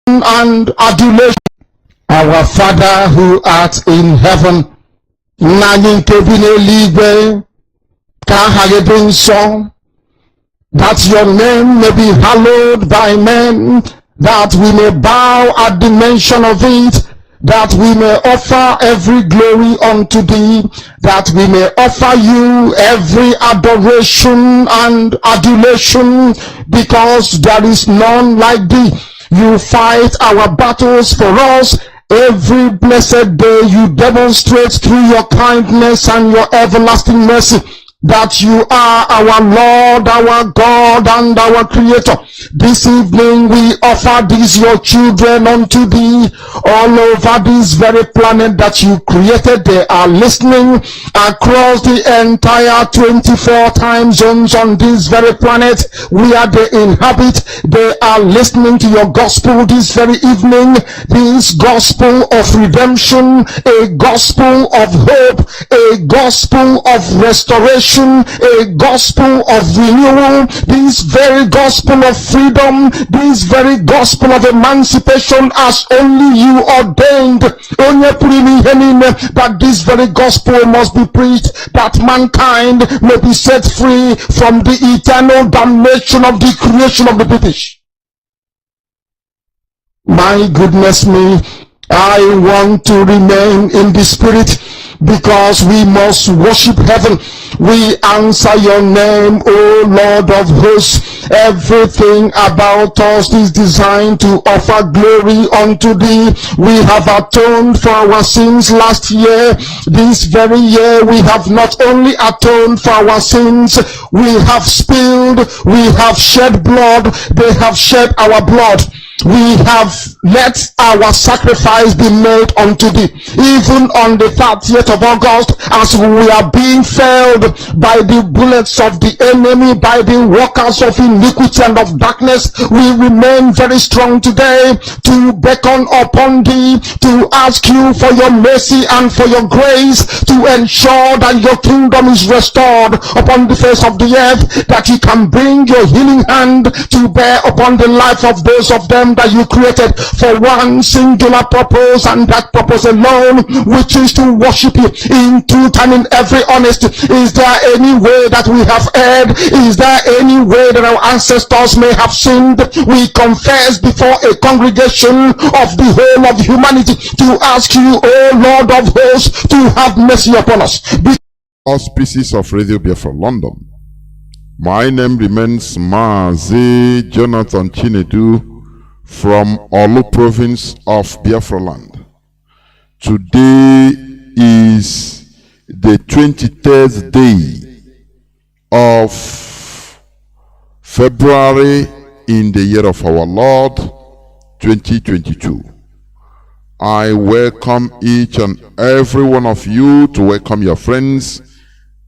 and adulation. Our Father who art in heaven, that your name may be hallowed by men, that we may bow at the mention of it, that we may offer every glory unto thee, that we may offer you every adoration and adulation, because there is none like thee. You fight our battles for us. Every blessed day you demonstrate through your kindness and your everlasting mercy that you are our Lord, our God, and our Creator. This evening we offer these your children unto thee all over this very planet that you created. They are listening across the entire 24 time zones on this very planet where they inhabit. They are listening to your gospel this very evening, this gospel of redemption, a gospel of hope, a gospel of restoration, a gospel of renewal, this very gospel of freedom, this very gospel of emancipation as only you ordained. That this very gospel must be preached, that mankind may be set free from the eternal damnation of the creation of the British. My goodness me, I want to remain in the spirit, because we must worship heaven. We answer your name, O Lord of hosts. Everything about us is designed to offer glory unto thee. We have atoned for our sins last year. This very year we have not only atoned for our sins, we have spilled, we have shed blood, they have shed our blood. We have let our sacrifice be made unto thee. Even on the 30th of August, as we are being felled by the bullets of the enemy, by the workers of iniquity and of darkness, we remain very strong today to beckon upon thee, to ask you for your mercy and for your grace, to ensure that your kingdom is restored upon the face of the earth, that you can bring your healing hand to bear upon the life of those of them that you created for one singular purpose, and that purpose alone, which is to worship you in truth and in every honesty. Is there any way that we have erred? Is there any way that our ancestors may have sinned? We confess before a congregation of the whole of humanity to ask you, O Lord of hosts, to have mercy upon us. Auspices of Radio Biafra London. My name remains Mazi Chinedu from Olu province of Biafra land. Today is the 23rd day of February in the year of our Lord 2022. I welcome each and every one of you to welcome your friends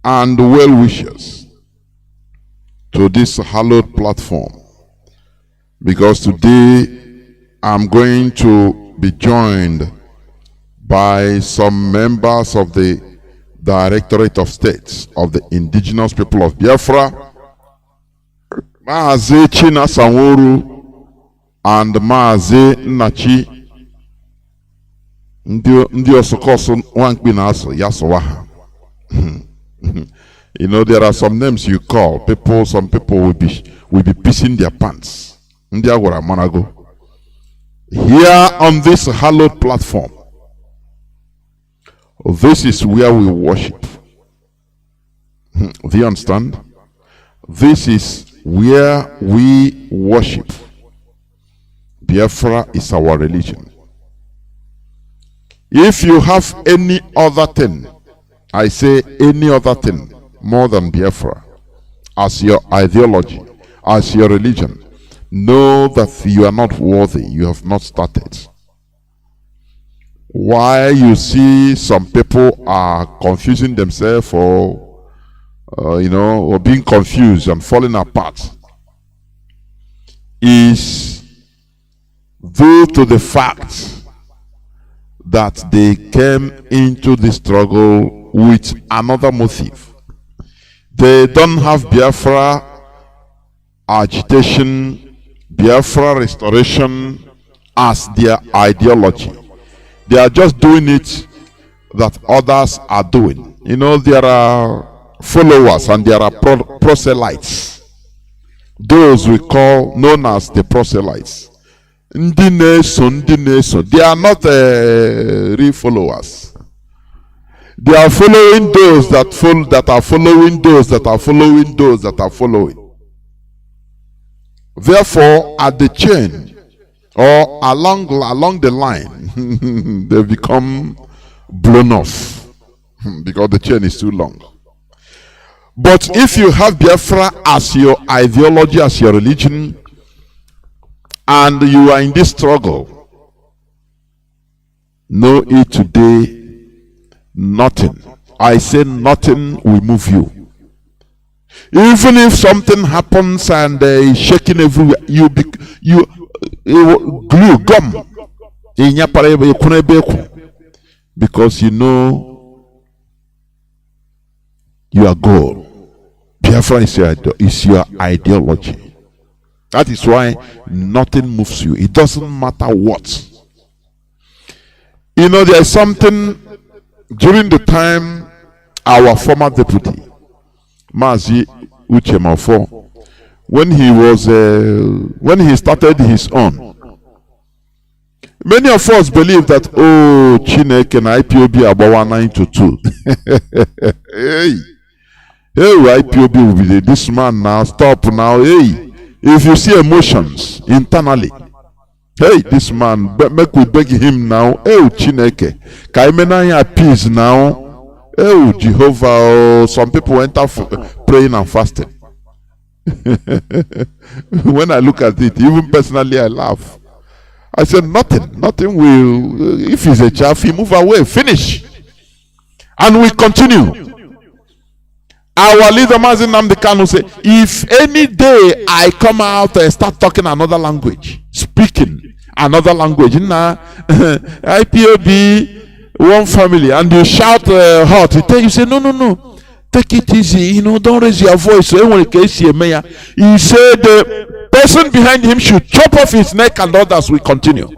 and well-wishers to this hallowed platform, because today I'm going to be joined by some members of the Directorate of States of the indigenous people of Biafra, Mazi Chinasa Nworu and Mazi Nnachi. Ndi osokoso wankpi na aso yasowaha. You know, there are some names you call people. Some people will be pissing their pants. Here on this hallowed platform, this is where we worship. Do you understand? This is where we worship. Biafra is our religion. If you have any other thing, I say any other thing more than Biafra as your ideology, as your religion, know that you are not worthy. You have not started. Why you see some people are confusing themselves or or being confused and falling apart is due to the fact that they came into the struggle with another motive. They don't have Biafra agitation, Biafra restoration, as their ideology. They are just doing it that others are doing. You know, there are followers and there are proselytes. Those we call known as the proselytes. They are not real followers. They are following those that are following those that are following those that are following. Therefore, at the chain or along the line, they become blown off because the chain is too long. But if you have Biafra as your ideology, as your religion, and you are in this struggle, know it today, nothing. I say nothing will move you. Even if something happens and is shaking everywhere, you glue gum because you know your goal. Biafra is your ideology. That is why nothing moves you. It doesn't matter what. You know, there is something during the time our former deputy Mazi Chinasa, when he started his own, many of us believe that, oh, Chineke and Ipob about 9 to 2. Hey, Ipob will be this man now. Stop now. Hey, if you see emotions internally, hey, this man, make we beg him now. Oh, Chineke, Kaimena appease now. Oh, Jehovah. Oh, some people went out praying and fasting. When I look at it, even personally, I laugh. I said, nothing will. If he's a chaff, he move away. Finish. And we continue. Our leader, Mazi Kanu, said, if any day I come out and start talking another language, speaking another language, IPOB, one family, and you shout hot, you say, no, take it easy, don't raise your voice. So he said the person behind him should chop off his neck and others will continue.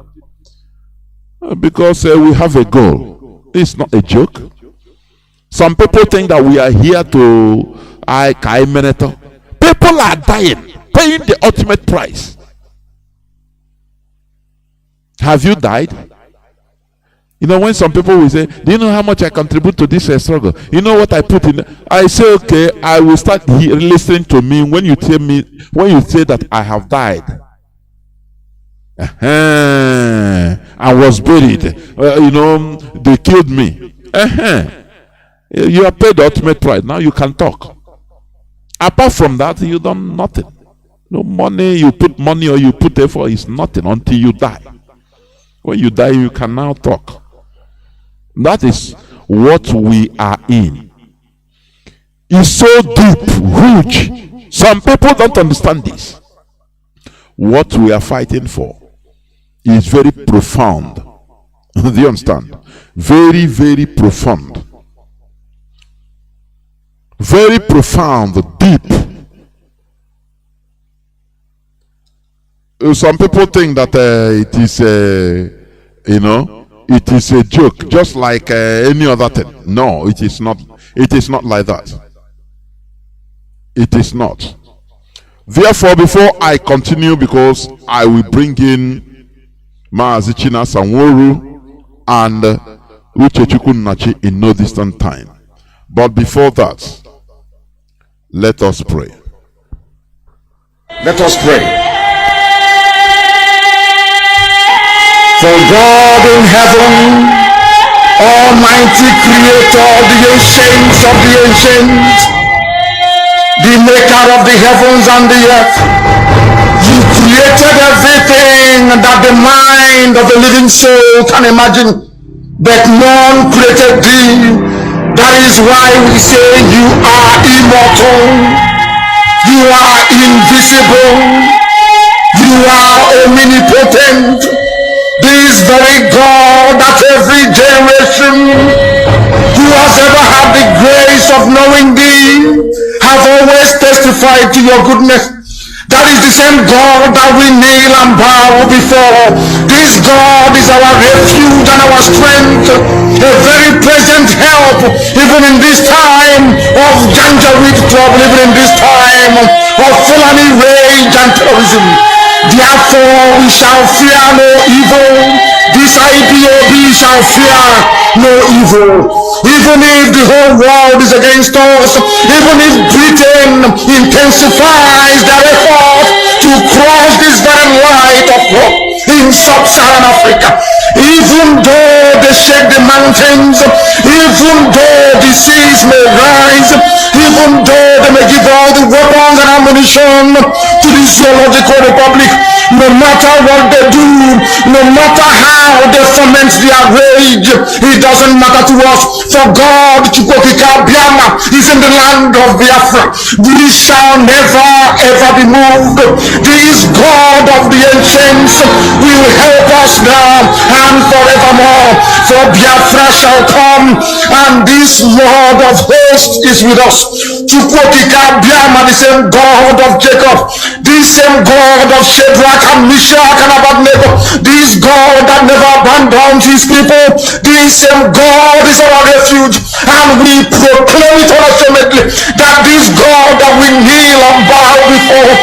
Because we have a goal. It's not a joke. Some people think that we are here to people are dying, paying the ultimate price. Have you died? You know, when some people will say, do you know how much I contribute to this struggle? You know what I put in? I say, okay, I will start listening to me when you say that I have died. I was buried. They killed me. You have paid the ultimate price. Now you can talk. Apart from that, you done nothing. No money, you put money or you put effort is nothing until you die. When you die, you can now talk. That is what we are in. It's so deep, huge. Some people don't understand this. What we are fighting for is very profound. Do you understand? Very, very profound. Very profound, deep. Some people think that it is it is a joke, just like any other thing. No, it is not. It is not like that. It is not. Therefore, before I continue, because I will bring in Mazi Chinasa Nworu and Nnachi in no distant time. But before that, let us pray. Let us pray. For God in heaven, Almighty Creator, the ancients of the ancients, the maker of the heavens and the earth, you created everything that the mind of the living soul can imagine, but none created thee. That is why we say you are immortal, you are invisible, you are omnipotent. This very God that every generation who has ever had the grace of knowing thee have always testified to your goodness. That is the same God that we kneel and bow before. The This God is our refuge and our strength, a very present help, even in this time of Janjaweed trouble, even in this time of Fulani rage and terrorism. Therefore we shall fear no evil. This IPOB shall fear no evil. Even if the whole world is against us, even if Britain intensifies their effort to cross this very light of hope in sub-Saharan Africa, even though they shake the mountains, even though the seas may rise, even though they may give all the weapons and ammunition to the zoological republic, no matter what they do, no matter how they foment their rage, it doesn't matter to us. For God, Chukwokika Biama, is in the land of Biafra. We shall never ever be moved. This God of the ancients will help us now and forevermore. For Biafra shall come, and this Lord of hosts is with us. Chukwokika Biama, the same God of Jacob, this same God of Shadrach and Meshach and Abednego, this God that never abandons his people, this same God is our refuge, and we proclaim it unashamedly that this God that we kneel and bow before,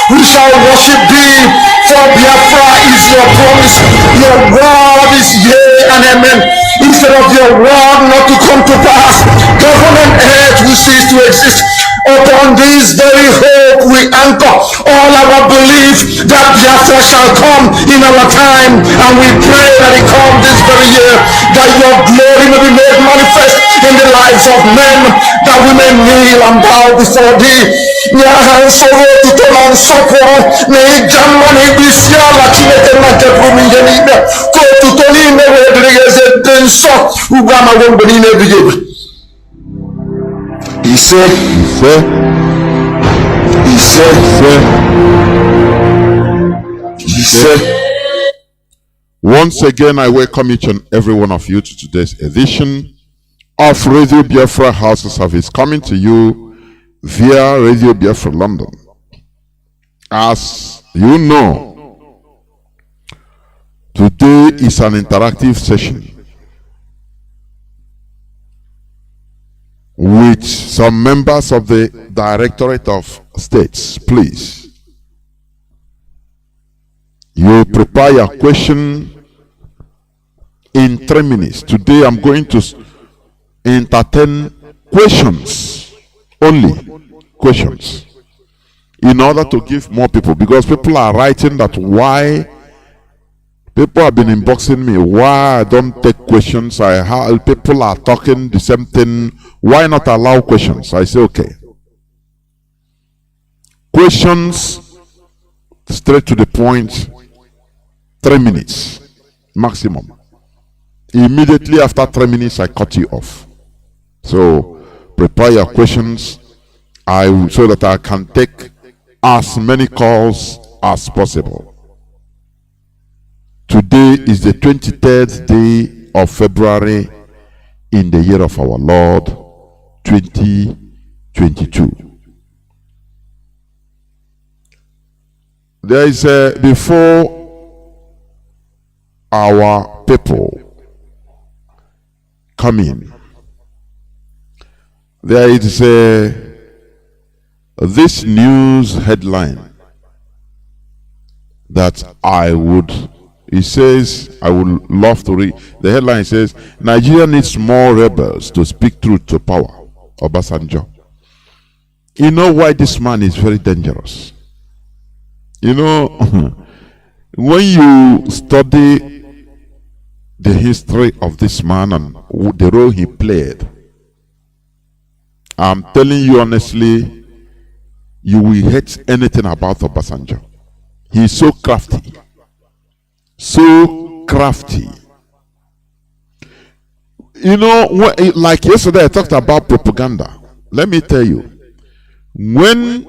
we shall worship thee, for Biafra is your promise. Your word is yea and amen. Instead of your word not to come to pass, heaven and earth will cease to exist. Upon this very hope we anchor all our belief that Biafra shall come in our time, and we pray that it comes this very year, that your glory may be made manifest in the lives of men, that we may kneel and bow before thee. He said, once again, I welcome each and every one of you to today's edition of Radio Biafra House of Service, coming to you via Radio Biafra London. As you know, today is an interactive session with some members of the Directorate of States. Please, you prepare your question in 3 minutes. Today I'm going to entertain questions, only questions, in order to give more people, because people are writing that why people have been inboxing me, why I don't take questions. People are talking the same thing. Why not allow questions? I say, okay. Questions, straight to the point, 3 minutes maximum. Immediately after 3 minutes, I cut you off. So prepare your questions so that I can take as many calls as possible. Today is the 23rd day of February in the year of our Lord 2022. There is before our people come in, there is this news headline that it says, I would love to read. The headline says, Nigeria needs more rebels to speak truth to power. Obasanjo. You know why this man is very dangerous? You know, when you study the history of this man and the role he played, I'm telling you honestly, you will hate anything about Obasanjo. He is so crafty. So crafty. You know, like yesterday I talked about propaganda. Let me tell you, when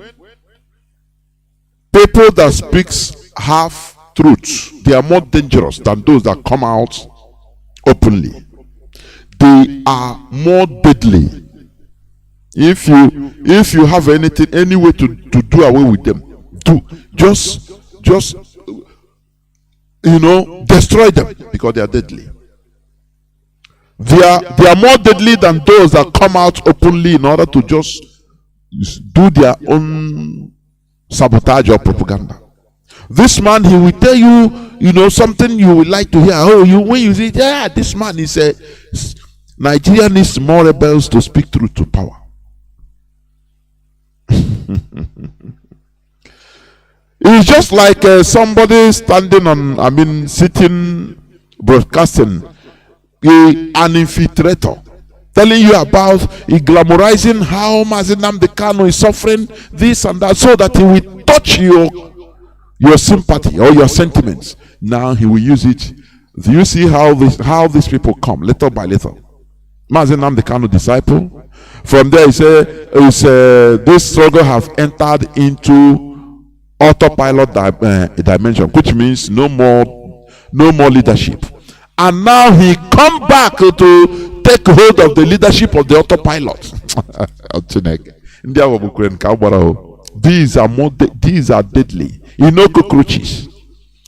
people that speaks half truth, they are more dangerous than those that come out openly. They are more deadly. If you have anything, any way to do away with them, just destroy them because they are deadly. They are more deadly than those that come out openly in order to just do their own sabotage or propaganda. This man, he will tell you, something you would like to hear. When you say, this man is a Nigeria needs more rebels to speak truth to power. It's just like somebody standing on, sitting, broadcasting, an infiltrator, telling you about, glamorizing how Mazi Kanu is suffering, this and that, so that he will touch your sympathy or your sentiments. Now he will use it. Do you see how these people come, little by little? Mazi Kanu disciple. From there, he said, this struggle have entered into autopilot dimension, which means no more leadership. And now he come back to take hold of the leadership of the autopilot. These are deadly. Cockroaches.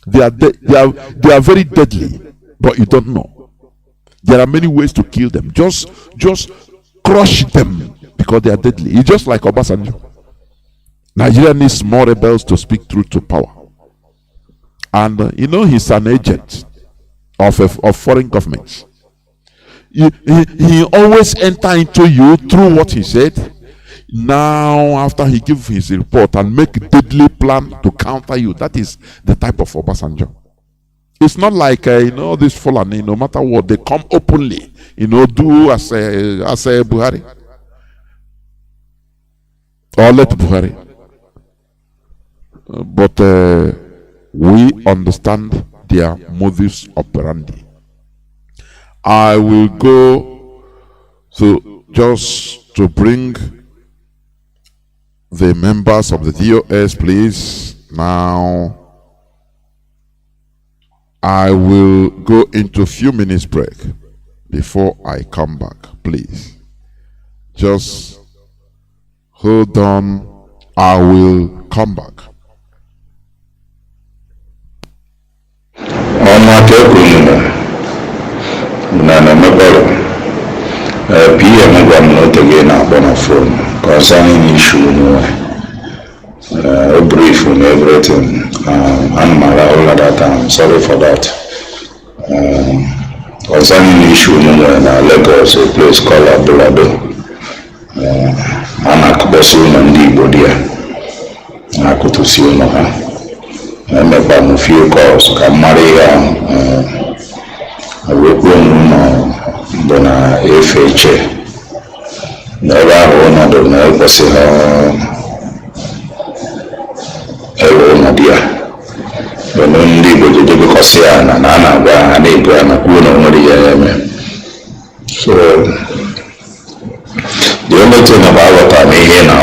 They are very deadly, but you don't know. There are many ways to kill them. Just crush them because they are deadly. It's just like Obasanjo. Nigeria needs more rebels to speak truth to power. And he's an agent of foreign governments. He always enter into you through what he said. Now, after he gives his report and make a deadly plan to counter you, that is the type of Obasanjo. It's not like this Fulani, no matter what, they come openly, do as a Buhari or let Buhari. But we understand their modus operandi. I will go just to bring the members of the DOS, please. Now, I will go into a few minutes break before I come back, please. Just hold on. I will come back. PM got not again up on a phone concerning issue, a brief on everything. And all that. I'm sorry for that. Concerning issue in Lagos, a place called Abulado. Anakubasu Nnamdi Bodia. Nakutusi Onoha. I make a few calls. Kamaria. I will go Bona FHA. Never owned no person ever Nadia. When only go to because and Anna and Abraham so the only thing about what I may hear now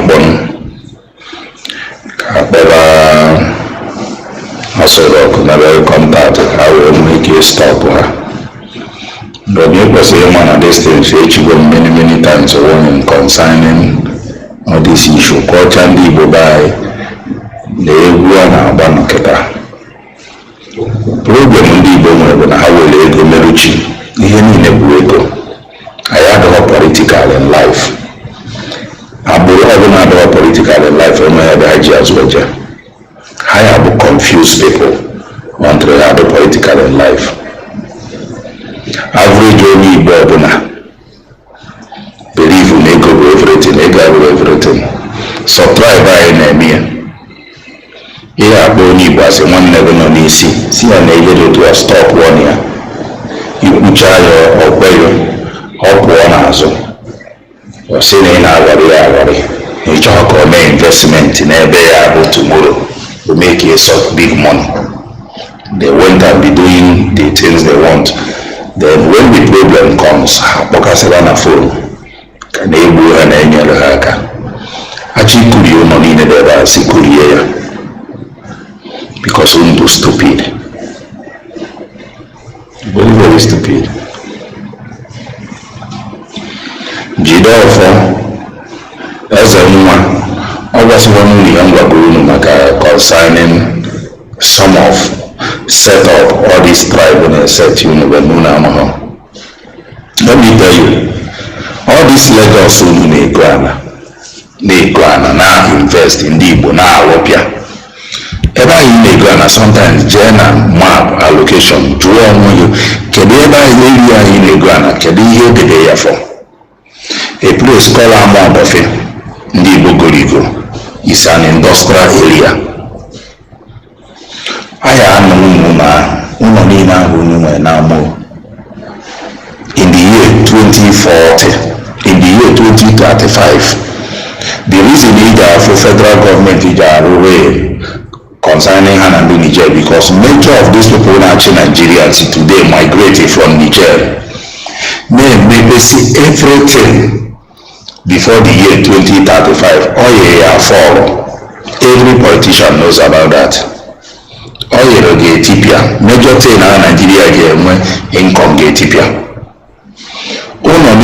I saw never contact. I will make you stop. But you can say one of these things which go many times concerning all this issue. Culture and Igbo by the Eguana Banoketa. Problem in Igbo when I will go Meruchi, even in Ebuego. I had all political in life. I believe I had all political in life when I had the idea as well. I have confused people until I had political in life. Average only Bobuna. Believe in ego everything. Supply by enemy. Here Boni was one never known easy. See an able to stop 1 year. You put your up one azo. Or say in our a job or investment in every able tomorrow to make a sort of big money. They went and be doing the things they want. Then when the problem comes, Pokasana phone can able and any other hacker. Actually, could you not need a security because we do stupid. Very stupid. Jidofo as a woman, I was one of the younger women concerning some of set up all these tribal set you know, let me tell you, all this Lagos na invest in the Igbo na Alopia. Ebe anyị na sometimes jee na map allocation jụọ onwe you kedu ebe anyị area anyị na-ego kedu ihe edebe ya for a place called Amobofe ndị Igbo Gorigo is an industrial area. Aya anọ na ụlọ niile ahụ nwere na Amo in the year 2040, in the year 2035. The reason is for federal government is concerning Nnamdi Niger, because major of these people actually Nigerians today migrated from Niger. They see everything before the year 2035. Oh yeah, fall. Every politician knows about that. Oh yeah, Ethiopia. Major thing in Nigeria here when income Ethiopia. Uno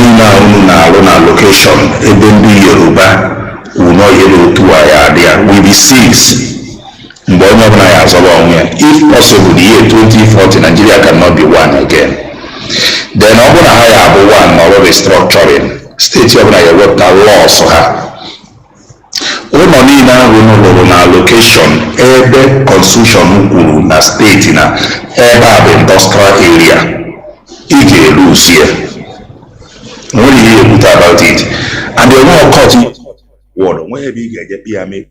na location ebe ndị Yoruba uno yelo to aya will be six. If possible, the year 2040, Nigeria cannot be one again. Then I'm going to hire one or restructuring. State of Nigeria law so na location every constitution na state na every industrial area. Ige lose here. What do you put about it? And they won't cut it. What? Where have you get PMA?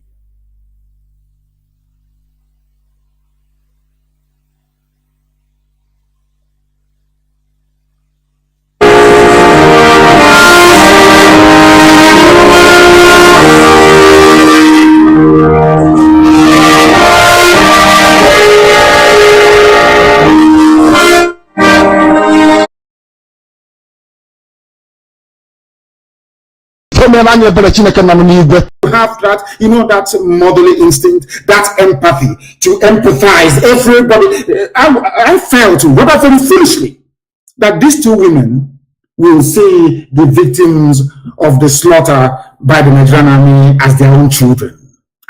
You have that, that motherly instinct, that empathy, to empathize. Everybody, I felt rather very foolishly that these two women will see the victims of the slaughter by the Nigerian army as their own children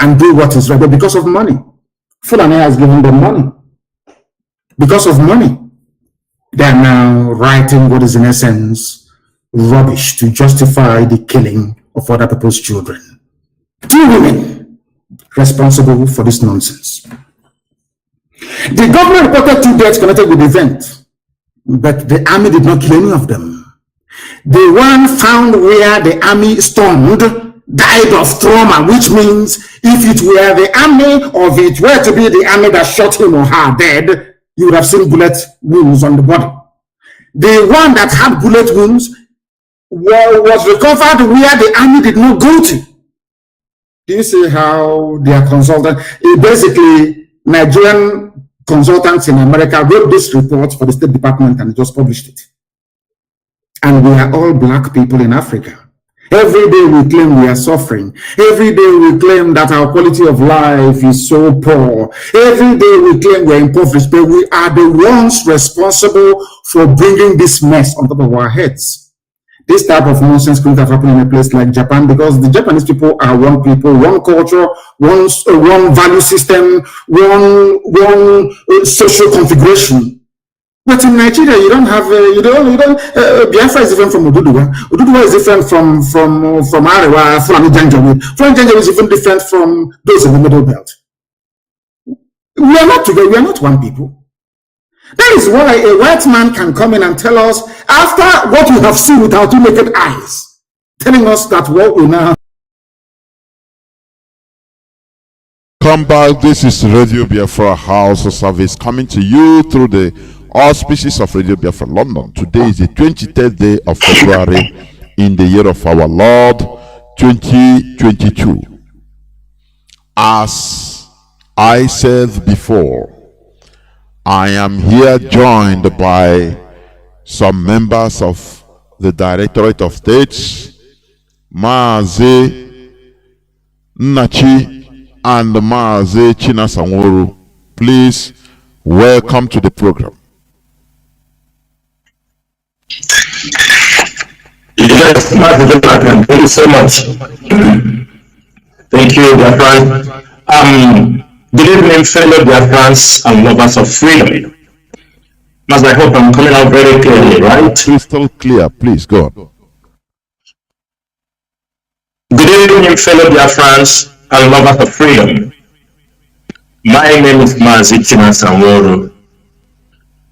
and do what is right. But because of money, Fulani has given them money. Because of money, they are now writing what is in essence rubbish to justify the killing of other people's children. Two women responsible for this nonsense. The government reported 2 deaths connected with the event, but the army did not kill any of them. The one found where the army stormed died of trauma, which means if it were the army or if it were to be the army that shot him or her dead, you would have seen bullet wounds on the body. The one that had bullet wounds was recovered where the army did not go to. Do you see how their consultant, basically Nigerian consultants in America wrote this report for the State Department and just published it. And we are all black people in Africa. Every day we claim we are suffering. Every day we claim that our quality of life is so poor. Every day we claim we are impoverished, but we are the ones responsible for bringing this mess on top of our heads. This type of nonsense couldn't have happened in a place like Japan, because the Japanese people are one people, one culture, one value system, one social configuration. But in Nigeria, you don't have, Biafra is different from Oduduwa. Oduduwa is different from Arewa, Fulani Janjaweed. Fulani Janjaweed is even different from those in the Middle Belt. We are not together, we are not one people. That is why a white man can come in and tell us, after what we have seen with our two naked eyes, telling us that what we now. Come back, this is Radio Biafra House Service coming to you through the auspices of Radio Biafra London. Today is the 23rd day of February in the year of our Lord 2022. As I said before, I am here joined by some members of the Directorate of States, Mazi Nnachi and Mazi Chinasa Nworu. Please welcome to the program. Yes, thank you so much. Thank you, Biafran. Good evening, fellow Biafrans and lovers of freedom. As I hope I'm coming out very clearly, right? Crystal clear, please go on. Good evening, fellow Biafrans and lovers of freedom. My name is Mazi Chinasa Nworu.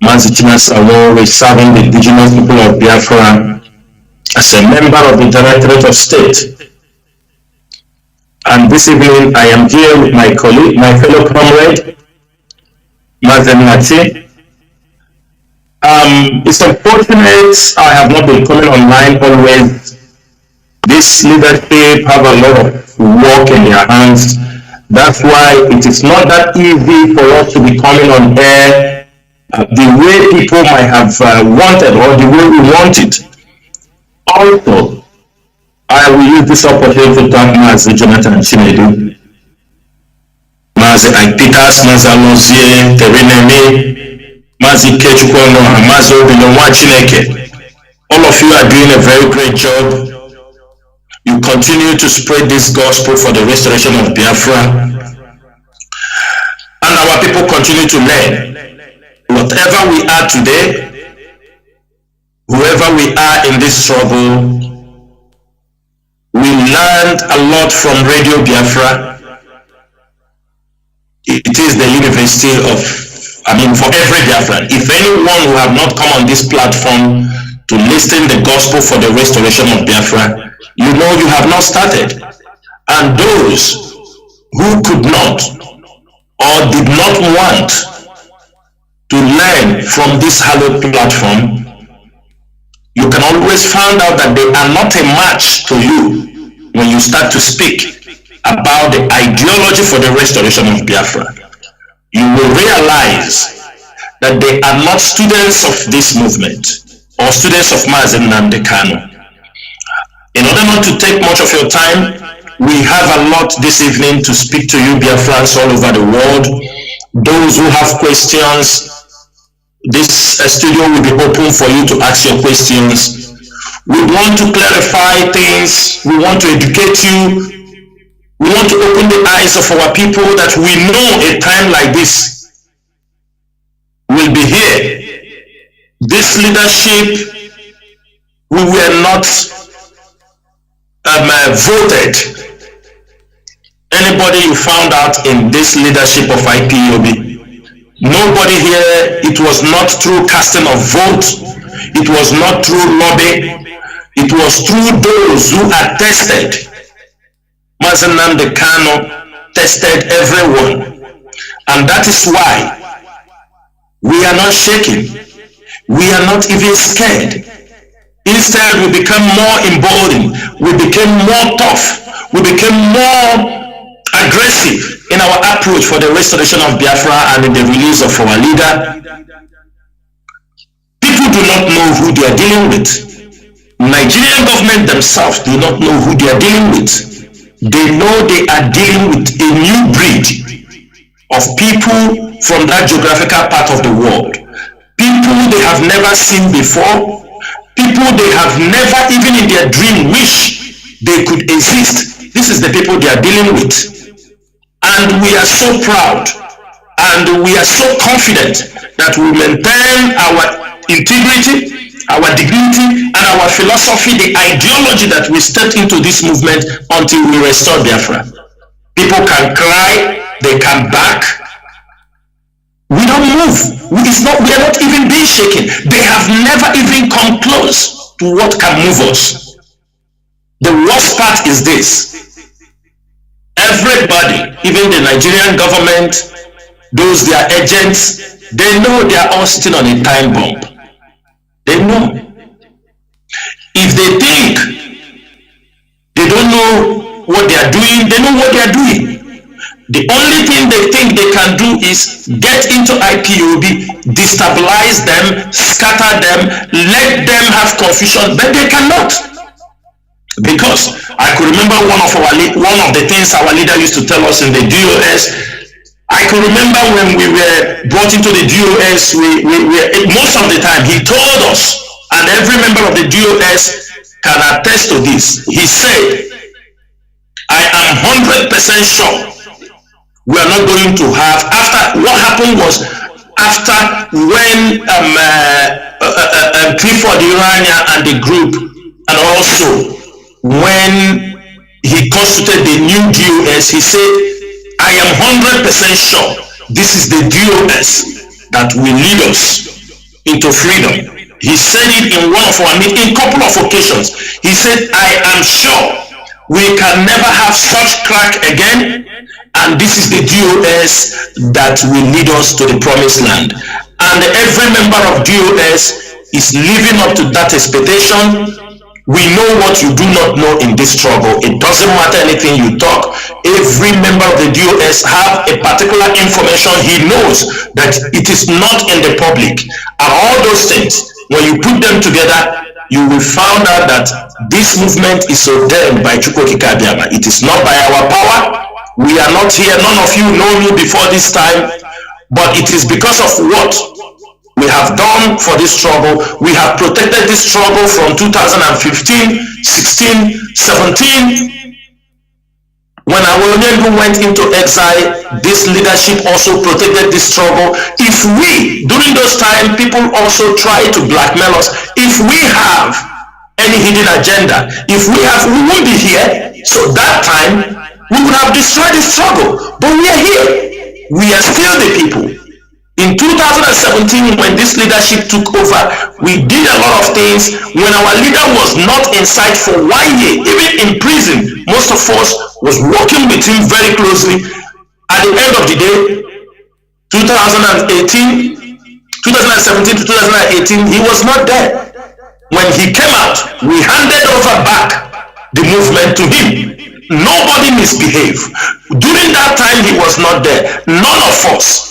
Mazi Chinasa Nworu is serving the indigenous people of Biafra as a member of the Directorate of State. And this evening I am here with my colleague, my fellow comrade, Mazi Nnachi. It's unfortunate I have not been coming online always. This leadership have a lot of work in their hands. That's why it is not that easy for us to be coming on air the way people might have wanted or the way we want it. Also, I will use this opportunity to thank Mazi Jonathan Chinedu, Mazi Aipitas, Mazi Alozie, Terinemi, Mazi Kechukwono, and Mazi Obinonwa Chineke. All of you are doing a very great job. You continue to spread this gospel for the restoration of Biafra. And our people continue to learn. Whatever we are today, whoever we are in this struggle, we learned a lot from Radio Biafra. It is the university of, for every Biafran. If anyone who have not come on this platform to listen the gospel for the restoration of Biafra, you know you have not started. And those who could not or did not want to learn from this hallowed platform, you can always find out that they are not a match to you when you start to speak about the ideology for the restoration of Biafra. You will realize that they are not students of this movement or students of Mazi Nnamdi Kanu. In order not to take much of your time, we have a lot this evening to speak to you Biafrans all over the world. Those who have questions, this studio will be open for you to ask your questions. We want to clarify things. We want to educate you. We want to open the eyes of our people that we know a time like this will be here. This leadership, we were not voted. Anybody you found out in this leadership of IPOB, nobody here, it was not through casting of votes, it was not through lobby, it was through those who attested. Mazi Nnamdi Kanu tested everyone, and that is why we are not shaking, we are not even scared. Instead, we became more emboldened, we became more tough, we became more aggressive in our approach for the restoration of Biafra and in the release of our leader. People do not know who they are dealing with. Nigerian government themselves do not know who they are dealing with. They know they are dealing with a new breed of people from that geographical part of the world. People they have never seen before. People they have never even in their dream wish they could exist. This is the people they are dealing with. And we are so proud and we are so confident that we maintain our integrity, our dignity, and our philosophy, the ideology that we stepped into this movement until we restore Biafra. People can cry, they can back. We don't move. We are not even being shaken. They have never even come close to what can move us. The worst part is this. Everybody, even the Nigerian government, those their agents, they know they are all sitting on a time bomb. They know. If they think they don't know what they are doing, they know what they are doing. The only thing they think they can do is get into IPOB, destabilize them, scatter them, let them have confusion, but they cannot. Because I could remember one of the things our leader used to tell us in the DOS. I could remember when we were brought into the DOS, most of the time he told us, and every member of the DOS can attest to this. He said, I am 100% sure We are not going to have, after what happened was, after when Clifford Irania and the group, and also when he constituted the new DOS, he said, I am 100% sure this is the DOS that will lead us into freedom. He said it in one of our meetings, in a couple of occasions. He said, I am sure we can never have such crack again, and this is the DOS that will lead us to the promised land. And every member of DOS is living up to that expectation. We know what you do not know in this struggle. It doesn't matter anything you talk. Every member of the DOS have a particular information. He knows that it is not in the public. And all those things, when you put them together, you will find out that this movement is ordained by Chukwokika Abiyama. It is not by our power. We are not here. None of you know me before this time. But it is because of what we have done for this struggle. We have protected this struggle from 2015, 16, 17. When Awolowo went into exile, this leadership also protected this struggle. If we, during those times, people also try to blackmail us. If we have any hidden agenda, if we won't be here. So that time, we would have destroyed the struggle. But we are here. We are still the people. In 2017, when this leadership took over, we did a lot of things. When our leader was not in sight for 1 year, even in prison, most of us was working with him very closely. At the end of the day, 2017 to 2018, he was not there. When he came out, we handed over back the movement to him. Nobody misbehaved. During that time, he was not there. None of us,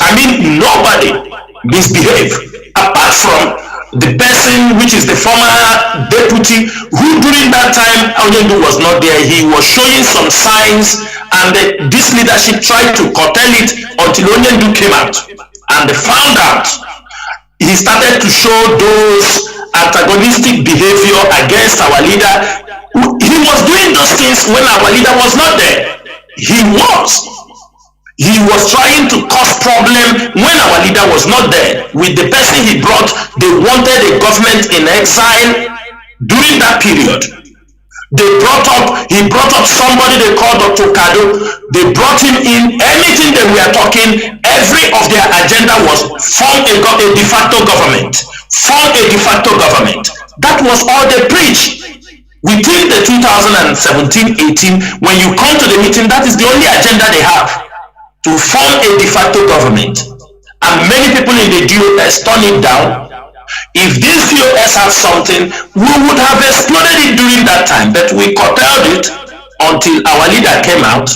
I mean nobody misbehaved, apart from the person which is the former deputy, who during that time Onyendu was not there. He was showing some signs, and this leadership tried to curtail it until Onyendu came out, and they found out. He started to show those antagonistic behavior against our leader. He was doing those things when our leader was not there. He was trying to cause problem when our leader was not there. With the person he brought, they wanted a government in exile during that period. He brought up somebody they called Dr. Kanu. They brought him in. Anything that we are talking, every of their agenda was form a de facto government. Form a de facto government. That was all they preached. Within the 2017-18, when you come to the meeting, that is the only agenda they have. To form a de facto government, and many people in the DOS turn it down. If this DOS had something, we would have exploded it during that time, but we curtailed it until our leader came out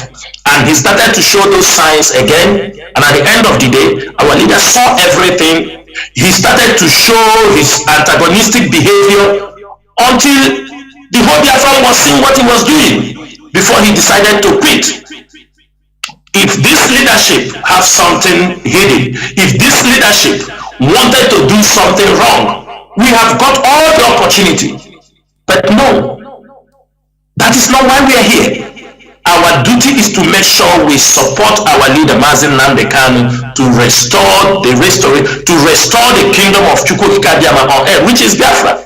and he started to show those signs again. And at the end of the day, our leader saw everything. He started to show his antagonistic behavior until the whole Biafra was seeing what he was doing before he decided to quit. If this leadership has something hidden, if this leadership wanted to do something wrong, we have got all the opportunity. But no, that is not why we are here. Our duty is to make sure we support our leader, Mazi Kanu, to restore the kingdom of Chukwokika Abiyama on earth, which is Biafra.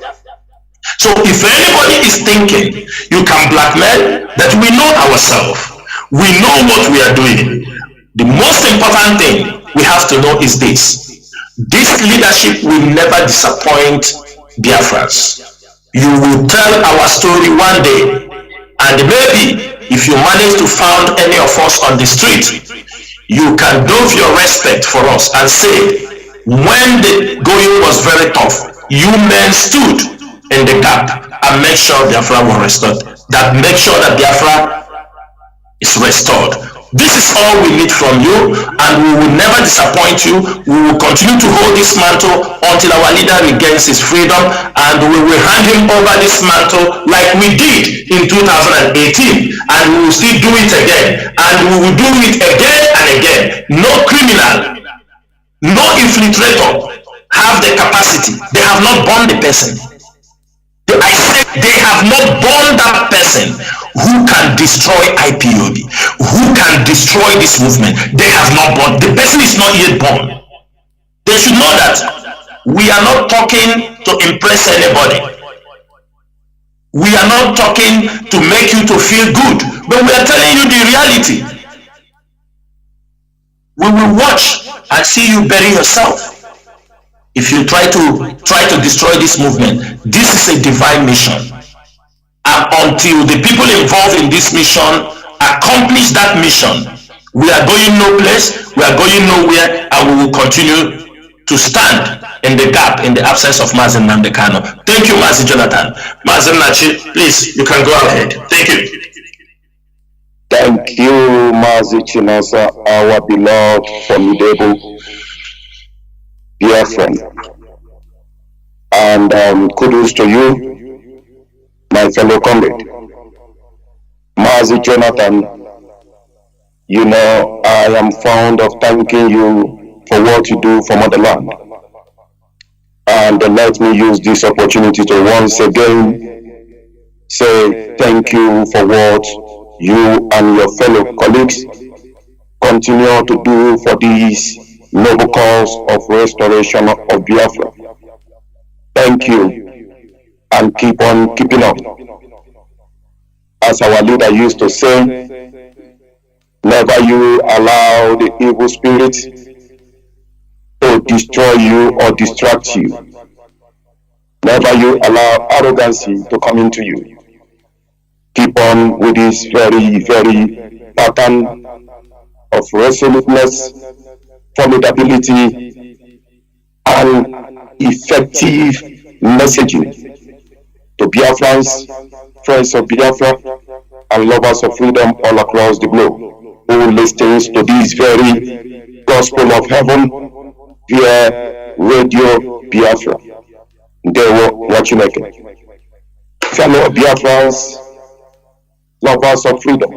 So if anybody is thinking you can blackmail, that we know ourselves. We know what we are doing. The most important thing we have to know is this. This leadership will never disappoint Biafrans. You will tell our story one day, and maybe if you manage to find any of us on the street, you can dove your respect for us and say, when the going was very tough, you men stood in the gap and make sure Biafra was restored. That make sure that Biafra is restored. This is all we need from you, and we will never disappoint you. We will continue to hold this mantle until our leader regains his freedom, and we will hand him over this mantle like we did in 2018, and we will still do it again, and we will do it again and again. No criminal, no infiltrator have the capacity. They have not burned the person. I said they have not burned that person who can destroy IPOB, who can destroy this movement. They have not born. The person is not yet born. They should know that we are not talking to impress anybody. We are not talking to make you to feel good, but we are telling you the reality. We will watch and see you bury yourself if you try to destroy this movement. This is a divine mission. And until the people involved in this mission accomplish that mission, we are going no place, we are going nowhere, and we will continue to stand in the gap in the absence of Mazi Nnamdi Kanu. Thank you, Mazi Jonathan. Mazi Nnachi, please, you can go ahead. Thank you. Thank you, Mazi Chinasa, our beloved, formidable Biafran. And kudos to you, my fellow comrade. Mazi Jonathan, you know I am fond of thanking you for what you do for motherland. And let me use this opportunity to once again say thank you for what you and your fellow colleagues continue to do for this noble cause of restoration of Biafra. Thank you, and keep on keeping up. As our leader used to say, never you allow the evil spirit to destroy you or distract you. Never you allow arrogancy to come into you. Keep on with this very, very pattern of resoluteness, formidability, and effective messaging to Biafrans, friends of Biafra, and lovers of freedom all across the globe who listens to this very gospel of heaven via Radio Biafra. They were watching again. Fellow Biafrans, lovers of freedom,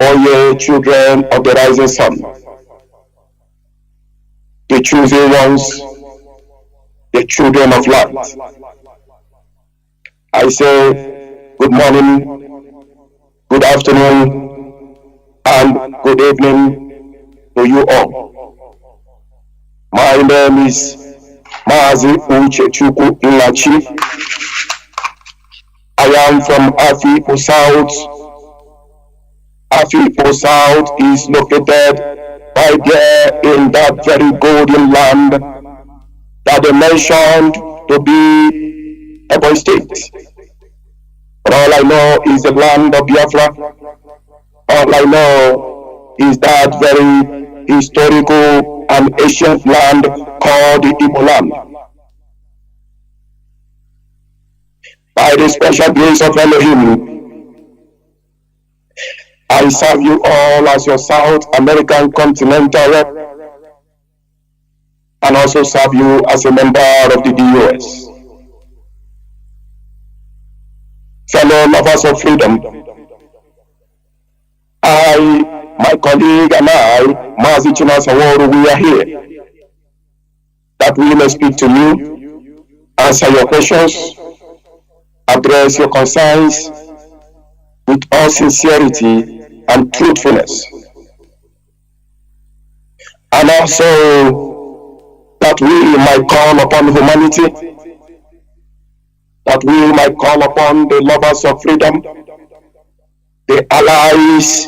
all ye children of the rising sun, the chosen ones, the children of light, I say good morning, good afternoon, and good evening to you all. My name is Mazi Nnachi. I am from Ipob South. Ipob South is located right there in that very golden land that they mentioned to be Ebonyi State. But all I know is the land of Biafra. All I know is that very historical and ancient land called the Ipob land. By the special grace of Elohim, I serve you all as your South American continental rep, and also serve you as a member of the DOS. Fellow lovers of freedom, I, my colleague and I, Mazi Chinasa Nworu, we are here that we may speak to you, answer your questions, address your concerns with all sincerity and truthfulness, and also that we might call upon humanity, that we might call upon the lovers of freedom, the allies,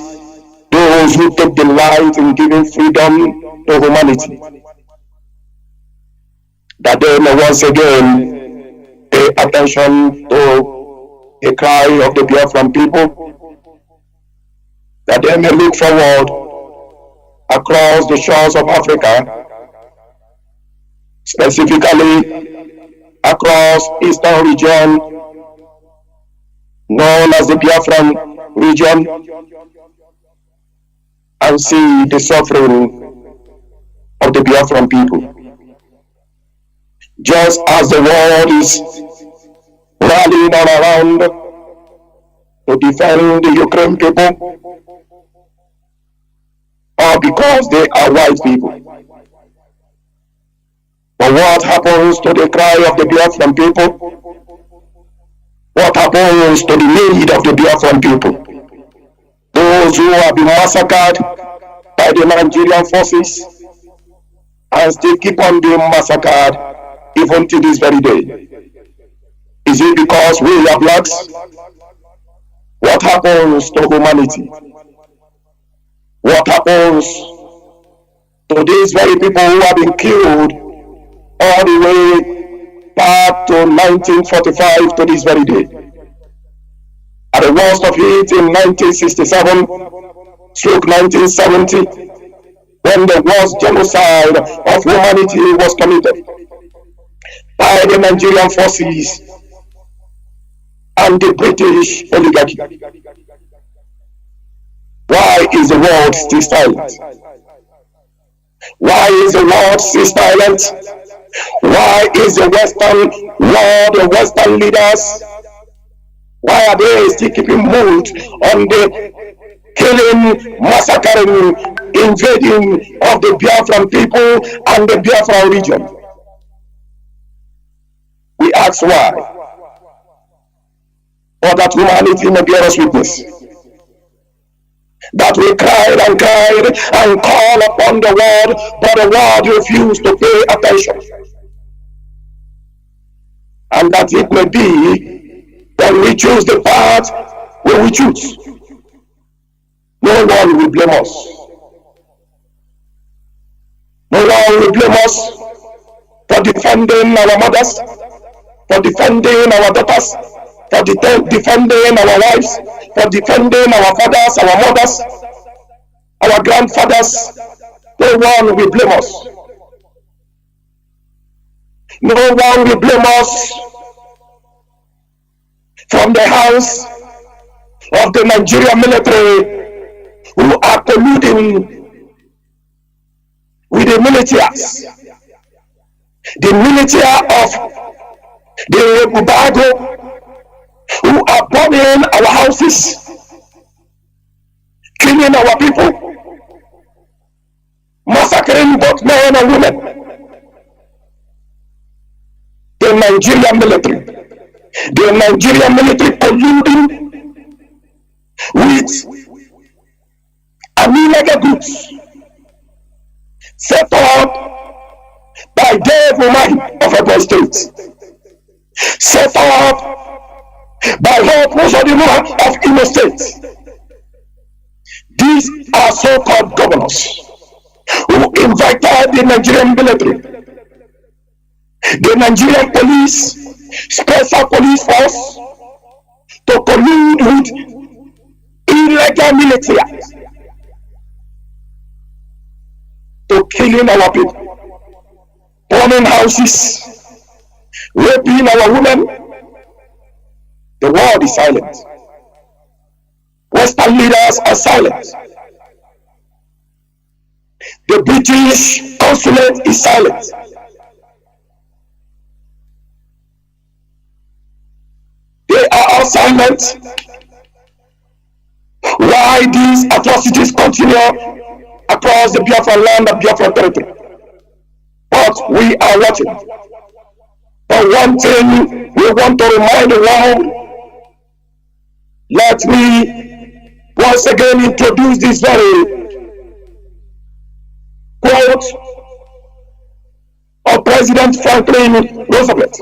those who take delight in giving freedom to humanity, that they may once again pay attention to the cry of the Biafran people, that they may look forward across the shores of Africa, specifically across Eastern region known as the Biafran region, and see the suffering of the Biafran people. Just as the world is rallying all around to defend the Ukraine people, or because they are white people. But what happens to the cry of the Biafran people? What happens to the need of the Biafran people? Those who have been massacred by the Nigerian forces and still keep on being massacred even to this very day. Is it because we are blacks? What happens to humanity? What happens to these very people who have been killed all the way back to 1945 to this very day? At the worst of it in 1967-1970, when the worst genocide of humanity was committed by the Nigerian forces and the British oligarchy. Why is the world still silent? Why is the world still silent? Why is the Western world, the Western leaders, why are they still keeping mood on the killing, massacring, invading of the Biafran people and the Biafra region? We ask why. For that humanity may bear us witness. That we cried and call upon the world, but the world refused to pay attention. And that it may be when we choose the path when we choose, no one will blame us. No one will blame us for defending our mothers, for defending our daughters, for defending our wives, for defending our fathers, our mothers, our grandfathers. No one will blame us. No one will blame us from the hands of the Nigerian military who are colluding with the militias. The militia of the Ubago who are burning our houses, killing our people, massacring both men and women. The Nigerian military colluding with an illegal groups set up by Dave Umahi of Ebonyi State, set up by Hope Uzodimma of Imo State. These are so-called governors who invited the Nigerian military, the Nigerian police, special police force to collude with illegal military to killing our people, burning houses, raping our women. The world is silent. Western leaders are silent. The British consulate is silent. They are all silent. Why these atrocities continue across the Biafra land and Biafra territory? But we are watching. But one thing we want to remind the world, let me once again introduce this very quote of President Franklin Roosevelt.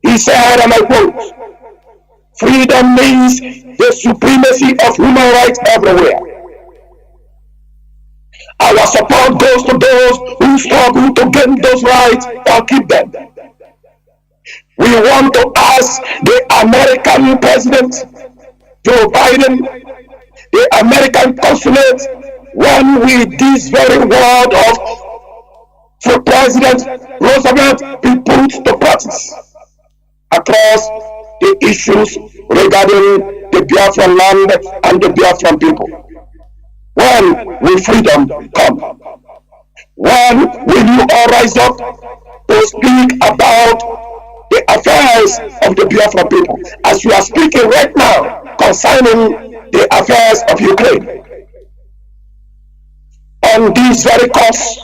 He said, and I quote, "Freedom means the supremacy of human rights everywhere. Our support goes to those who struggle to gain those rights or keep them." We want to ask the American President Joe Biden, the American consulate, when will this very word of for President Roosevelt be put to practice across the issues regarding the Biafran land and the Biafran people? When will freedom come? When will you all rise up to speak about the affairs of the Biafra people, as you are speaking right now concerning the affairs of Ukraine? On this very course,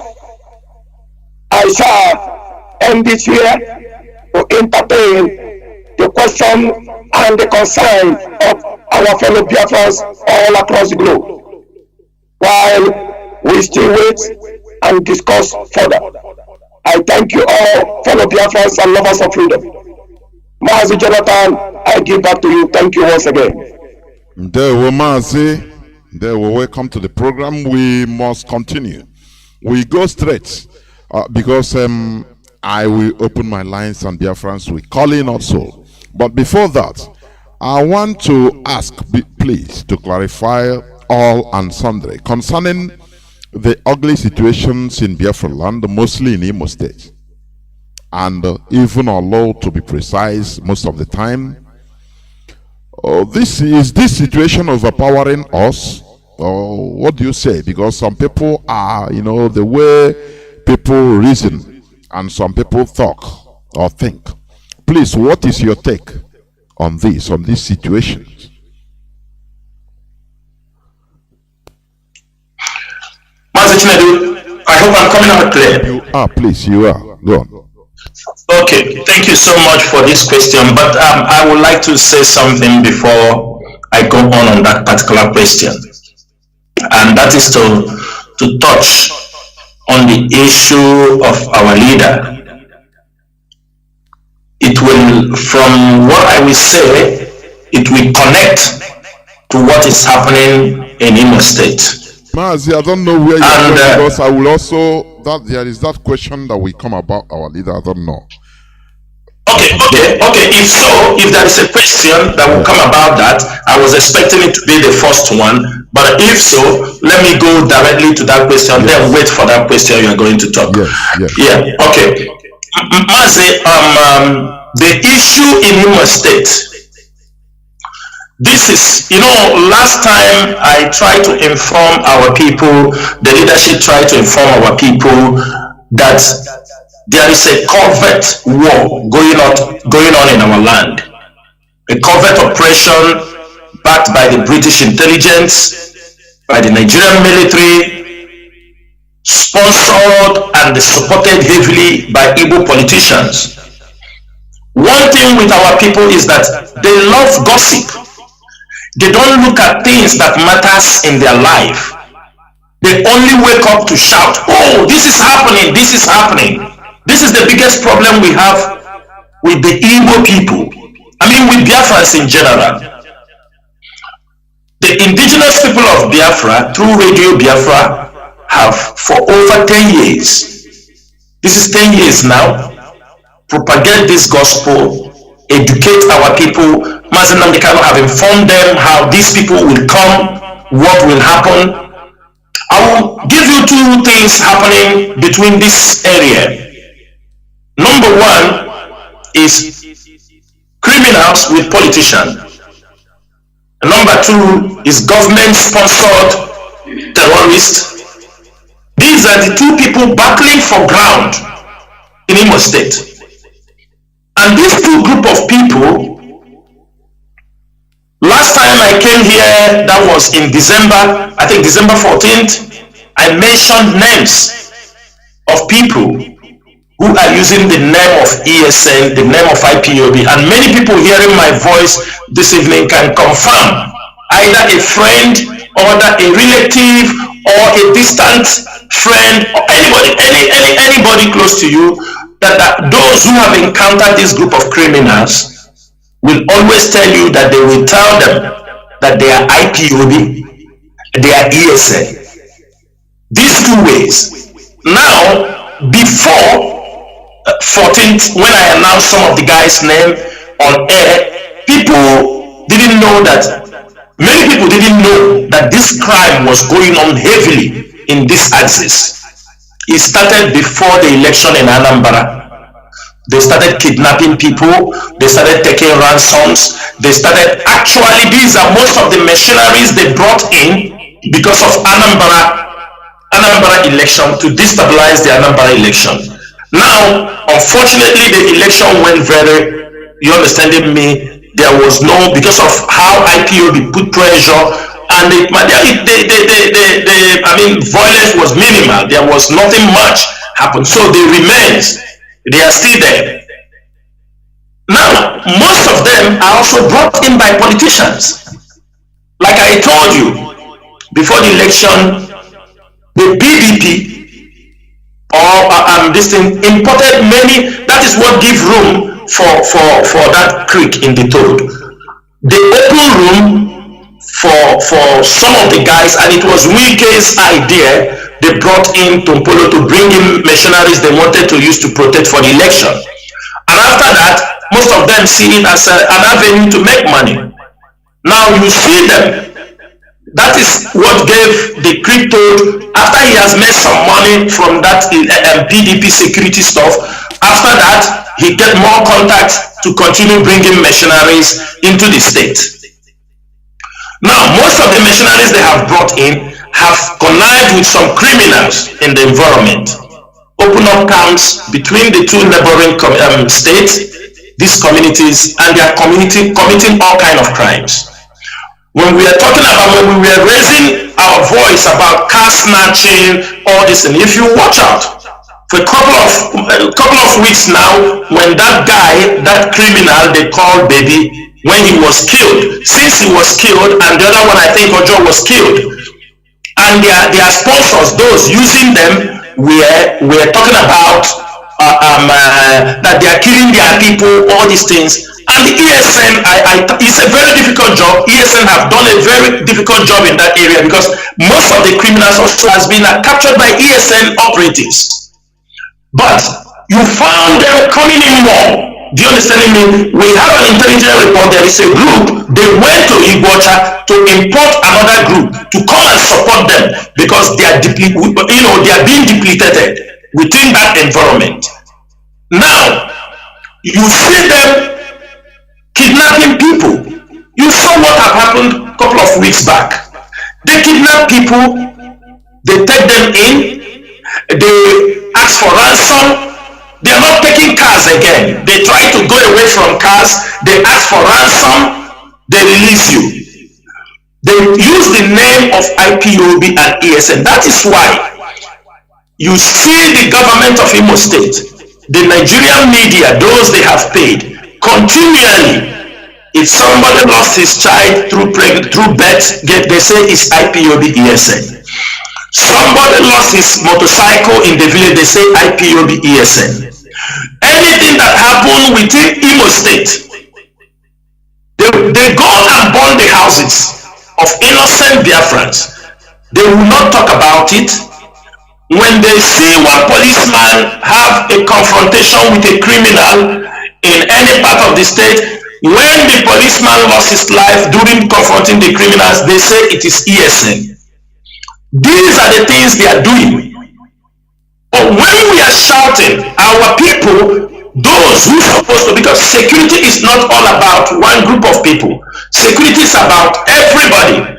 I shall end it here to entertain the question and the concern of our fellow Biafrans all across the globe, while we still wait and discuss further. I thank you all, fellow Biafrans and lovers of freedom. Mazi Jonathan, I give back to you. Thank you once again. Nworu Mazi, welcome to the program. We must continue. We go straight because I will open my lines and Biafrans will call in also. But before that, I want to ask, please, to clarify all and sundry concerning the ugly situations in Biafra land, mostly in Imo State. And even although, to be precise, most of the time, this situation overpowering us? What do you say? Because some people are, the way people reason, and some people talk or think. Please, what is your take on this situation? Mazi Chinasa, I hope I'm coming out clear. You are, please, you are. Go on. Okay, thank you so much for this question, but I would like to say something before I go on that particular question, and that is to touch on the issue of our leader. It will, from what I will say, it will connect to what is happening in Imo State. Mazi, I don't know where you're going, because I will also, there is that question that will come about our leader. I don't know. Okay. If there is a question that will come about that, I was expecting it to be the first one. But if so, let me go directly to that question, then wait for that question you are going to talk. Yes. Yeah, okay. Mazi, the issue in Imo State, this is, last time I tried to inform our people, the leadership tried to inform our people that there is a covert war going on in our land. A covert operation backed by the British intelligence, by the Nigerian military, sponsored and supported heavily by Igbo politicians. One thing with our people is that they love gossip. They don't look at things that matters in their life. They only wake up to shout, oh, this is happening, this is happening. This is the biggest problem we have with the Igbo people. I mean, with Biafrans in general. The indigenous people of Biafra, through Radio Biafra, have for over 10 years, this is 10 years now, propagate this gospel, educate our people. Mazi Nnamdi have informed them how these people will come, what will happen. I will give you two things happening between this area. Number one is criminals with politicians. Number two is government-sponsored terrorists. These are the two people battling for ground in Imo State. And these two group of people, last time I came here, that was in December, I think December 14th, I mentioned names of people who are using the name of ESN, the name of IPOB, and many people hearing my voice this evening can confirm, either a friend or a relative or a distant friend or anybody close to you, that those who have encountered this group of criminals will always tell you that they will tell them that they are IPOB, they are ESN. These two ways. Now, before 14th, when I announced some of the guys' name on air, people didn't know that, many people didn't know that this crime was going on heavily in this axis. It started before the election in Anambra. They started kidnapping people, they started taking ransoms, they started, actually these are most of the machineries they brought in because of Anambra election, to destabilize the Anambra election. Now, unfortunately, the election went you understanding me, there was no, because of how IPOB put pressure, and violence was minimal, there was nothing much happened, so they remained. They are still there. Now, most of them are also brought in by politicians. Like I told you, before the election, the BDP or this thing imported many. That is what gives room for that creek in the toad. They open room for some of the guys, and it was Wike's idea. They brought in Tompolo to bring in mercenaries they wanted to use to protect for the election. And after that, most of them see it as an avenue to make money. Now you see them. That is what gave the crypto, after he has made some money from that PDP security stuff. After that, he get more contacts to continue bringing mercenaries into the state. Now, most of the mercenaries they have brought in have connived with some criminals in the environment, open up camps between the two neighboring states, these communities, and they are committing all kinds of crimes. When we are talking about, when we were raising our voice about car snatching, all this, and if you watch out, for a couple of weeks now, when that guy, that criminal they called Baby, when he was killed, since he was killed, and the other one I think Ojo was killed, and their sponsors, those using them, we're talking about that they are killing their people, all these things. And the ESN, it's a very difficult job. ESN have done a very difficult job in that area because most of the criminals also has been captured by ESN operatives. But you found them coming in more. Do you understand me? We have an intelligence report. There is a group. They went to Igbocha to import another group to come and support them because they are they are being depleted within that environment. Now you see them kidnapping people. You saw what had happened a couple of weeks back. They kidnap people, they take them in, they ask for ransom. They are not taking cars again. They try to go away from cars, they ask for ransom, they release you. They use the name of IPOB and ESN. That is why you see the government of Imo State, the Nigerian media, those they have paid, continually, if somebody lost his child through birth, they say it's IPOB ESN. Somebody lost his motorcycle in the village, they say IPOB ESN. Anything that happened within Imo State, they go and burn the houses of innocent Biafrans. They will not talk about it. When they see one policeman have a confrontation with a criminal in any part of the state, when the policeman lost his life during confronting the criminals, they say it is ESN. These are the things they are doing. But when we are shouting, our people, those who are supposed to, because security is not all about one group of people. Security is about everybody.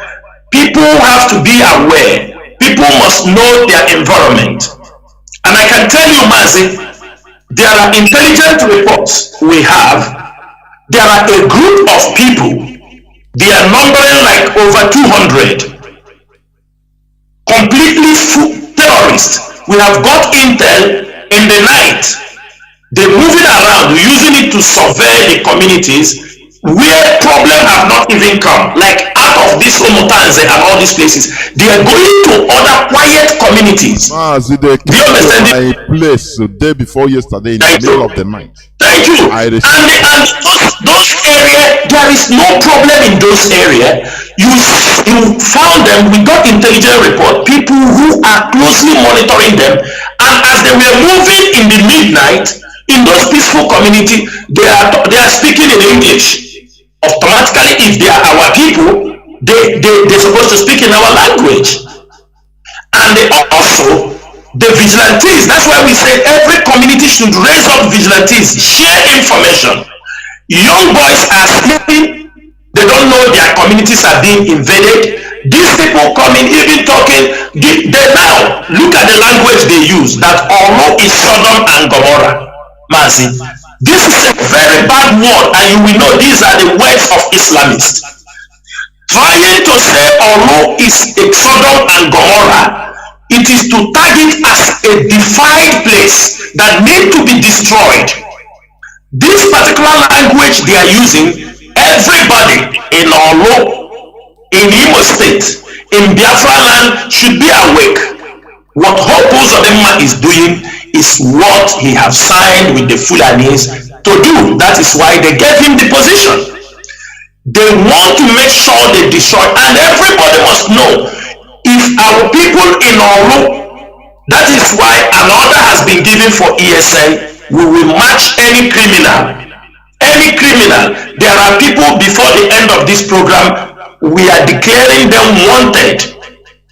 People have to be aware. People must know their environment. And I can tell you, Mazi, there are intelligent reports we have. There are a group of people, they are numbering like over 200, completely terrorists. We have got intel in the night. They're moving around, using it to survey the communities where problems have not even come, like out of this Omotanze and all these places. They are going to other quiet communities. Mazi, they came to my place the day before yesterday in the middle of the night. Thank you. And those areas, there is no problem in those areas. You found them, we got intelligence report, people who are closely monitoring them, and as they were moving in the midnight, in those peaceful community, they are speaking in English. Automatically, if they are our people, they're supposed to speak in our language. And they also, the vigilantes, that's why we say every community should raise up vigilantes, share information. Young boys are sleeping, they don't know their communities are being invaded. These people coming, even talking, they now look at the language they use, that Oro is Sodom and Gomorrah. Mazi, this is a very bad word, and you will know these are the words of Islamists. Trying to say Oro is a Sodom and Gomorrah, it is to tag it as a defied place that need to be destroyed. This particular language they are using, everybody in Olo, in Imo State, in Biafra land should be awake. What Hope Uzodinma is doing is what he has signed with the Fulanis to do. That is why they gave him the position. They want to make sure they destroy, and everybody must know, if our people in Oro, that is why an order has been given for ESN, we will match any criminal. Any criminal. There are people before the end of this program, we are declaring them wanted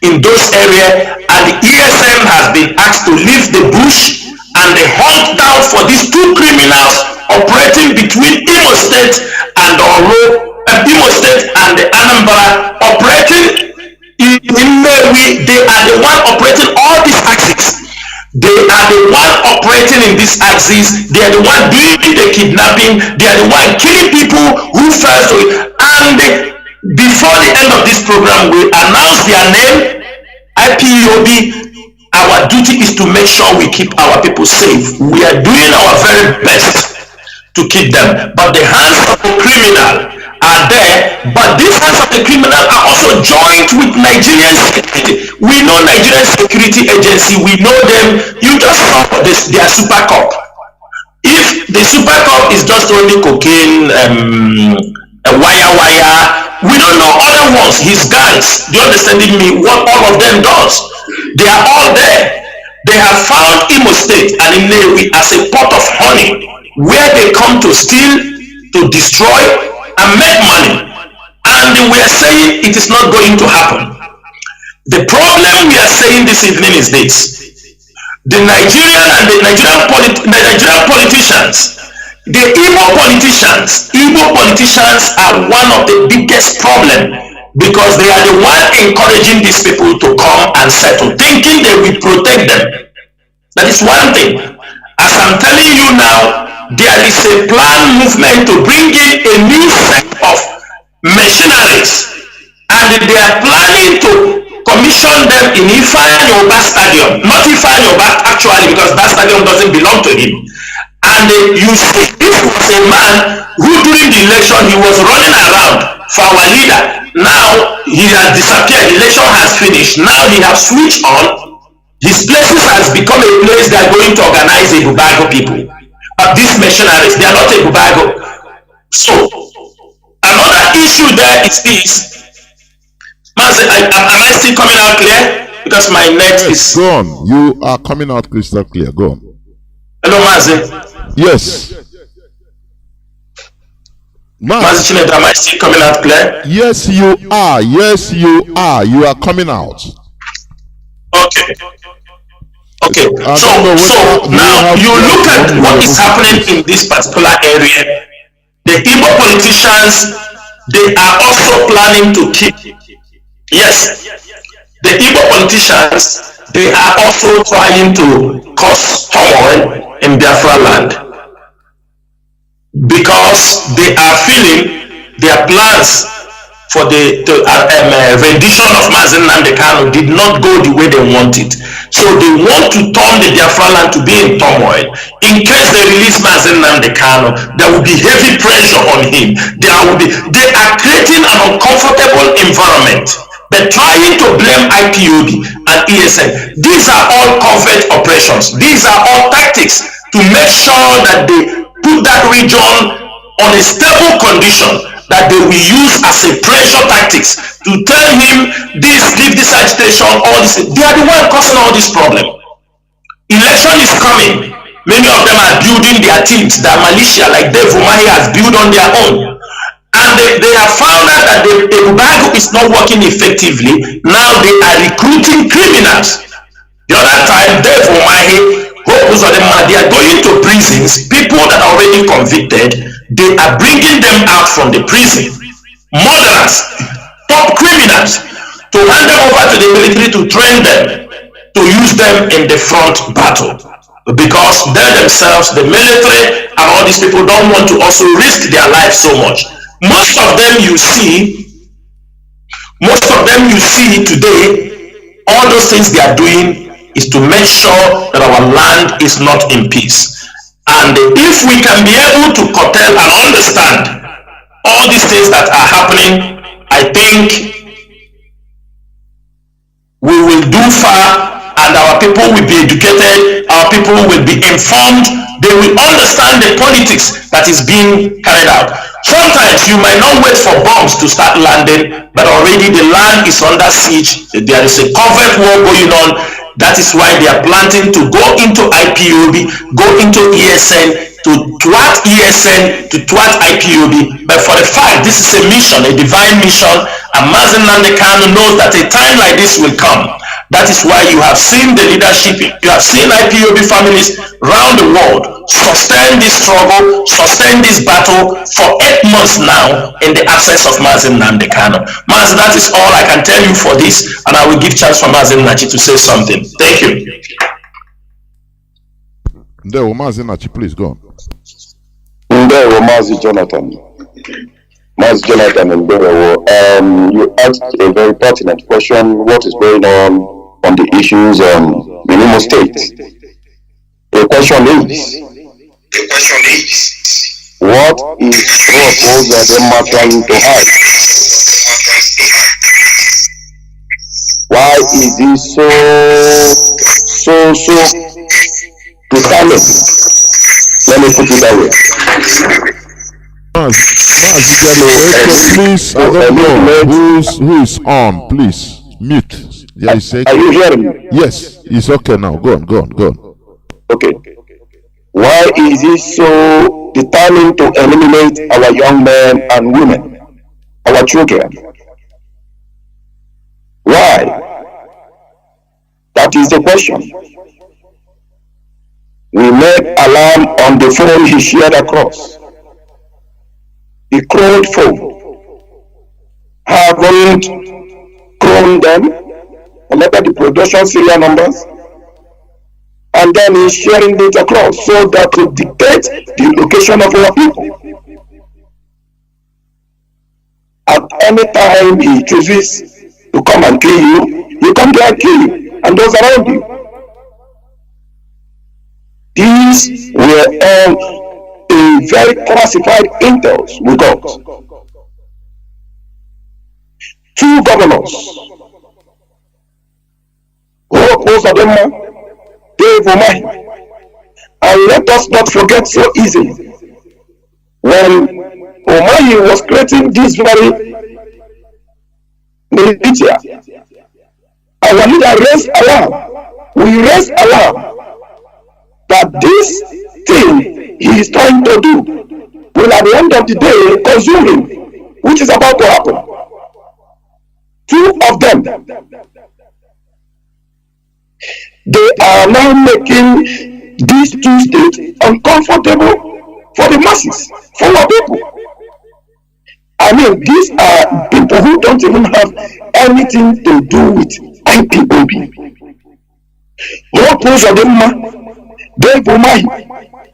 in those areas, and the ESN has been asked to leave the bush and they hunt down for these two criminals operating between Imo State and Oro. Imo State and the Anambra operating in Nnewi. They are the one operating all these axes. They are the one operating in this axis. They are the one doing the kidnapping. They are the one killing people who fell to it. And before the end of this program, we announce their name, IPOB. Our duty is to make sure we keep our people safe. We are doing our very best to keep them. But the hands of the criminal are there, but these hands of the criminal are also joined with Nigerian security. We know Nigerian security agency, we know them. You just saw this, their super cop. If the super cop is just only cocaine, a wire, we don't know other ones, his gangs. Do you understand me? What all of them does? They are all there. They have found Imo State and Nnewi as a pot of honey where they come to steal, to destroy, and make money. And we are saying it is not going to happen. The problem we are saying this evening is this: the Nigerian and the Nigerian politicians, the Igbo politicians are one of the biggest problems, because they are the one encouraging these people to come and settle, thinking they will protect them. That is one thing. As I'm telling you now, there is a planned movement to bring in a new set of machineries, and they are planning to commission them in Ifeanyi Stadium, not Ifeanyi actually, because that stadium doesn't belong to him. And you see, this was a man who during the election, he was running around for our leader. Now he has disappeared, the election has finished, now he has switched on. His places has become a place they are going to organize a Bubago people. These missionaries, they are not a Bubago. So, another issue there is this. Mazi, am I still coming out clear? Because my net is... Go on. You are coming out crystal clear. Go on. Hello, Mazi. Yes. Mazi Chinasa, am I still coming out clear? Yes, you are. Yes, you are. You are coming out. Okay. Okay, so now you look at what is happening in this particular area. The Igbo politicians, they are also planning to keep, yes, the Igbo politicians, they are also trying to cause turmoil in Biafra land, because they are feeling their plans for the rendition of Mazi Nnamdi did not go the way they wanted. So they want to turn the Biafra land to be in turmoil. In case they release Mazi Nnamdi, there will be heavy pressure on him. They are creating an uncomfortable environment. They're trying to blame IPOB and ESN. These are all covert operations. These are all tactics to make sure that they put that region on a stable condition, that they will use as a pressure tactics to tell him this, leave this agitation, all this. They are the one causing all this problem. Election is coming. Many of them are building their teams, their militia, like Dave Umahi has built on their own. And they have found out that the Bubago is not working effectively. Now they are recruiting criminals. The other time, Dave Umahi, they are going to prisons, people that are already convicted, they are bringing them out from the prison, murderers, top criminals, to hand them over to the military to train them, to use them in the front battle. Because they themselves, the military and all these people, don't want to also risk their lives so much. Most of them you see today, all those things they are doing is to make sure that our land is not in peace. And if we can be able to curtail and understand all these things that are happening, I think we will do far, and our people will be educated, our people will be informed, they will understand the politics that is being carried out. Sometimes you might not wait for bombs to start landing, but already the land is under siege. There is a covert war going on. That is why they are planning to go into IPOB, go into ESN, to thwart ESN, to thwart IPOB. But for the fact, this is a mission, a divine mission, and Mazi Kanu knows that a time like this will come. That is why you have seen the leadership, you have seen IPOB families around the world sustain this struggle, sustain this battle for 8 months now in the absence of Mazi Kanu. Mazi, that is all I can tell you for this, and I will give chance for Mazi Nnachi to say something. Thank you. Nworu Mazi Nnachi, please go on. Nworu Mazi Jonathan. Mazi Jonathan and you asked a very pertinent question: what is going on the issues on the Imo State? The question is, what is Nworu trying to hide? Why is he so determined? Let me put it that way. Please, I don't know who is on. Please mute. Yeah, are you hearing me? Yes, it's okay now. Go on. Okay. Why is he so determined to eliminate our young men and women, our children? Why? That is the question. We made alarm on the phone he shared across. He crawled phone. Haven't cloned them, collected the production serial numbers, and then he's sharing it across so that to dictate the location of our people. At any time he chooses to come and kill you, he come there and kill you and those around you. These were all a very classified intels we got. 2 governors, Osadema, Dave Umahi, and let us not forget so easily, when Umahi was creating this very militia, our leader raised alarm. We raised alarm that this thing he is trying to do will at the end of the day consume him, which is about to happen. 2 of them, they are now making these 2 states uncomfortable for the masses, for our people. I mean, these are people who don't even have anything to do with IPOB. Dave Umahi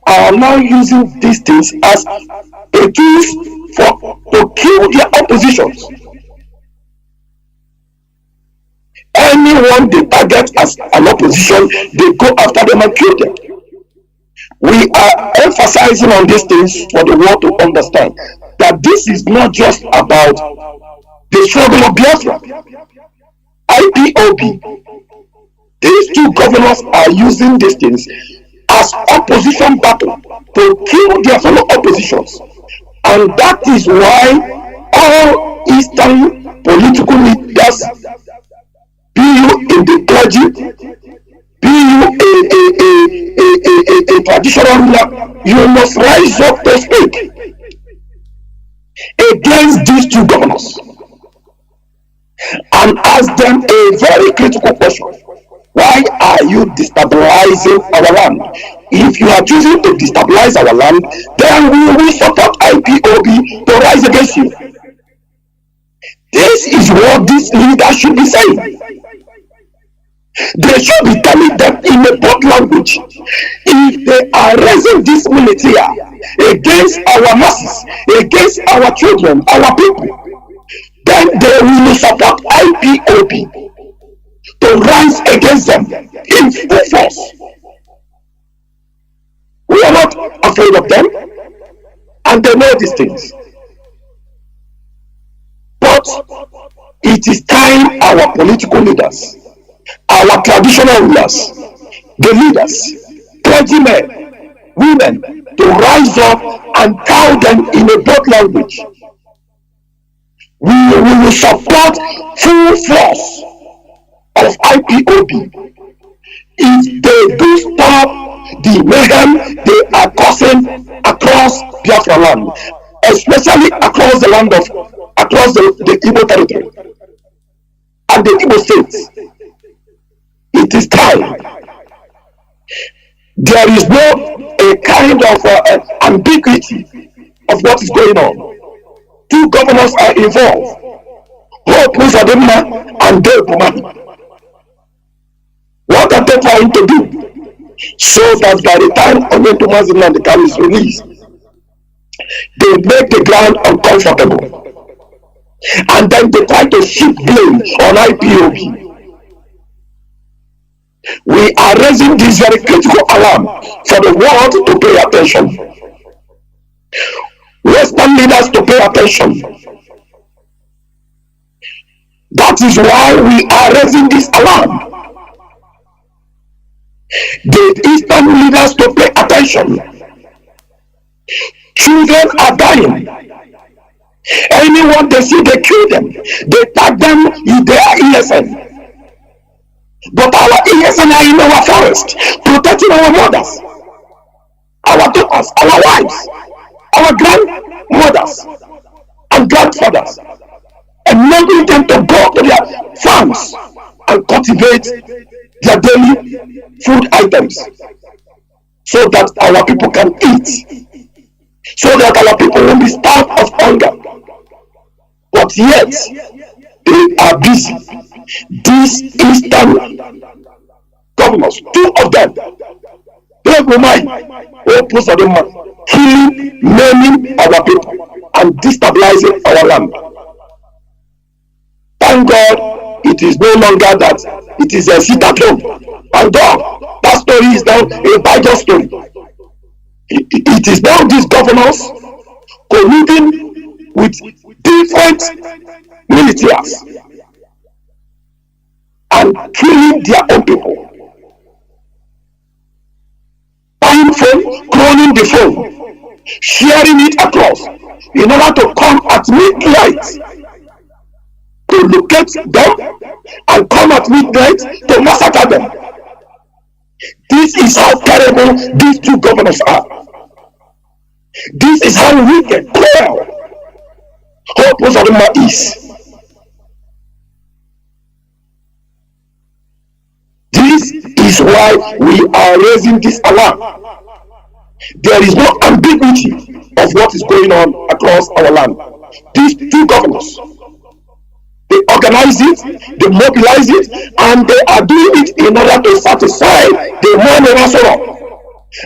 are now using these things as a tool to kill their oppositions. Anyone they target as an opposition, they go after them and kill them. We are emphasizing on these things for the world to understand that this is not just about the struggle of Biafra. IPOB, these 2 governors are using these things as opposition battle to kill their fellow oppositions. And that is why all Eastern political leaders, be you in the clergy, be you a traditional leader, you must rise up to speak against these 2 governors and ask them a very critical question. Why are you destabilizing our land? If you are choosing to destabilize our land, then we will support IPOB to rise against you. This is what these leaders should be saying. They should be telling them in a bold language, if they are raising this militia against our masses, against our children, our people, then they will support IPOB to rise against them in full force. We are not afraid of them, and they know these things. But it is time our political leaders, our traditional rulers, the leaders, clergymen, women, to rise up and tell them in a broad language. We will support full force of IPOB if they do stop the mayhem they are causing across Biafra land, especially across the Igbo territory and the Igbo states. It is time. There is no a kind of ambiguity of what is going on. Two governors are involved, Hope Musadema and Dave Umani. What are they trying to do? So that by the time Nworu Mazi Nnachi is released, they make the ground uncomfortable. And then they try to shift blame on IPOB. We are raising this very critical alarm for the world to pay attention. Western leaders to pay attention. That is why we are raising this alarm. The Eastern leaders to pay attention. Children are dying. Anyone they see, they kill them. They tag them in their ESN. But our ESN are in our forest, protecting our mothers, our daughters, our wives, our grandmothers and grandfathers, enabling them to go to their farms and cultivate their daily food items so that our people can eat, so that our people won't be starved of hunger. But yet, they are busy. These Eastern governors, two of them, killing, maiming our people and destabilizing our land. Thank God it is no longer that it is a sit at home. Thank God that story is now a Bible story. It is now these governors colluding with different militias and killing their own people. Buying phone, cloning the phone, sharing it across in order to come at midnight to locate them and come at midnight to massacre them. This is how terrible these two governors are. This is how wicked, cruel Hope Musadema is. This is why we are raising this alarm. There is no ambiguity of what is going on across our land. These two governors, they organize it, they mobilize it, and they are doing it in order to satisfy the man in Asoro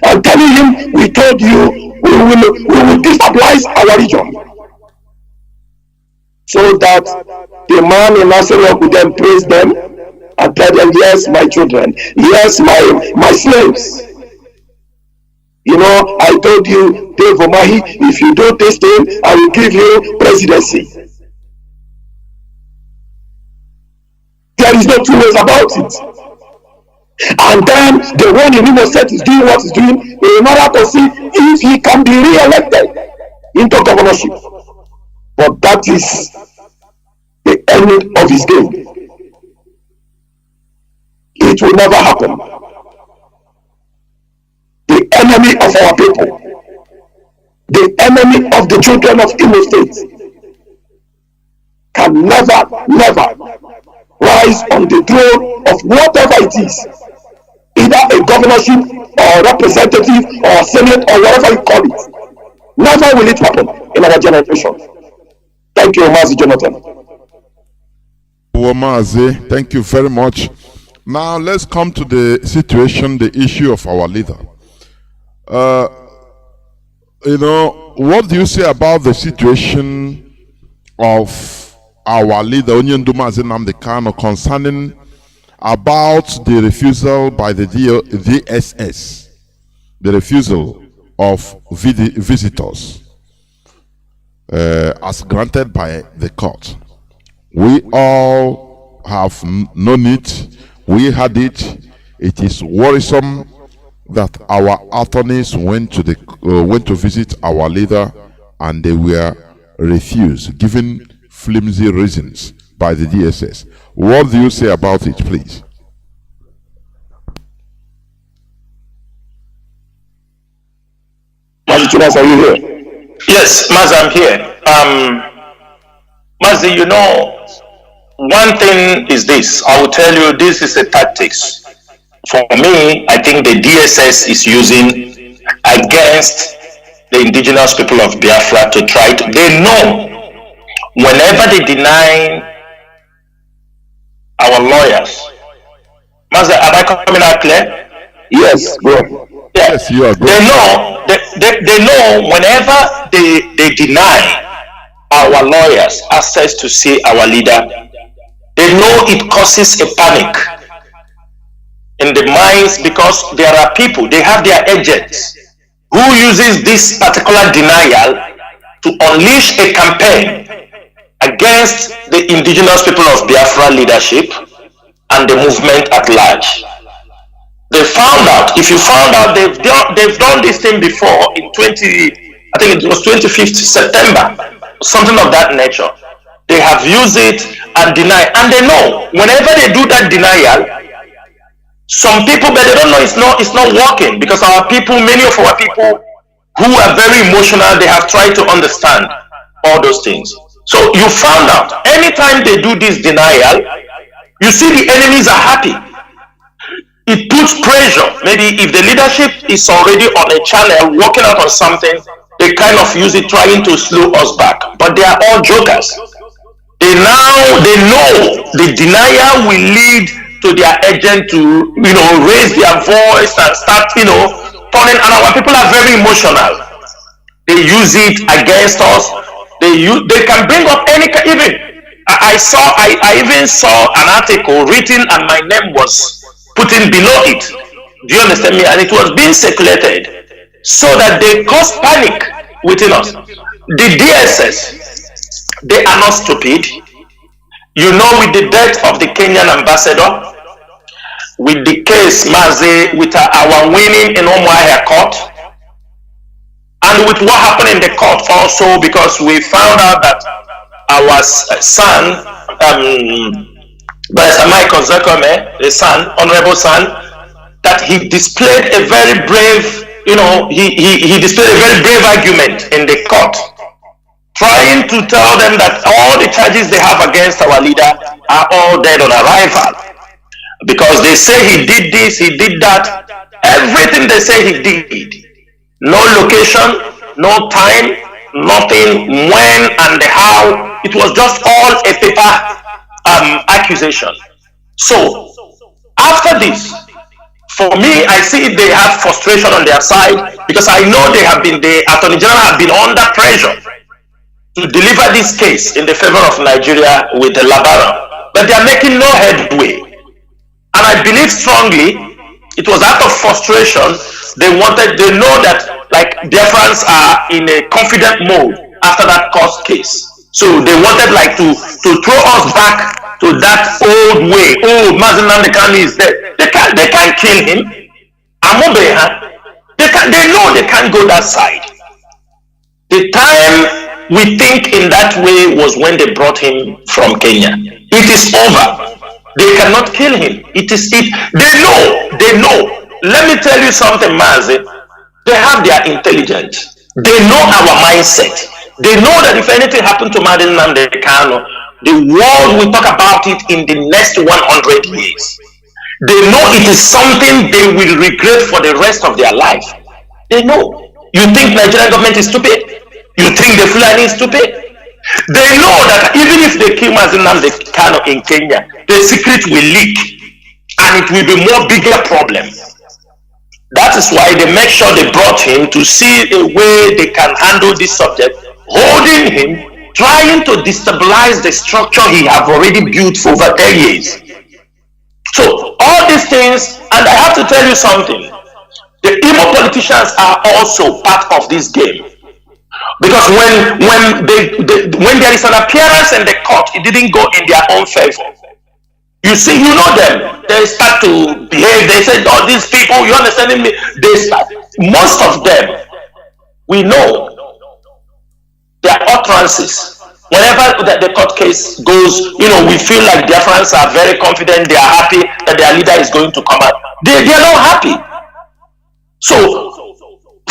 and telling him, we told you we will destabilize our region. So that the man in Asoro would then praise them and tell them, yes, my children, yes, my slaves. You know, I told you, Dave Omahi, if you don't taste him, I will give you presidency. There is no two ways about it. And then the one in Imo State is doing what he's doing in order to see if he can be re-elected into governorship. But that is the end of his game. It will never happen. The enemy of our people, the enemy of the children of Imo State, can never rise on the throne of whatever it is, either a governorship or representative or senate or whatever you call it. Never will it happen in our generation. Thank you, Mazi Jonathan. Mazi, thank you very much. Now let's come to the situation, the issue of our leader. You know, what do you say about the situation of our leader, Nworu Mazi Nnachi, concerning about the refusal by the DSS, the refusal of visitors as granted by the court. We all have known it. We had it. It is worrisome that our attorneys went to visit our leader and they were refused, given flimsy reasons by the DSS. What do you say about it, please? Mazi Chinasa, are you here? Yes, Mazi, I'm here. Mazi, you know, one thing is this. I will tell you, this is a tactics. For me, I think the DSS is using against the indigenous people of Biafra to try to, they know whenever they deny our lawyers. Mazi, am I coming out clear? Yes, go. Yes, you are good. They know whenever they deny our lawyers access to see our leader, they know it causes a panic in the minds, because there are people, they have their agents who uses this particular denial to unleash a campaign against the indigenous people of Biafra leadership and the movement at large. They found out, if you found out, they've done this thing before in I think it was 25th September, something of that nature. They have used it and deny, and they know whenever they do that denial, some people, but they don't know it's not working, because our people, many of our people who are very emotional, they have tried to understand all those things. So you found out anytime they do this denial, you see the enemies are happy. It puts pressure. Maybe if the leadership is already on a channel working out on something, they kind of use it trying to slow us back. But they are all jokers. They know the denial will lead to their agent to, raise their voice and start, turning. And our people are very emotional. They use it against us. They can bring up any, even I even saw an article written and my name was put in below it. Do you understand me? And it was being circulated so that they cause panic within us. The DSS, they are not stupid. With the death of the Kenyan ambassador, with the case Mazi, with our winning in Umuahia court, and with what happened in the court also, because we found out that our son, Barrister Michael Zekome, the son, honorable son, that he displayed a very brave, he displayed a very brave argument in the court, trying to tell them that all the charges they have against our leader are all dead on arrival. Because they say he did this, he did that, everything they say he did. No location, no time, nothing, when and how. It was just all a paper accusation. So, after this, for me, I see they have frustration on their side, because I know the Attorney General have been under pressure to deliver this case in the favor of Nigeria with the Labara, but they are making no headway. And I believe strongly it was out of frustration. They know that like Biafrans are in a confident mode after that court case. So they wanted like to throw us back to that old way. Oh, Mazi Nnachi is dead. They can't kill him. They know they can't go that side. The time we think in that way was when they brought him from Kenya. It is over. They cannot kill him. They know. Let me tell you something, Mazi. They have their intelligence. They know our mindset. They know that if anything happened to Nnamdi, the world will talk about it in the next 100 years. They know it is something they will regret for the rest of their life. They know. You think Nigerian government is stupid? You think the Fulani is stupid? They know that even if they kill Mazi Nnamdi in Kenya, the secret will leak and it will be more bigger problem. That is why they make sure they brought him to see a way they can handle this subject, holding him, trying to destabilize the structure he have already built for over 10 years. So all these things, and I have to tell you something, the The Igbo politicians are also part of this game. Because when there is an appearance in the court, it didn't go in their own favor. You see, you know them. They start to behave. They say, "Oh, these people, you understanding me?" They start. Most of them, we know their utterances. Whenever the court case goes, we feel like Biafrans are very confident. They are happy that their leader is going to come out. They are not happy. So,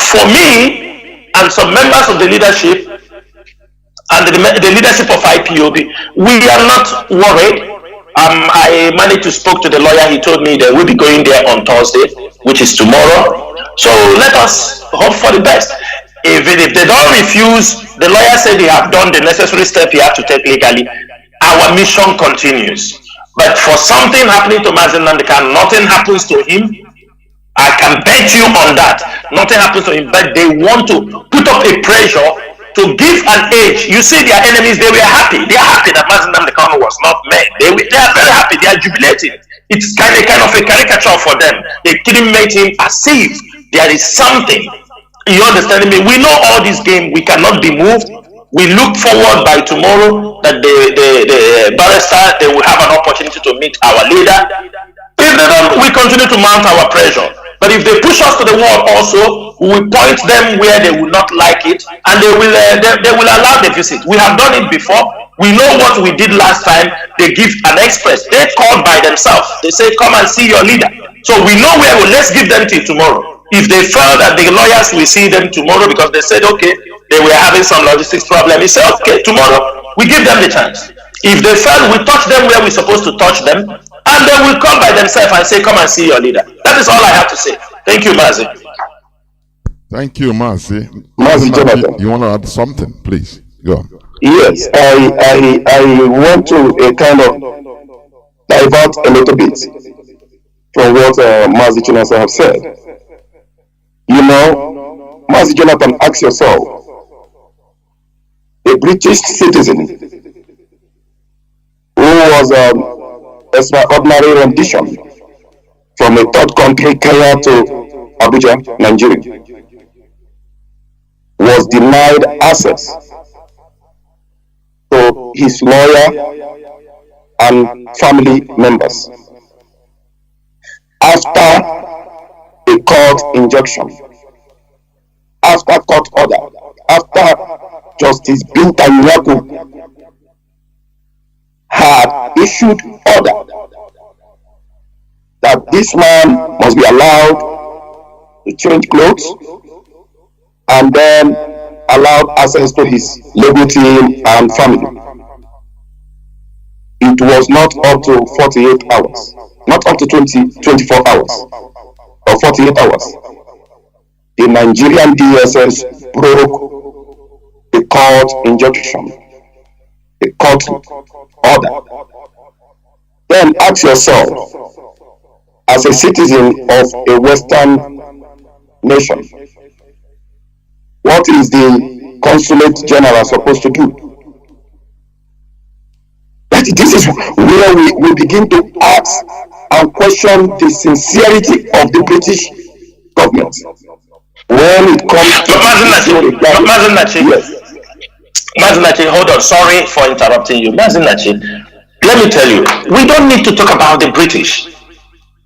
for me and some members of the leadership and the leadership of IPOB, we are not worried. I managed to speak to the lawyer. He told me that we'll be going there on Thursday, which is tomorrow. So let us hope for the best. Even if they don't refuse, the lawyer said they have done the necessary step he had to take legally. Our mission continues. But for something happening to Mazi Nnachi, nothing happens to him. I can bet you on that. Nothing happens to him. But they want to put up a pressure to give an age. You see their enemies, they were happy. They are happy that Mazi Nnachi was not made. They are very happy. They are jubilating. It's kind of a caricature for them. They didn't make him as if there is something. You understand me? We know all this game. We cannot be moved. We look forward by tomorrow that the barrister, they will have an opportunity to meet our leader. If they don't, we continue to mount our pressure. But if they push us to the wall also, we will point them where they will not like it, and they will allow the visit. We have done it before. We know what we did last time. They give an express. They called by themselves. They say, "Come and see your leader." So we know where. Let's give them till tomorrow. If they felt that the lawyers will see them tomorrow because they said, okay, they were having some logistics problem, we said, okay, tomorrow we give them the chance. If they felt we touch them where we're supposed to touch them, and they will come by themselves and say, "Come and see your leader." That is all I have to say. Thank you, Mazi. Thank you, Mazi. Mazi Jonathan. You want to add something, please? Go on. Yes, I want to kind of divert a little bit from what Mazi Chinasa have said. Mazi Jonathan, ask yourself, a British citizen who was an extraordinary rendition from a third country, Kenya to Abuja, Nigeria, was denied access to his lawyer and family members after a court injunction, after court order, after Justice Binta Nwaku had issued order that this man must be allowed to change clothes and then allowed access to his legal team and family. It was not up to 48 hours, not up to 24 hours or 48 hours. The Nigerian DSS broke the court injunction, the court order. Then ask yourself, as a citizen of a Western nation, what is the consulate general supposed to do? This is where we begin to ask and question the sincerity of the British government. When it comes to Mazi Nnachi, yes. Mazi Nnachi, hold on. Sorry for interrupting you. Mazi Nnachi, let me tell you, we don't need to talk about the British.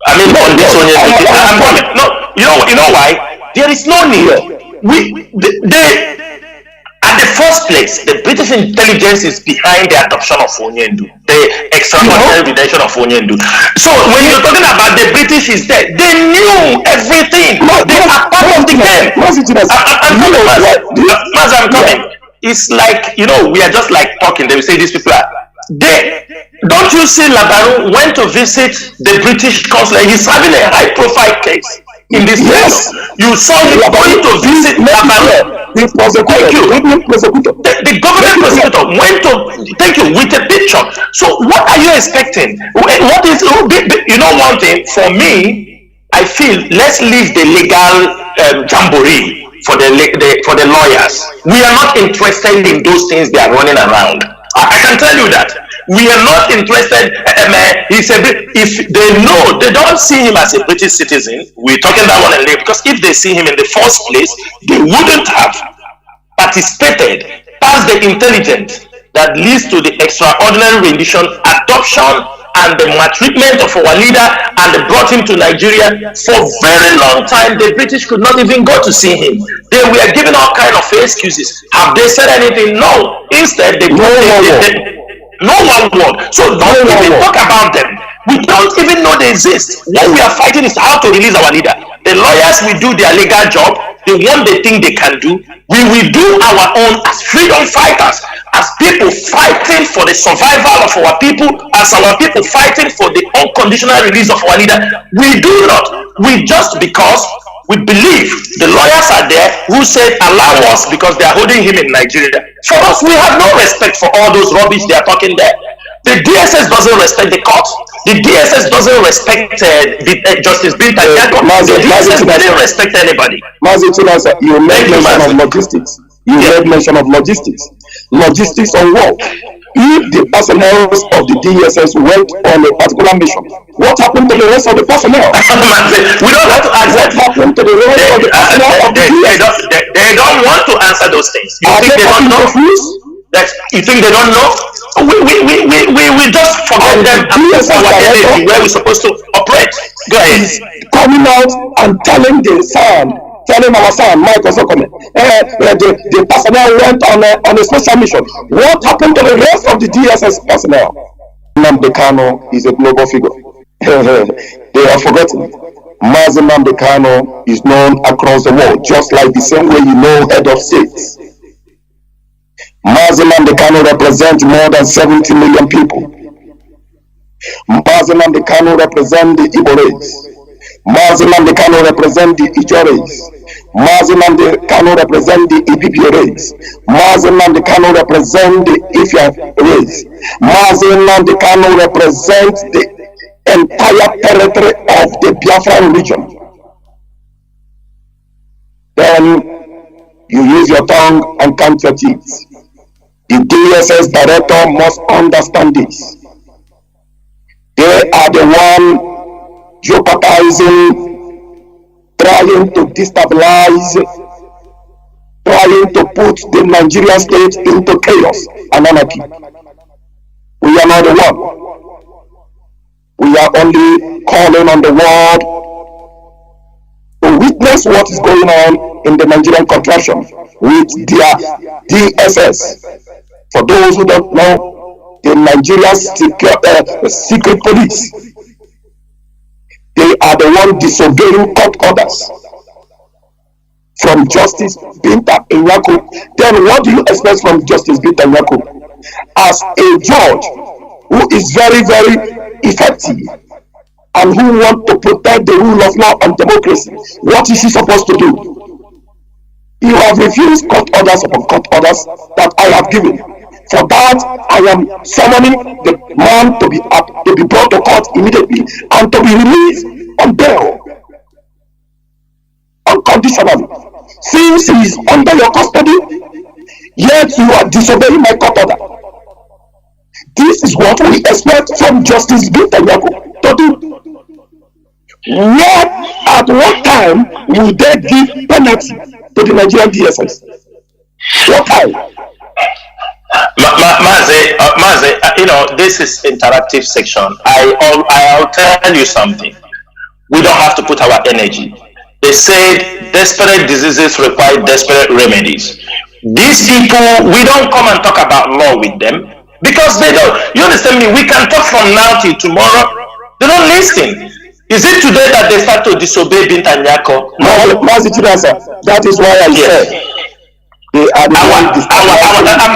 I mean, on this one, no, you know why? There is no need. At the first place, the British intelligence is behind the adoption of Onyendu, the extraordinary detention of Onyendu. So when you're talking about the British is there, they knew everything. They are part of the game. I'm coming. It's like, we are just like talking. They will say these people are. Don't you see Labaru went to visit the British consulate? He's having a high-profile case in this case. You saw him going to visit Labaru. The government prosecutor went to, thank you, with a picture. So what are you expecting? What is, one thing, for me, I feel, let's leave the legal jamboree for the lawyers. We are not interested in those things they are running around. I can tell you that. We are not interested. If they know they don't see him as a British citizen, we're talking that one and later, because if they see him in the first place, they wouldn't have participated, passed the intelligence that leads to the extraordinary rendition, adoption, and the maltreatment of our leader, and they brought him to Nigeria. For a very long time, the British could not even go to see him. They were giving all kind of excuses. Have they said anything? No. Instead, no one word. So don't even talk about them. We don't even know they exist. What we are fighting is how to release our leader. The lawyers will do their legal job, the one they think they can do. We will do our own as freedom fighters, as people fighting for the survival of our people, as our people fighting for the unconditional release of our leader. We do not. We just because we believe the lawyers are there who said allow us because they are holding him in Nigeria. For us, we have no respect for all those rubbish they are talking there. The DSS doesn't respect the court. The DSS doesn't respect Justice Binta Nyako. The DSS doesn't respect anybody. Mazi Chinasa, you made mention of logistics. You made mention of logistics. Logistics on what? If the personnel of the DSS went on a particular mission, what happened to the rest of the personnel? We don't have to answer. What happened to the rest of the personnel of the DSS? They don't want to answer those things. You think they don't know? You think they don't know? We just forget them and put our energy where we're supposed to operate. Go ahead. He's coming out and telling our son, Michael Sokome, the personnel went on a special mission. What happened to the rest of the DSS personnel? Nnamdi Kanu is a global figure. They are forgotten. Mazi Kanu is known across the world, just like the same way you know head of states. Mazi Kanu represents more than 70 million people. Mazi Kanu represents the Ipob race. Mazi Kanu represents the Ijaw race. Mazi Kanu represents the Ipob race. Mazi Kanu represents the Ifya race. Mazi Kanu represents the entire territory of the Biafra region. Then you use your tongue and count your teeth. The DSS director must understand this. They are the one jeopardizing, trying to destabilize, trying to put the Nigerian state into chaos and anarchy. We are not the one. We are only calling on the world to witness what is going on in the Nigerian contraction with their DSS. For those who don't know, the Nigerian secret police, they are the one disobeying court orders from Justice Binta Nyako. Then what do you expect from Justice Binta Nyako? As a judge who is very, very effective and who wants to protect the rule of law and democracy, what is she supposed to do? You have refused court orders upon court orders that I have given. For that, I am summoning the man to be brought to court immediately and to be released on bail unconditionally. Since he is under your custody, yet you are disobeying my court order. This is what we expect from Justice Binta Nyako to do. At what time will they give penalty to the Nigerian DSS? What time? Mazi, this is interactive section. I'll tell you something. We don't have to put our energy. They said desperate diseases require desperate remedies. These people, we don't come and talk about law with them because they don't. You understand me? We can talk from now till tomorrow. They don't listen. Is it today that they start to disobey Binta Nyako? No, Mazi Chinasa, that is why I said. I'm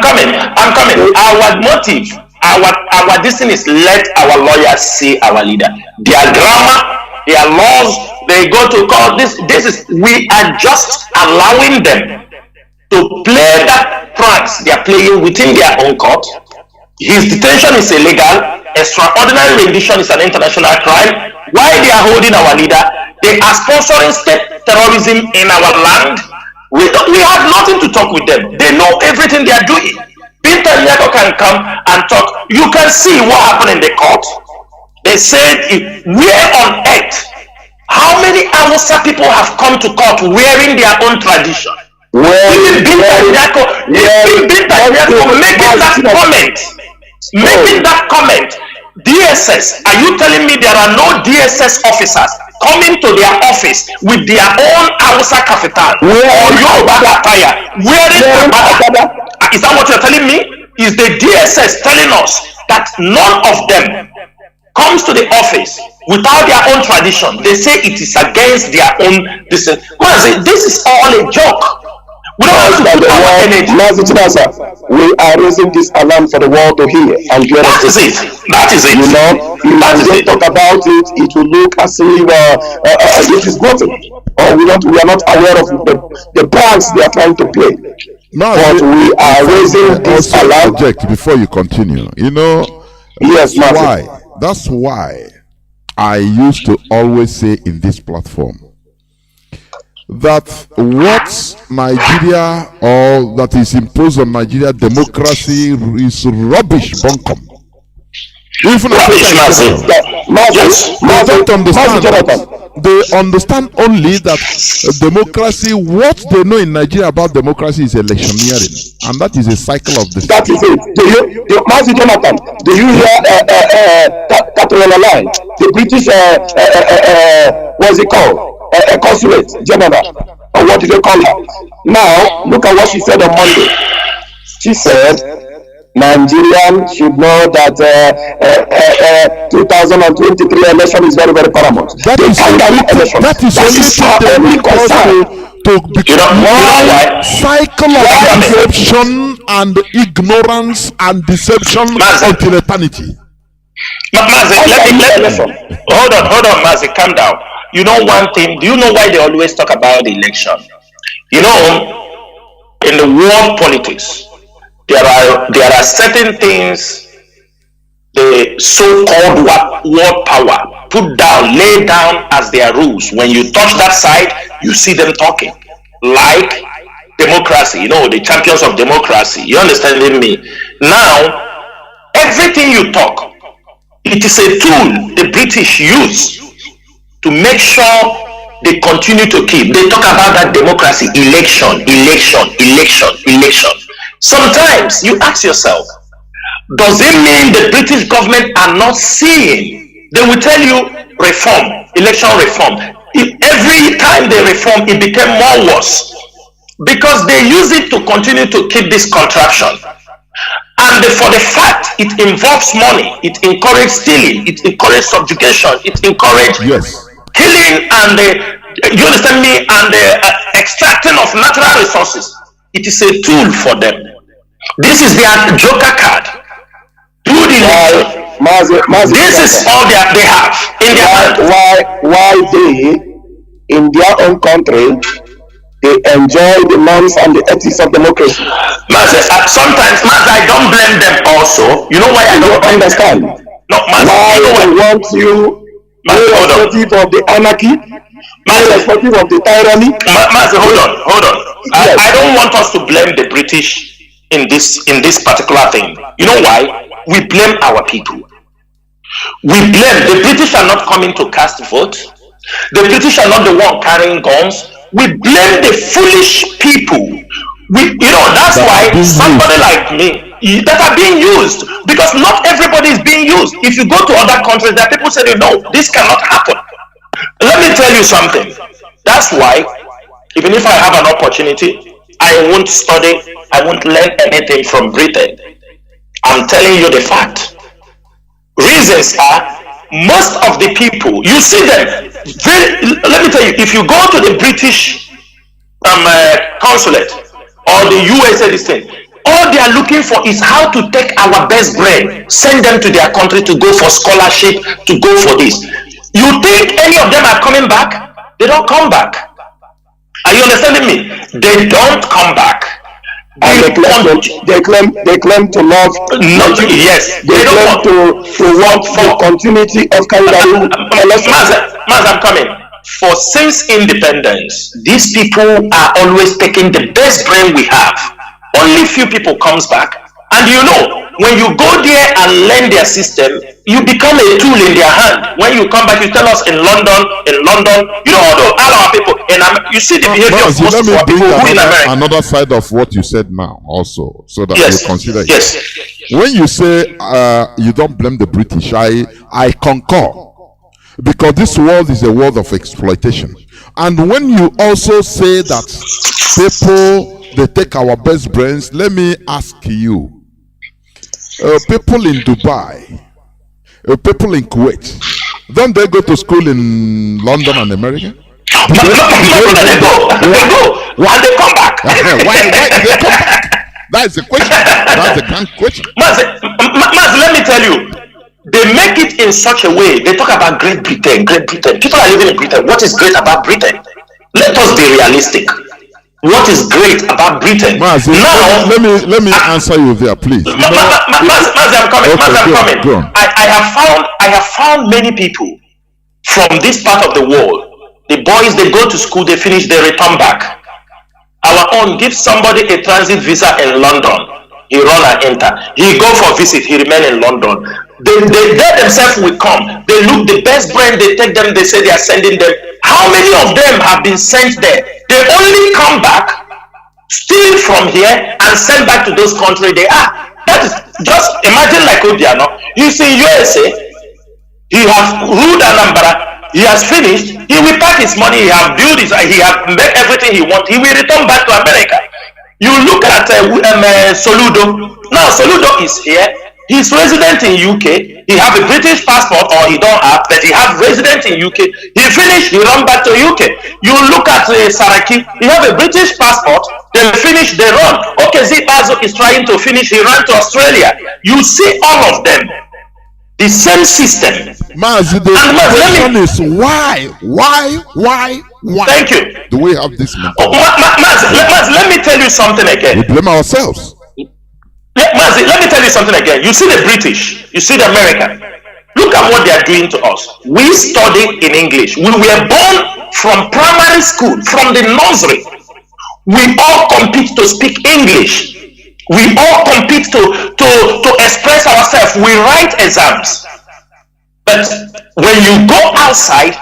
coming. Our motive, our destiny is let our lawyers see our leader. Their grammar, their laws, they go to court. This is, we are just allowing them to play that pranks they are playing within their own court. His detention is illegal. Extraordinary rendition is an international crime. Why they are holding our leader? They are sponsoring state terrorism in our land. We have nothing to talk with them. They know everything they are doing. Binta Nyako can come and talk. You can see what happened in the court. They said, where on earth, how many Hausa people have come to court wearing their own tradition? Even Binta Nyako making that comment. DSS, are you telling me there are no DSS officers coming to their office with their own Hausa kaftan or Yoruba attire wearing agbada? Is that what you're telling me? Is the DSS telling us that none of them comes to the office without their own tradition? They say it is against their own. This is all a joke. We don't have to put our energy. Mazi Chinasa, we are raising this alarm for the world to hear and hear. That is it. That is it. You know, if we don't talk about it, it will look as if it is nothing, or we are not aware of the pranks they are trying to play. No, but we are raising this alarm. Before you continue, you know, yes, that's why I used to always say in this platform that what Nigeria, or that is imposed on Nigeria, democracy is rubbish, bunkum. Even they understand only that democracy, what they know in Nigeria about democracy is electioneering, and that is a cycle of the. That is it. Mazi Jonathan, do you hear Caterina line? The British, what's it called? A consulate general, or what do they call her? Now, look at what she said on Monday. She said, Nigerians should know that 2023 election is very, very paramount. That is her only concern. Cycle of deception and ignorance and deception until eternity. Hold on, Mazi, calm down. You know one thing, do you know why they always talk about the election? You know, in the world politics, there are certain things the so-called world power put down, lay down as their rules. When you touch that side, you see them talking. Like democracy, you know, the champions of democracy. You understand me? Now, everything you talk, it is a tool the British use to make sure they continue to keep. They talk about that democracy, election. Sometimes you ask yourself, does it mean the British government are not seeing? They will tell you reform, election reform. Every time they reform, it became more worse because they use it to continue to keep this contraption. And for the fact it involves money, it encourages stealing, it encourages subjugation, it encourages killing and you understand me, and the extracting of natural resources. It is a tool for them. This is their joker card. This is all that they have in their hand. Why they, in their own country, they enjoy the norms and the ethics of democracy. Sometimes, I don't blame them also. You know why I don't understand? No, why they want you irrespective of the anarchy, irrespective of the tyranny. Hold on. Yes. I don't want us to blame the British in this particular thing. You know why? We blame our people. We blame the British are not coming to cast votes. The British are not the one carrying guns. We blame the foolish people. That's why somebody like me that are being used, because not everybody is being used. If you go to other countries, there are people saying, no, this cannot happen. Let me tell you something. That's why, even if I have an opportunity, I won't study, I won't learn anything from Britain. I'm telling you the fact. Reasons are, most of the people, you see them, let me tell you, if you go to the British consulate or the USA, this thing, all they are looking for is how to take our best brain, send them to their country to go for scholarship, to go for this. You think any of them are coming back? They don't come back. Are you understanding me? They don't come back. They claim to love. Yes, they claim to work for continuity of Canada. Maz, I'm coming. For since independence, these people are always taking the best brain we have. Only few people comes back. And you know, when you go there and learn their system, you become a tool in their hand. When you come back, you tell us in London, you know, all our people, and you see the behavior of most of our people who in America. Another side of what you said now also, so that Yes, we consider it. yes. When you say you don't blame the British, I concur, because this world is a world of exploitation. And when you also say that people, they take our best brains, let me ask you, people in Dubai, people in Kuwait, don't they go to school in London and America? They go, and they come back. Why do they come back? That's the question. That's the grand question. Mazi, let me tell you, they make it in such a way. They talk about Great Britain, Great Britain. People are living in Britain. What is great about Britain? Let us be realistic. What is great about Britain? Mazi, now, let me answer you there, please. Mazi, I'm coming. Okay, Mazi, I'm coming. go on. I have found many people from this part of the world. The boys, they go to school, they finish, they return back. Our own, give somebody a transit visa in London, he run and enter. He go for visit, he remain in London. They themselves will come. They look the best brand, they take them, they say they are sending them. How many of them have been sent there? They only come back, steal from here, and send back to those countries they are. That is, just imagine like Obiano. He's in USA, he has ruled Anambra, he has finished, he will pack his money, he has built his, he has made everything he wants, he will return back to America. You look at Soludo. Now Soludo is here, he's resident in UK, he have a British passport, or he don't have, but he have resident in UK, he finished, he run back to UK. You look at Saraki, he have a British passport, they finish, they run. Okay, Zipazo is trying to finish, he ran to Australia. You see all of them. The same system. Mazi, the question is why? Thank you. Do we have this mentality? Mazi, let me tell you something again. We blame ourselves. Mazi, let me tell you something again. You see the British, you see the American. Look at what they are doing to us. We study in English. We were born from primary school, from the nursery. We all compete to speak English. We all compete to express ourselves. We write exams. But when you go outside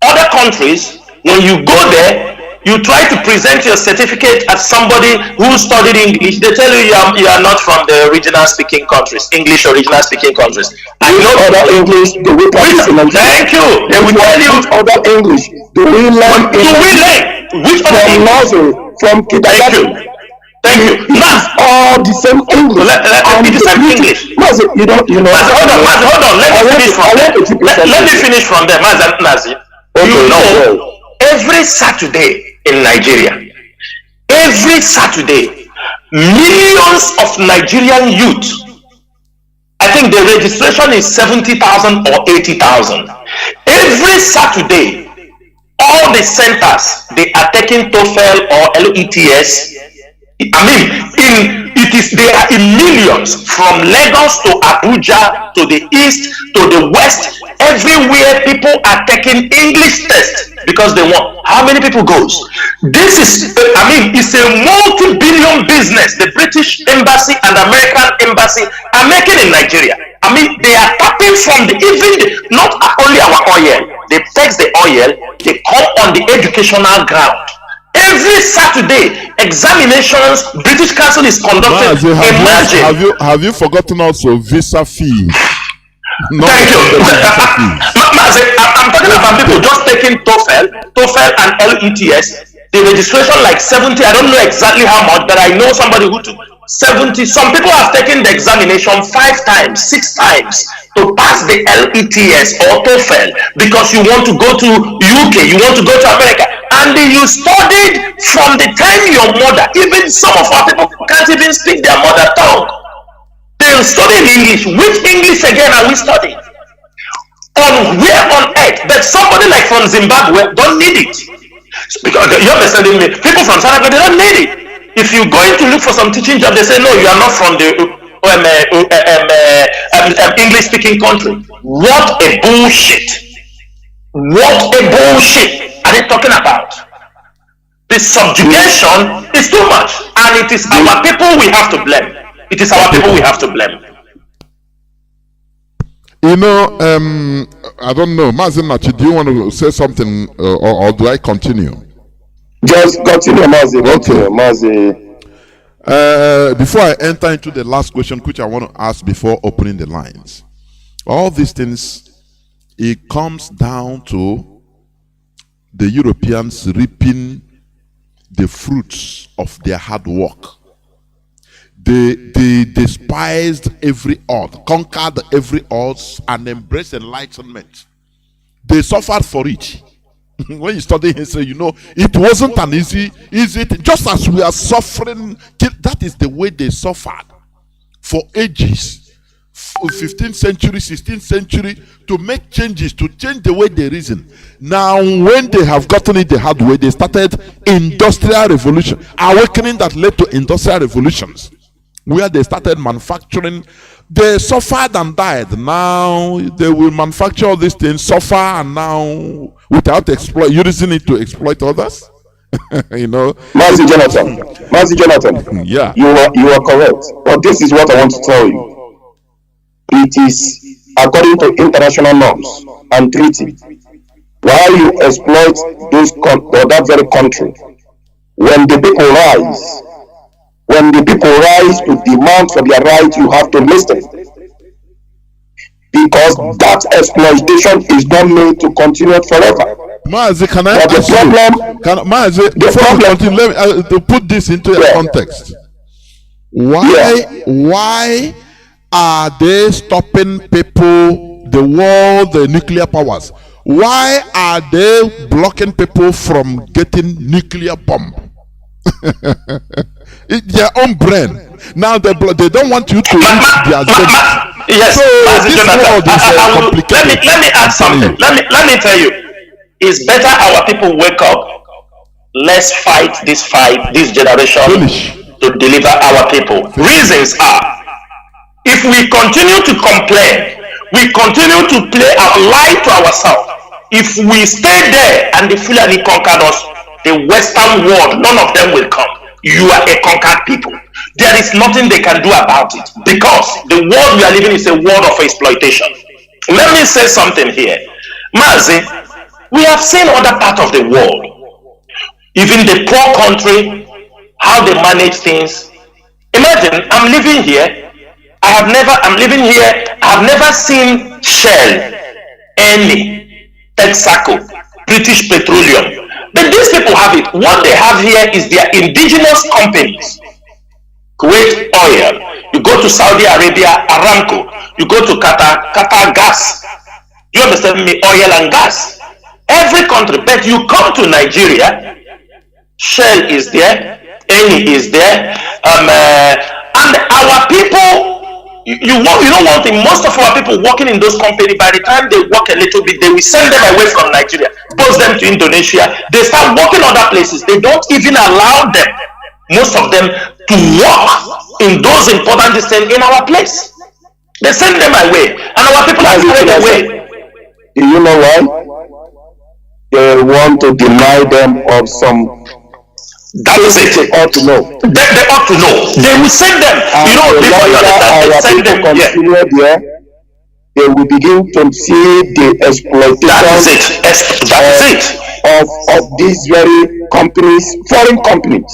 other countries, when you go there, you try to present your certificate as somebody who studied English. They tell you you are not from the original speaking countries, English original speaking countries. I know other English. Do we practice in Nigeria? Thank you. They will tell you other English. Do we learn which other from nursery, from kindergarten? Thank you. It's all the same English. Let me the same English. Mazi, you know. Mazi, hold on. Let me finish from there. Mazi, you know, every Saturday in Nigeria, every Saturday, millions of Nigerian youth, I think the registration is 70,000 or 80,000. Every Saturday, all the centers, they are taking TOEFL or LETS. I mean, they are in millions, from Lagos to Abuja, to the east, to the west. Everywhere people are taking English tests because they want. How many people goes? This is, I mean, it's a multi-billion business. The British Embassy and American Embassy are making in Nigeria. I mean, they are tapping from not only our oil. They take the oil, they come on the educational ground. Every Saturday, examinations, British Council is conducting. Mazi, have you forgotten also visa fees? Thank you. Mazi, I'm talking about people just taking TOEFL and LETS. The registration like 70. I don't know exactly how much, but I know somebody who took 70. Some people have taken the examination 5 times, 6 times to pass the LETS or TOEFL because you want to go to UK, you want to go to America. And you studied from the time your mother, even some of our people can't even speak their mother tongue. They studied English. Which English again are we studying? On where on earth? That somebody like from Zimbabwe don't need it. Because you understanding me? People from South Africa, they don't need it. If you're going to look for some teaching job, they say, no, you are not from the English speaking country. What a bullshit. What a bullshit are they talking about? The subjugation is too much. And And it is our people we have to blame. It is our people we have to blame. You know, I don't know, Mazi Nnachi, do you want to say something, or do I continue? Just continue, Mazi. Continue, Mazi. Before I enter into the last question, which I want to ask before opening the lines, all these things, it comes down to the Europeans reaping the fruits of their hard work. They despised every odd, conquered every odds, and embraced enlightenment. They suffered for it. When you study history, you know it wasn't an easy thing. Just as we are suffering, that is the way they suffered for ages. 15th century, 16th century, to make changes, to change the way they reason. Now, when they have gotten it the hard way, they started industrial revolution, awakening that led to industrial revolutions, where they started manufacturing. They suffered and died. Now they will manufacture all these things, suffer, and now without using it to exploit others. You know, Mazi Jonathan, yeah, you are correct. But this is what I want to tell you. It is according to international norms and treaty. While you exploit that very country, when the people rise to demand for their right, you have to listen. Because that exploitation is not made to continue forever. Mazi, can I but ask the problem, you? Mazi, before we continue, let me to put this into a context. Why are they stopping people, the world, the nuclear powers? Why are they blocking people from getting nuclear bomb? It's their own brain. Now they don't want you to reach their agenda. Yes, so this world is complicated. Let me add something. Let me tell you. It's better our people wake up. Let's fight this generation to deliver our people. Reasons are, if we continue to complain, we continue to play our lie to ourselves. If we stay there and the Fulani conquered us, the Western world, none of them will come. You are a conquered people. There is nothing they can do about it, because the world we are living is a world of exploitation. Let me say something here. Mazi, we have seen other parts of the world, even the poor country, how they manage things. Imagine, I'm living here. I'm living here. I have never seen Shell, any, Texaco, British Petroleum. But these people have it. What they have here is their indigenous companies. Kuwait Oil. You go to Saudi Arabia, Aramco. You go to Qatar Gas. You understand me? Oil and gas. Every country. But you come to Nigeria, Shell is there, Eni is there, and our people. You know one thing, most of our people working in those companies, by the time they work a little bit, they will send them away from Nigeria, post them to Indonesia. They start working other places. They don't even allow them, most of them, to work in those important things in our place. They send them away, and our people are carried away. Do you know why? They want to deny them of some. That is it. They ought to know. They ought to know. They will send them. And you know, before you understand, they send them. Continue there, they will begin to see the exploitation. That is it. Of these very companies, foreign companies,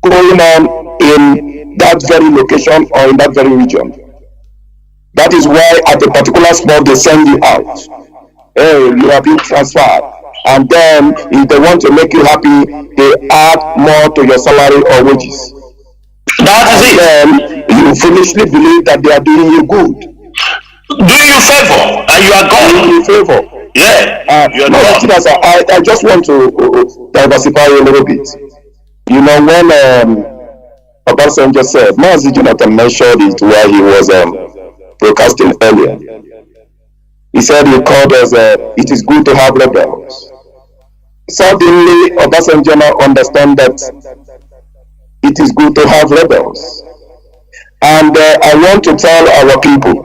going on in that very location or in that very region. That is why at a particular spot they send you out. Hey, you are being transferred. And then, if they want to make you happy, they add more to your salary or wages. That is it. Then you foolishly believe that they are doing you good. Doing you favor, and you are gone. Doing you favor. Yeah. You are gone. I just want to diversify a little bit. You know, when Obasanjo said, Mazi Jonathan mentioned it while he was broadcasting earlier. He said he called us, it is good to have rebels. Suddenly, Obasanjo now understand that it is good to have rebels. And I want to tell our people,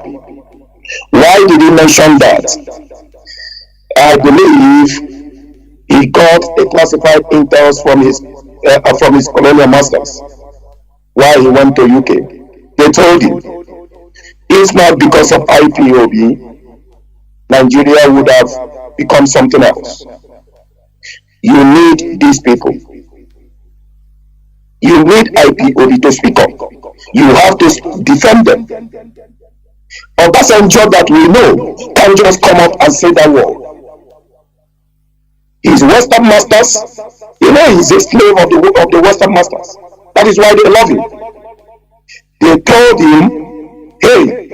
why did he mention that? I believe he got a classified intel from his from his colonial masters while he went to UK. They told him, if not because of IPOB, Nigeria would have become something else. You need these people. You need IPOB to speak up. You have to defend them. Obasanjo that we know can just come up and say that word. His Western masters, he's a slave of the Western masters. That is why they love him. They told him, hey,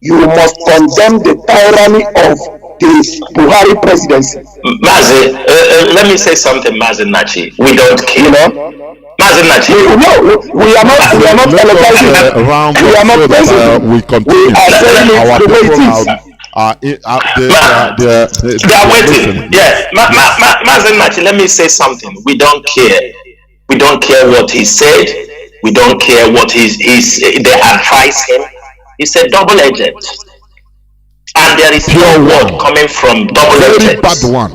you must condemn the tyranny of the Buhari presidency. Mazi, let me say something, Mazi Nnachi. We don't kill. Mazi Nnachi. We are not electing. We are not president. We continue. We are saying our the way it is. They are waiting. Yes. Mazi Nnachi, let me say something. We don't care. We don't care what he said. We don't care what they advise him. It's a double agent. And there is no word coming from double agents. Bad one.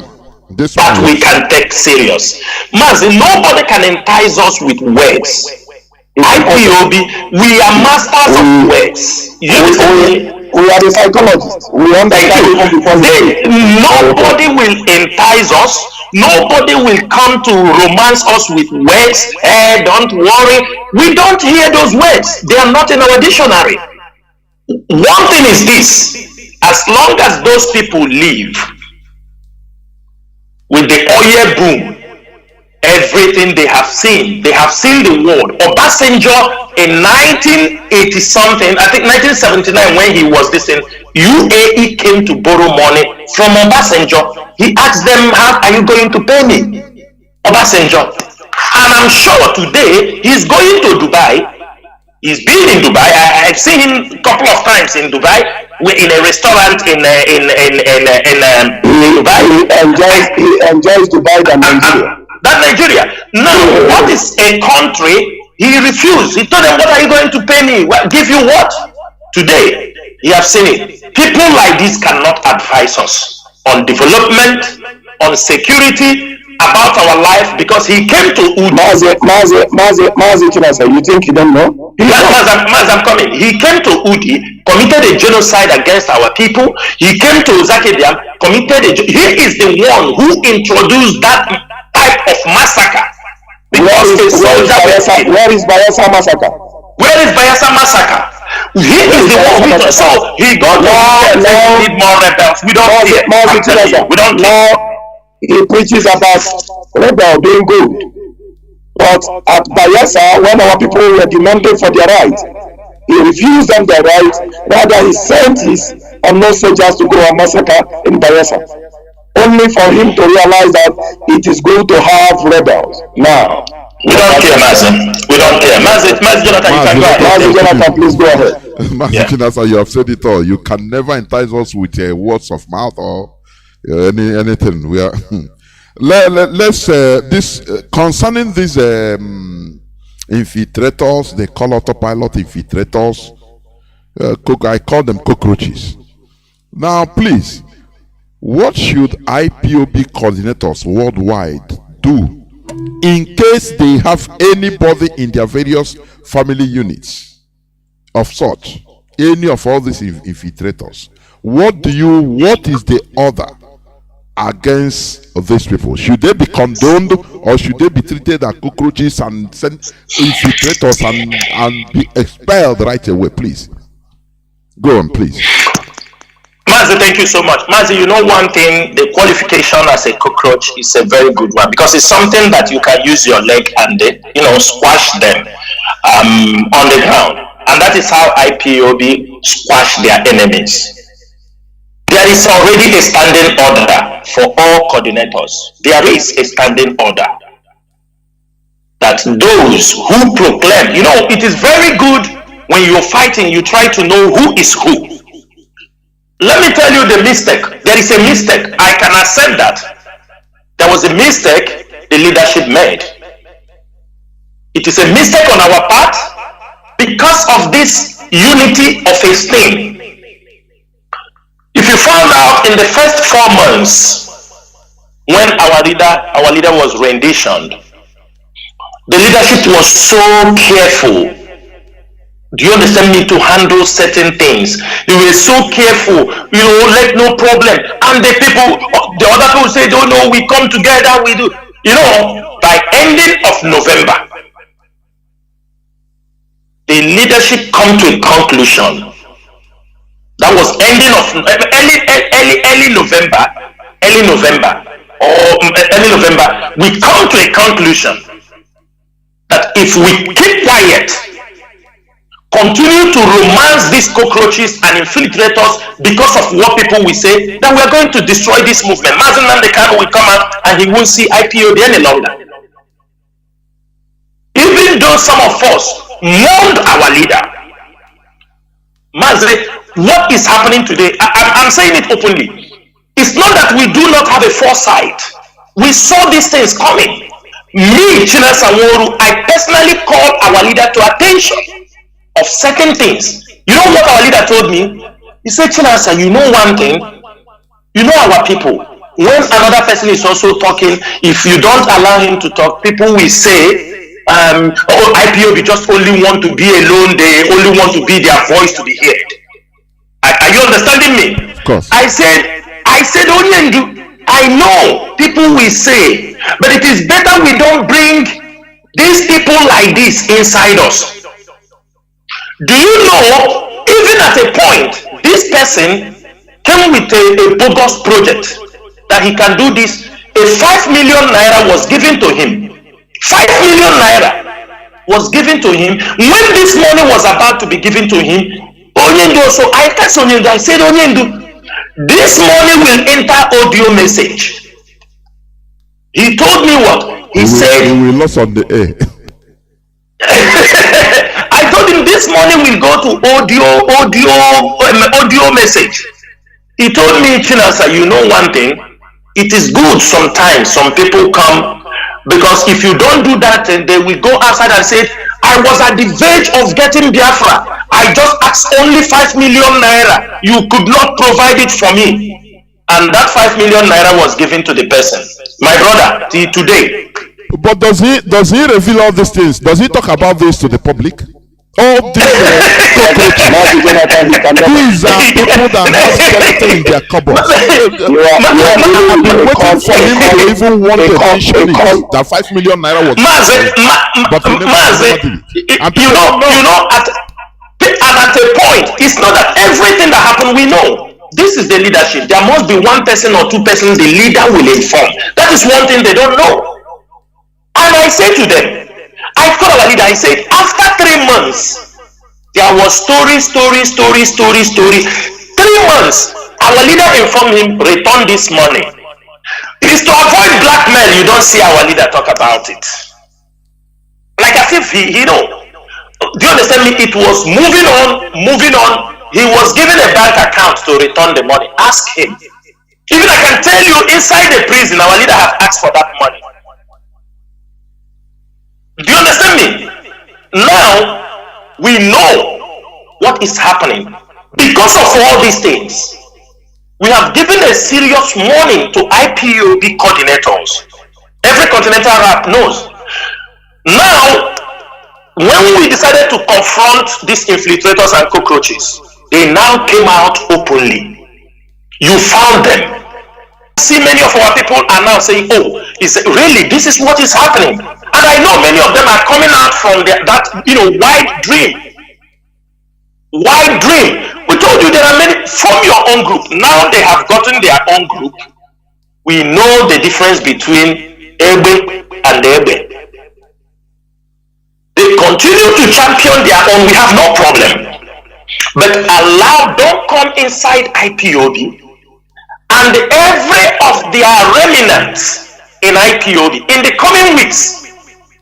This but one we can take serious. Mazi, nobody can entice us with words. IPOB, we are masters of words. We are the psychologists. We understand even before nobody will entice us. Nobody will come to romance us with words. Don't worry. We don't hear those words. They are not in our dictionary. One thing is this: as long as those people live with the oil boom, everything they have seen the world. Obasanjo in 1980 something, I think 1979, when he was this in UAE, came to borrow money from Obasanjo. He asked them, how are you going to pay me? Obasanjo. And I'm sure today he's going to Dubai. He's been in Dubai. I've seen him a couple of times in Dubai. We're in a restaurant in Dubai. He enjoys Dubai than Nigeria. That Nigeria. Now, what is a country? He refused. He told them, what are you going to pay me? Well, give you what? Today, you have seen it. People like this cannot advise us on development, on security, about our life, because he came to Udi. Mazi Chinasa, you think you don't know? Mazi, I'm coming. He came to Udi, committed a genocide against our people. He came to Zakediam, he is the one who introduced that type of massacre. Where is Bayelsa massacre? Where is Bayelsa massacre? He is the one who, so he got we need more rebels. We don't see it. We don't know. He preaches about rebel being good. But at Bayelsa, when our people were demanding for their rights, he refused them their rights. Rather, he sent his unknown soldiers to go and massacre in Bayelsa, only for him to realize that it is good to have rebels. Now, we don't care, Mazi. We don't care. Mazi Jonathan, you can go ahead. Mazi Jonathan, please go ahead. Mazi Chinasa, you have said it all. You can never entice us with words of mouth or anything. We are. Let's concerning these infiltrators. They call autopilot infiltrators. I call them cockroaches. Now, please, what should IPOB coordinators worldwide do in case they have anybody in their various family units of such, any of all these infiltrators? What is the order against these people? Should they be condoned, or should they be treated as cockroaches and sent infiltrators and be expelled right away? Please go on, please. Mazi, thank you so much. Mazi, you know one thing, the qualification as a cockroach is a very good one, because it's something that you can use your leg and squash them on the ground. And that is how IPOB squash their enemies. There is already a standing order for all coordinators. There is a standing order that those who proclaim, it is very good when you're fighting, you try to know who is who. Let me tell you the mistake. There is a mistake. I can accept that. There was a mistake the leadership made. It is a mistake on our part because of this unity of esteem. If you found out in the first 4 months when our leader was renditioned, The leadership was so careful. Do you understand me? To handle certain things. They were so careful, let no problem. And the other people say, oh no, we come together, we do. By ending of November, the leadership come to a conclusion. That was ending of early November, we come to a conclusion that if we keep quiet, continue to romance these cockroaches and infiltrators because of what people will say, that we are going to destroy this movement. Mazi Nnachi will come out and he won't see IPOB any longer. Even though some of us mourned our leader, Mazi, what is happening today? I'm saying it openly. It's not that we do not have a foresight. We saw these things coming. Me, Chinasa Nworu, I personally called our leader to attention of certain things. You know what our leader told me? He said, Chinasa, you know one thing? You know our people. When another person is also talking, if you don't allow him to talk, people will say, IPOB just only want to be alone, they only want to be their voice to be heard. Are you understanding me? Of course. I said, I know people will say, but it is better we don't bring these people like this inside us. Do you know, even at a point, this person came with a bogus project that he can do this. A 5 million naira was given to him. 5 million naira was given to him. When this money was about to be given to him, Onyendu also, I text Onyendu, I said, Onyendu, this money will enter audio message. He told me what? He said, we will lost on the air. I told him this money will go to audio message. He told me, Chinasa, you know one thing, it is good sometimes some people come, because if you don't do that, they will go outside and say, I was at the verge of getting Biafra. I just asked only 5 million naira. You could not provide it for me. And that 5 million naira was given to the person. My brother, till today. But does he reveal all these things? Does he talk about this to the public? All these these are people that have skeleton in their cupboards. I've been waiting for him to even want to mention it. That 5 million naira was but he never did it. And at a point, it's not that everything that happened we know. This is the leadership. There must be one person or two persons the leader will inform. That is one thing they don't know. And I say to them, I call our leader, I said, after 3 months, there was story. 3 months, our leader informed him, return this money. It is to avoid blackmail. You don't see our leader talk about it. Like as if he know. Do you understand me? It was moving on. He was given a bank account to return the money. Ask him. Even I can tell you, inside the prison, our leader have asked for that money. Do you understand me? Now, we know what is happening. Because of all these things, we have given a serious warning to IPOB coordinators. Every continental rap knows. Now, when we decided to confront these infiltrators and cockroaches, they now came out openly. You found them. See, many of our people are now saying, oh, really, this is what is happening. And I know many of them are coming out from that wide dream. Wide dream. We told you there are many. Form your own group. Now they have gotten their own group. We know the difference between Ebe and Ebe. They continue to champion their own. We have no problem. But don't come inside IPOB and every of their remnants in IPOB in the coming weeks.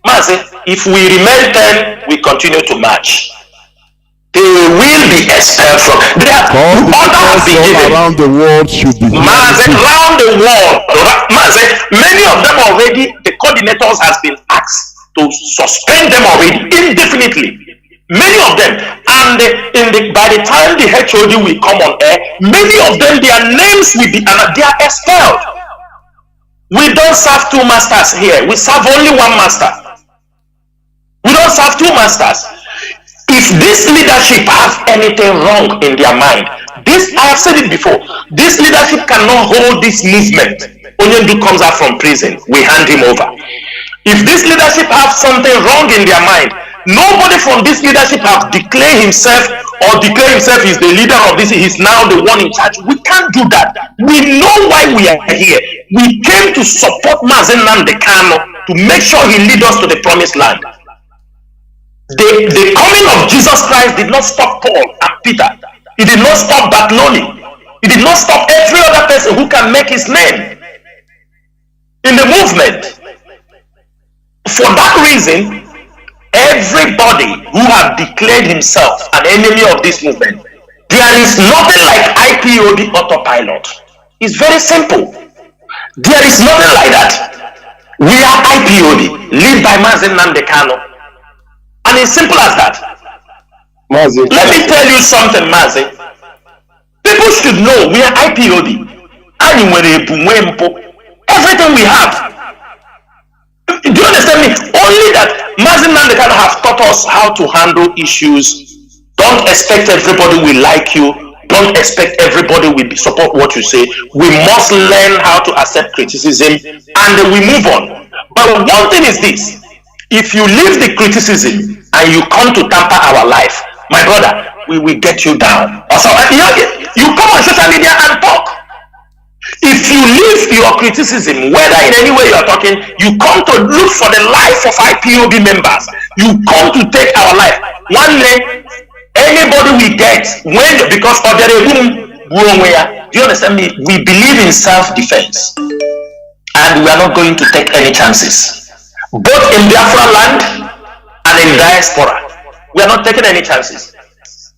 Mazi, if we remain 10, we continue to march. They will be expelled from there. All around the world should be Mazi, around the world. Mazi, many of them already, the coordinators has been asked to suspend them already indefinitely. Many of them, and by the time the HOD will come on air, many of them, their names will be, and they are expelled. We don't serve 2 masters here. We serve only 1 master. must have two masters. If this leadership have anything wrong in their mind, I have said it before, this leadership cannot hold this movement. Onyendu comes out from prison, we hand him over. If this leadership have something wrong in their mind, nobody from this leadership have declared himself is the leader of this, he's now the one in charge. We can't do that. We know why we are here. We came to support Mazi Nnamdi Kanu to make sure he lead us to the promised land. The coming of Jesus Christ did not stop Paul and Peter. It did not stop Bartholomew. It did not stop every other person who can make his name in the movement. For that reason, everybody who have declared himself an enemy of this movement, there is nothing like IPOB autopilot. It's very simple. There is nothing like that. We are IPOB, led by Mazi Nnamdi Kanu. And it's simple as that. Mazi, let me tell you something, Mazi. People should know we are IPOB. Everything we have. Do you understand me? Only that Mazi Nnamdi Kanu have taught us how to handle issues. Don't expect everybody will like you. Don't expect everybody will support what you say. We must learn how to accept criticism and then we move on. But one thing is this. If you leave the criticism and you come to tamper our life, my brother, we will get you down. Also, you come on social media and talk. If you leave your criticism, whether in any way you are talking, you come to look for the life of IPOB members. You come to take our life. One day, anybody we get, because of the room, do you understand me? We believe in self-defense. And we are not going to take any chances. Both in Biafra land and in diaspora, we are not taking any chances.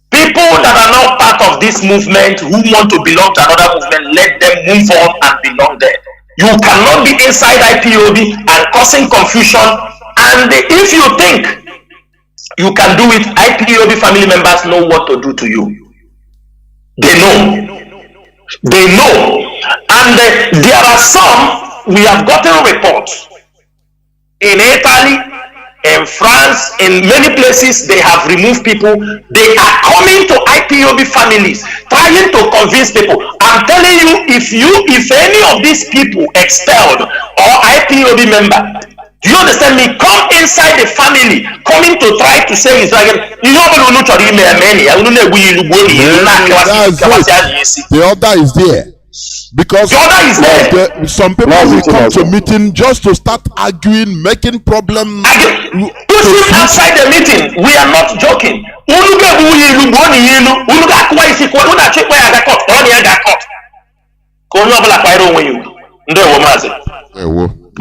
People that are not part of this movement who want to belong to another movement, let them move on and belong there. You cannot be inside IPOB and causing confusion. And if you think you can do it, IPOB family members know what to do to you. They know. They know. And there are some, we have gotten reports in Italy, in France, in many places, they have removed people. They are coming to IPOB families, trying to convince people. I'm telling you, if any of these people expelled or IPOB member, do you understand me? Come inside the family, coming to try to say it's like, you know, the order is there. Because some people will come to meeting just to start arguing, making problems. Push him outside the meeting. We are not joking. We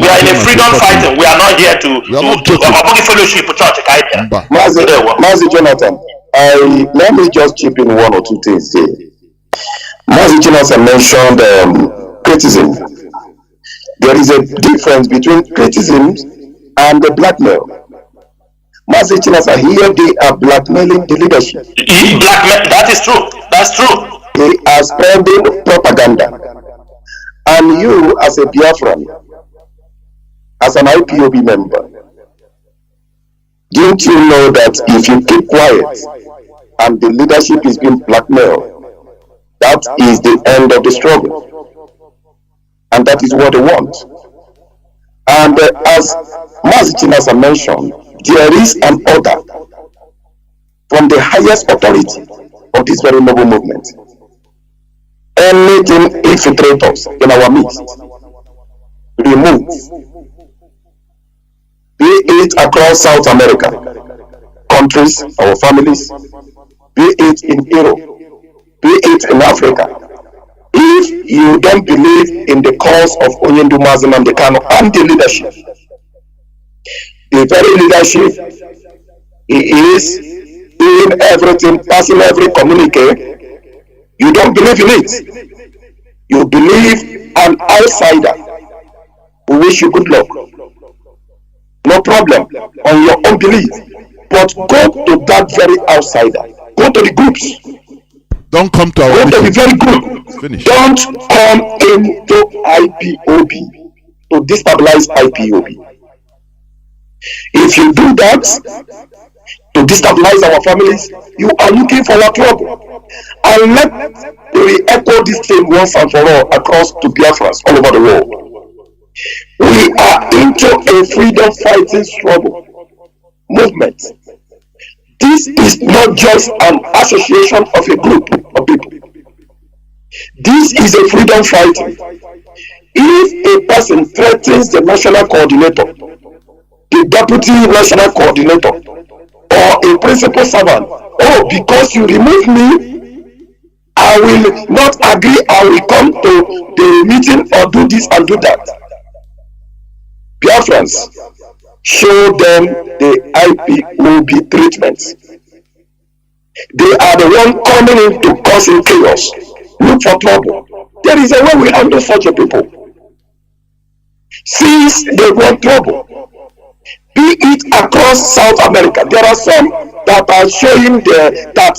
are in a freedom fighting. We are not here to fellowship church. Mazi Jonathan, let me just chip in one or two things here. Mazi Chinasa mentioned criticism. There is a difference between criticism and the blackmail. Mazi Chinasa, here they are blackmailing the leadership. That is true. That's true. They are spreading propaganda. And you, as a Biafran, as an IPOB member, didn't you know that if you keep quiet and the leadership is being blackmailed, that is the end of the struggle, and that is what they want. And as Mazi Chinasa mentioned, there is an order from the highest authority of this very noble movement. Anything infiltrators in our midst, remove. Be it across South America, countries, our families, be it in Europe, be it in Africa. If you don't believe in the cause of Nworu Mazi Nnachi and the leadership, the very leadership, he is doing everything, passing every communique. You don't believe in it. You believe an outsider who wish you good luck. No problem on your own belief. But go to that very outsider. Go to the groups. Don't come to our Go to the very group. Finish. Don't come into IPOB to destabilize IPOB. If you do that to destabilize our families, you are looking for our trouble. And let me echo this thing once and for all across to Biafrans all over the world. We are into a freedom fighting struggle movement. This is not just an association of a group of people. This is a freedom fighting. If a person threatens the national coordinator, the deputy national coordinator, or a principal servant, oh, because you remove me, I will not agree, I will come to the meeting or do this and do that. Biafrans, show them the IPOB treatment. They are the one coming in to causing chaos. Look for trouble. There is a way we handle such a people. Since they want trouble, be it across South America, there are some that are showing that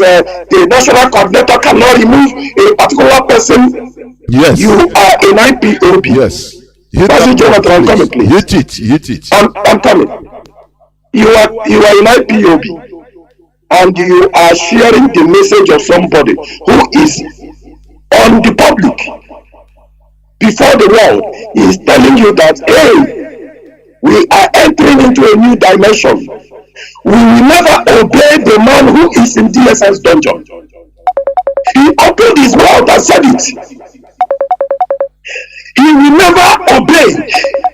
the national coordinator cannot remove a particular person. Yes. You are an IPOB. Yes. Mazi Jonathan, I'm coming, please. Hit it. I'm coming. You are an IPOB, and you are sharing the message of somebody who is on the public before the world. He is telling you that, hey, we are entering into a new dimension. We will never obey the man who is in DSS dungeon. He opened his mouth and said it. He will never obey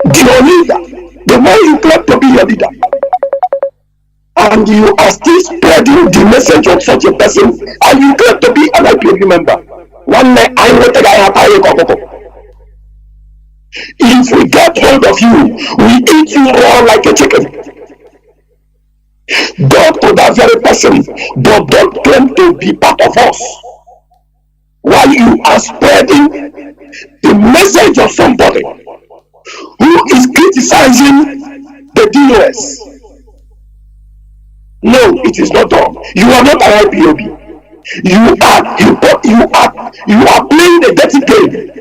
your leader, the man you claim to be your leader. And you are still spreading the message of such a person, and you claim to be an IPOB member. One night, I will take a if we get hold of you, we eat you raw like a chicken. Go to that very person, but don't claim to be part of us. While you are spreading the message of somebody who is criticizing the DOS. No, it is not done. You are not an IPOB. You are playing the dirty game.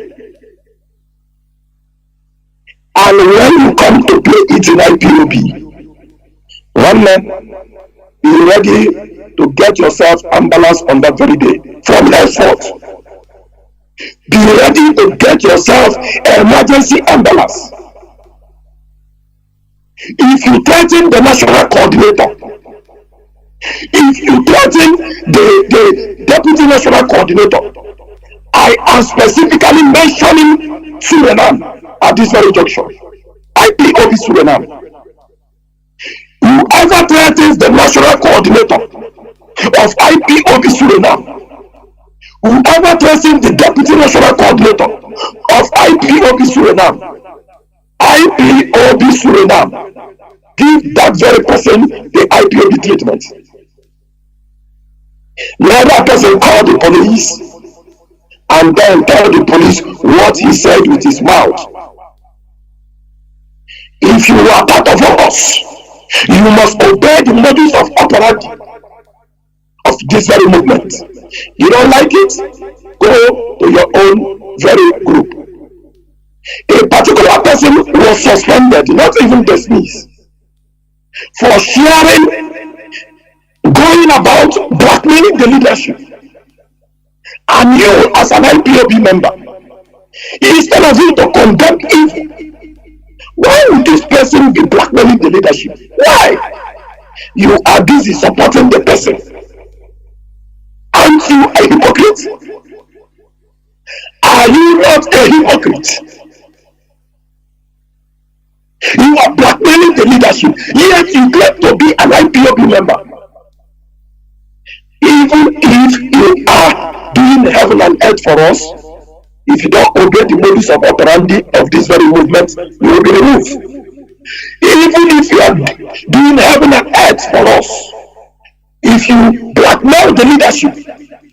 And when you come to play it in IPOB, one man, be ready to get yourself ambulance on that very day. From henceforth, be ready to get yourself emergency ambulance. If you threaten the national coordinator, if you threaten the deputy national coordinator, I am specifically mentioning Suriname at this very junction. IPOB Suriname. Whoever threatens the national coordinator of IPOB Suriname, whoever threatens the deputy national coordinator of IPOB Suriname, give that very person the IPOB treatment. Let that person call the police and then tell the police what he said with his mouth. If you are part of us, you must obey the modus of operandi of this very movement. You don't like it? Go to your own very group. A particular person was suspended, not even dismissed, for sharing, going about blackmailing the leadership. And you, as an IPOB member, instead of you to condemn evil, why would this person be blackmailing the leadership? Why? You are busy supporting the person. Aren't you a hypocrite? Are you not a hypocrite? You are blackmailing the leadership, yet you claim to be an IPOB member. Even if you are doing heaven and earth for us, if you don't obey the modus of operandi of this very movement, you will be removed. Even if you are doing heaven and earth for us, if you blackmail the leadership,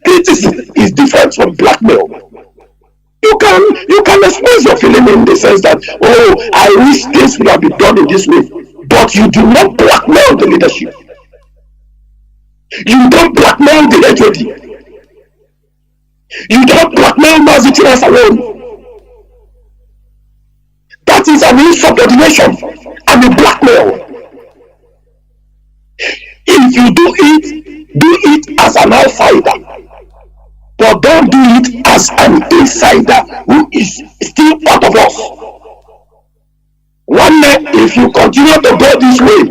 criticism is different from blackmail. You can express your feeling in the sense that, oh, I wish this would have been done in this way, but you do not blackmail the leadership. You don't blackmail the HOD. You don't blackmail Mazi Chinasa Nworu. That is an insubordination and a blackmail. do it as an outsider, but don't do it as an insider who is still part of us. One day, if you continue to go this way,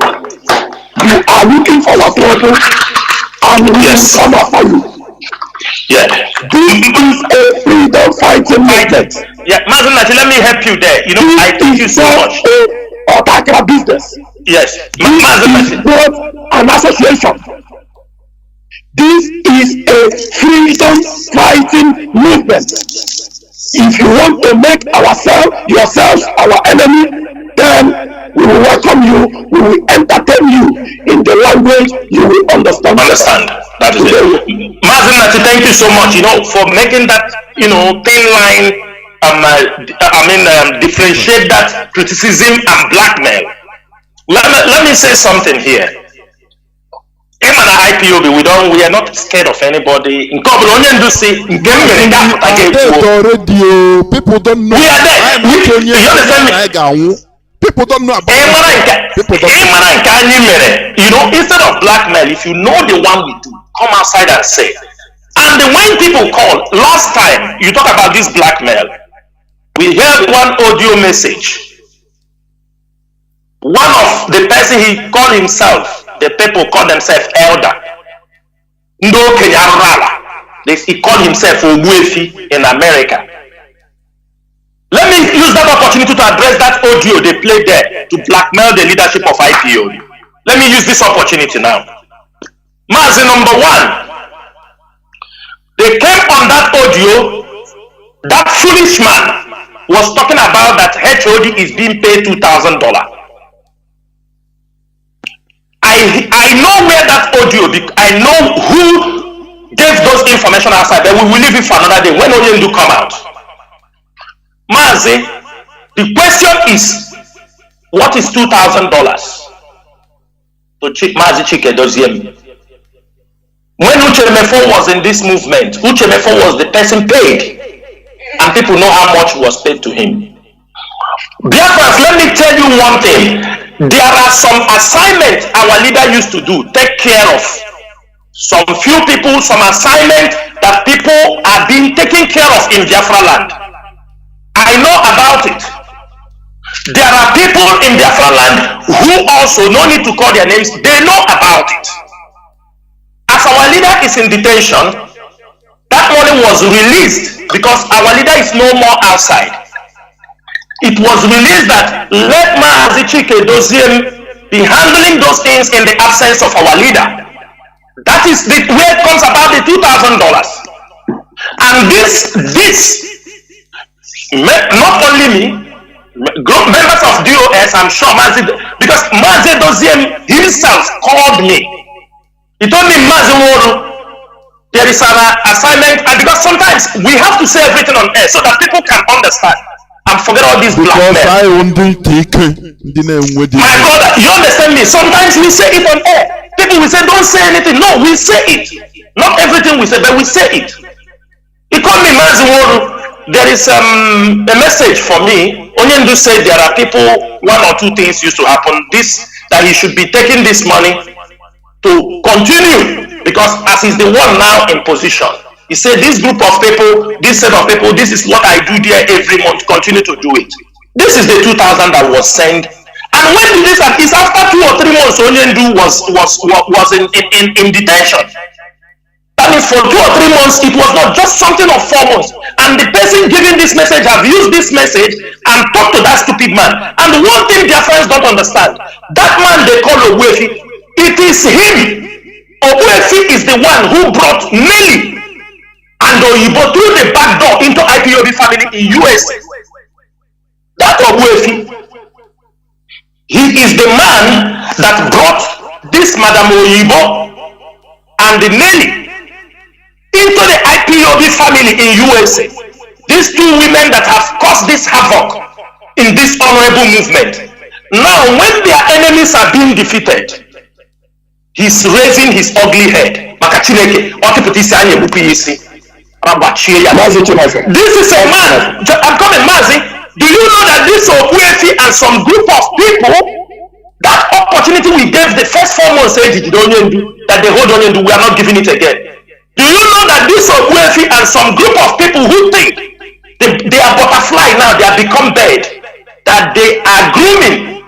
you are looking for our trouble, and we will come after you. Yeah. This is a freedom fighting movement. Yeah, Mazi Nnachi, let me help you there. You know, I thank you so much. A Otakra business. Yes, This is not an association. This is a freedom fighting movement. If you want to make yourselves our enemy, then we will welcome you, we will entertain you in the language you will understand. That is it. Mazi Nnachi, thank you so much, you know, for making that, you know, thin line, differentiate that criticism and blackmail. Let me say something here. Him and IPOB, we are not scared of anybody. In People don't know. We are there. You understand me? People don't know about people don't know. You know, instead of blackmail, if you know the one we do, come outside and say. And when people call, last time you talk about this blackmail, we heard one audio message. One of the person he called himself, the people call themselves elder. Ndo Kenyarala. He called himself Ogbuefi in America. Let me use that opportunity to address that audio they played there to blackmail the leadership of IPOB. Let me use this opportunity now. Mazi, number one, they came on that audio, that foolish man was talking about that HOD is being paid $2,000. I know where that audio, I know who gave those information outside, but we will leave it for another day when Oyendu come out. Mazi, the question is, what is $2,000 to Mazi Chike Doziem? When Uchemefo was in this movement, Uchemefo was the person paid, and people know how much was paid to him. Biafrans, let me tell you one thing. There are some assignments our leader used to do, take care of. Some few people, some assignment that people are being taken care of in Biafra land. I know about it. There are people in Biafra land who also, no need to call their names, they know about it. As our leader is in detention, that money was released because our leader is no more outside. It was released that let Mazi Chike Doziem be handling those things in the absence of our leader. That is the way it comes about the $2,000. And this, not only me, members of DOS, I'm sure Mazi, because Mazi Doziem himself called me. He told me, Mazi Nworu, there is an assignment, and because sometimes we have to say everything on air so that people can understand. And forget all these black men. My brother, you understand me? Sometimes we say it on air. People will say, don't say anything. No, we say it. Not everything we say, but we say it. He called me Mazi Nworu. There is a message for me. Onyendu said there are people, one or two things used to happen. This, that he should be taking this money to continue, because as he's the one now in position. He said, this group of people, this set of people, this is what I do there every month, continue to do it. This is the 2,000 that was sent. And when did this happen? It's after 2 or 3 months, Onyendu was in detention. That means for 2 or 3 months, it was not just something of 4 months. And the person giving this message have used this message and talked to that stupid man. And the one thing their friends don't understand, that man they call Ogbuefi, it is him. Ogbuefi is the one who brought Nelly and Oyibo through the back door into IPOB family in USA. That Ogbuefi, he is the man that brought this Madam Oyibo and the Nelly into the IPOB family in USA. These two women that have caused this havoc in this honorable movement. Now, when their enemies are being defeated, he's raising his ugly head. This is a man. I'm coming, Mazi. Do you know that this Ogbuefi and some group of people, that opportunity we gave the first 4 months, that they hold on and we are not giving it again. Do you know that this Ogbuefi and some group of people who think they are butterfly now, they have become bird, that they are grooming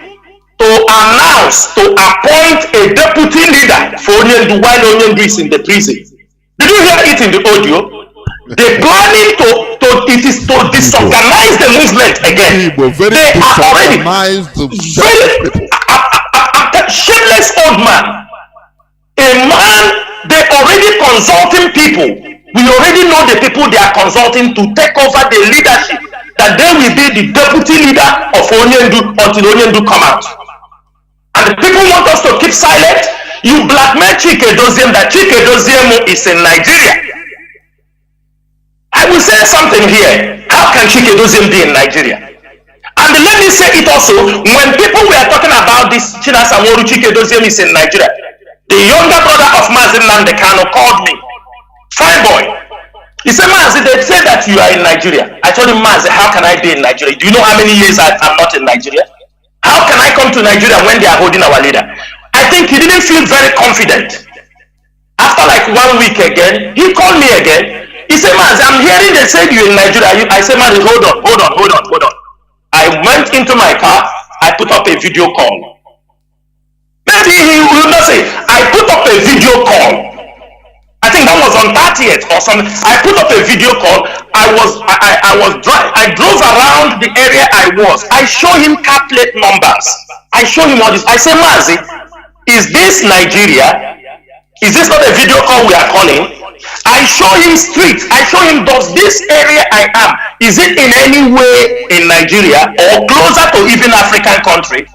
to announce, to appoint a deputy leader for Onyendu while Onyendu is in the prison? Did you hear it in the audio? They planning to disorganize the movement again. They are already very shameless old man. A man, they already consulting people. We already know the people they are consulting to take over the leadership, that they will be the deputy leader of Onyendu until Onyendu come out. And the people want us to keep silent. You blackmail Chike Doziem that Chike Doziem is in Nigeria. I will say something here. How can Chike Doziem be in Nigeria? And let me say it also, when people were talking about this Chinasa Nworu Chike Doziem is in Nigeria, the younger brother of Mazi Nnamdi Kanu called me. Fine boy. He said, Mazi, they say that you are in Nigeria. I told him, Mazi, how can I be in Nigeria? Do you know how many years I'm not in Nigeria? How can I come to Nigeria when they are holding our leader? I think he didn't feel very confident. After like 1 week again, he called me again. He said, Mazi, I'm hearing they said you in Nigeria. I said, Mazi, hold on. I went into my car. I put up a video call. Maybe he will not say, I put up a video call. I think that was on 30th or something. I put up a video call. I drove around the area I was. I show him car plate numbers. I show him all this. I say, Mazi, is this Nigeria? Is this not a video call we are calling? I show him streets. I show him, does this area I am, is it in any way in Nigeria or closer to even African country?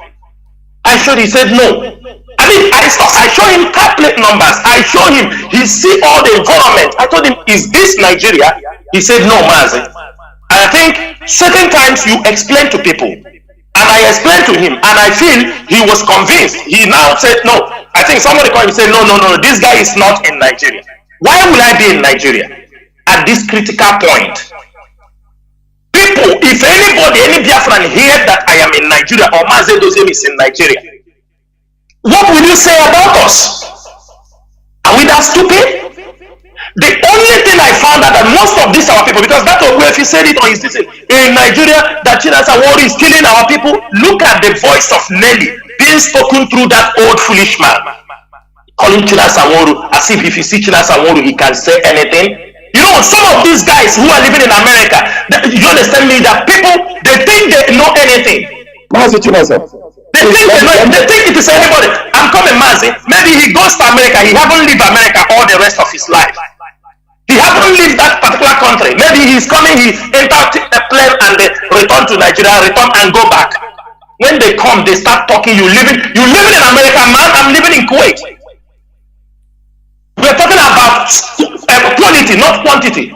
I showed, he said no. I mean, I show him car plate numbers. I show him, he see all the environment. I told him, is this Nigeria? He said no, Mazi. And I think certain times you explain to people, and I explained to him, and I feel he was convinced. He now said no. I think somebody called him and said, no, this guy is not in Nigeria. Why will I be in Nigeria at this critical point? People, if anybody, any Biafran hear that I am in Nigeria or Mazi Doziem is in Nigeria, what will you say about us? Are we that stupid? The only thing I found out that most of these our people, because that Ogbuefi said it on his teaching, in Nigeria, that Chinasa Nworu is killing our people. Look at the voice of Nelly being spoken through that old foolish man, calling Chinasa Nworu as if he see Chinasa Nworu, he can say anything. You know, some of these guys who are living in America, you understand me, that people, they think they know anything. Mazi Chinasa. They think it is anybody. I'm coming, Mazi. Maybe he goes to America. He haven't lived America all the rest of his life. He haven't lived that particular country. Maybe he's coming, he enter a plane and they return to Nigeria, return and go back. When they come, they start talking. You living in America, man. I'm living in Kuwait. We're talking about quality, not quantity.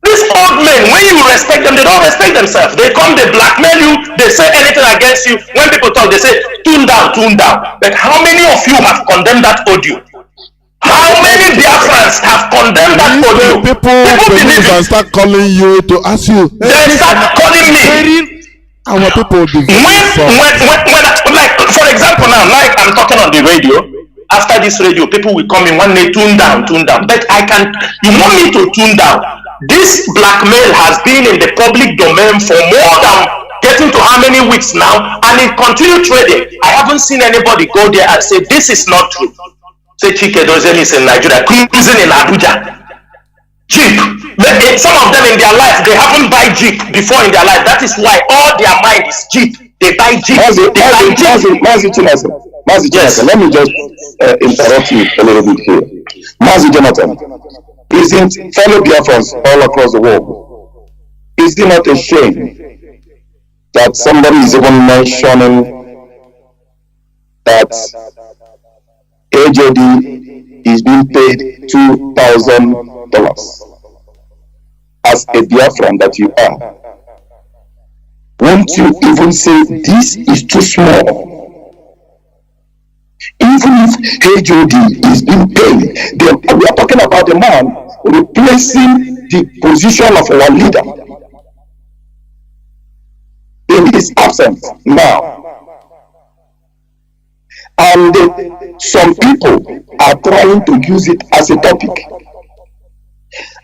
These old men, when you respect them, they don't respect themselves. They come, they blackmail you, they say anything against you. When people talk, they say, tune down. But how many of you have condemned that audio? How many Biafrans have condemned that audio? People believe and start calling you to ask you. They start calling me. Our people when like, for example now, like I'm talking on the radio. After this radio, people will come in one day, tune down. But you want me to tune down? This blackmail has been in the public domain for more than getting to how many weeks now, and it continues trading. I haven't seen anybody go there and say, this is not true. Say Chike Doziem is in Nigeria, cruising in Abuja. Jeep. Some of them in their life, they haven't buy Jeep before in their life. That is why all their mind is Jeep. They buy Jeep. Mazi Chinasa, yes. Let me just interrupt you a little bit here. Mazi Jonathan, isn't fellow Biafrans all across the world, is it not a shame that somebody is even mentioning that AJD is being paid $2,000 as a Biafran that you are? Won't you even say this is too small? Even if HOD is being paid, we are talking about the man replacing the position of our leader in his absence now. And some people are trying to use it as a topic.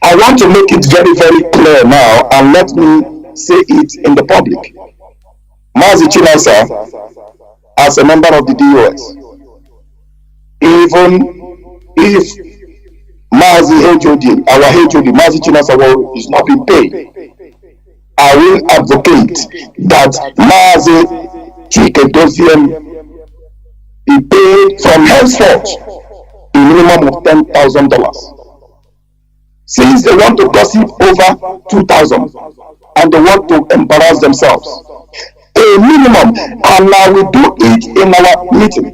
I want to make it very, very clear now, and let me say it in the public. Mazi Chinasa, as a member of the DOS, even if Mazi HOD, our HOD, Mazi Chinasa Nworu, is not being paid, I will advocate that Mazi Chike be paid from henceforth a minimum of $10,000. Since they want to gossip over 2,000 and they want to embarrass themselves, a minimum, and now we do it in our meeting.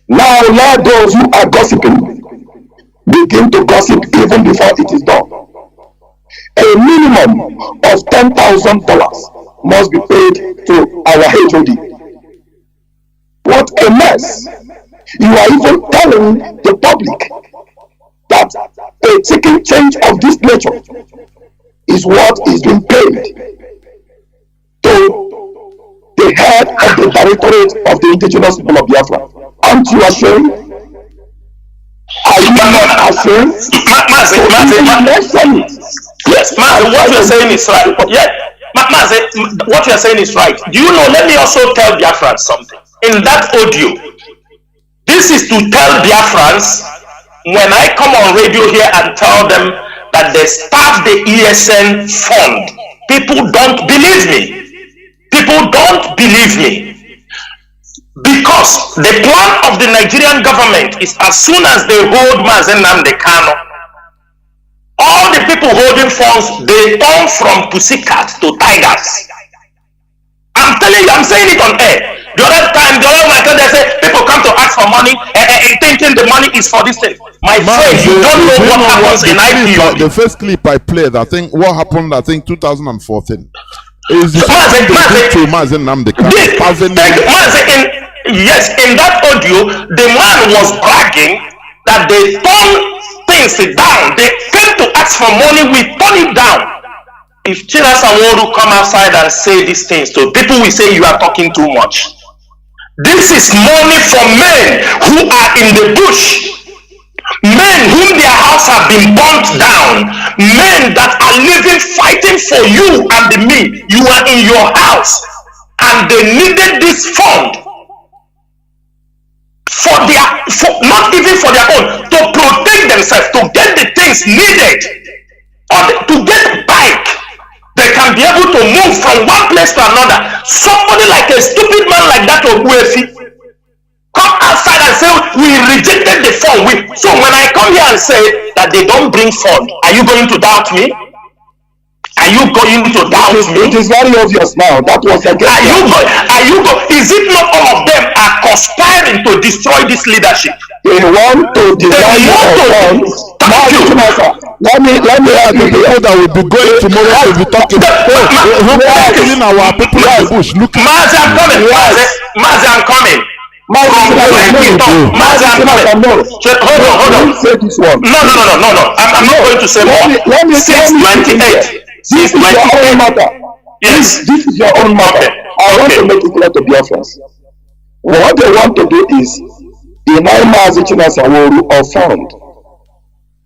Now let those who are gossiping begin to gossip even before it is done. A minimum of $10,000 must be paid to our HOD. What a mess! You are even telling the public that a ticket change of this nature is what is being paid to the head of the Directorate of the Indigenous People of Biafra. Aren't you ashamed? Are you not ashamed? Mazi, yes, Mazi, what you're saying is right. Yeah, Mazi, what you're saying is right. Do you know, let me also tell Biafrans something. In that audio, this is to tell Biafrans, when I come on radio here and tell them that they start the ESN fund, people don't believe me. People don't believe me. Because the plan of the Nigerian government is, as soon as they hold Mazi Nnamdi Kanu, all the people holding funds, they turn from pussycat to tigers. I'm telling you, I'm saying it on air. The other time, they say people come to ask for money and thinking the money is for this thing. My friend, you don't know what happens in IPO. The first clip I played, I think, what happened, 2014, is the to Mazi Nnamdi Kanu. Yes, in that audio, the man was bragging that they turn things down. They came to ask for money, we turn it down. If Chinasa Nworu come outside and say these things to people, will say you are talking too much. This is money for men who are in the bush, men whom their house have been burnt down, men that are living fighting for you and me. You are in your house and they needed this fund for not even for their own, to protect themselves, to get the things needed, or to get bike. They can be able to move from one place to another. Somebody like a stupid man like that Obuefi come outside and say we rejected the fund. So when I come here and say that they don't bring fund, are you going to doubt me? Are you going to doubt me? It is very obvious now. That was against. Is it not all of them are conspiring to destroy this leadership? They want to destroy your funds. Let me the people that will be going tomorrow to be talking killing our people in the bush. Look, Mazi, I'm coming. Mazi, I'm coming. Mazi, I'm coming. Hold on. No. I'm not going to say more. Since 28. This is your own matter. Yes. This is your own matter. I want to make it clear to Biafrans. What they want to do is deny Mazi Chinasa Nworu of fund,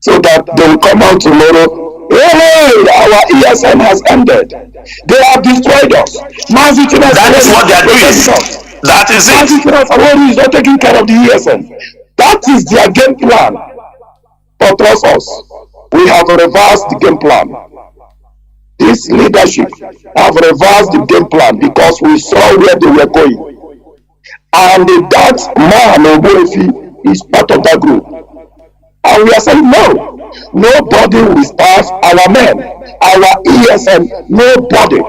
so that they will come out tomorrow. Hey, our ESN has ended. They have destroyed us. Mazi Chinasa. That is what they are doing. That is it. Mazi Chinasa Nworu is not taking care of the ESN. That is their game plan. But trust us, we have reversed the game plan. This leadership have reversed the game plan because we saw where they were going. And that man, Obuefi, is part of that group. And we are saying, no, nobody will starve our men, our ESN, nobody,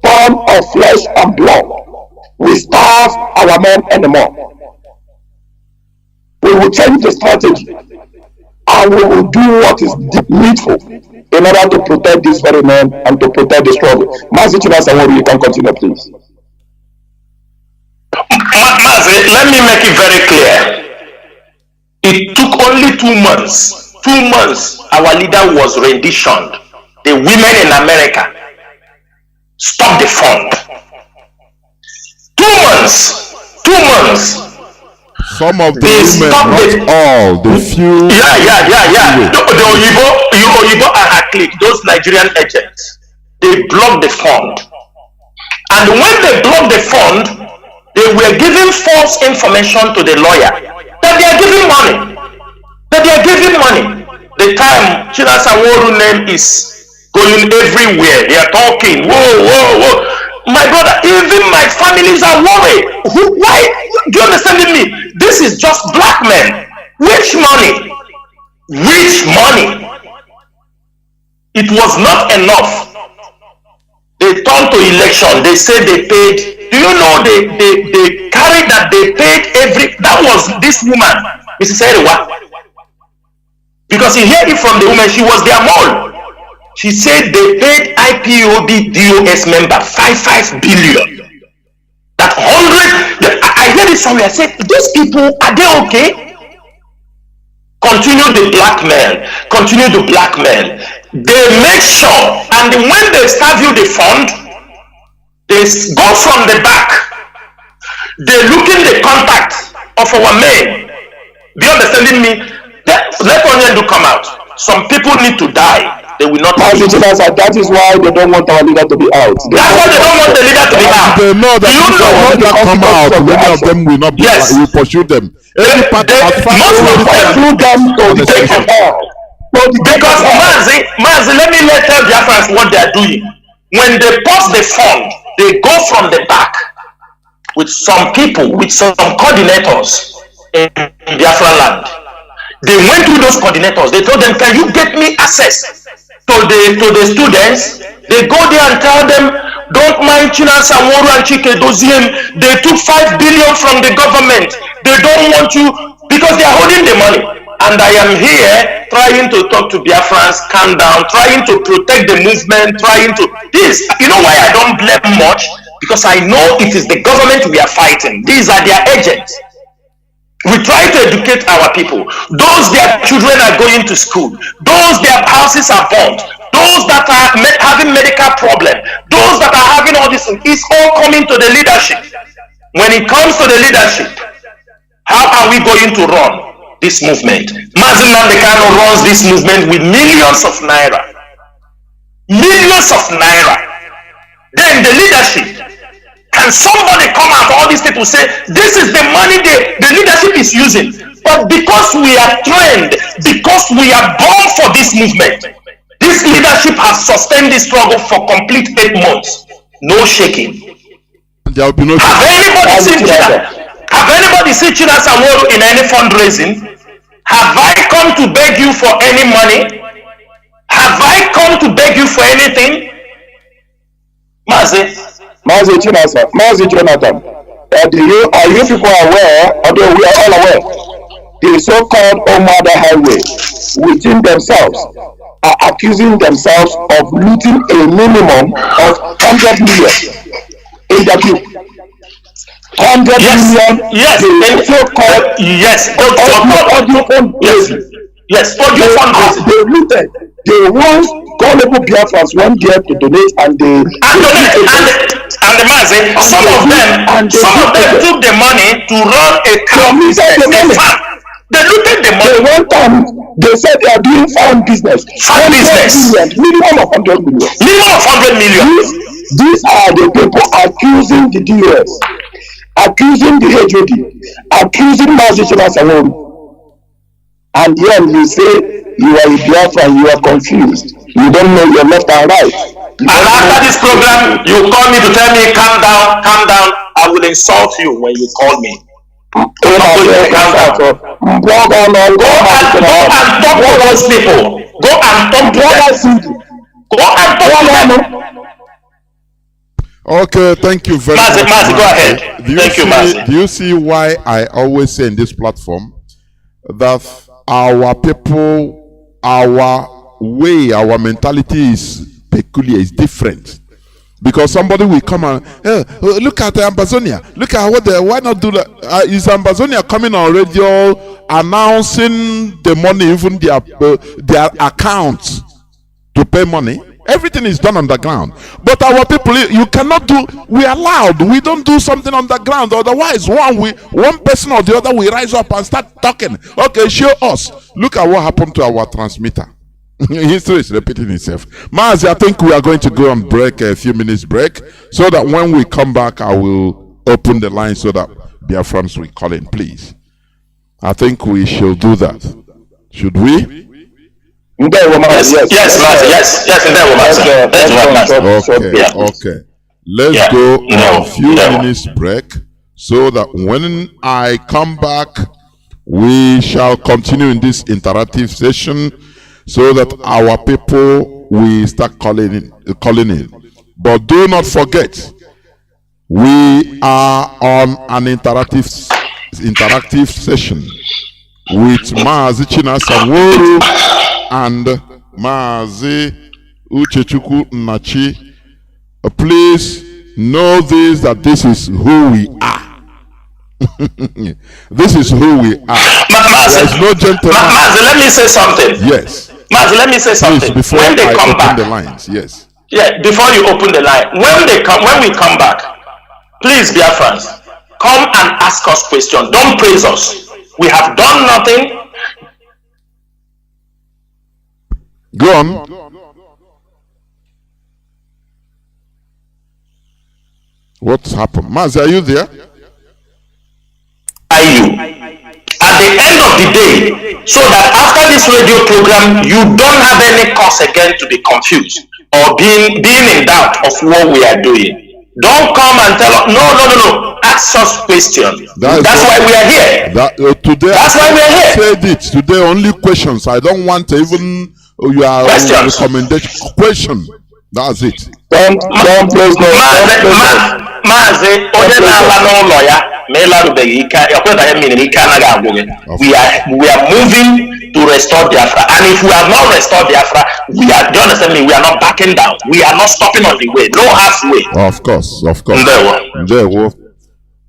born of flesh and blood, will starve our men anymore. We will change the strategy and we will do what is needful in order to protect these very men and to protect the struggle. Mazi Chinasa Nworu, you can continue, please. Mazi, let me make it very clear. It took only 2 months. 2 months, our leader was renditioned. The women in America stopped the fund. 2 months. 2 2 months. Some of the They women, stop not the- all, the few. Yeah. The Oyibo and her clique, those Nigerian agents, they blocked the fund. And when they blocked the fund, they were giving false information to the lawyer that they are giving money. The time Chinasa Nworu name is going everywhere, they are talking. Whoa. My brother, even my families are worried. Why? Do you understand me? This is just black men. Which money? It was not enough. They turned to election. They said they paid. Do you know they carried that they paid that was this woman, Mrs. Eriwa. Because you hear it from the woman, she was their mole. She said they paid IPOB DOS member 55 billion. That 100, I heard it somewhere. I said, these people, are they okay? Continue to blackmail. They make sure, and when they serve you the fund, they go from the back. They look in the contact of our men. Do you understand me? Let onion do come out. Some people need to die. They will not. That is why they don't want our leader to be out. That's why they don't want the leader to be out. They know that if our leader come out, many of them will not be. Yes. We pursue them. Any part as far Most of them to take them out. Because Mazi, let me tell Biafrans what they are doing. When they post the fund, they go from the back with some people, with some coordinators in Biafra land. They went to those coordinators. They told them, "Can you get me access to the students?" They go there and tell them, "Don't mind Chinasa Nworu and Chike Doziem. They took 5 billion from the government. They don't want you because they are holding the money." And I am here trying to talk to Biafrans, calm down, trying to protect the movement, this. You know why I don't blame much? Because I know it is the government we are fighting. These are their agents. We try to educate our people. Those their children are going to school. Those their houses are burnt. Those that are having medical problem. Those that are having all this. It's all coming to the leadership. When it comes to the leadership, how are we going to run this movement? Mazi Nnamdi runs this movement with millions of naira. Then the leadership. Can somebody come out, all these people say, this is the money the leadership is using. But because we are trained, because we are born for this movement, this leadership has sustained this struggle for complete 8 months. No shaking. There will be no Have anybody seen Chinasa Nworu in any fundraising? Have I come to beg you for any money? Have I come to beg you for anything? Mazi Chinasa, Mazi Jonathan, are you people aware, although we are all aware, the so-called Omada Highway within themselves are accusing themselves of looting a minimum of 100 million in the group. 100 million. Yes. The so-called audio fundraising. They looted. They once gullible Biafrans went there to donate and they and the Mazi, some of them took the money to run a farm business. They looted the money. One time they said they are doing farm business. Minimum of 100 million. These are the people accusing the DOS, accusing the HOD, accusing Mazi Chinasa Nworu. And then you say you are a Biafran, you are confused. You don't know your left and right. And after this program, you call me to tell me, calm down. I will insult you when you call me. Go and talk to those people. Go and talk to them. Okay, thank you very much. Mazi, go ahead. Mazi. Do you see why I always say in this platform that our people, our way, our mentality is peculiar, is different? Because somebody will come and look at Ambazonia. Look at why not do that? Is Ambazonia coming on radio announcing the money, even their accounts to pay money? Everything is done underground. But our people, you cannot do, we are loud. We don't do something underground. Otherwise, one person or the other will rise up and start talking. Okay, show us. Look at what happened to our transmitter. History is repeating itself. Mazi, I think we are going to go on break, a few minutes break, so that when we come back, I will open the line so that Biafrans will call in, please. I think we shall do that. Should we? Yes. Okay. Let's go on a few minutes break so that when I come back, we shall continue in this interactive session so that our people will start calling in. But do not forget, we are on an interactive session with Mazi Chinasa Nworu and Mazi Nnachi. Please know this, that this is who we are. This is who we are. There's no gentleman. Mazi, let me say something. Yes. Mazi, let me say something. Please, before when they I come open back, the lines, yes. Yeah, before you open the line, when we come back, please, Biafrans, come and ask us questions. Don't praise us. We have done nothing. Go on. What's happened? Mazi, are you there? Are you? At the end of the day, so that after this radio program, you don't have any cause again to be confused or being in doubt of what we are doing. Don't come and tell us, no. Ask us questions. That's why we are here. Today, that's why we are here. Said it. Today, only questions. I don't want even your recommendation. Question. That's it. Mazi, we are moving to restore Biafra, and if we have not restored Biafra, do you understand me? We are not backing down. We are not stopping on the way. No halfway. Of course.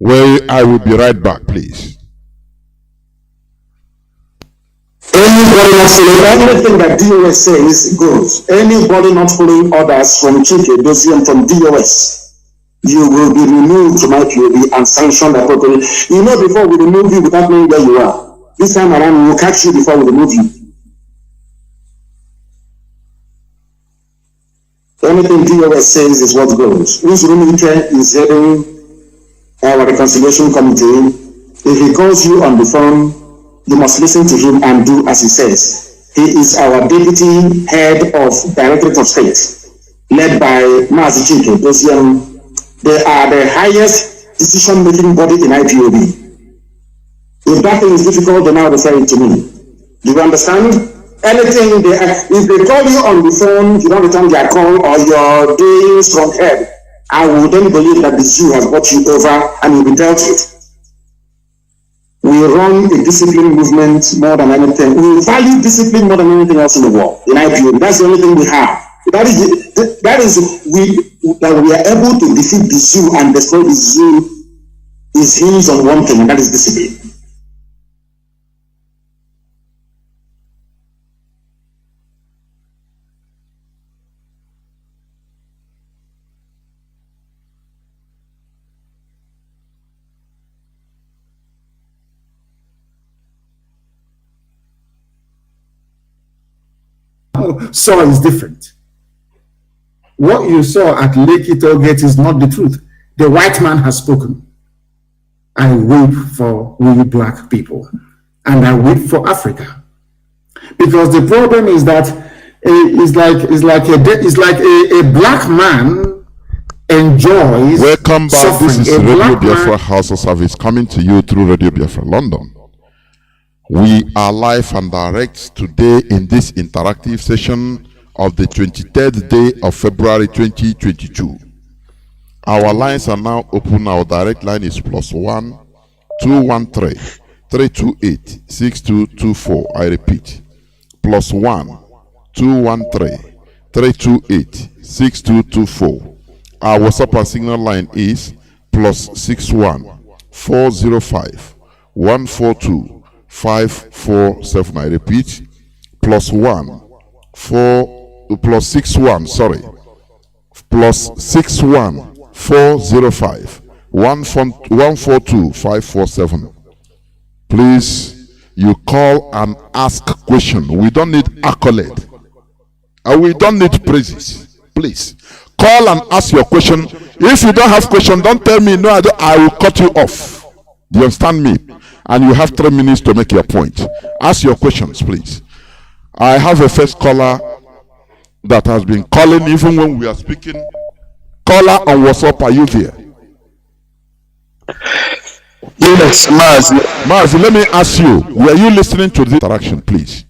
Well, I will be right back, please. Anybody not following anything that DOS says goes. Anybody not following orders from Chike Dosium from DOS, you will be removed from IPOB and sanctioned appropriately. You know, before we remove you without knowing where you are. This time around, we'll catch you before we remove you. Anything DOS says is what goes. Uzurumike is heading our reconciliation committee. If he calls you on the phone, you must listen to him and do as he says. He is our deputy head of Directorate of State, led by Mazi Chinasa Nworu. They are the highest decision-making body in IPOB. If that thing is difficult, then now refer it to me. Do you understand? Anything if they call you on the phone, you don't return their call, or you're doing strong head, I will then believe that the zoo has got you over and you'll be dealt with. We run a discipline movement more than anything. We value discipline more than anything else in the world. In IPOB, that's the only thing we have. That we are able to defeat the zoo and destroy the zoo is hinged on one thing, and that is discipline. Saw is different. What you saw at Lake Itoget is not the truth. The white man has spoken. I weep for we black people, and I weep for Africa, because the problem is that it's like a black man enjoys. Welcome back. Suffering. This is Radio Biafra House of Service coming to you through Radio Biafra London. We are live and direct today in this interactive session of the 23rd day of February 2022. Our lines are now open. Our direct line is +1 213 328 6224. I repeat, +1 213 328 6224. Our WhatsApp and Signal line is +61 405 142 547. I repeat, +1 405 plus 61, sorry. Plus 61 405 142 547. Please, you call and ask question. We don't need accolade. And we don't need praises. Please, call and ask your question. If you don't have question, don't tell me, no, I will cut you off. Do you understand me? And you have 3 minutes to make your point. Ask your questions, please. I have a first caller that has been calling even when we are speaking. Caller on WhatsApp, are you there? Yes, Mazi. Mazi, let me ask you, were you listening to this interaction, please?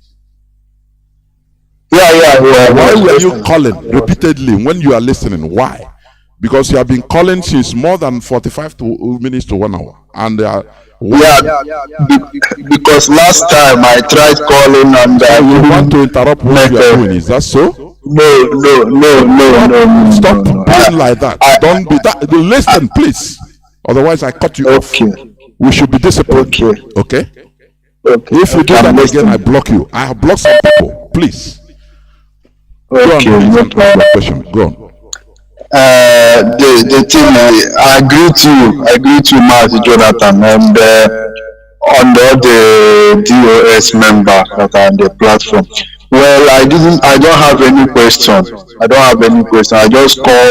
Yeah. Why were you calling repeatedly when you are listening? Why? Because you have been calling since more than 45 minutes to 1 hour. And because last time I tried calling and you want to interrupt what you are doing, is that so? No. Stop being like that. Don't be that. Listen, please. Otherwise, I cut you off. We should be disciplined. Okay? If you do that again, I block you. I have blocked some people. Please. Go on, please. Go on. The thing, I agree to Mazi Jonathan and on the DOS member that are on the platform. Well, I don't have any question. I just call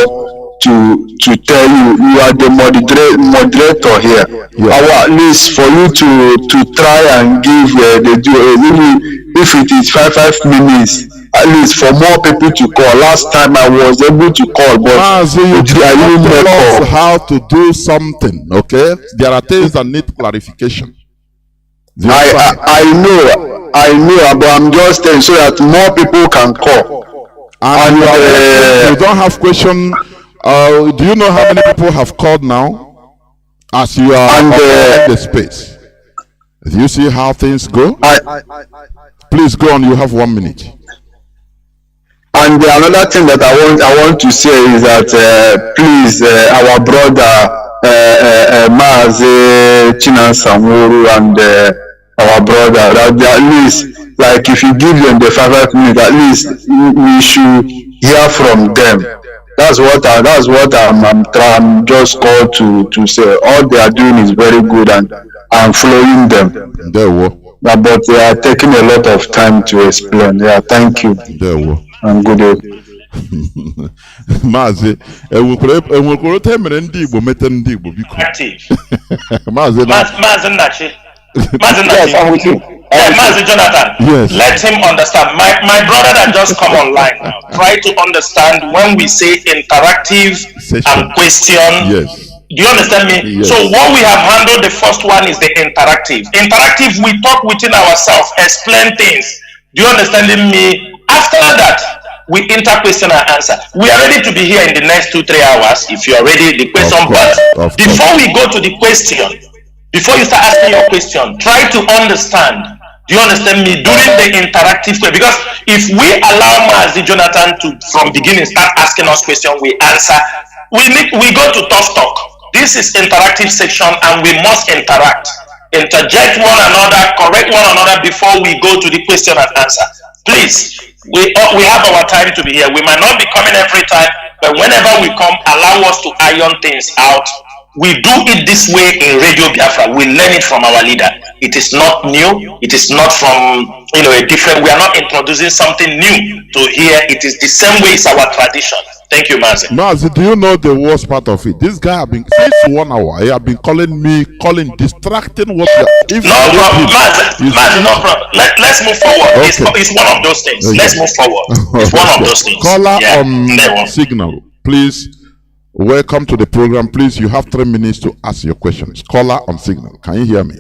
to tell you are the moderator here. At least for you to try and give the DOS, if it is 5 minutes. At least for more people to call. Last time I was able to call, but Mazi, you didn't tell us how to do something. Okay, there are things that need clarification. I know, but I'm just saying so that more people can call. And you don't have question. Do you know how many people have called now? As you are in the space. Do you see how things go? Please go on. You have 1 minute. And another thing that I want to say is that please, our brother Mazi Chinasa Nworu and our brother, that at least, like if you give them the 5 minutes, at least we should hear from them. That's what I'm just called to say. All they are doing is very good, and I'm following them. But they are taking a lot of time to explain. Yeah, thank you. And good day. Mazi, enwekwara temere ndị Igbo mete ndị Igbo biko. Mazi Nnachi. Mazi Nnachi. Mazi Jonathan. Yes. Let him understand. My brother that just come online now. Try to understand when we say interactive session and question. Yes. Do you understand me? Yes. So what we have handled, the first one is the interactive. Interactive, we talk within ourselves, explain things. Do you understand me? After that, we enter question and answer. We are ready to be here in the next 2-3 hours if you are ready. The question, but before we go to the question, before you start asking your question, try to understand. Do you understand me? During the interactive question, because if we allow Mazi Jonathan to from beginning start asking us questions, we answer. We go to tough talk. This is interactive section, and we must interact, interject one another, correct one another before we go to the question and answer. Please, we have our time to be here. We might not be coming every time, but whenever we come, allow us to iron things out. We do it this way in Radio Biafra. We learn it from our leader. It is not new. It is not from a different. We are not introducing something new to here. It is the same way. It's our tradition. Thank you, Mazi. Mazi, do you know the worst part of it? This guy have been since 1 hour. He have been calling me, distracting what. No problem, Mazi. No problem. Let's move forward. Okay. It's one of those things. Okay. Let's move forward. It's one of those things. Caller on signal, please. Welcome to the program. Please, you have 3 minutes to ask your questions. Caller on signal. Can you hear me?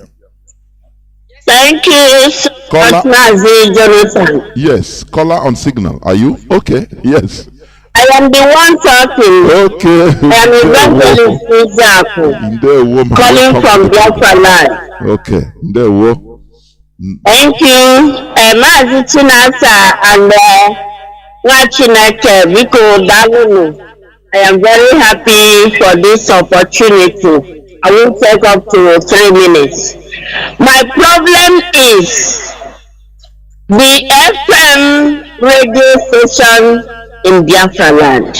Thank you, Mazi Jonathan. Yes, caller on signal. Are you okay? Yes. I am the one talking. Okay. I am Evangelist calling from Biafra land. Okay. Thank you, Mazi Chinasa and Nwachi Biko Dalunu. I am very happy for this opportunity. I will take up to 3 minutes. My problem is the FM radio station in Biafra land.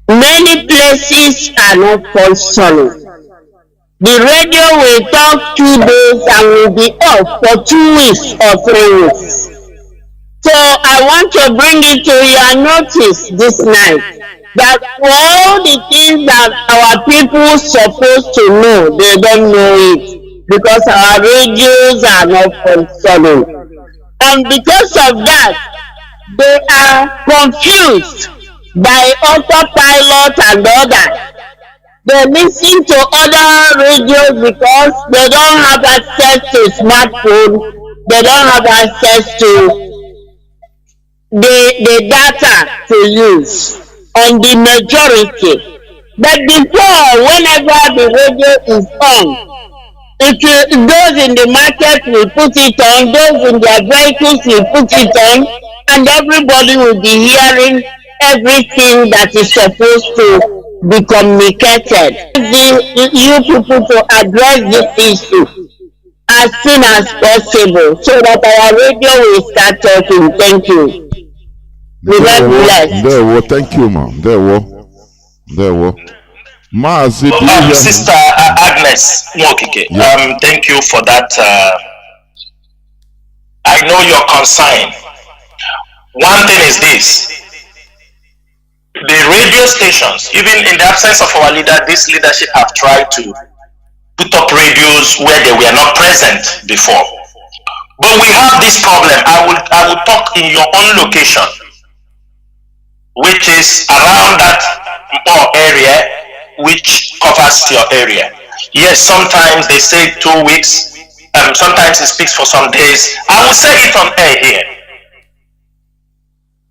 Many places are not functioning. The radio will talk 2 days and will be off for 2 weeks or 3 weeks. So I want to bring it to your notice this night that all the things that our people supposed to know, they don't know it because our radios are not functioning. And because of that, they are confused by autopilot and others. They listen to other radios because they don't have access to smartphone, they don't have access to the data to use on the majority. But before, whenever the radio is on, those in the market will put it on, those in their vehicles will put it on, and everybody will be hearing everything that is supposed to be communicated. You people to address this issue as soon as possible so that our radio will start talking. Thank you. We are blessed. There were, thank you, ma'am. There were. Mazi, Sister Agnes Nwokike, thank you for that. I know your concern. One thing is this: the radio stations, even in the absence of our leader, this leadership have tried to put up radios where they were not present before. But we have this problem. I will talk in your own location, which is around that area, which covers your area. Yes, sometimes they say 2 weeks, sometimes it speaks for some days. I will say it on air here.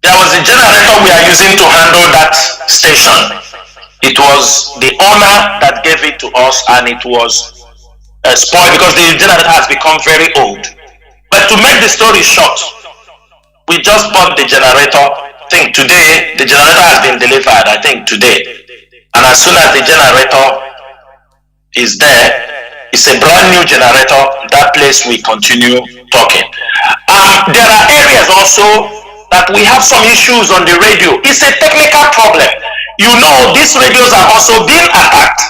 There was a generator we are using to handle that station. It was the owner that gave it to us, and it was spoiled because the generator has become very old. But to make the story short, we just bought the generator. I think today the generator has been delivered, I think today. And as soon as the generator is there, it's a brand new generator. That place we continue talking. There are areas also that we have some issues on the radio. It's a technical problem. You know, these radios are also being attacked.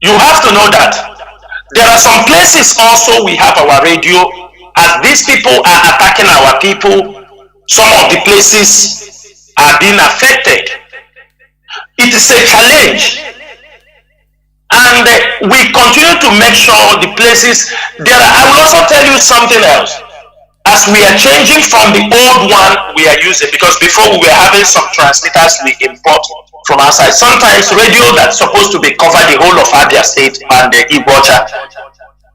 You have to know that. There are some places also we have our radio. As these people are attacking our people, some of the places are being affected. It is a challenge. And we continue to make sure the places there are. I will also tell you something else. As we are changing from the old one we are using, because before we were having some transmitters we import from outside. Sometimes radio that's supposed to be covered the whole of Abia State and the Ibocha,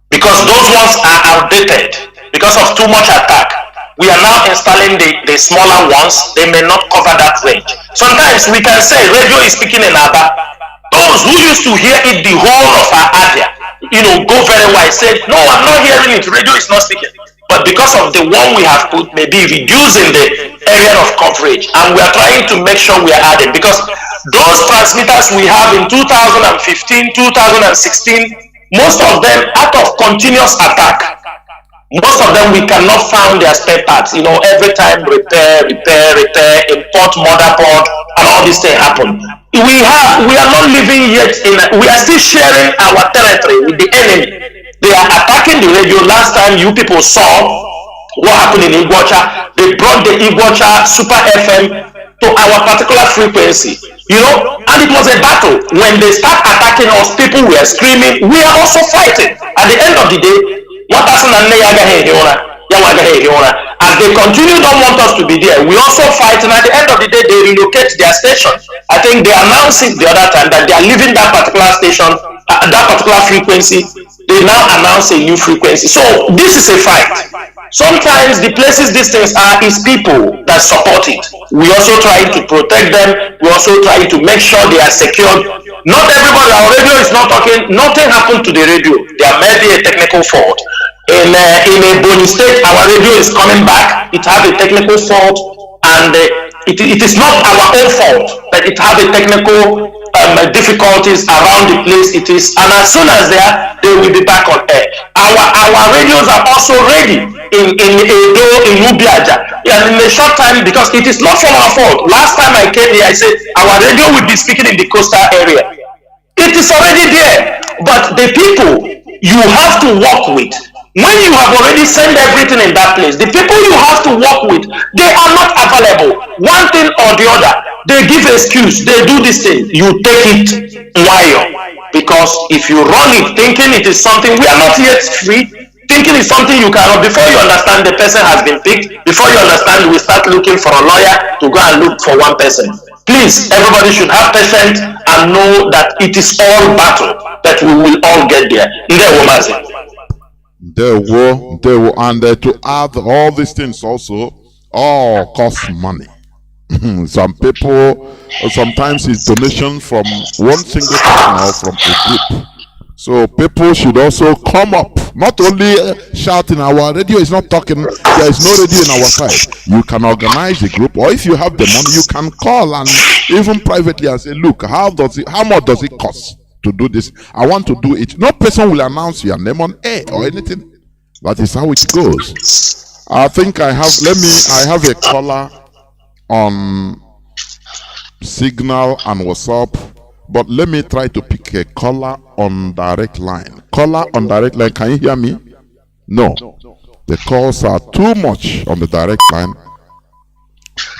because those ones are outdated because of too much attack. We are now installing the smaller ones. They may not cover that range. Sometimes we can say radio is speaking in Aba. Those who used to hear it the whole of our area, go very wide, say, no, I'm not hearing it. Radio is not speaking. But because of the one we have put, maybe reducing the area of coverage, and we are trying to make sure we are adding, because those transmitters we have in 2015, 2016, most of them out of continuous attack. Most of them we cannot find their spare parts. Every time repair, import motherboard, and all this thing happen. We are not living yet we are still sharing our territory with the enemy. They are attacking the radio. Last time you people saw what happened in Iguacha, they brought the Iguacha Super FM to our particular frequency, and it was a battle. When they start attacking us, people were screaming. We are also fighting. At the end of the day, as they continue don't want us to be there, we also fight, and at the end of the day they relocate their station. I think they announced it the other time that they are leaving that particular station, that particular frequency. They now announce a new frequency. So this is a fight. Sometimes the places these things are is people that support it. We also try to protect them. We also try to make sure they are secured. Not everybody, our radio is not talking. Nothing happened to the radio. There may be a technical fault. In a Boni state, our radio is coming back. It has a technical fault, and it is not our own fault, but it has a technical difficulties around the place it is, and as soon as they will be back on air. Our radios are also ready in Edo, in Ubiaja. in a short time, because it is not from our fault. Last time I came here, I said our radio will be speaking in the coastal area. It is already there, but the people you have to work with, when you have already sent everything in that place, the people you have to work with, they are not available. One thing or the other, they give excuse, they do this thing, you take it wire. Because if you run it thinking it is something, we are not yet free, thinking it's something you cannot, before you understand the person has been picked, before you understand we start looking for a lawyer to go and look for one person. Please, everybody should have patience and know that it is all battle, that we will all get there. Nworu Mazi. And to add all these things also, all cost money. Some people, sometimes it's donation from one single person or from a group. So people should also come up, not only shouting. Our radio is not talking, there is no radio in our side. You can organize a group, or if you have the money, you can call and even privately and say, look, how much does it cost to do this? I want to do it. No person will announce your name on air or anything. That is how it goes. I think I have a caller on Signal and WhatsApp, but let me try to pick a caller on direct line. Caller on direct line, can you hear me? No. The calls are too much on the direct line.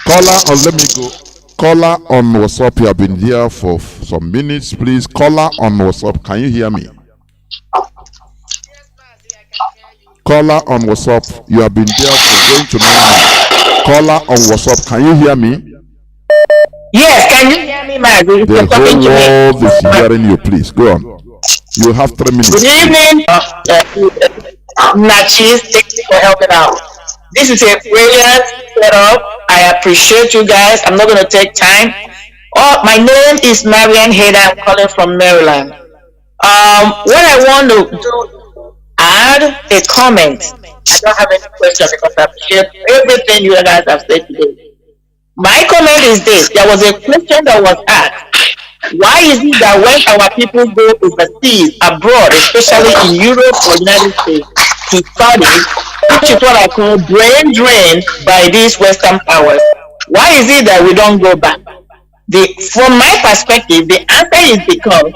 Caller on, let me go. Caller on WhatsApp, you have been here for some minutes, please. Caller on WhatsApp, can you hear me? Caller on WhatsApp, you have been there for going to know. Caller on WhatsApp, can you hear me? Yes, can you hear me, Mazi? The whole world is hearing you, please. Go on. You have 3 minutes. Good evening, Nnachi. Thank you for helping out. This is a brilliant setup. I appreciate you guys. I'm not going to take time. My name is Marian Hayden. I'm calling from Maryland. What I want to do, add a comment. I don't have any question because I appreciate everything you guys have said today. My comment is this: there was a question that was asked. Why is it that when our people go overseas, abroad, especially in Europe or United States, to study, which is what I call brain drain by these Western powers, why is it that we don't go back? From my perspective, the answer is because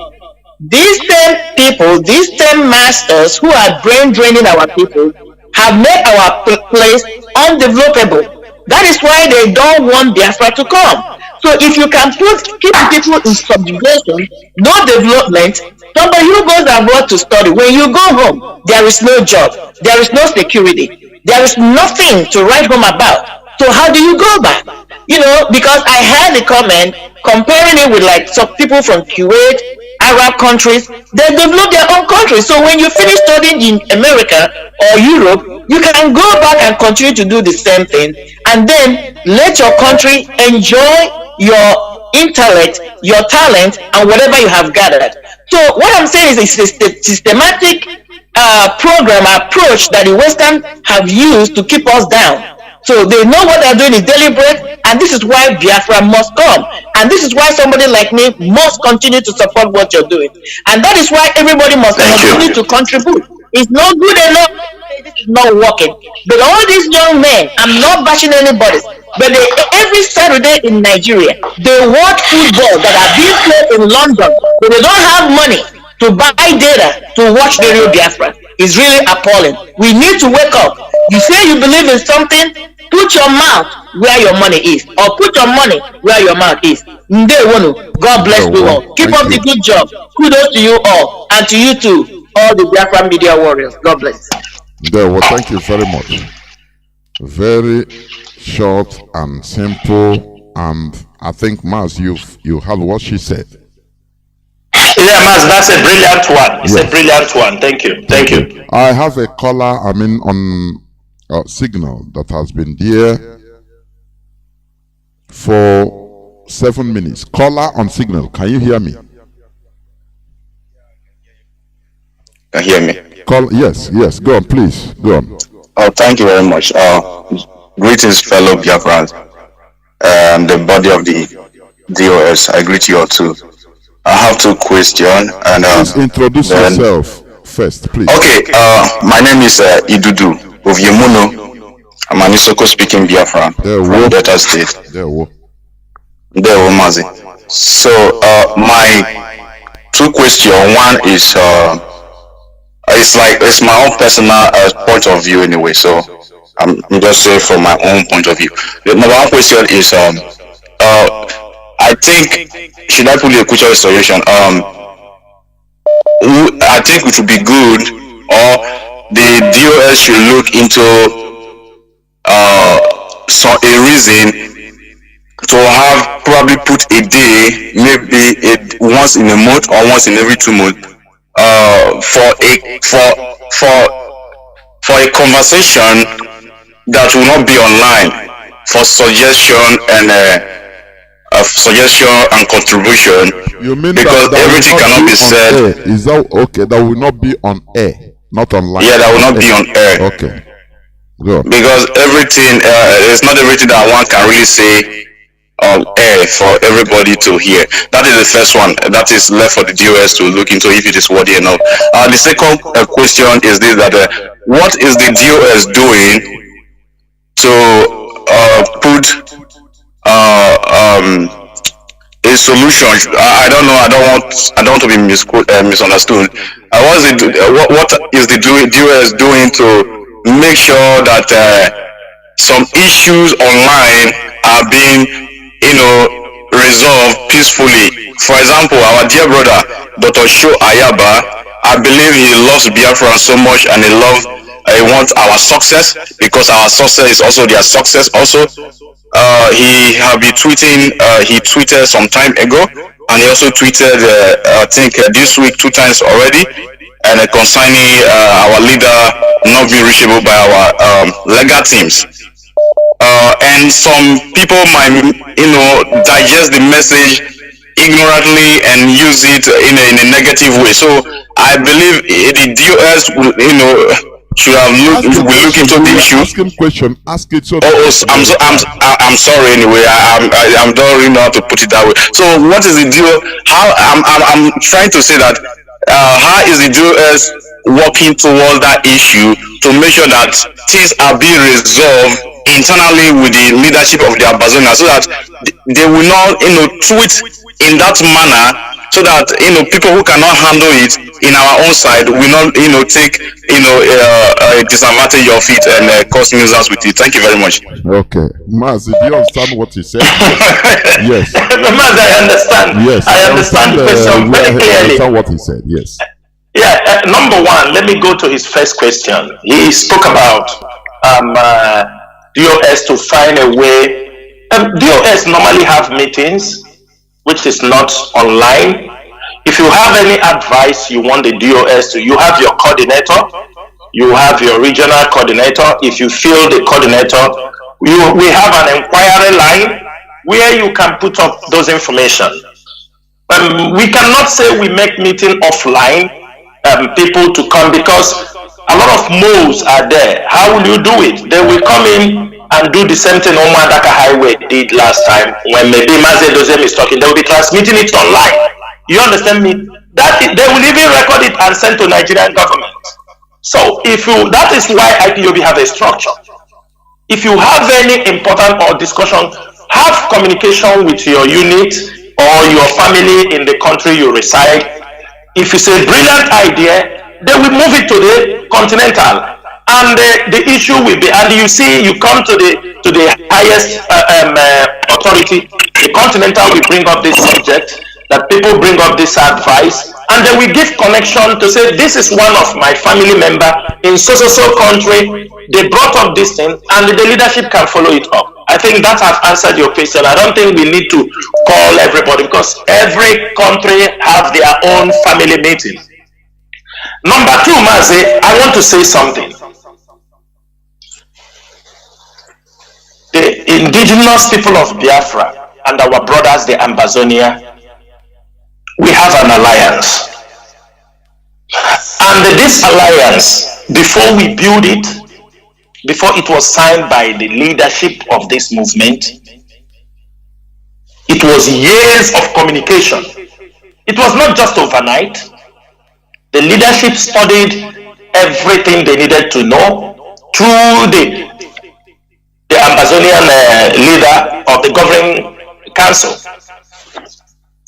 these same people, these same masters who are brain draining our people, have made our place undevelopable. That is why they don't want Biafra to come. So if you can keep people in subjugation, no development, somebody who goes abroad to study, when you go home, there is no job, there is no security, there is nothing to write home about. So how do you go back? Because I heard the comment comparing it with like some people from Kuwait, Arab countries, they develop their own countries. So when you finish studying in America or Europe, you can go back and continue to do the same thing, and then let your country enjoy your intellect, your talent, and whatever you have gathered. So what I'm saying is it's a systematic program approach that the Western have used to keep us down. So they know what they're doing is deliberate, and this is why Biafra must come. And this is why somebody like me must continue to support what you're doing. And that is why everybody must continue to contribute. It's not good enough. This is not working. But all these young men, I'm not bashing anybody, but every Saturday in Nigeria, they watch football that are being played in London, but they don't have money to buy data to watch the real Biafra. It's really appalling. We need to wake up. You say you believe in something, put your mouth where your money is, or put your money where your mouth is. God bless you all. Keep up the good job. Kudos to you all, and to you too, all the Biafra media warriors. God bless. Well, thank you very much. Very short and simple, and I think, Maz, you heard what she said. Yeah, Maz, that's a brilliant one. It's a brilliant one. Thank you. Thank you. I have a caller, on Signal that has been there for 7 minutes. Caller on Signal, can you hear me? Can you hear me? Yes, go on, please, go on. Oh, thank you very much. Greetings, fellow Biafrans, the body of the DOS. I greet you all too. I have 2 questions, and please introduce yourself first, please. Okay, my name is Idudu of Yemuno. I'm an Isoko speaking Biafran from Delta State. Nworu Mazi. So my two questions. One is it's my own personal point of view anyway. So I'm just saying from my own point of view. The number one question is I think, should I put a question of solution? I think it would be good, or the DOS should look into a reason to have probably put a day, maybe once in a month or once in every 2 months, for a conversation that will not be online, for suggestion and contribution. You mean because that everything cannot be said. Air. Is that okay? That will not be on air, not online. Yeah, that will not be on air. Okay. Go. Because everything, it's not everything that one can really say on air for everybody to hear. That is the first one. That is left for the DOS to look into if it is worthy enough. The second question is this: that what is the DOS doing to put a solution? I don't know. I don't want to be misunderstood. What is the DOS doing to make sure that some issues online are being, resolved peacefully? For example, our dear brother Dr. Sho Ayaba, I believe he loves Biafra so much, and he wants our success, because our success is also their success also. He have been tweeting. He tweeted some time ago, and he also tweeted I think this week 2 times already, and concerning our leader not being reachable by our legal teams. And some people might digest the message ignorantly and use it in a negative way. So I believe the DOS should have look into the issue. Ask him question. Ask it so. I'm sorry. Anyway, I don't really know how to put it that way. So what is the deal? How I'm trying to say that how is the DOS working toward that issue to make sure that things are being resolved internally with the leadership of the Ambazonia, so that they will not tweet in that manner, so that people who cannot handle it in our own side will not take a disadvantage of it and cause nuisance with it. Thank you very much. Okay, Mazi, do you understand what he said? Yes. Mazi, I understand. Yes, I understand the question very clearly. I understand what he said. Yes. Yeah. Number one, let me go to his first question. He spoke about DOS to find a way. DOS normally have meetings, which is not online. If you have any advice you want the DOS to, you have your coordinator, you have your regional coordinator. If you feel the coordinator, we have an inquiry line where you can put up those information. We cannot say we make meeting offline, people to come, because a lot of moles are there. How will you do it? They will come in and do the same thing Omadaka Highway did last time, when maybe Mazi Dozem is talking. They will be transmitting it online. You understand me? That they will even record it and send to Nigerian government. So that is why IPOB have a structure. If you have any important or discussion, have communication with your unit or your family in the country you reside. If it's a brilliant idea, they will move it to the continental, and the issue will be, and you see, you come to the highest authority, the continental will bring up this subject, that people bring up this advice, and they will give connection to say, this is one of my family member in so country, they brought up this thing, and the leadership can follow it up. I think that has answered your question. I don't think we need to call everybody, because every country have their own family meeting. Number two, Mazi, I want to say something. The indigenous people of Biafra and our brothers, the Ambazonia, we have an alliance. And this alliance, before we build it, before it was signed by the leadership of this movement, it was years of communication. It was not just overnight. The leadership studied everything they needed to know through Ambazonian leader of the governing council,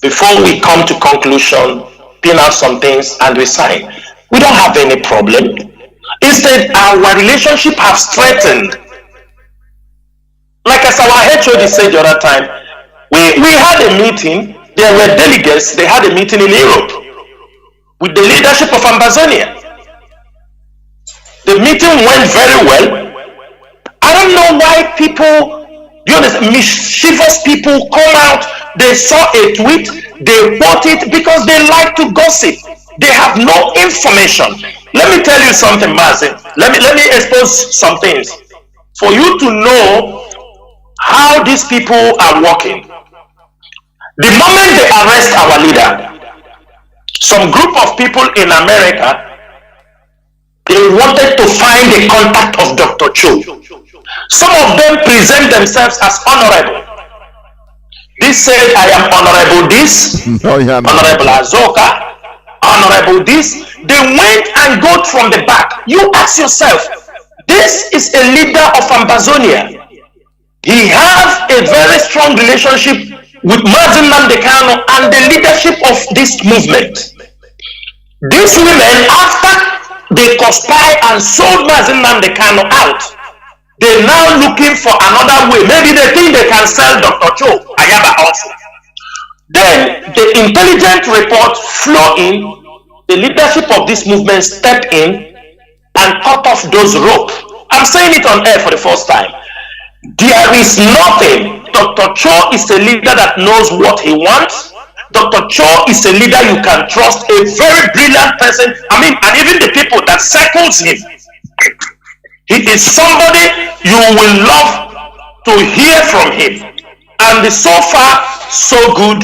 before we come to conclusion, pin out some things and we sign. We don't have any problem. Instead, our relationship has strengthened. Like as our HOD said the other time, we had a meeting, there were delegates, they had a meeting in Europe with the leadership of Ambazonia. The meeting went very well. I don't know why people, you understand, mischievous people come out, they saw a tweet, they quote it because they like to gossip. They have no information. Let me tell you something, Mazi. Let me expose some things for you to know how these people are working. The moment they arrest our leader, some group of people in America, they wanted to find the contact of Dr. Cho. Some of them present themselves as honorable. This said, I am honorable this, honorable Azoka, honorable this. They went and got from the back. You ask yourself, this is a leader of Ambazonia. He has a very strong relationship with Mazi Nnamdi and the leadership of this movement. These women, after they conspired and sold Mazi Nnamdi out, they're now looking for another way. Maybe they think they can sell Dr. Cho Ayaba also. Then the intelligence report flow in, the leadership of this movement stepped in and cut off those ropes. I'm saying it on air for the first time. There is nothing. Dr. Cho is a leader that knows what he wants. Dr. Cho is a leader you can trust, a very brilliant person. I mean, and even the people that circles him. He is somebody you will love to hear from him. And so far, so good.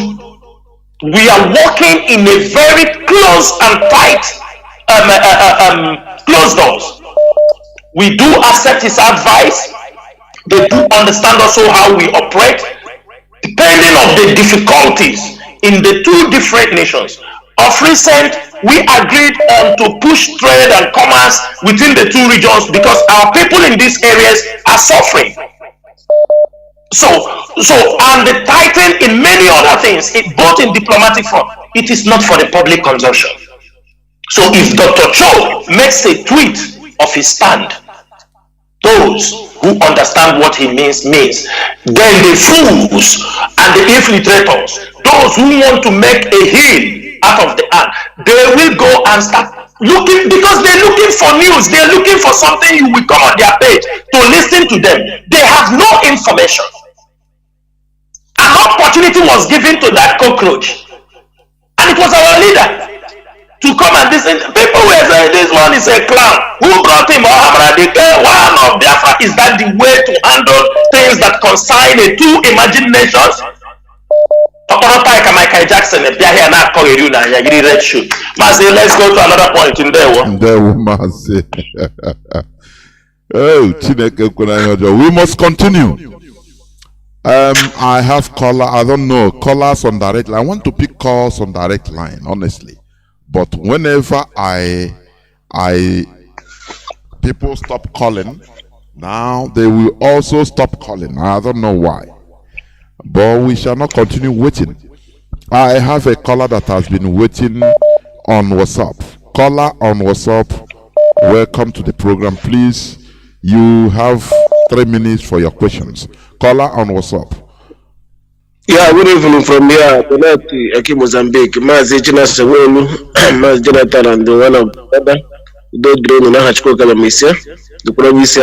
We are working in a very close and tight closed doors. We do accept his advice. They do understand also how we operate, depending on the difficulties in the two different nations. Of recent, we agreed on to push trade and commerce within the two regions because our people in these areas are suffering. So and the tighten in many other things, both in diplomatic front, it is not for the public consumption. So if Dr. Cho makes a tweet of his stand, those who understand what he means. Then the fools and the infiltrators, those who want to make a hill out of the ant, they will go and start looking, because they're looking for news, they're looking for something you will come on their page to listen to them. They have no information. An opportunity was given to that cockroach, and it was our leader to come and listen. People were saying this one is a clown. Who brought him? One of Biafra. Is that the way to handle things that concern the two imagined nations? Michael Jackson, Mazi, let's go to another point in there. Mazi. Oh, we must continue. I have caller. I don't know callers on direct line. I want to pick calls on direct line, honestly. But whenever people stop calling, now they will also stop calling. I don't know why. But we shall not continue waiting. I have a caller that has been waiting on WhatsApp. Caller on WhatsApp, welcome to the program. Please, you have 3 minutes for your questions. Caller on WhatsApp. Yeah, good evening from here. Benati, Eki Mozambique. Mazi Chinasa Nworu Mazi Jonathan and the one of other. Don't drain in a Hachko Kalamisia. The province.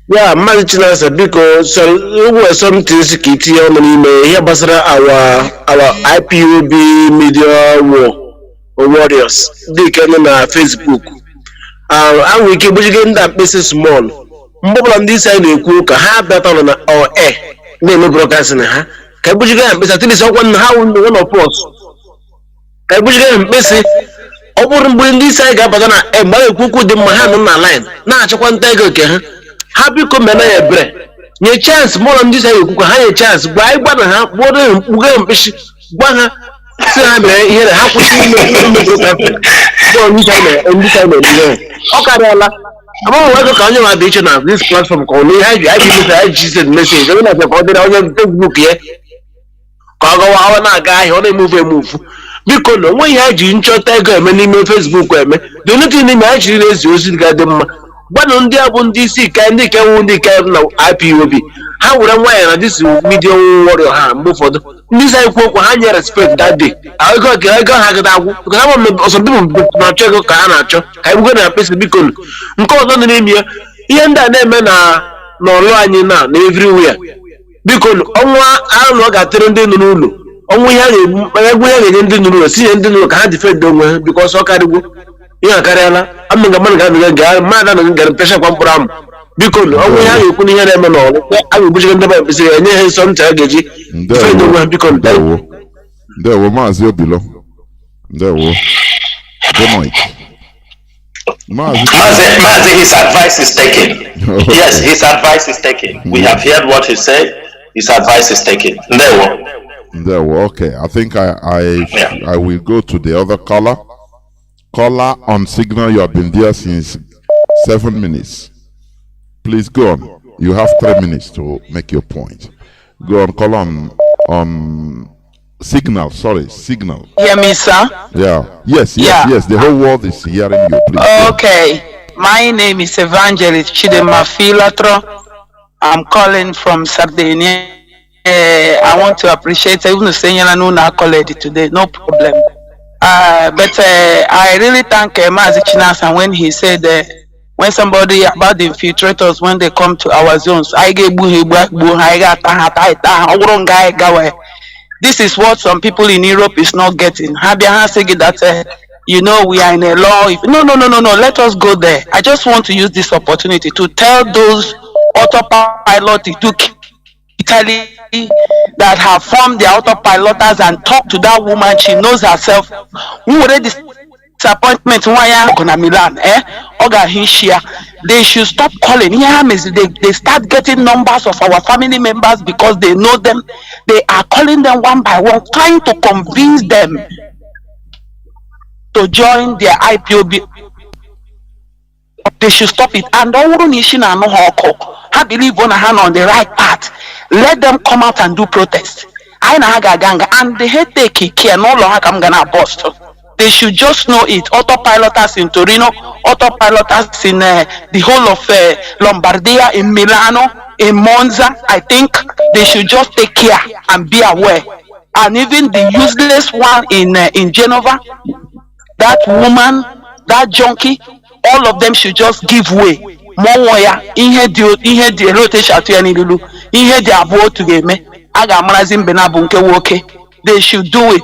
Yeah, Mazi Chinasa, because there were some things Kitty on the email here, Basra, our IPOB media warriors. They can on Facebook. And we keep getting that business small. Mobile on this side, you cook a half better on our air. No broadcasting, huh? Kabujiga, Mr. Tillis, one of us. Kabujiga, Bessie, over bring this side, Gabadana, and Mother Cuckoo, the Mahan on my line. Now, one tiger, happy come and I bread. Your chance more on this, you could have a chance. Why, what a half water, one, Sam, here, how could you make I'm going to my beach now. This platform called me. I just message. I'm not about it. I was Facebook here. Kaga na guy on a move. Because no one had you in Chotago, many Facebook. The only thing I actually is using them. But on the DC can they can now IPOB. How would I wear this medium warrior move for the this I quote higher respect that day. I got that because some people not check I'm going to pass the beacon. Because on the name here, he and that name no law everywhere. Because I don't know got turned in the Nulu. Only had a Nulu, see and then look at the because yeah, Karela, I'm the man got get a pressure from because only how you couldn't hear them and all. I will push them to say, and then some target because there were Mazi below. There were good night. Mazi, his advice is taken. Yes, his advice is taken. We have heard what he said. His advice is taken. There were okay. I think I will go to the other caller. Caller on signal. You have been there since 7 minutes. Please go on. You have 3 minutes to make your point. Go on. Call on signal. Sorry, signal. Hear me, sir? Yeah. Yes. The whole world is hearing you. Please. Okay. My name is Evangelist Chidema Filatro. I'm calling from Sardinia. I want to appreciate even the saying I know now called today. No problem. But I really thank Mazi Chinasa when he said when somebody about the infiltrators when they come to our zones, this is what some people in Europe is not getting. That you know we are in a law. No. Let us go there. I just want to use this opportunity to tell those autopilot to Italy that have formed the autopiloters and talk to that woman. She knows herself. Who already disappointment Milan, they should stop calling. They start getting numbers of our family members because they know them. They are calling them one by one, trying to convince them to join their IPOB. They should stop it. And I believe on a hand on the right path. Let them come out and do protest. And the headache care no longer I'm gonna bust. They should just know it. Autopiloters in Torino, autopiloters in the whole of Lombardia, in Milano, in Monza. I think they should just take care and be aware. And even the useless one in Genova, that woman, that junkie, all of them should just give way. They should do it.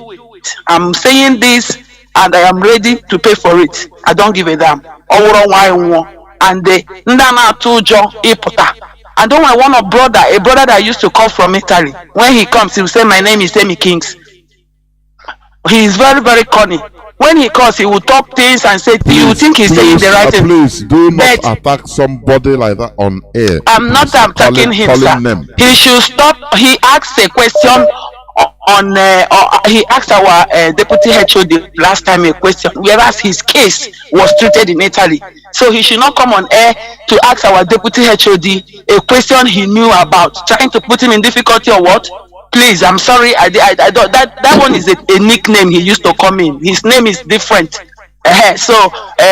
I'm saying this and I am ready to pay for it. I don't give a damn. And they I don't want a brother that used to come from Italy. When he comes, he will say, my name is Emi Kings. He is very, very cunning. When he calls, he will talk things and say, you think he's saying the right thing. Please do not attack somebody like that on air. I'm not attacking him, sir. He should stop. He asked a question on, he asked our deputy HOD last time a question, whereas his case was treated in Italy. So he should not come on air to ask our deputy HOD a question he knew about, trying to put him in difficulty or what? Please, I'm sorry. I don't. That one is a nickname he used to come in. His name is different. So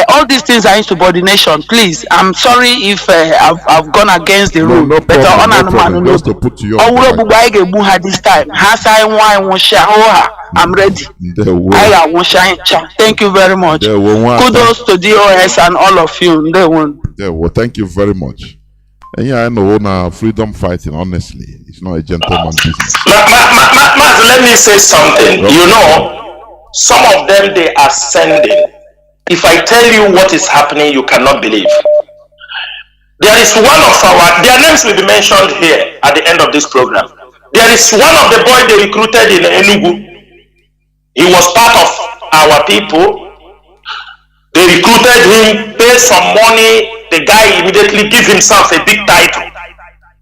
all these things are insubordination. Please, I'm sorry if I've gone against the rule. No problem. Just to put you on this time. I'm ready. Thank you very much. Kudos to DOS and all of you. Thank you very much. And yeah, I know now freedom fighting, honestly, it's not a gentleman business. Let me say something. You know, some of them they are sending. If I tell you what is happening, you cannot believe. There is one of their names will be mentioned here at the end of this program. There is one of the boys they recruited in Enugu. He was part of our people. They recruited him, paid some money. The guy immediately gives himself a big title.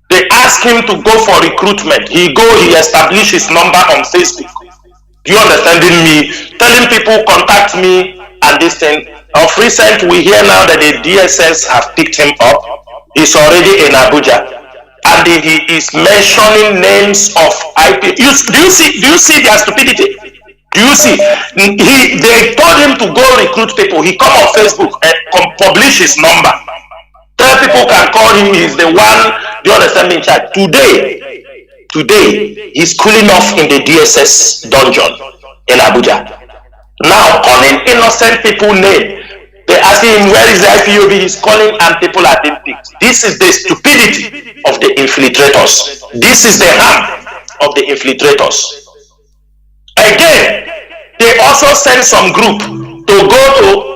They ask him to go for recruitment. He established his number on Facebook. Do you understand me? Telling people contact me and this thing. Of recent, we hear now that the DSS have picked him up. He's already in Abuja, and he is mentioning names of IP. Do you see their stupidity? Do you see? They told him to go recruit people. He come on Facebook and publish his number. Tell people can call him. He's the one. Do you understand me? In charge. Today, he's cooling off in the DSS dungeon in Abuja. Now calling innocent people name. They asking him where is the IPOB. He's calling and people are being picked. This is the stupidity of the infiltrators. This is the harm of the infiltrators. Again, they also send some group to go to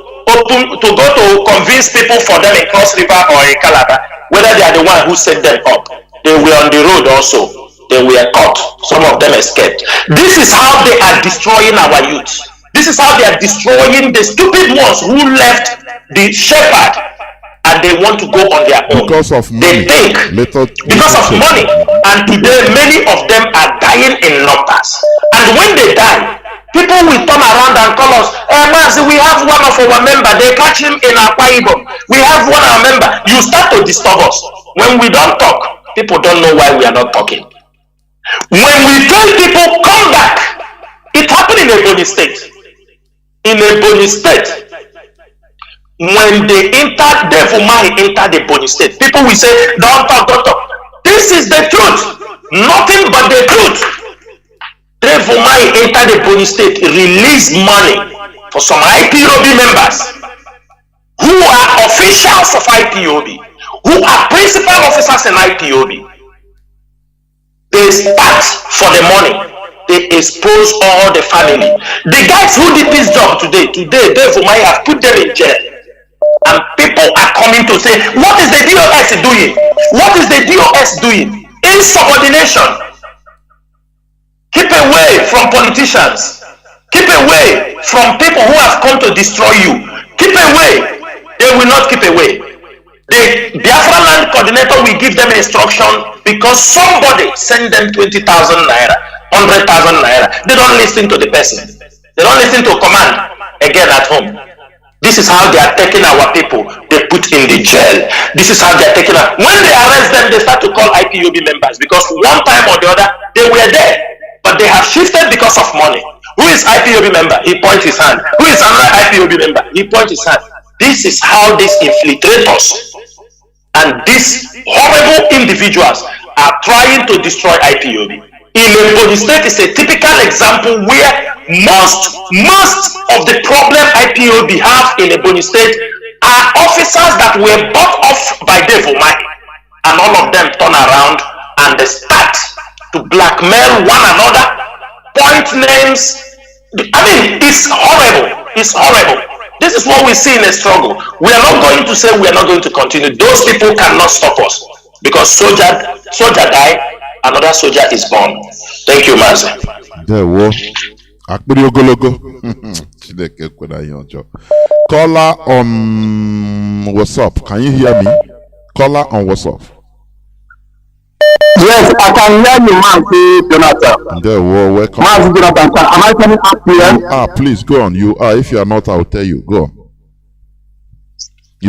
convince people for them in Cross River or in Calabar, whether they are the one who set them up. They were on the road also. They were caught. Some of them escaped. This is how they are destroying our youth. This is how they are destroying the stupid ones who left the shepherd and they want to go on their own. Because of money. They think because of money. And today many of them are dying in numbers. And when they die, people will turn around and call us, Mazi, we have one of our members. They catch him in Akwa Ibom. We have one of our members. You start to disturb us. When we don't talk, people don't know why we are not talking. When we tell people come back, it happened in Ebonyi State. In Ebonyi State, when they enter the Ebonyi State, people will say, don't talk. This is the truth. Nothing but the truth. Devumai entered the Ebonyi State, released money for some IPOB members who are officials of IPOB, who are principal officers in IPOB. They start for the money. They expose all the family. The guys who did this job today, Devumai have put them in jail. And people are coming to say, what is the DOS doing? What is the DOS doing? Insubordination. Keep away from politicians. Keep away from people who have come to destroy you. Keep away. They will not keep away. The Biafra land coordinator will give them instruction because somebody send them 20,000 naira, 100,000 naira. They don't listen to the person. They don't listen to command again at home. This is how they are taking our people. They put in the jail. This is how they are taking us. When they arrest them, they start to call IPOB members because one time or the other, they were there. But they have shifted because of money. Who is IPOB member? He points his hand. Who is another IPOB member? He points his hand. This is how these infiltrators and these horrible individuals are trying to destroy IPOB. In Ebonyi State is a typical example where most of the problem IPOB have in Ebonyi State are officers that were bought off by Devumai, and all of them turn around and they start to blackmail one another, point names. I mean, it's horrible. It's horrible. This is what we see in a struggle. We are not going to say we are not going to continue. Those people cannot stop us because soldier die, another soldier is born. Thank you, Mazi. There was Akpiri Ogologo. Caller on WhatsApp. Can you hear me? Caller on WhatsApp. Yes, I can hear you, Mazi Jonathan. There were welcome. Mazi Jonathan, am I coming up here? Please go on. You are. If you are not, I will tell you. Go on.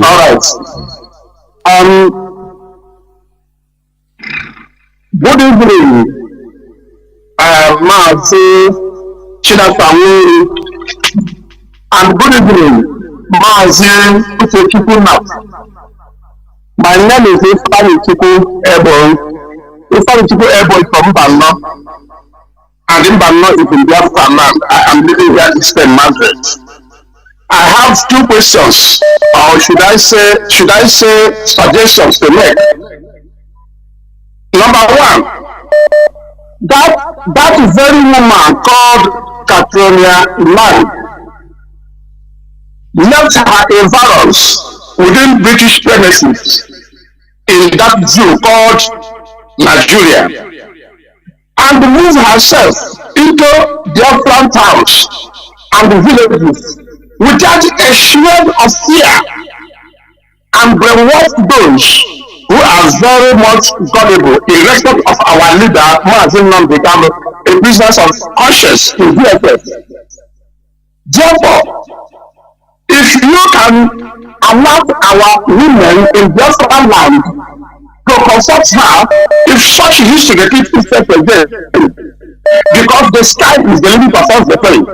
All right. Good evening, Mazi Chinasa Nworu, and good evening, Mazi Nnachi. My name is Ipob. Ifeanyi from Banno, and in Banno is in Biafra land. I am living here in Spain, Madrid. I have two questions, or should I say suggestions to make. Number one, that very woman called Katrina left her environs within British premises in that zoo called Nigeria, and moved herself into Biafran towns and the villages without a shred of fear, and brainwashed those who are very much gullible in respect of our leader, Mazi Nnamdi, a business of conscience in DFS. Therefore, if you can allow our women in Biafra land to consult her, if such history repeats itself again, because the sky is the limit of all the pain.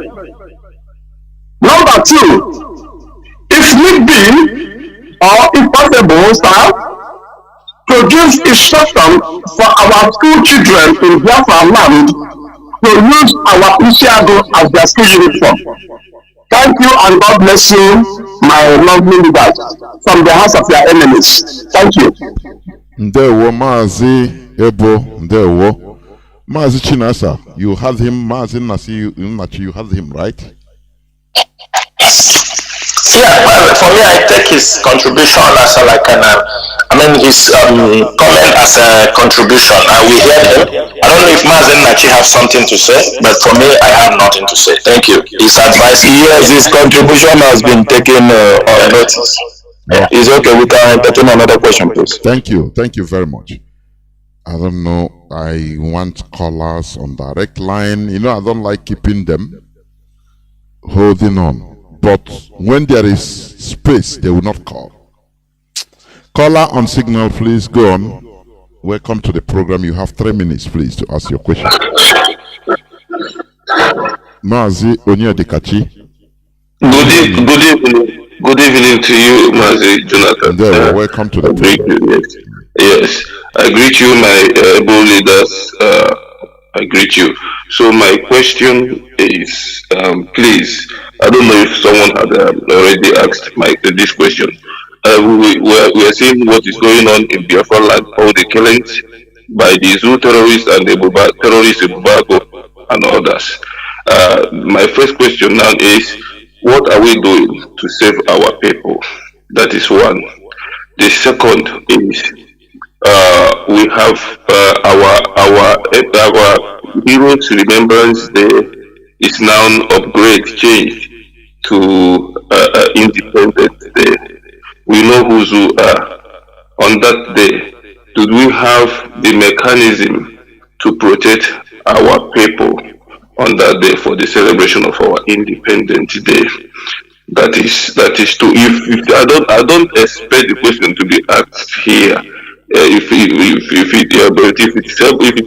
Number two, if need be, or if possible, sir, to give instruction for our school children in Biafra land to use our Isiago as their school uniform. Thank you and God bless you, my lovely leaders, from the house of your enemies. Thank you. Ndewo Mazi Ebo, Ndewo. Mazi Chinasa, you had him, Mazi Nnachi, you had him, right? Yeah, well, for me, I take his contribution as his comment as a contribution. We heard him. I don't know if Mazi Nnachi have something to say, but for me, I have nothing to say. Thank you. His advice. Yes, his contribution has been taken on notice. Yeah. It's okay. We can entertain another question, please. Thank you. Thank you very much. I don't know. I want callers on direct line. You know, I don't like keeping them holding on. But when there is space, they will not call. Caller on signal, please go on. Welcome to the program. You have 3 minutes, please, to ask your question. Mazi Onyedikachi. Good evening to you, Mazi Jonathan. Welcome to the program. Yes, I greet you, my able leaders. I greet you. So my question is, please, I don't know if someone had already asked this question. We are seeing what is going on in Biafra land, all the killings by the Zoo terrorists and the terrorists in Bubago and others. My first question now is, what are we doing to save our people? That is one. The second is, we have our Heroes Remembrance Day is now changed to Independence Day. We know who's who are. On that day, do we have the mechanism to protect our people on that day for the celebration of our Independence Day? That is to I don't expect the question to be asked here. If it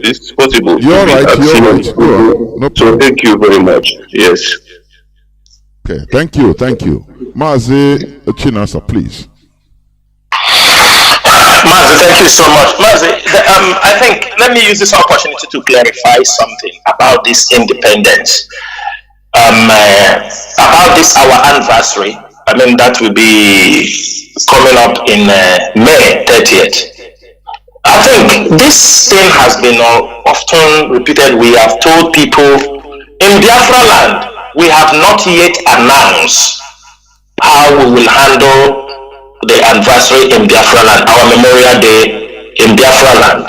is possible. You're right. No so thank you very much. Yes. Okay. Thank you. Mazi Chinasa, please. Mazi, thank you so much. Mazi, I think let me use this opportunity to clarify something about this independence. About this our anniversary. I mean that will be coming up in May 30th. I think this thing has been often repeated. We have told people in Biafra land, we have not yet announced how we will handle the anniversary in Biafra land, our Memorial Day in Biafra land.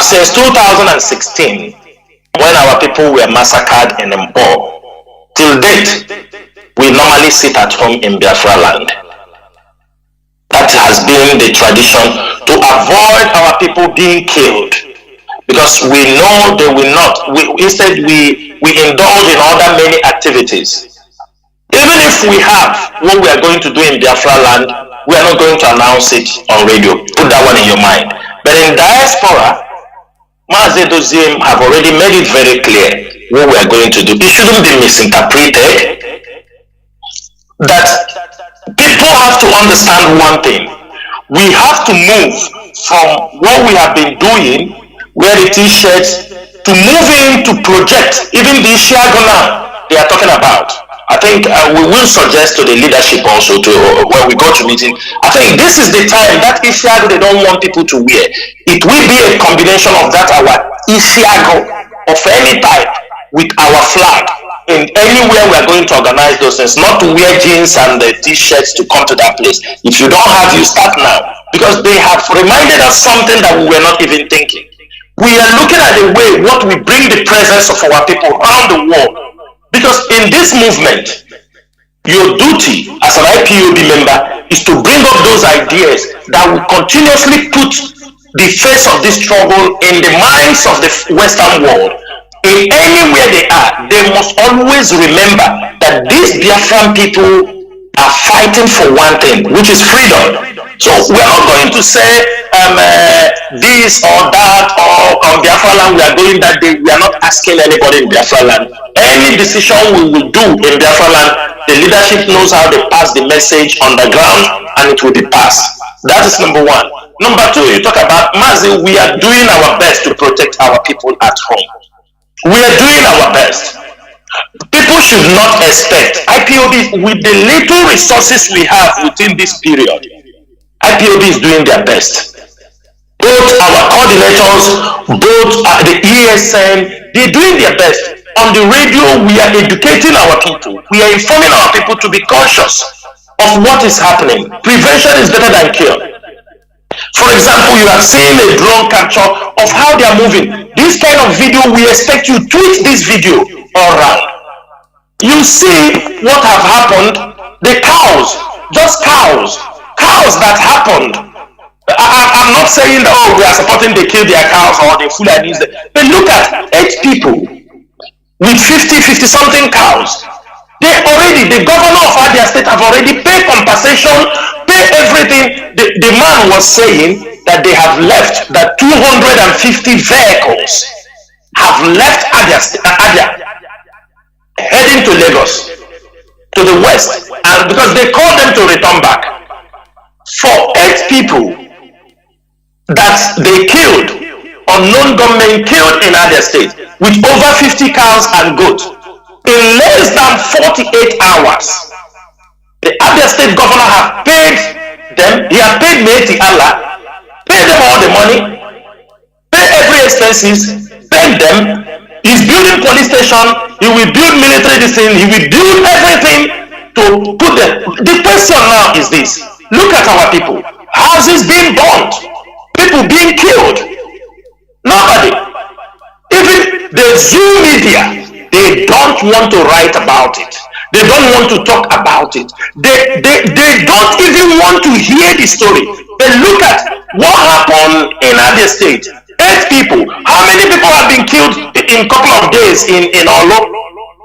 Since 2016, when our people were massacred in Ipob, till date, we normally sit at home in Biafra land. That has been the tradition to avoid our people being killed, because we know they will not. Instead, we indulge in other many activities. Even if we have what we are going to do in Biafra land, we are not going to announce it on radio. Put that one in your mind. But in diaspora, Mazi Dozim have already made it very clear what we are going to do. It shouldn't be misinterpreted. That people have to understand one thing. We have to move from what we have been doing, wear the t-shirts, to moving to project, even the Shiagona they are talking about. I think we will suggest to the leadership also to when we go to meeting. I think this is the time that Ishiago they don't want people to wear. It will be a combination of that our Ishiago of any type with our flag. In anywhere we are going to organize those things, not to wear jeans and the t-shirts to come to that place. If you don't have, you start now, because they have reminded us something that we were not even thinking. We are looking at the way what we bring the presence of our people around the world, because in this movement, your duty as an IPOB member is to bring up those ideas that will continuously put the face of this struggle in the minds of the Western world, anywhere they are, they must always remember that these Biafran people are fighting for one thing, which is freedom. So we're not going to say this or that, or on Biafra land we are going that day. We are not asking anybody in Biafra land. Any decision we will do in Biafra land, the leadership knows how they pass the message on the ground, and it will be passed. That is number one. Number two, you talk about Mazi. We are doing our best to protect our people at home. We are doing our best. People should not expect IPOB, with the little resources we have within this period, IPOB is doing their best. Both our coordinators, both the ESN, they're doing their best. On the radio, we are educating our people. We are informing our people to be conscious of what is happening. Prevention is better than cure. For example, you have seen a drone capture of how they are moving. This kind of video, we expect you to tweet this video all around. You see what have happened. The cows, just cows that happened. I'm not saying that, oh, we are supporting they kill their cows or they Fulanis. But look at 8 people with 50 something cows. They already, the governor of Abia State have already paid compensation, pay everything. The man was saying that they have left, that 250 vehicles have left Abia, heading to Lagos, to the west, and because they called them to return back. For 8 people that they killed, unknown gunmen killed in Abia State, with over 50 cows and goats, in less than 48 hours, the Abia State governor have paid them. He has paid Meti Allah, paid them all the money, pay every expenses, paid them. He's building police station. He will build military thing. He will build everything to put them. The question now is this: look at our people. Houses being burnt, people being killed. Nobody, even the Zoom media, they don't want to write about it. They don't want to talk about it. They don't even want to hear the story. But look at what happened in Abia State. 8 people. How many people have been killed in a couple of days in Olo?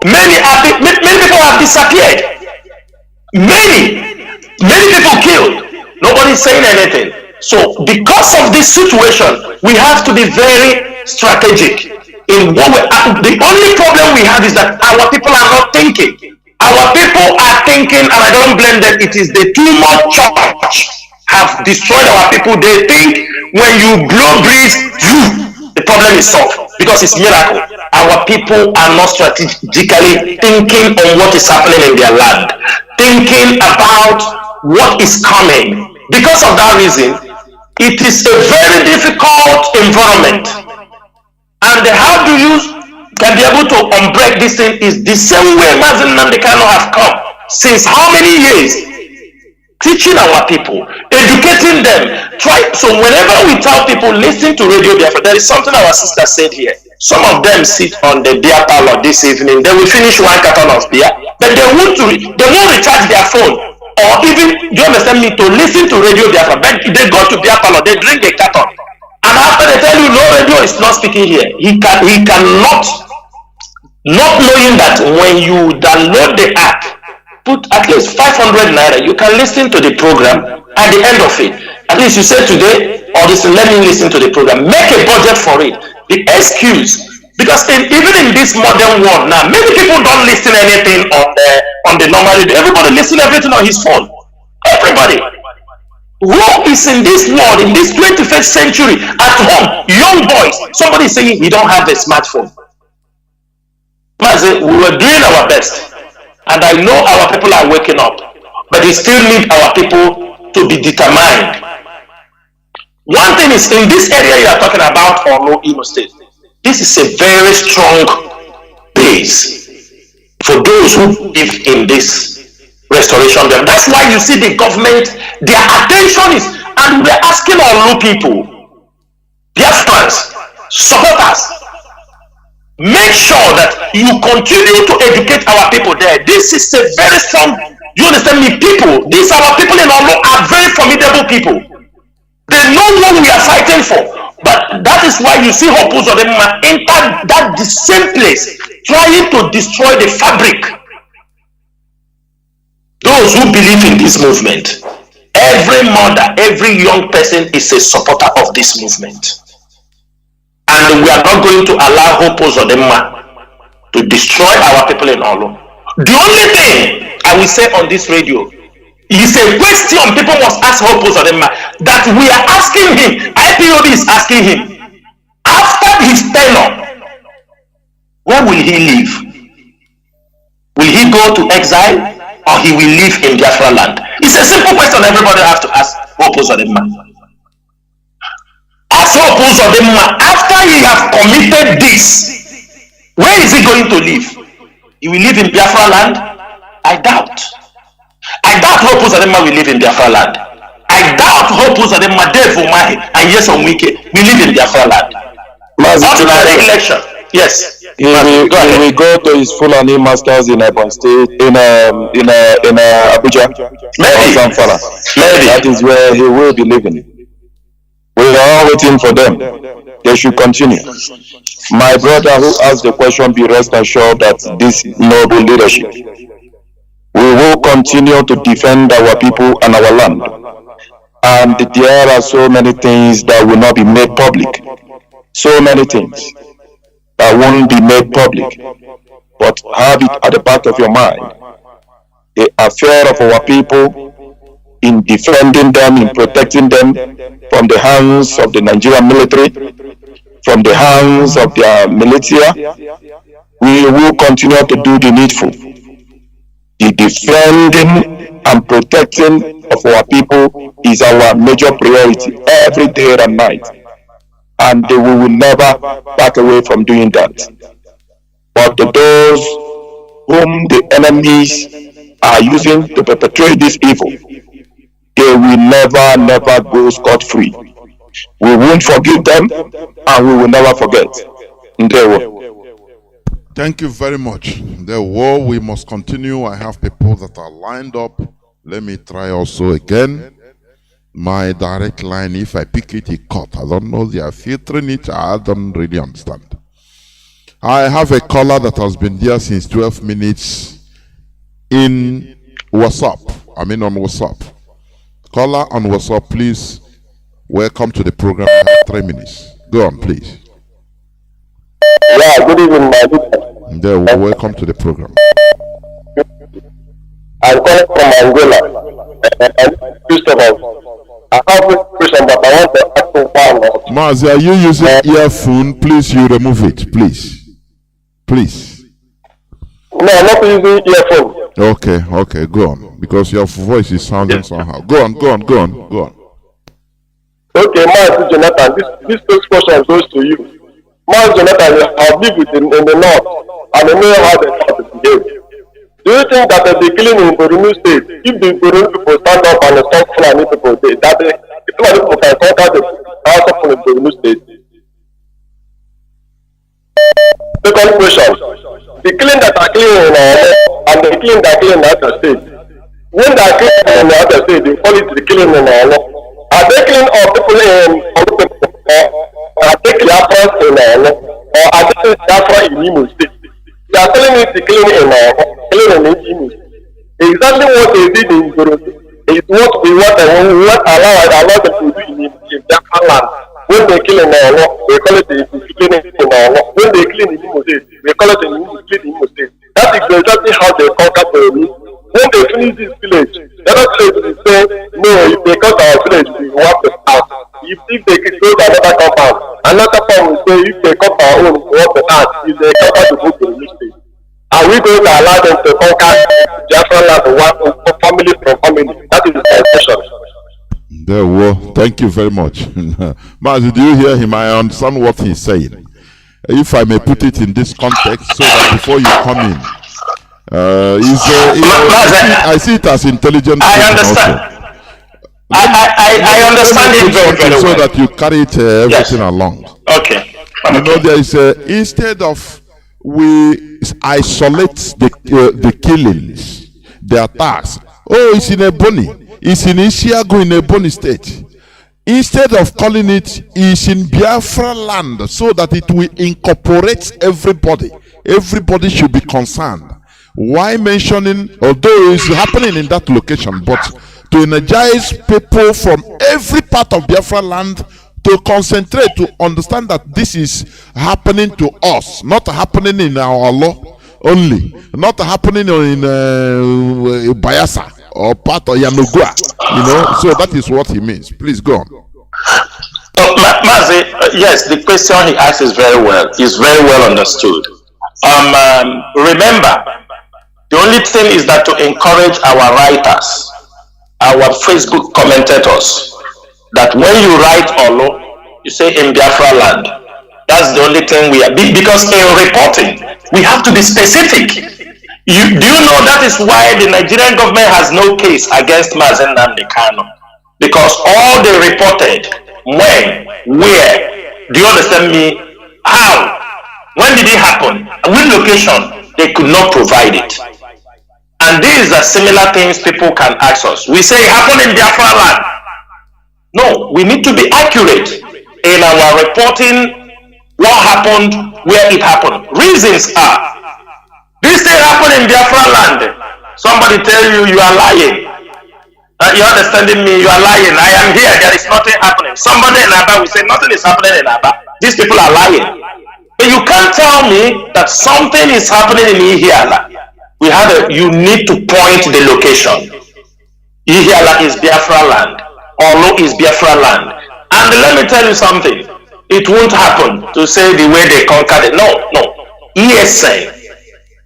Many people have disappeared. Many people killed. Nobody's saying anything. So because of this situation, we have to be very strategic in what we are. The only problem we have is that our people are not thinking. Our people are thinking, and I don't blame them. It is the too much church have destroyed our people. They think when you blow breeze, the problem is solved because it's miracle. Our people are not strategically thinking on what is happening in their land, thinking about what is coming. Because of that reason, it is a very difficult environment. And how do you can be able to unbreak this thing is the same way Mazi Nnamdi have come since how many years? Teaching our people, educating them. So whenever we tell people listen to Radio Biafra, there is something our sister said here. Some of them sit on the beer parlor this evening. They will finish 1 carton of beer, but they won't recharge their phone, or even, do you understand me, to listen to Radio Biafra. But they go to beer parlor, they drink a carton, and after they tell you no, radio is not speaking here. He cannot, not knowing that when you download the app, put at least 500 naira, you can listen to the program. At the end of it, at least you say today, or this, let me listen to the program. Make a budget for it. The excuse, because even in this modern world now, many people don't listen anything on the normal radio. Everybody listen everything on his phone. Everybody. Who is in this world, in this 21st century, at home, young boys, somebody is saying he don't have a smartphone. Mazi, we were doing our best. And I know our people are waking up, but we still need our people to be determined. One thing is, in this area you are talking about, or no, Imo State, this is a very strong base for those who live in this restoration. That's why you see the government, their attention is, and we're asking our people, Biafrans, support us. Make sure that you continue to educate our people there. This is a very strong, you understand me, people. These our people in Olo are very formidable people. They know what we are fighting for. But that is why you see Hoppus of them enter that the same place, trying to destroy the fabric. Those who believe in this movement, every mother, every young person is a supporter of this movement. And we are not going to allow Hoppus of them to destroy our people in Olo. The only thing I will say on this radio is a question people must ask Hoppus of them that we are asking him, IPOB is asking him, after his tenure, where will he live? Will he go to exile or he will live in Biafra land? It's a simple question everybody has to ask Hoppus of them. Ask Hoppus of them after he has committed this, where is he going to live? He will live in Biafra land? I doubt. I doubt Hoppus Adema will live in Biafra land. I doubt Hoppus Adema, Dave Umahi, and Yes Onwike will live in Biafra land. Ordinary election. Yes. He will go to his Fulani masters in Ebon State, in Abuja. Maybe. Maybe. That is where he will be living. We are all waiting for them. They should continue. My brother who asked the question, be rest assured that this noble leadership, we will continue to defend our people and our land. And there are so many things that will not be made public. So many things that won't be made public. But have it at the back of your mind. The affair of our people, in defending them, in protecting them from the hands of the Nigerian military, from the hands of their militia, we will continue to do the needful. The defending and protecting of our people is our major priority every day and night. And we will never back away from doing that. But those whom the enemies are using to perpetrate this evil, they will never go scot-free. We won't forgive them and we will never forget. Thank you very much. The war, we must continue. I have people that are lined up. Let me try also again. My direct line, if I pick it, it cut. I don't know. They are filtering it. I don't really understand. I have a caller that has been there since 12 minutes in WhatsApp. On WhatsApp. Caller on WhatsApp, please. Welcome to the program. I have 3 minutes. Go on, please. Yeah, good evening, my people. Welcome to the program. I'm calling from Angola. I have a question, but I want to ask one. Mazi, are you using earphone? Please, you remove it, please. Please. No, I'm not using earphone. Okay, go on. Because your voice is sounding somehow. Go on. Okay, Mazi Jonathan, this first question goes to you. Mazi Jonathan, I've lived in the north, and I know how the north behave. Do you think that the killing in Borno State, if the Borno people stand up and stop Fulani people, that the Fulani people can conquer the house of the Borno State? Second question, the killing that are killing in and the killing that are killing in the other state, when they are killing in the other state, they call it the killing in are they killing all people in are they killing Biafrans in or are they killing Biafra in Imo State? They are telling it the killing in Imo State. Exactly what they did in Burundi is what we want allow them to do in Biafra land. When they kill in they call it the killing in when they kill in Imo State, they call it the killing in Imo State. That is exactly how they conquer Burundi. When they finish this village, the other village will say, no, if they cut our village, we want the house. If they go to another compound will say, if they cut our own, we want the house. If they cut out the book to the state. Are we going to allow them to conquer Biafra land family from family? That is the question. Thank you very much. Mazi, do you hear him? I understand what he's saying. If I may put it in this context, so that before you come in, I see it as intelligent. I understand. I understand it very well. So that you carry it, everything along. Okay. You know, there is instead of we isolate the killings, the attacks. Oh, it's in Ebony. It's in Isiago in Ebony State. Instead of calling it is in Biafra land, so that it will incorporate everybody. Everybody should be concerned. Why mentioning, although it's happening in that location, but to energize people from every part of Biafra land to concentrate, to understand that this is happening to us, not happening in our law only, not happening in Bayasa or part of Yanugua, so that is what he means. Please go on. Mazi, yes, the question he asked is very well understood. Remember, the only thing is that to encourage our writers, our Facebook commentators, that when you write Olo, you say in Biafra land. That's the only thing we are, because in reporting, we have to be specific. Do you know that is why the Nigerian government has no case against Mazi Nnamdi Kanu? Because all they reported, when, where, do you understand me? How? When did it happen? Which location? They could not provide it. And these are similar things people can ask us. We say it happened in Biafra land. No, we need to be accurate in our reporting what happened, where it happened. Reasons are, this thing happened in Biafra land. Somebody tell you you are lying. You understanding me? You are lying. I am here. There is nothing happening. Somebody in Aba will say nothing is happening in Aba. These people are lying. But you can't tell me that something is happening in Ihiala. You need to point the location. Ihiala is Biafra land. Olo is Biafra land. And let me tell you something. It won't happen to say the way they conquered it. No. ESN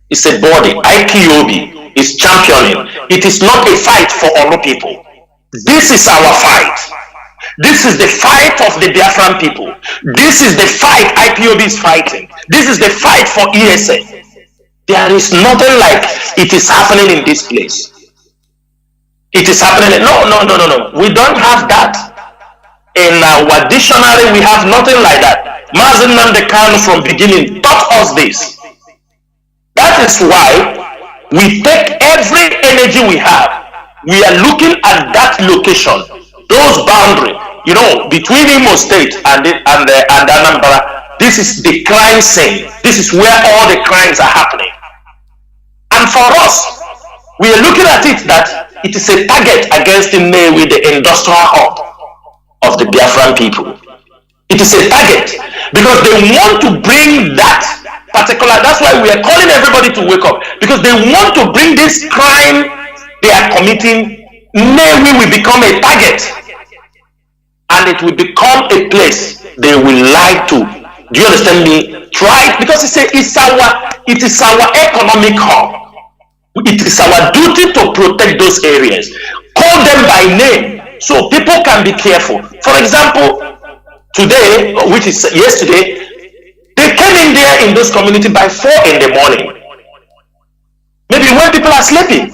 is a body. IPOB is championing. It is not a fight for Olo people. This is our fight. This is the fight of the Biafran people. This is the fight IPOB is fighting. This is the fight for ESN. There is nothing like it is happening in this place. It is happening. No. We don't have that. In our dictionary, we have nothing like that. Mazi Nnamdi Kanu from beginning taught us this. That is why we take every energy we have. We are looking at that location, those boundaries. Between Imo State and Anambra, this is the crime scene. This is where all the crimes are happening. And for us, we are looking at it that it is a target against Nnewi, the industrial hub of the Biafran people. It is a target because they want to bring that particular, that's why we are calling everybody to wake up, because they want to bring this crime they are committing. Nnewi will become a target and it will become a place they will like to, do you understand me, try, because it is our economic hub. It is our duty to protect those areas. Call them by name so people can be careful. For example, today, which is yesterday, they came in there in this community by 4 in the morning. Maybe when people are sleeping.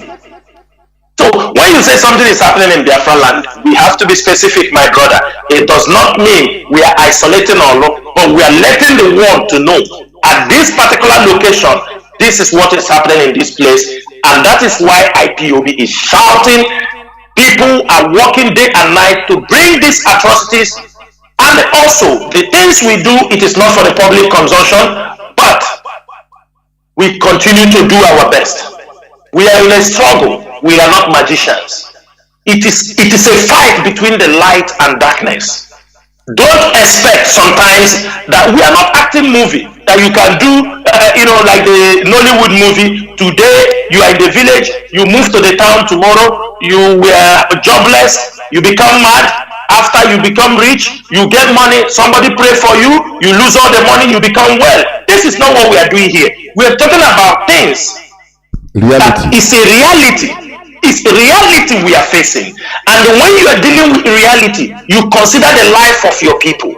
So when you say something is happening in Biafra land, we have to be specific, my brother. It does not mean we are isolating our law, but we are letting the world to know at this particular location, this is what is happening in this place. And that is why IPOB is shouting. People are working day and night to bring these atrocities. And also, the things we do, it is not for the public consumption, but we continue to do our best. We are in a struggle. We are not magicians. It is a fight between the light and darkness. Don't expect sometimes that we are not acting movie, that you can do, like the Nollywood movie. Today, you are in the village, you move to the town tomorrow, you were jobless, you become mad. After you become rich, you get money, somebody pray for you, you lose all the money, you become well. This is not what we are doing here. We are talking about things. Reality. It's a reality. It's a reality we are facing. And when you are dealing with reality, you consider the life of your people.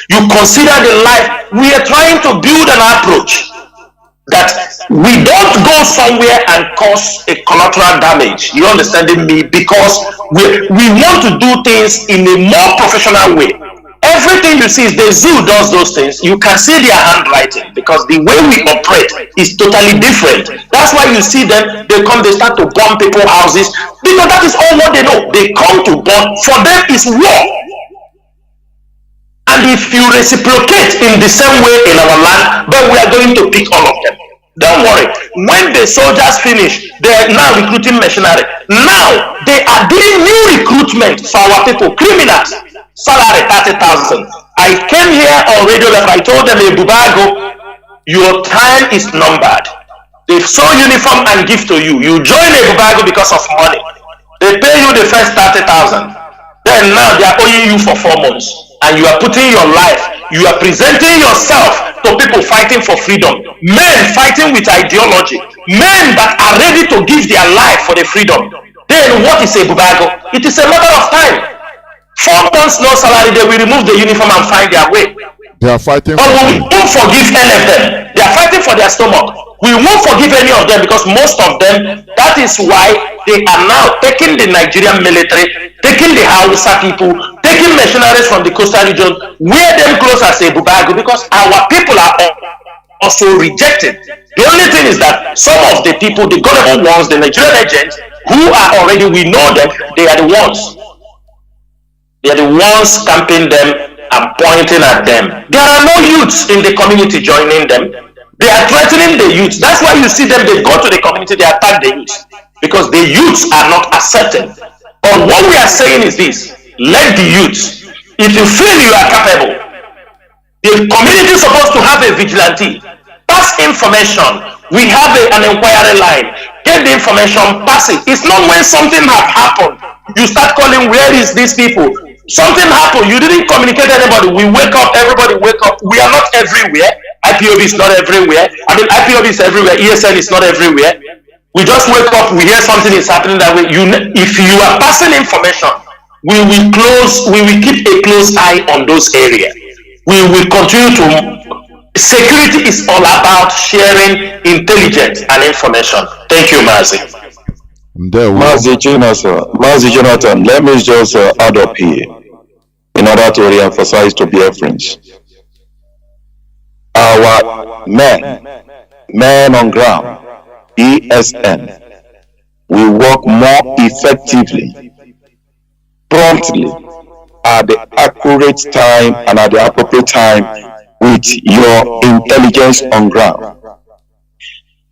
You consider the life. We are trying to build an approach that we don't go somewhere and cause a collateral damage. You understanding me? Because we want to do things in a more professional way. Everything you see, the zoo does those things. You can see their handwriting because the way we operate is totally different. That's why you see them, they come, they start to bomb people's houses because that is all what they know. They come to bomb. For them, it's war. And if you reciprocate in the same way in our land, then we are going to pick all of them. Don't worry. When the soldiers finish, they are now recruiting mercenary. Now they are doing new recruitment for our people, criminals. Salary 30,000. I came here on radio that I told them, Bubago, your time is numbered. They sew uniform and give to you. You join Bubago because of money. They pay you the first 30,000. Then now they are owing you for 4 months. And you are putting your life, you are presenting yourself to people fighting for freedom, men fighting with ideology, men that are ready to give their life for the freedom. Then what is a bubago? It is a matter of time. 4 months no salary, they will remove the uniform and find their way. They are fighting. But we won't forgive any of them. They are fighting for their stomach. We won't forgive any of them because most of them, that is why they are now taking the Nigerian military, taking the Hausa people, taking mercenaries from the coastal region, wear them close as a bubago because our people are also rejected. The only thing is that some of the people, the gullible ones, the Nigerian agents, who are already, we know them, they are the ones. They are the ones camping them and pointing at them. There are no youths in the community joining them. They are threatening the youths. That's why you see them, they go to the community, they attack the youths. Because the youths are not accepted. But what we are saying is this: let the youths, if you feel you are capable, the community is supposed to have a vigilante. Pass information. We have an inquiry line. Get the information, pass it. It's not when something has happened, you start calling, where is these people? Something happened, you didn't communicate to anybody. We wake up, everybody wake up. We are not everywhere. IPOB is not everywhere. I mean, IPOB is everywhere. ESN is not everywhere. We just wake up, we hear something is happening that way. If you are passing information, we will keep a close eye on those areas. We will continue to. Security is all about sharing intelligence and information. Thank you, Mazi. Mazi Jonathan, let me just add up here in order to re-emphasize to Biafrans. Our men on ground, ESN, will work more effectively, promptly, at the accurate time and at the appropriate time with your intelligence on ground.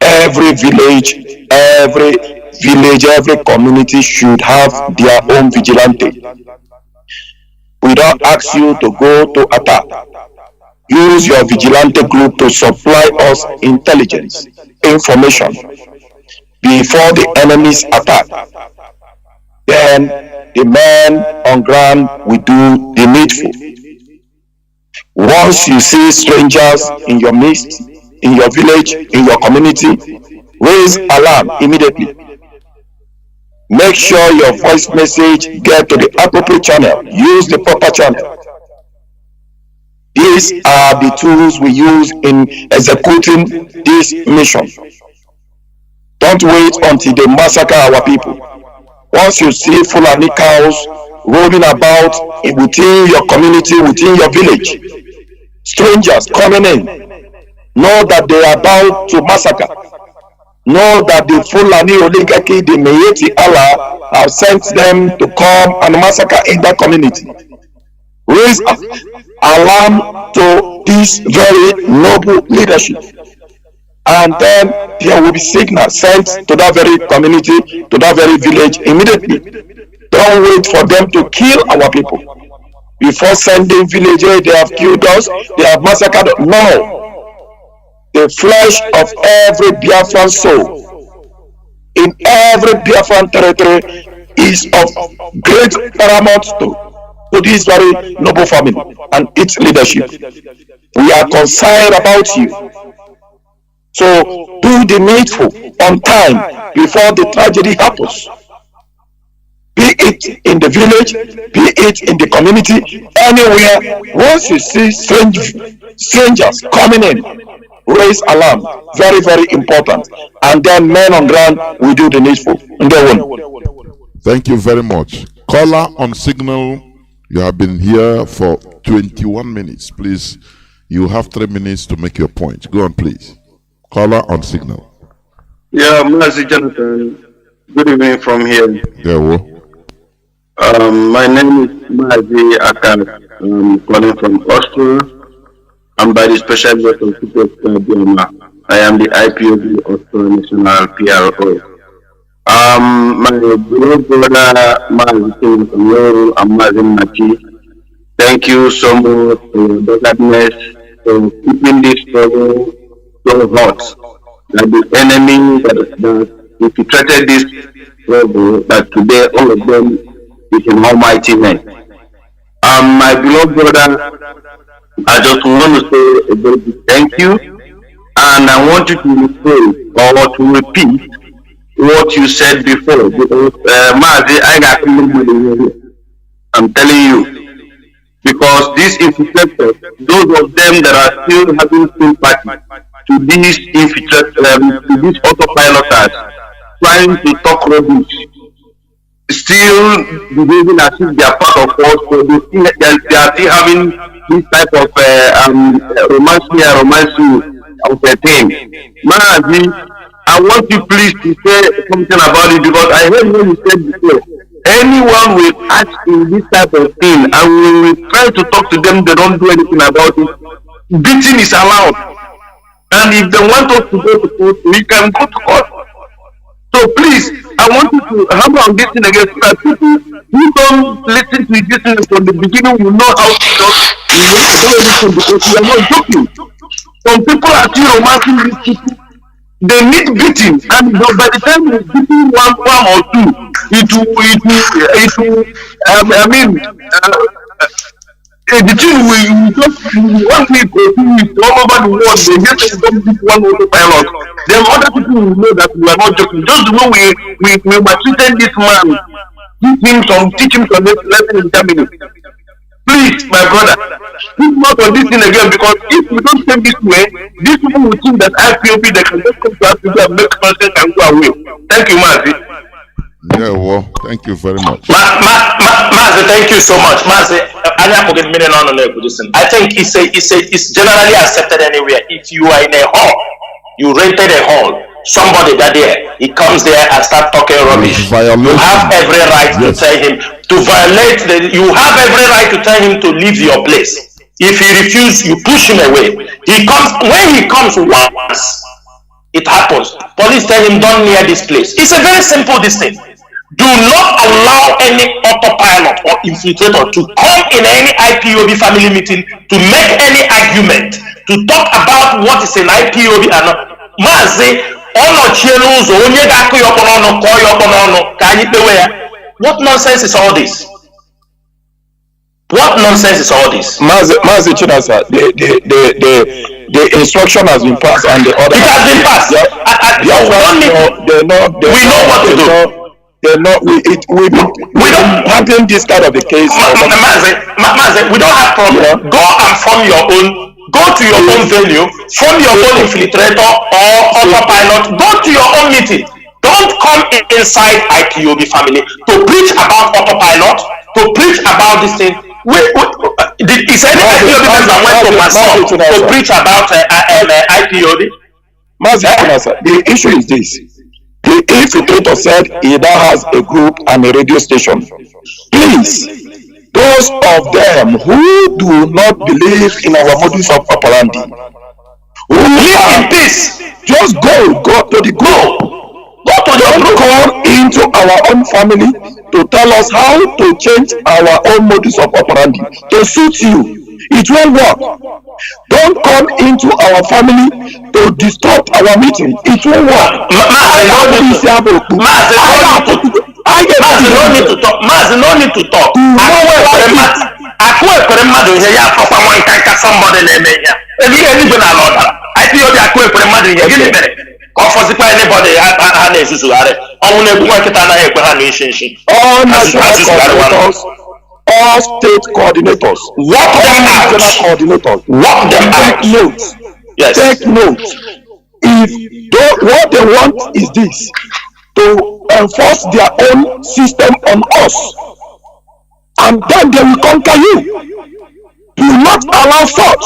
Every village, every community should have their own vigilante. We don't ask you to go to attack. Use your vigilante group to supply us intelligence, information before the enemy's attack. Then the men on ground will do the needful. Once you see strangers in your midst, in your village, in your community, raise alarm immediately. Make sure your voice message get to the appropriate channel. Use the proper channel. These are the tools we use in executing this mission. Don't wait until they massacre our people. Once you see Fulani cows roaming about within your community, within your village, strangers coming in, know that they are about to massacre. Know that the Fulani oligarchy, the Meyeti Allah, have sent them to come and massacre in that community. Raise alarm to this very noble leadership. And then there will be signals sent to that very community, to that very village immediately. Don't wait for them to kill our people. Before sending villagers, they have killed us, they have massacred us. No. The flesh of every Biafran soul in every Biafran territory is of great paramount to this very noble family and its leadership. We are concerned about you. So do the needful on time before the tragedy happens. Be it in the village, be it in the community, anywhere. Once you see strangers coming in, raise alarm. Very, very important. And then men on ground will do the needful. Thank you very much. Caller on signal, you have been here for 21 minutes. Please, you have 3 minutes to make your point. Go on, please. Caller on signal. Yeah, Mazi Jonathan. Good evening from here. Yeah, well. My name is Mazi calling from Austria. I'm by the special vote of Super Biafra. I am the IPOB Austria National PRO. My beloved brother Mazi Chinasa Nworu Mazi Nnachi, thank you so much for your doggedness for keeping this struggle so hot. That the enemy that infiltrated this struggle, that today all of them is an almighty man. My beloved brother, I just want to say a very big thank you, and I want you to rephrase or to repeat what you said before, because Mazi, I got money. I'm telling you, because these infiltrators, those of them that are still having sympathy to these infiltrators, to these autopiloters, trying to talk rubbish, still behaving as if they are part of us, so they are still having this type of romance of a thing. Mazi, I want you please to say something about it, because I heard what you said before. Anyone will act in this type of thing and we will try to talk to them, they don't do anything about it. Beating is allowed. And if they want us to go to court, we can go to court. So please, I want you to hammer on this thing again, so that people who don't listen to this thing from the beginning will know how to talk. We will not do anything, because we are not joking. Some people are still romancing these people. They need beating, and by the time they beating one or two, the thing will just 1 week or 2 weeks all over the world. They get to don't beat one autopilot. Then other people will know that we are not joking. Just the way we treated this man, teach him some lesson in Germany. Please, my brother, think not on this thing again, because if we don't take this way, these people will think that IPOB, they can just come to Africa and make nonsense and go away. Thank you, Mazi. Yeah, well, thank you very much. Mazi, thank you so much. Mazi, I think it's generally accepted anywhere. If you are in a hall, you rented a hall, somebody that there, he comes there and start talking rubbish. You have every right to tell him to violate. You have every right to tell him to leave your place. If he refuses, you push him away. He comes. When he comes once, it happens. Police tell him, don't near this place. It's a very simple thing. Do not allow any autopilot or infiltrator to come in any IPOB family meeting to make any argument, to talk about what is an IPOB and not. Mazi, what nonsense is all this? What nonsense is all this? Mazi Chinasa, the instruction has been passed and the order. It has been passed. We know what to do. We don't handle this kind of a case. Mazi, we don't have problem. Go and form your own. Go to your own venue, form your own infiltrator or autopilot. Go to your own meeting. Don't come inside IPOB family to preach about autopilot, to preach about this thing. Is any IPOB that went to myself to preach about IPOB? Mazi Chinasa, the issue is this. The infiltrator said he now has a group and a radio station. Please, those of them who do not believe in our modus of operandi, who live in peace, just go to the group. Don't come into our own family to tell us how to change our own modus of operandi to suit you. It won't work. Don't come into our family to disturb our meeting. It won't work. Mazi, no need to talk. Mazi, no need to talk. Anybody all national coordinators, all state coordinators, walk them out. Coordinators, walk them out. Take notes. Yes. Take notes. If what they want is this, to enforce their own system on us, and then they will conquer you. Do not allow such.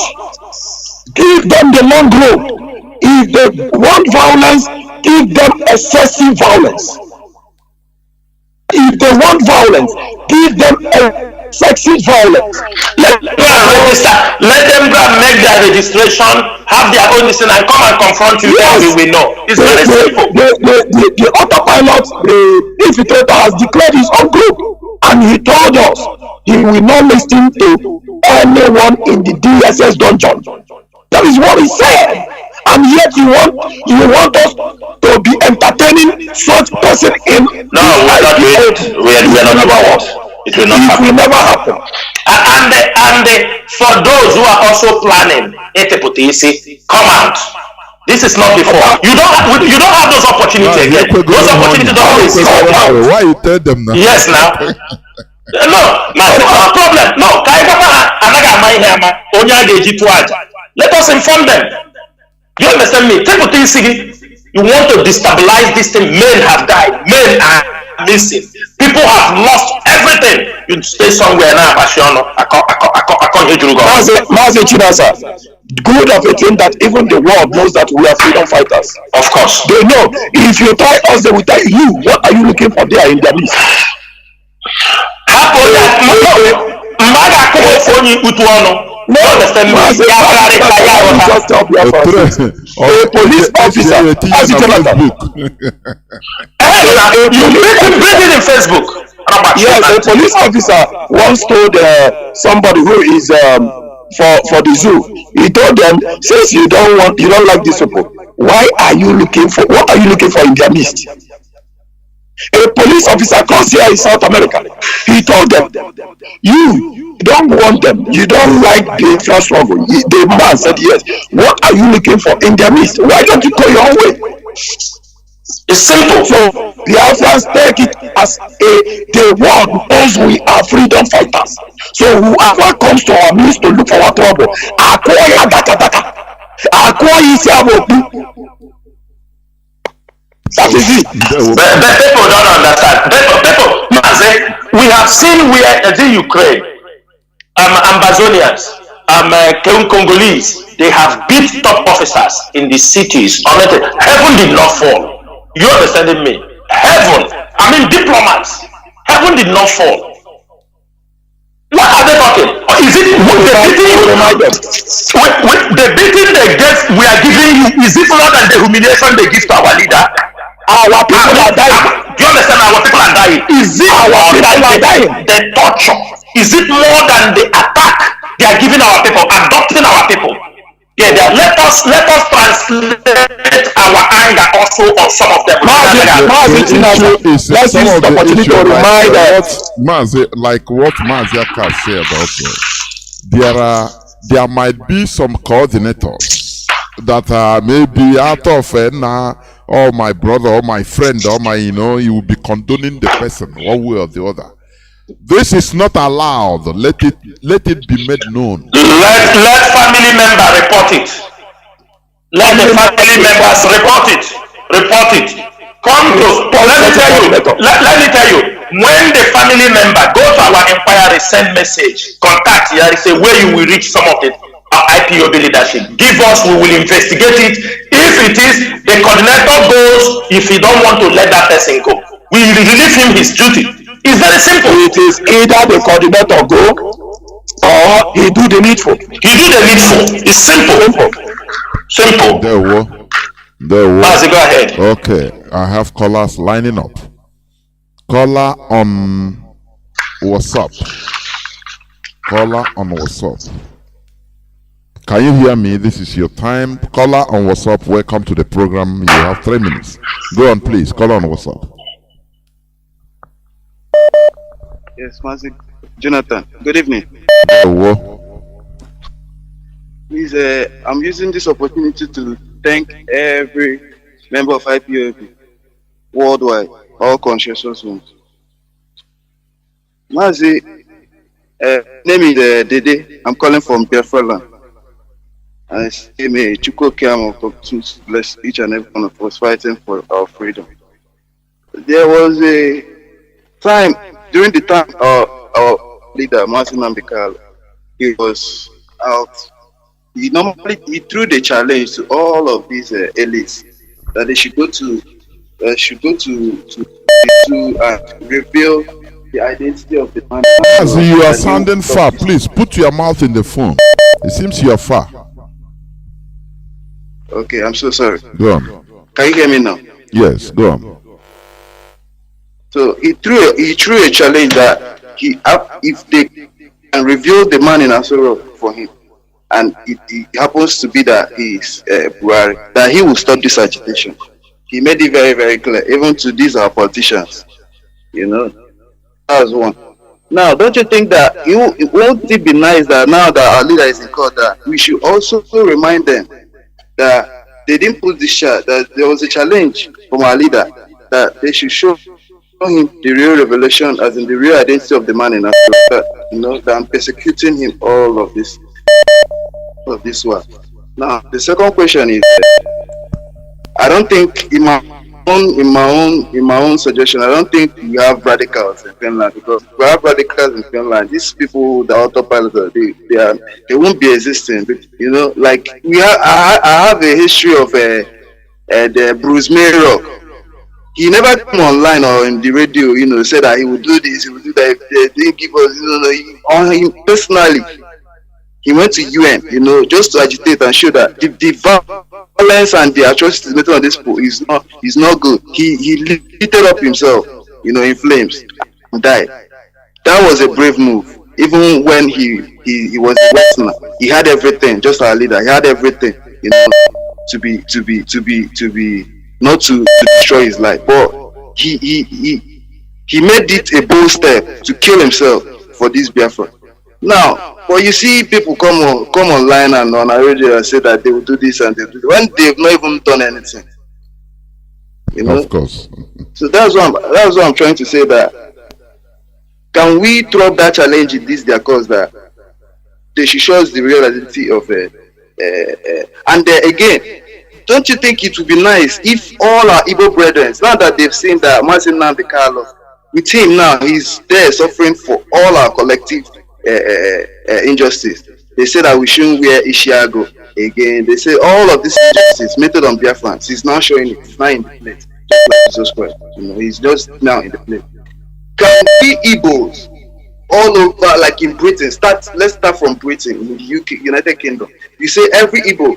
Give them the long road. If they want violence, give them excessive violence. If they want violence, give give them sexual violence. Let them go and register. Let them go and make their registration, have their own listen, and come and confront you. Yes. Then we will know. It's very simple. The autopilot, the infiltrator has declared his own group, and he told us he will not listen to anyone in the DSS dungeon. That is what he said. And yet you want us to be entertaining such person in No, we are not doing it. We are never what. It will not happen. It will never happen. And for those who are also planning, come out. This is not before. You don't have those opportunities again. Those opportunities don't exist. Why you tell them now? Yes, now. No problem. No, let us inform them. You understand me? You want to destabilize this thing. Men have died. Men are missing. People have lost everything. You stay somewhere now, Bashiano. I can't hear you go. Mazi Chinasa, good of a thing that even the world knows that we are freedom fighters. Of course. They know. If you try us, they will tell you, what are you looking for there in their midst? No, understand me. Just tell Biafrans. A police officer, Mazi Jonathan. You bring it in Facebook. Yes, a police officer once told somebody who is for the zoo. He told them, since you don't like these people, what are you looking for in their midst? A police officer comes here in South America. He told them, you don't want them. You don't like the Biafra struggle. The man said, yes. What are you looking for in their midst? Why don't you go your own way? It's simple. So Biafrans take it as the world knows we are freedom fighters. So whoever comes to our midst to look for our trouble, that is it. But people don't understand. People, we have seen where in Ukraine, Ambazonians, Congolese, they have beat top officers in the cities. Heaven did not fall. You understanding me? Heaven, diplomats. Heaven did not fall. What are they talking? Is it the beating they get we are giving you? Is it more than the humiliation they give to our leader? Our people are dying. Do you understand? Our people are dying. Is it more than the torture? Is it more than the attack they are giving our people, adopting our people? Yeah, let us translate our anger also on some of them. Let's use the opportunity to remind like what Mazi said about there might be some coordinators that are maybe out of or my brother or my friend or my you will be condoning the person one way or the other. This is not allowed. Let it be made known. Let family member report it. Let the family members report it. Report it. Come to. Let me tell you. When the family member go to our inquiry, send message, contact. There is a way you will reach some of the IPOB leadership. Give us. We will investigate it. If it is the coordinator goes, if he don't want to let that person go, we relieve him his duty. It's very simple. It is either the coordinator go or he do the needful. He do the needful. It's simple. Simple. There were. Mazi, go ahead. Okay, I have callers lining up. Caller on WhatsApp. Caller on WhatsApp. Can you hear me? This is your time. Caller on WhatsApp. Welcome to the program. You have 3 minutes. Go on, please. Caller on WhatsApp. Yes, Mazi Jonathan. Good evening. Hello. Please, I'm using this opportunity to thank every member of IPOB worldwide, all conscious ones. Mazi, name is Dede. I'm calling from Biafra land. I say, may Chuko Kiamo to bless each and every one of us fighting for our freedom. There was a time. During the time our leader, Nnamdi, he was out. He threw the challenge to all of these elites that they should go to reveal the identity of the man. As you are sounding far, please put your mouth in the phone. It seems you are far. Okay, I'm so sorry. Go on. Can you hear me now? Yes, go on. So he threw a challenge that if they can reveal the man in Asoro for him, and it happens to be that he is Buhari, that he will stop this agitation. He made it very, very clear, even to these our politicians. You know, that's one. Now, don't you think that it won't it be nice that now that our leader is in court, that we should also remind them that they didn't put this shot, that there was a challenge from our leader, that they should show him the real revelation, as in the real identity of the man in Africa, you know, that I'm persecuting him, all of this one. Now, the second question is, I don't think in my own suggestion, I don't think we have radicals in Finland, because if we have radicals in Finland, these people, the autopilots, they won't be existing. But, you know, like I have a history of the Bruce Mayrock. He never came online or in the radio, you know, said that he would do this, he would do that. If they didn't give us, you know, on him personally, he went to UN, you know, just to agitate and show that the violence and the atrocities made on this people is not good. He lit up himself, you know, in flames and died. That was a brave move. Even when he was a Westerner, he had everything, just our leader. He had everything, you know, to be not to destroy his life. But he made it a bold step to kill himself for this Biafra. Now, but you see people come online and on a radio and say that they will do this and they will do that, when they've not even done anything. You know? Of course. So that's what I'm trying to say, that can we throw up that challenge in this their cause, that they should show us the real identity of and again, don't you think it would be nice if all our Igbo brethren, now that they've seen that Mazi Nnamdi, with him now, he's there suffering for all our collective injustice. They say that we shouldn't wear Ishiago again. They say all of this injustice made on Biafrans. He's now showing it. He's now in the plate, just like Jesus Christ. You know, he's just now in the plate. Can we Igbos all over, like in Britain? Let's start from Britain, in the UK, United Kingdom. You say every Igbo.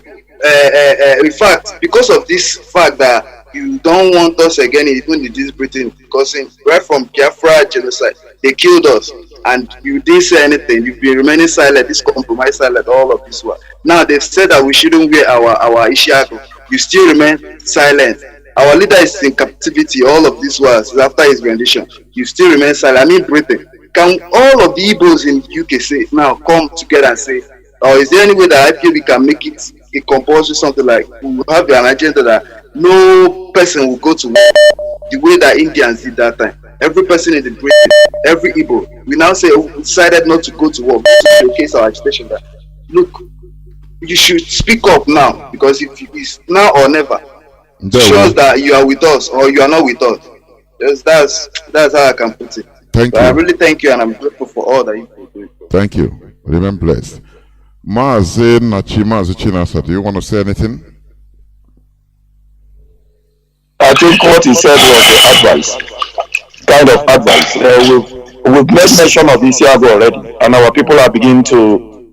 In fact, because of this fact that you don't want us again, even in this Britain, because right from Biafra genocide, they killed us, and you didn't say anything. You've been remaining silent. This compromise silent. All of this one. Now they've said that we shouldn't wear our Ishiago. You still remain silent. Our leader is in captivity. All of this was after his rendition. You still remain silent. I mean, Britain. Can all of the Igbos in the UK say now come together and say, or is there any way that IPOB can make it a compulsory, something like we will have an agenda that no person will go to war the way that Indians did that time. Every person in the Britain, every Igbo, we now say we decided not to go to war, to showcase our agitation that look, you should speak up now, because if it's now or never, it shows that you are with us or you are not with us. That's how I can put it. Thank you. I really thank you, and I'm grateful for all that you do. Thank you. Remain blessed. Mazi Nnachi, Mazi Chinasa, do you want to say anything? I think what he said was the advice, kind of advice. We've made mention of Isiago already, and our people are beginning to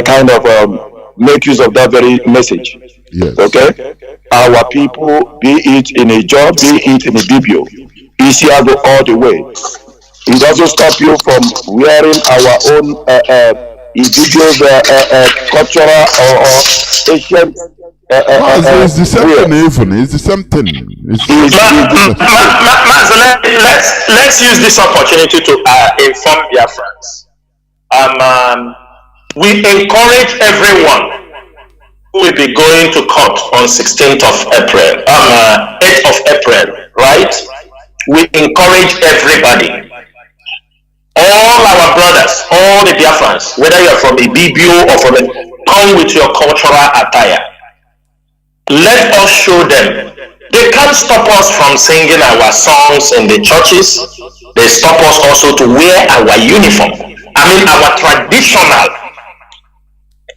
kind of make use of that very message. Yes. Okay? Our people, be it in a job, be it in a DPO, Isiago all the way. It doesn't stop you from wearing our own indigenous cultural or Asian. It's the same thing, even. It's the same thing. Let's use this opportunity to inform Biafrans. We encourage everyone who will be going to court on 16th of April, 8th of April, right? We encourage everybody. All our brothers, all the Biafrans, whether you're from a BBO or from come with your cultural attire. Let us show them. They can't stop us from singing our songs in the churches. They stop us also to wear our uniform. I mean, our traditional.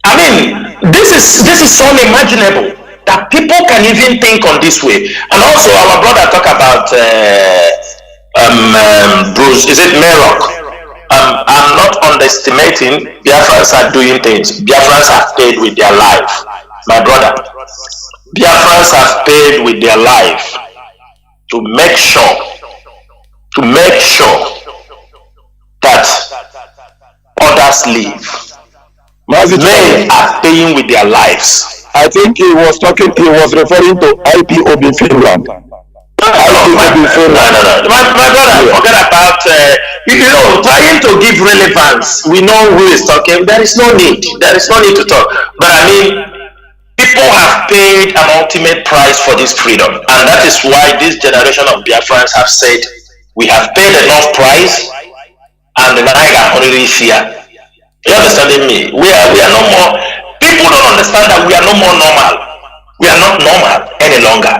I mean, this is unimaginable that people can even think on this way. And also, our brother talk about Bruce, is it Merok? I'm not underestimating. Biafrans are doing things. Biafrans have paid with their life, my brother. Biafrans have paid with their life to make sure that others live. Men are paying with their lives. I think he was referring to IPOB in Finland. No. My brother, forget about, trying to give relevance. We know who is talking. There is no need to talk. But I mean, people have paid an ultimate price for this freedom. And that is why this generation of Biafrans have said, we have paid enough price and the Naga already here. You understanding me? We are no more. People don't understand that we are no more normal. We are not normal any longer.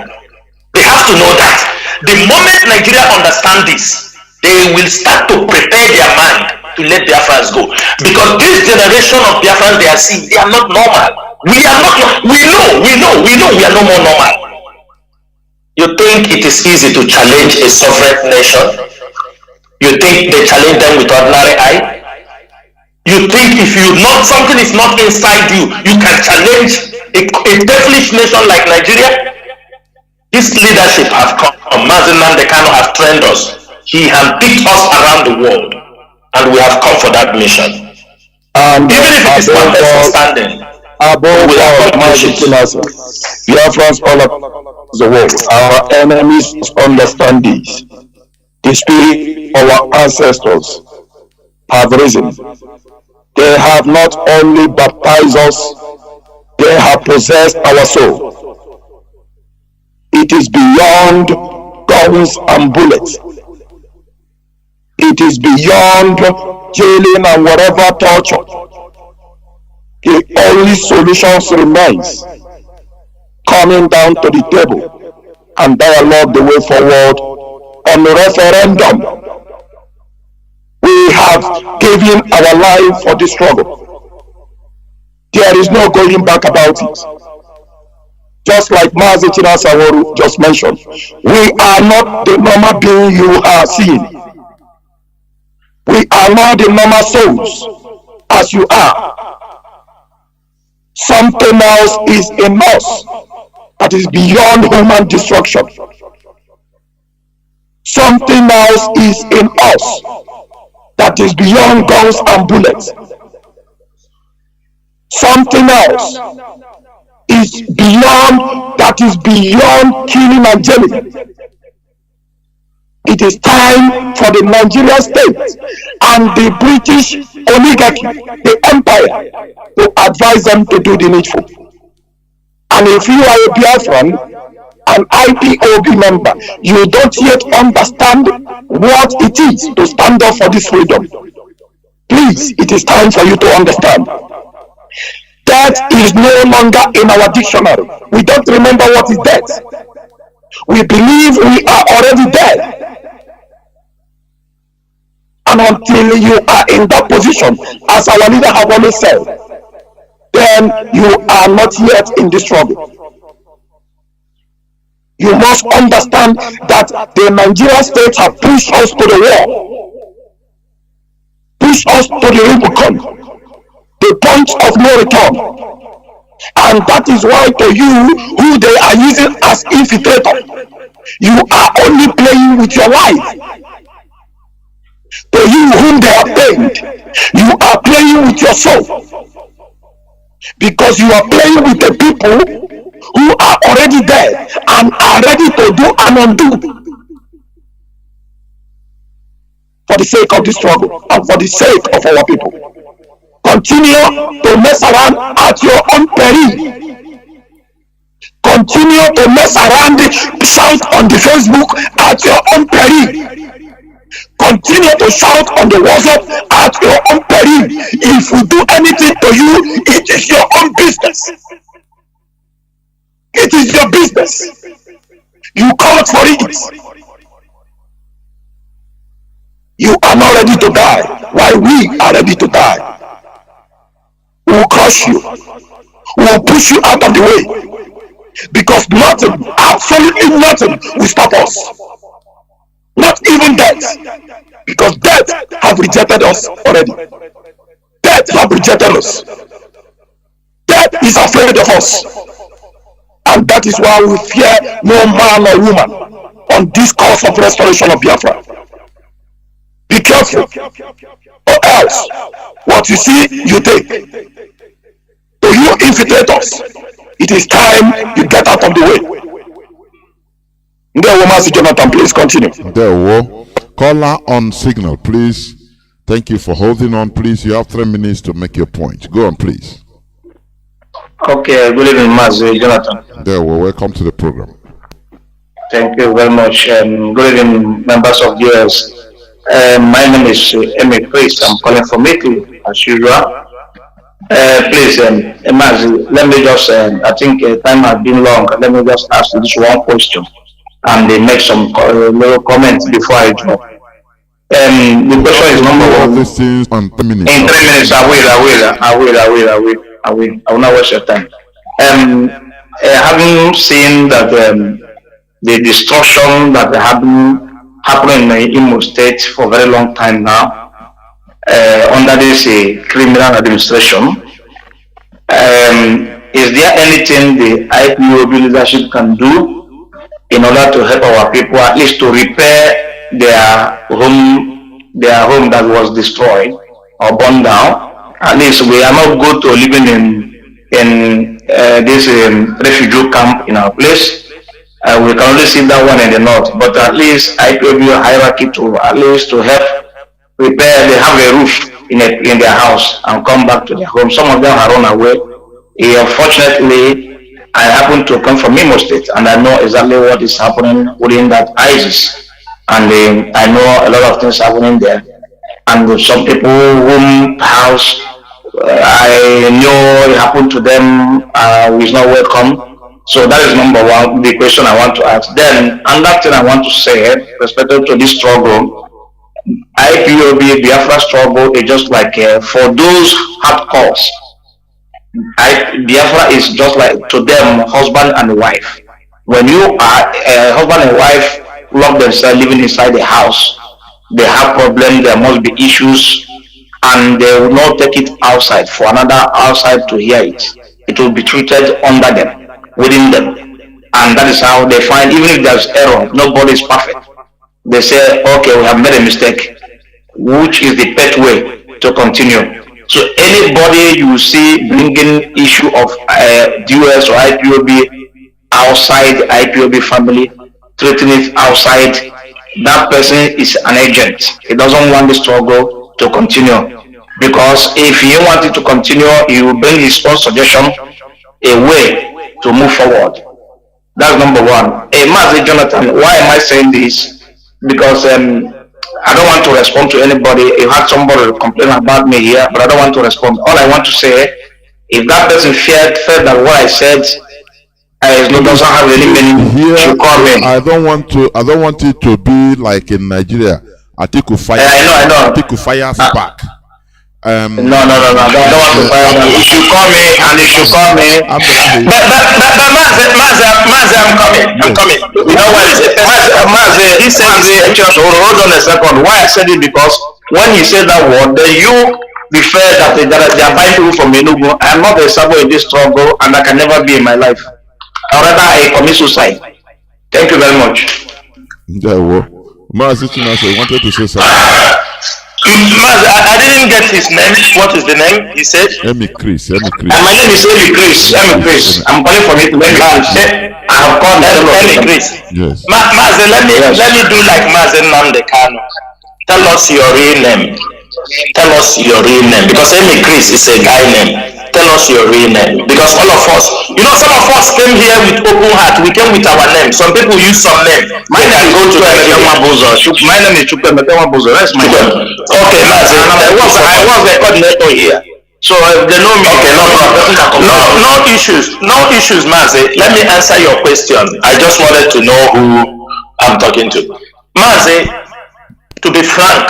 They have to know that. The moment Nigeria understand this, they will start to prepare their mind to let Biafrans go. Because this generation of Biafrans they are seeing, they are not normal. We are not. We know we are no more normal. You think it is easy to challenge a sovereign nation? You think they challenge them with ordinary eye? You think if you not something is not inside you, you can challenge a devilish nation like Nigeria? His leadership have come. Mazi Kanu have trained us. He has picked us around the world, and we have come for that mission. And even if it is not understanding, above all, Mazi Chinasa, Biafrans all across the world, our enemies understand this. The spirit of our ancestors have risen. They have not only baptized us, they have possessed our soul. It is beyond guns and bullets. It is beyond jailing and whatever torture. The only solution remains coming down to the table and dialogue the way forward on the referendum. We have given our life for this struggle. There is no going back about it. Just like Mazi Chinasa Nworu just mentioned, we are not the normal being you are seeing. We are not the normal souls as you are. Something else is in us that is beyond human destruction. Something else is in us that is beyond guns and bullets. Something else is beyond killing and jailing. It is time for the Nigerian state and the British oligarchy, the empire, to advise them to do the needful. And if you are a Biafran, an IPOB member, you don't yet understand what it is to stand up for this freedom. Please, it is time for you to understand. Death is no longer in our dictionary. We don't remember what is death. We believe we are already dead. And until you are in that position, as our leader have always said, then you are not yet in the struggle. You must understand that the Nigerian state have pushed us to the wall, pushed us to the Rubicon, the point of no return. And that is why to you, who they are using as infiltrator, you are only playing with your life. To you whom they are paid, you are playing with your soul. Because you are playing with the people who are already there and are ready to do and undo. For the sake of the struggle and for the sake of our people. Continue to mess around at your own peril. Continue to mess around, shout on the Facebook at your own peril. Continue to shout on the WhatsApp at your own peril. If we do anything to you, it is your own business. It is your business. You called for it. You are not ready to die, while we are ready to die. We will crush you. We will push you out of the way. Because nothing, absolutely nothing, will stop us. Not even death, because death have rejected us already. Death have rejected us. Death is afraid of us. And that is why we fear no man or woman on this course of restoration of Biafra. Be careful, or else what you see, you take. So you infiltrate us. It is time you get out of the way. Nworu Mazi Jonathan, please continue. Caller on signal, please. Thank you for holding on, please. You have 3 minutes to make your point. Go on, please. Okay, good evening, Mazi Jonathan. Welcome to the program. Thank you very much. Good evening, members of the US. My name is Chris. I'm calling from Italy, as usual. Please, Mazi, let me just, I think time has been long. Let me just ask you this one question and make some little comments before I drop. The question is number one. These things on 3 minutes. In 3 minutes, I will not waste your time. Having seen that the destruction that happening in Imo State for a very long time now, under this criminal administration, is there anything the IPOB leadership can do in order to help our people, at least to repair their home that was destroyed or burned down? At least we are not good to living in this refugee camp in our place. We can only see that one in the north, but at least IPOB hierarchy to at least to help repair. They have a roof in their house and come back to their home. Some of them are run away. Unfortunately, I happen to come from Imo State, and I know exactly what is happening within that ISIS, and I know a lot of things happening there. And some people whom house I know it happened to them is not welcome. So that is number one, the question I want to ask. Then another thing I want to say, respected to this struggle, IPOB Biafra struggle is just like for those hardcores. Biafra is just like to them husband and wife. When you are husband and wife lock themselves living inside the house, they have problems, there must be issues, and they will not take it outside for another outside to hear it. It will be treated under them, within them. And that is how they find, even if there's error, nobody is perfect. They say, okay, we have made a mistake, which is the best way to continue. So anybody you see bringing issue of US or IPOB outside IPOB family, treating it outside, that person is an agent. He doesn't want the struggle to continue. Because if he want it to continue, he will bring his own suggestion, a way to move forward. That's number one. Mazi Jonathan, why am I saying this? Because I don't want to respond to anybody. You had somebody complain about me here, but I don't want to respond. All I want to say, if that person felt that what I said doesn't have any meaning, here, call me. I don't want it to be like in Nigeria. Atiku fire. I know. Atiku fires back. No. I don't want to fire them. You should call me, and you should call me. But Mazi, I'm coming. You know what? Mazi, he said, hold on a second. Why I said it? Because when he said that word, then you refer that they are buying people from Enugu. I am not a servant in this struggle, and I can never be in my life. Or rather, I commit suicide. Thank you very much. Mazi Chinasa wanted to say something. Mazi, I didn't get his name. What is the name? He said? Chris. My name is Chris. I'm calling from it. I have called Chris. Yes. Mazi, let me do like Mazi Nnamdi Kanu. Tell us your real name. Because Chris is a guy name. Tell us your real name. Because all of us, some of us came here with open heart. We came with our name. Some people use some name. My name is My name is Chukwuemeka Buzo. That's my name. Okay, Mazi. I was the coordinator here. So they know me. Okay, no problem. No issues, Mazi. Let me answer your question. I just wanted to know who I'm talking to. Mazi, to be frank,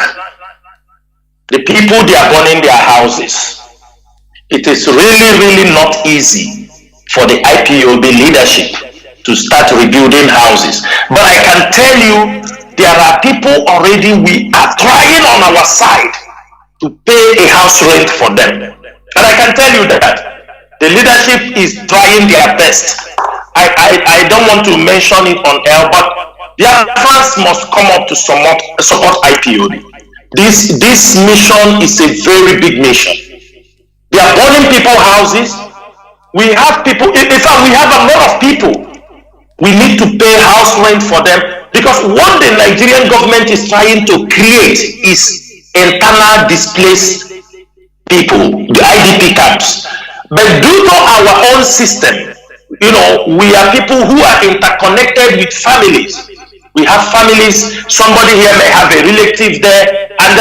the people, they are burning their houses. It is really not easy for the IPOB leadership to start rebuilding houses. But I can tell you there are people already we are trying on our side to pay a house rent for them. And I can tell you that the leadership is trying their best. I don't want to mention it on air, but Biafrans must come up to support IPOB. This mission is a very big mission. They are burning people's houses. We have people, in fact, we have a lot of people. We need to pay house rent for them, because what the Nigerian government is trying to create is internal displaced people, the IDP camps. But due to our own system, you know, we are people who are interconnected with families. We have families. Somebody here may have a relative there, and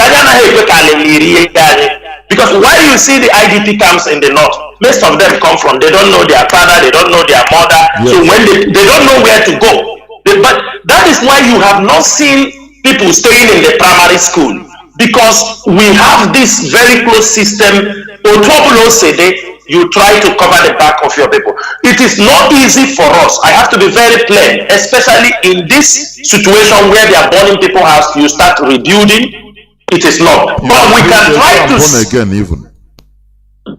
because while you see the IDP camps in the north, most of them come from, they don't know their father, they don't know their mother, yes. So when they don't know where to go. But that is why you have not seen people staying in the primary school, because we have this very close system. You try to cover the back of your people. It is not easy for us. I have to be very plain, especially in this situation where they are burning people's house. You start rebuilding. It is not. Yeah, but we can try to again even.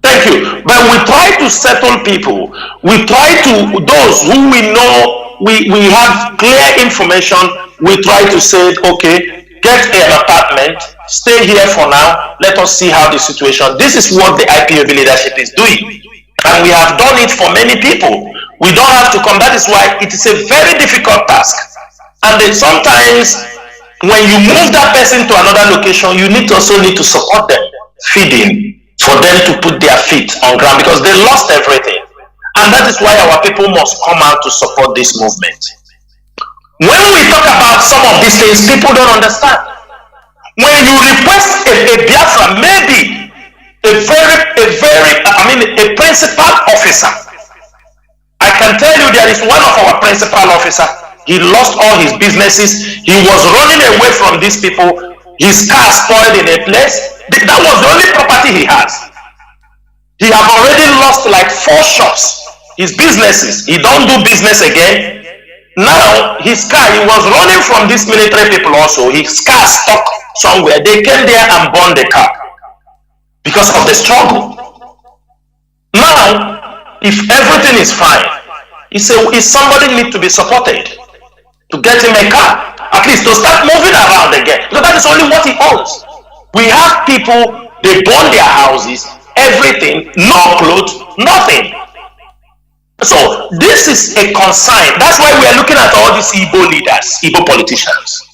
Thank you. But we try to settle people. We try to, those who we know, we have clear information. We try to say, okay, get an apartment, stay here for now, let us see how the situation. This is what the IPOB leadership is doing, and we have done it for many people. We don't have to come. That is why it is a very difficult task, and then sometimes when you move that person to another location, you also need to support them, feeding, for them to put their feet on ground, because they lost everything. And that is why our people must come out to support this movement. When we talk about some of these things, people don't understand. When you request a Biafra, maybe a principal officer, I can tell you there is one of our principal officer, he lost all his businesses, he was running away from these people, his car spoiled in a place, that was the only property he has. He have already lost like 4 shops, his businesses, he don't do business again. Now, his car, he was running from these military people also. His car stuck somewhere. They came there and burned the car because of the struggle. Now, if everything is fine, he said, somebody need to be supported to get him a car, at least to start moving around again. Because that is only what he owns. We have people, they burn their houses, everything, no clothes, nothing. So this is a concern. That's why we are looking at all these Igbo leaders, Igbo politicians.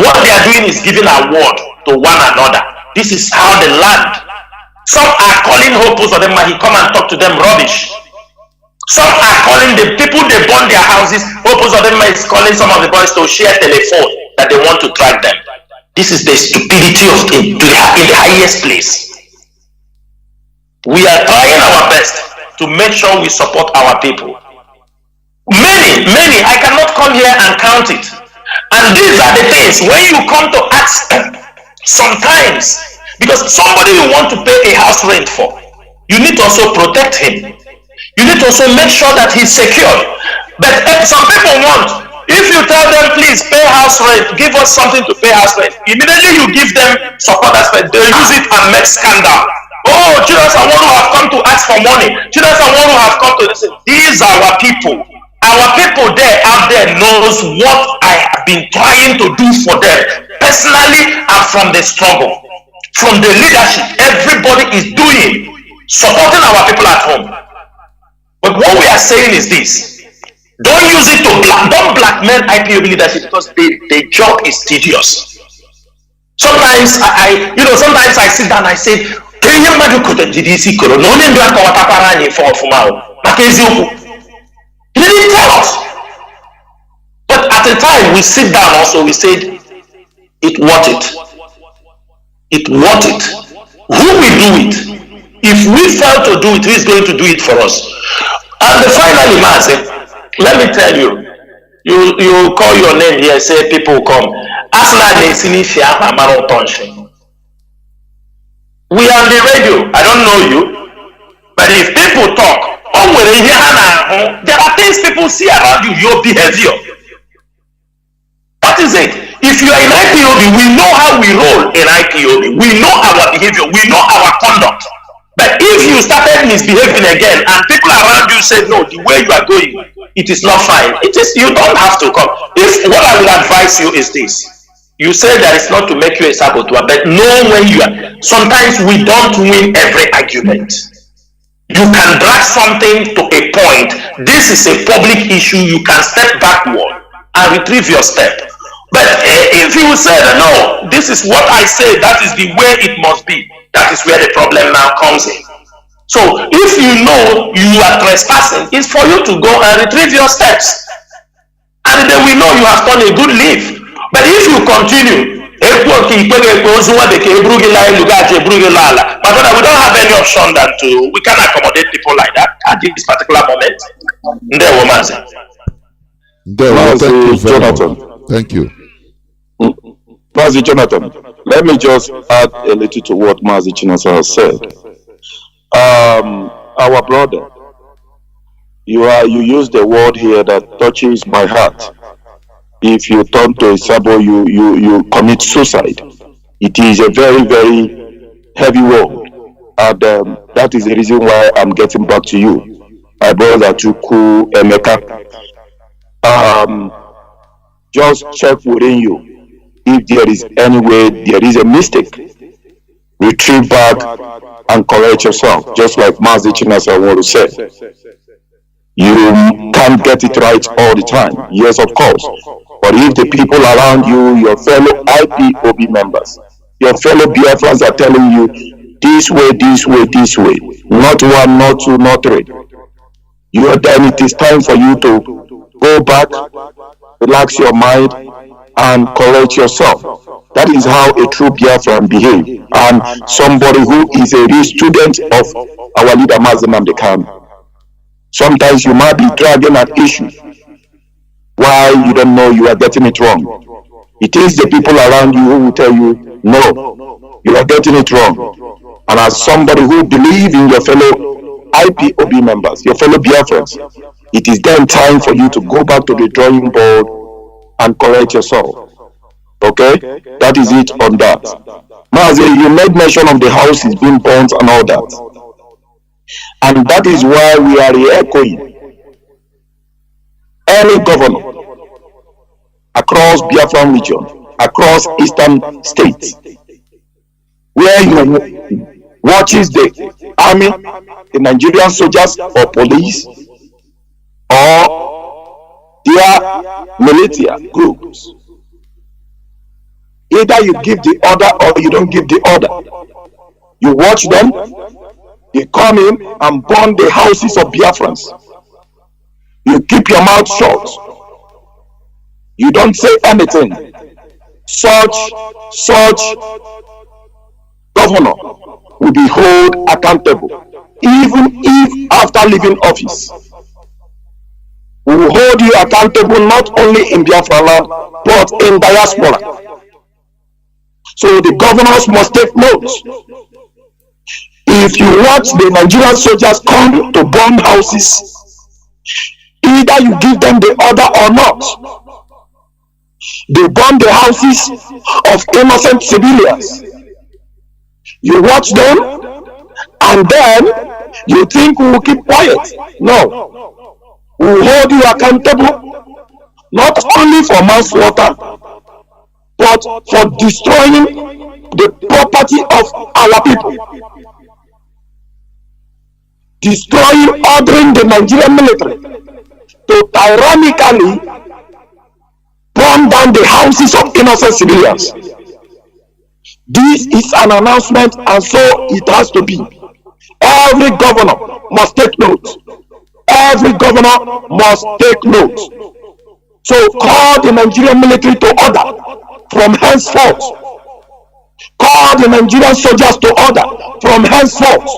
What they are doing is giving award to one another. This is how the land. Some are calling Hopus of them, and he come and talk to them rubbish. Some are calling the people they burn their houses. Hopus of them is calling some of the boys to share telephone that they want to track them. This is the stupidity of it in the highest place. We are trying our best to make sure we support our people. Many, I cannot come here and count it. And these are the things, when you come to ask them, sometimes, because somebody you want to pay a house rent for, you need to also protect him. You need to also make sure that he's secured. But some people want, if you tell them, please pay house rent, give us something to pay house rent, immediately you give them support aspect, they use it and make scandal. Oh, Chinasa Nworu have come to ask for money. Chinasa Nworu have come to listen. These are our people. Our people there out there knows what I have been trying to do for them. Personally and from the struggle. From the leadership, everybody is doing, supporting our people at home. But what we are saying is this. Don't use it to don't blackmail IPOB leadership, because the job is tedious. Sometimes sometimes I sit down and I say, he didn't tell us. But at the time we sit down also, we said, it worth it. It worth it. Who will do it? If we fail to do it, who is going to do it for us? And finally, Mazi, let me tell you, you call your name here, say people come. We are on the radio. I don't know you, but if people talk, there are things people see around you, your behavior. What is it? If If you are in IPOB, we know how we roll in IPOB. We know our behavior. We know our conduct. But if you started misbehaving again and people around you said, no, the way you are going, it is not fine. It is, you don't have to come. If what I will advise you is this, you say that it's not to make you a saboteur, but know when you are, sometimes we don't win every argument. You can drag something to a point. This is a public issue. You can step backward and retrieve your step. But if you say that no, this is what I say, that is the way it must be, that is where the problem now comes in. So if you know you are trespassing, it's for you to go and retrieve your steps. And then we know you have done a good leave. But if you continue, my brother, we don't have any option than to, we can accommodate people like that at this particular moment. Nworu Mazi. Thank you, Jonathan. Thank you. Mazi Jonathan, let me just add a little to what Mazi Chinasa has said. Our brother, you use the word here that touches my heart. If you turn to a sabo, you commit suicide. It is a very, very heavy word, and that is the reason why I'm getting back to you, my brother Chuku Emeka. Just check within you. If there is any way there is a mistake, retrieve back and correct yourself, just like Mazi Chinasa Nworu said. You can't get it right all the time, yes, of course. But if the people around you, your fellow IPOB members, your fellow Biafrans are telling you this way, this way, this way, not one, not two, not three, then it is time for you to go back, relax your mind, and correct yourself. That is how a true Biafran behave, and somebody who is a real student of our leader Mazi Nnamdi. Sometimes you might be dragging an issue why you don't know you are getting it wrong. It is the people around you who will tell you, no, you are getting it wrong. And as somebody who believes in your fellow IPOB members, your fellow Biafrans, it is then time for you to go back to the drawing board and correct yourself. Okay? That is it on that. Mazi, you made mention of the houses being burnt and all that. And that is why we are echoing any governor across Biafran region, across eastern states, where you watches the army, the Nigerian soldiers or police, or their militia groups. Either you give the order or you don't give the order. You watch them, they come in and burn the houses of Biafrans. You keep your mouth shut. You don't say anything. Such governor will be held accountable, even if after leaving office. We will hold you accountable not only in Biafra land, but in diaspora. So the governors must take notes. If you watch the Nigerian soldiers come to burn houses, either you give them the order or not. They burn the houses of innocent civilians. You watch them, and then you think we will keep quiet. No. We will hold you accountable, not only for manslaughter, but for destroying the property of our people. Destroying, ordering the Nigerian military to tyrannically burn down the houses of innocent civilians. This is an announcement, and so it has to be. Every governor must take note. Every governor must take note. So call the Nigerian military to order from henceforth. Call the Nigerian soldiers to order from henceforth.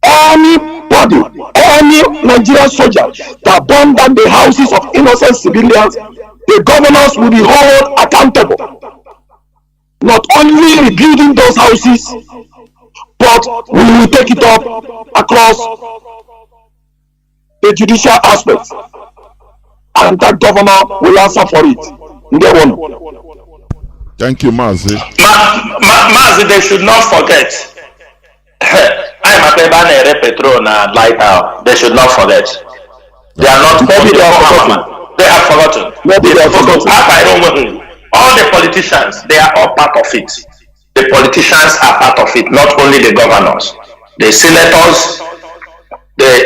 Anybody, any Nigerian soldier that burn down the houses of innocent civilians, the governors will be held accountable. Not only rebuilding those houses, but we will take it up across the judicial aspects, and that governor will answer for it. Thank you, Mazi. Mazi, they should not forget. I'm a Pebane Petrol and Lighthouse. They should not forget. They are not. Maybe they have forgotten. They have forgotten. Maybe they have forgotten. All the politicians, they are all part of it. The politicians are part of it, not only the governors. The senators,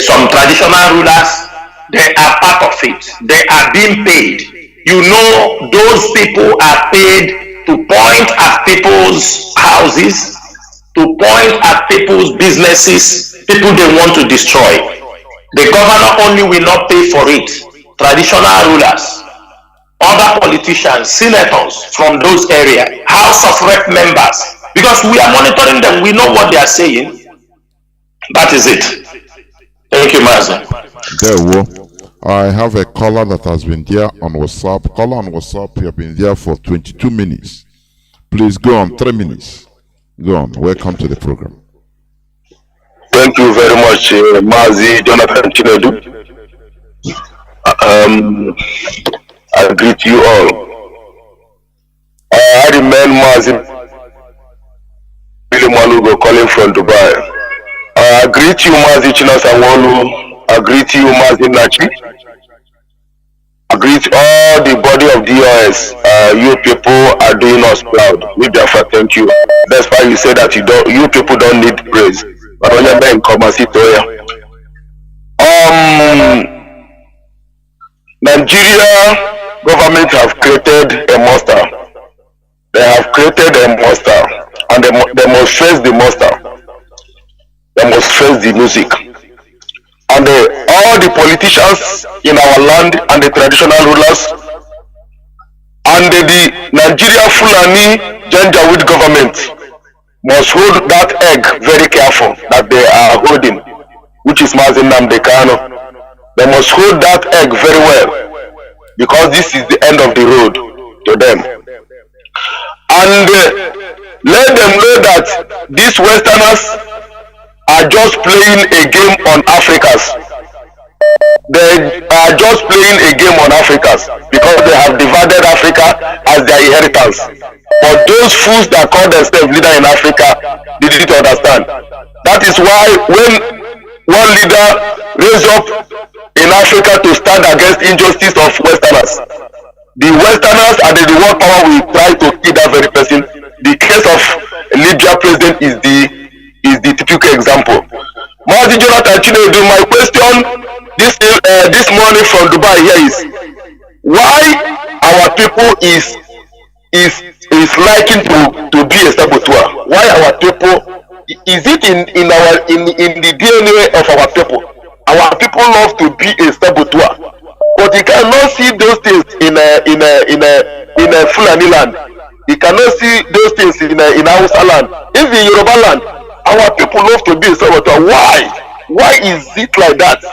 some traditional rulers, they are part of it. They are being paid. You know, those people are paid to point at people's houses, to point at people's businesses, people they want to destroy. The governor only will not pay for it. Traditional rulers, other politicians, senators from those areas, House of Rep members, because we are monitoring them, we know what they are saying. That is it. Thank you, Mazi. I have a caller that has been there on WhatsApp. Caller on WhatsApp, you have been there for 22 minutes. Please go on, 3 minutes. Go on. Welcome to the program. Thank you very much, Mazi Jonathan Chinedu. I greet you all. I remain Mazi Malugo calling from Dubai. I greet you, Mazi Chinasa Nworu. I greet you, Mazi Nnachi. I greet all the body of DOS. You people are doing us proud. We Biafra, thank you. That's why you say that you people don't need praise. But when you're being come and sit here. Nigeria government have created a monster. They have created a monster, and they must face the monster. They must face the music. And all the politicians in our land and the traditional rulers and the Nigeria Fulani Janjaweed government must hold that egg very careful that they are holding, which is Mazi Nnamdi Kanu. They must hold that egg very well, because this is the end of the road to them. And let them know that these Westerners are just playing a game on Africans. They are just playing a game on Africans because they have divided Africa as their inheritance. But those fools that call themselves leader in Africa didn't understand. That is why when one leader raised up in Africa to stand against injustice of Westerners, the Westerners and the world power will try to kill that very person. The case of Libya president is the typical example. Mazi Jonathan Chinedu, my question this morning from Dubai here is, why our people is liking to be a saboteur? Why our people, is it in the DNA of our people? Our people love to be a saboteur, but you cannot see those things in a Fulani land. You cannot see those things in Hausa land. Even in Yoruba land, our people love to be a saboteur. Why? Why is it like that?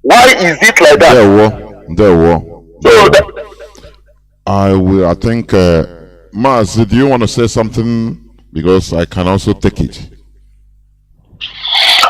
Why is it like that? There were. I think, Mazi, do you want to say something? Because I can also take it.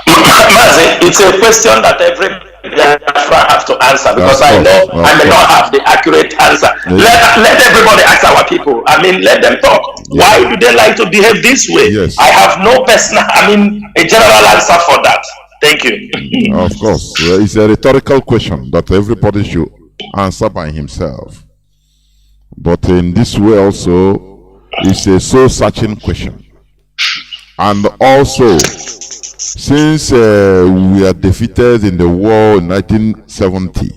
Mazi, it's a question that every Biafra has to answer, because I know I may not have the accurate answer. Let everybody ask our people. I mean, let them talk. Why do they like to behave this way? I have no personal, a general answer for that. Thank you. Of course. It's a rhetorical question that everybody should answer by himself. But in this way also, it's a soul-searching question. And also, since we are defeated in the war in 1970,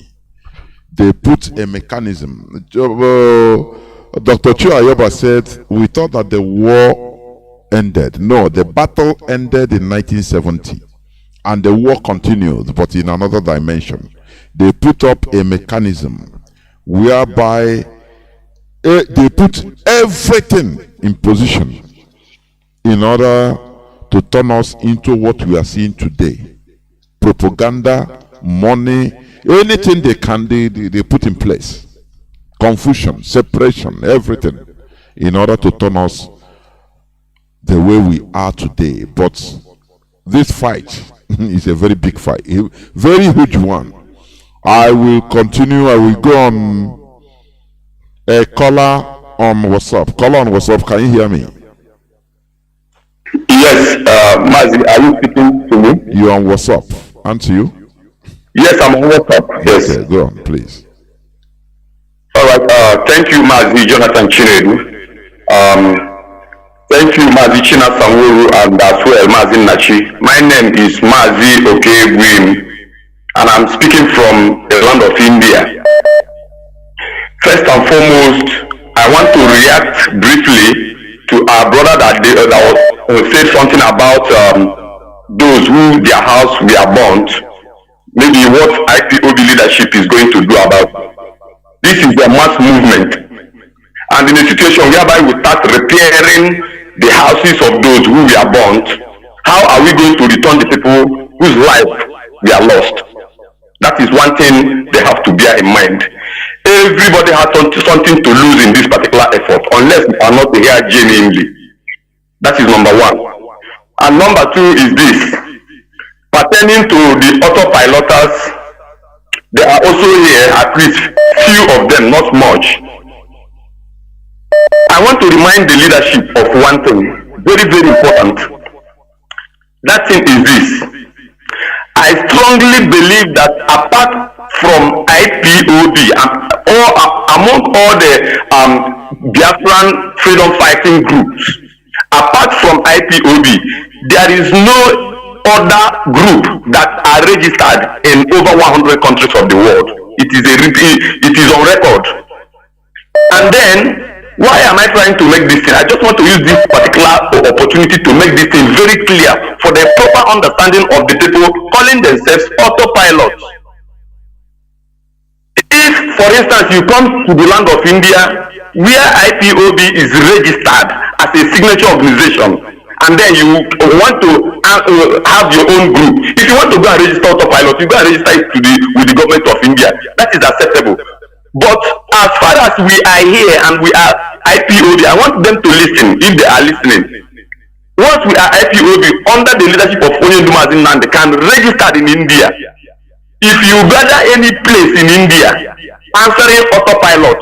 they put a mechanism. Dr. Chuayoba said, we thought that the war ended. No, the battle ended in 1970. And the war continued, but in another dimension. They put up a mechanism whereby they put everything in position in order to turn us into what we are seeing today. Propaganda, money, anything they can, they put in place. Confusion, separation, everything, in order to turn us the way we are today. But this fight is a very big fight, a very huge one. I will continue, I will go on A caller on WhatsApp. Caller on WhatsApp, can you hear me? Yes, Mazi, are you speaking to me? You on WhatsApp, aren't you? Yes, I'm on WhatsApp. Yes. Okay, go on, please. All right. Thank you, Mazi Jonathan Chinedu. Thank you, Mazi Chinasa Nworu, and as well, Mazi Nnachi. My name is Mazi Okegwim, and I'm speaking from the land of India. First and foremost, I want to react briefly to our brother that said something about those who their house were burnt. Maybe what IPOB leadership is going to do about it. This is a mass movement, and in a situation whereby we start repairing the houses of those who were burnt, how are we going to return the people whose life were lost? That is one thing they have to bear in mind. Everybody has something to lose in this particular effort, unless we are not here genuinely. That is number one. And number two is this. Pertaining to the autopiloters, they are also here, at least few of them, not much. I want to remind the leadership of one thing, very, very important. That thing is this. I strongly believe that apart from IPOB, or among all the Biafran freedom fighting groups, apart from IPOB, there is no other group that are registered in over 100 countries of the world. It is on record. And then, why am I trying to make this thing? I just want to use this particular opportunity to make this thing very clear for the proper understanding of the people calling themselves autopilots. If, for instance, you come to the land of India, where IPOB is registered as a signature organization, and then you want to have your own group. If you want to go and register autopilot, you go and register it with the government of India. That is acceptable. But as far as we are here and we are IPOB, I want them to listen, if they are listening. Once we are IPOB under the leadership of Nworu Mazi Nnachi can register in India. If you gather any place in India answering autopilot,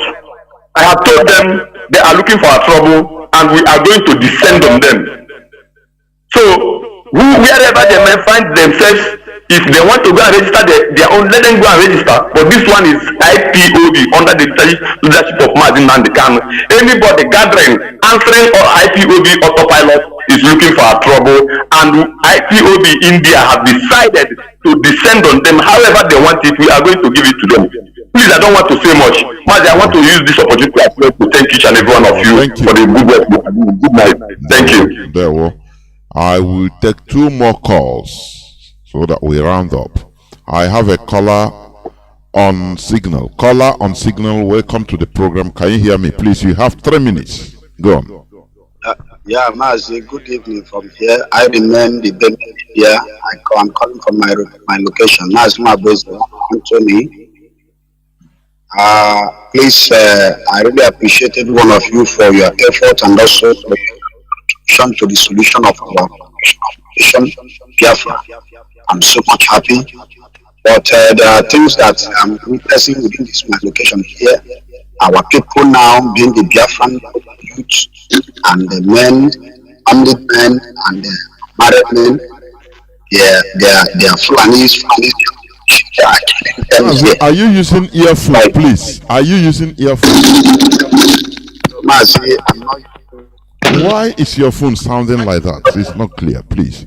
I have told them they are looking for our trouble and we are going to descend on them. So, wherever they may find themselves, if they want to go and register their own, let them go and register. But this one is IPOB under the leadership of Mazi Nnachi. Anybody gathering, answering or IPOB autopilot is looking for our trouble, and IPOB India have decided to descend on them however they want it. We are going to give it to them. Please, I don't want to say much. Mazi, I want to use this opportunity to thank each and every one of you for the good work you are doing. Good night. Thank you. There we go. I will take two more calls so that we round up. I have a caller on signal. Caller on signal, welcome to the program. Can you hear me? Please, you have 3 minutes. Go on. Yeah, Mazi, good evening from here. I remain the baby here. I'm calling from my location. Mazi Anthony. Please, I really appreciate every one of you for your effort and also for your contribution to the solution of our nation, Biafra. I'm so much happy. But there are things that I'm witnessing within this my location here. Our people now, being the Biafran youth and the men, family men and the married men, they are Fulanis. Are you using earphone, please? Are you using earphone? Mazi, I'm not. Why is your phone sounding like that? It's not clear, please.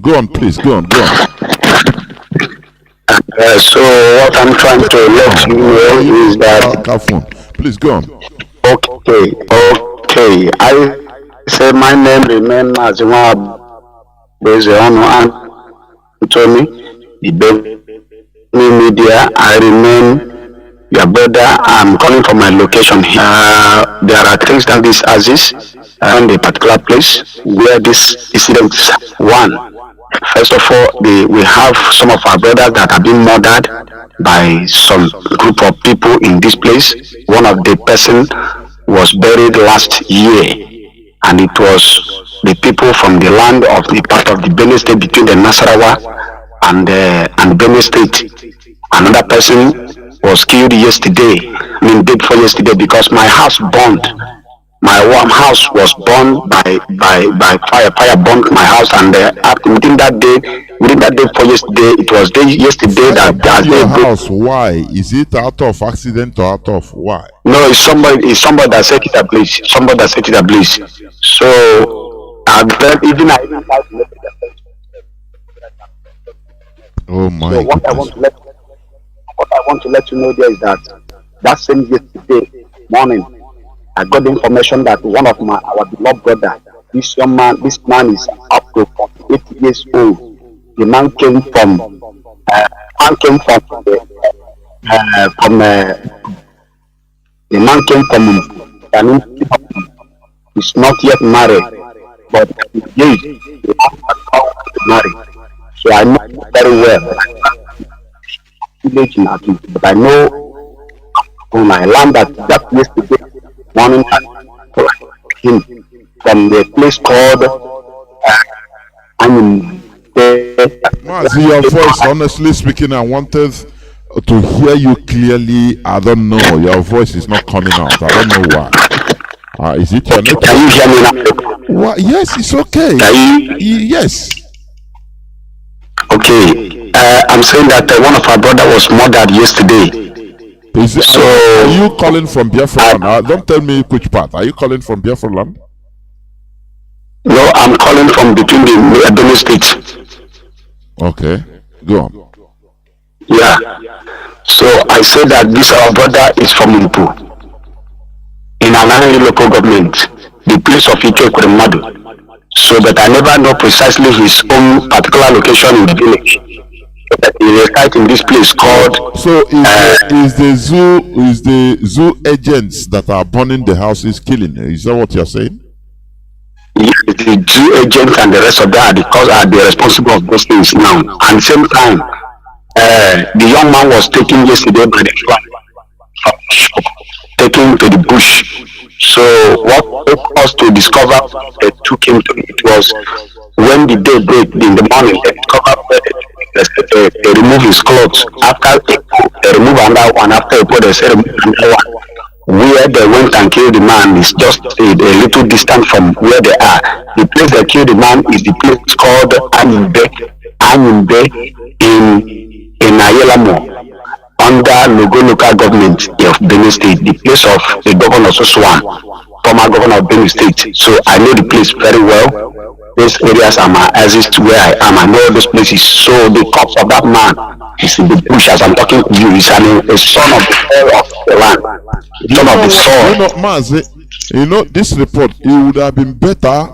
Go on, please. Go on. So what I'm trying to let you know is that. Please go on. Okay. I say my name remains Mazi Anthony, the media. I remain your brother. I'm calling from my location here. There are things that this Aziz on the particular place where this incident is. One, first of all, we have some of our brothers that have been murdered by some group of people in this place. One of the person was buried last year, and it was the people from the land of the part of the Benue State between the Nasarawa and Benue State. Another person was killed yesterday. I mean, day before yesterday, because my house burned. My warm house was burned by fire. Fire burned my house, and within that day for yesterday, it was yesterday Fire that burned your they house. Why? Is it out of accident or out of why? no, it's somebody that set it ablaze. Somebody that set it ablaze. So even I even tried to let it ablaze. Oh my So what I want to let you know there is that same yesterday morning, I got the information that one of our beloved brother, this man is up to 48 years old. The man came from the man came from Kanu. He's not yet married, but he is married. So I know very well. But I know when I learned that yesterday morning him from the place called Mazi, your voice, honestly speaking, I wanted to hear you clearly. I don't know. Your voice is not coming out. I don't know why. Is it your network? Can you hear me now? What? Yes, it's okay. Yes. Okay. I'm saying that one of our brother was murdered yesterday. Are you calling from Biafra land? Don't tell me which part. Are you calling from Biafra land? No, I'm calling from between the Benue states. Okay, go on. Yeah. So I say that this our brother is from Ipob in Anani local government, the place of Madu. So that I never know precisely his own particular location in the village. That he resides in this place called. So is the zoo agents that are burning the houses killing? Is that what you're saying? Yes, the zoo agents and the rest of that are the responsible of those things now. And at the same time, the young man was taken yesterday by the taken to the bush. So what took us to discover they took him to it was when the day break in the morning, they discovered they remove his clothes. After they remove another one, after they say remove another one. Where they went and killed the man is just a little distance from where they are. The place they killed the man is the place called Anyimbe in Ayelamo, under local government of Benue State, the place of the governor Soswan, former governor of Benue State. So I know the place very well. Those areas are my exist where I am. I know those places. So the corpse of that man is in the bush as I'm talking to you. He's a son of the soil of the land. Son of the soil. Mazi, this report, it would have been better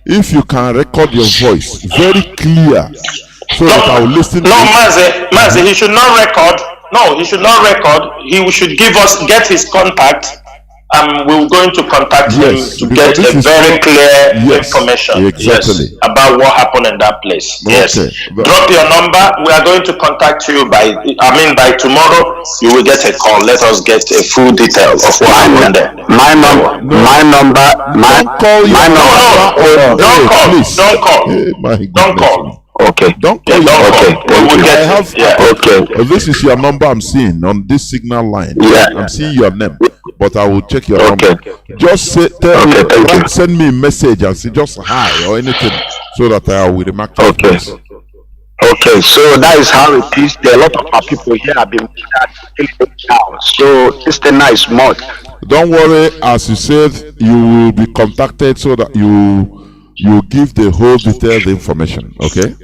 if you can record your voice very clear so that I will listen to it. Mazi, he should not record. No, he should not record. He should get his contact. We're going to contact him to get a very clear information about what happened in that place. Yes. Drop your number. We are going to contact you by tomorrow. You will get a call. Let us get a full detail of what happened there. Don't call. Okay. Don't call this is your number I'm seeing on this signal line. Yeah. I'm seeing your name, but I will check your number. Just send me a message and say just hi or anything so that I will remark. Okay, so that is how it is. There are a lot of our people here have been now. So this thing now is more. Don't worry, as you said, you will be contacted so that you give the whole detailed information, okay?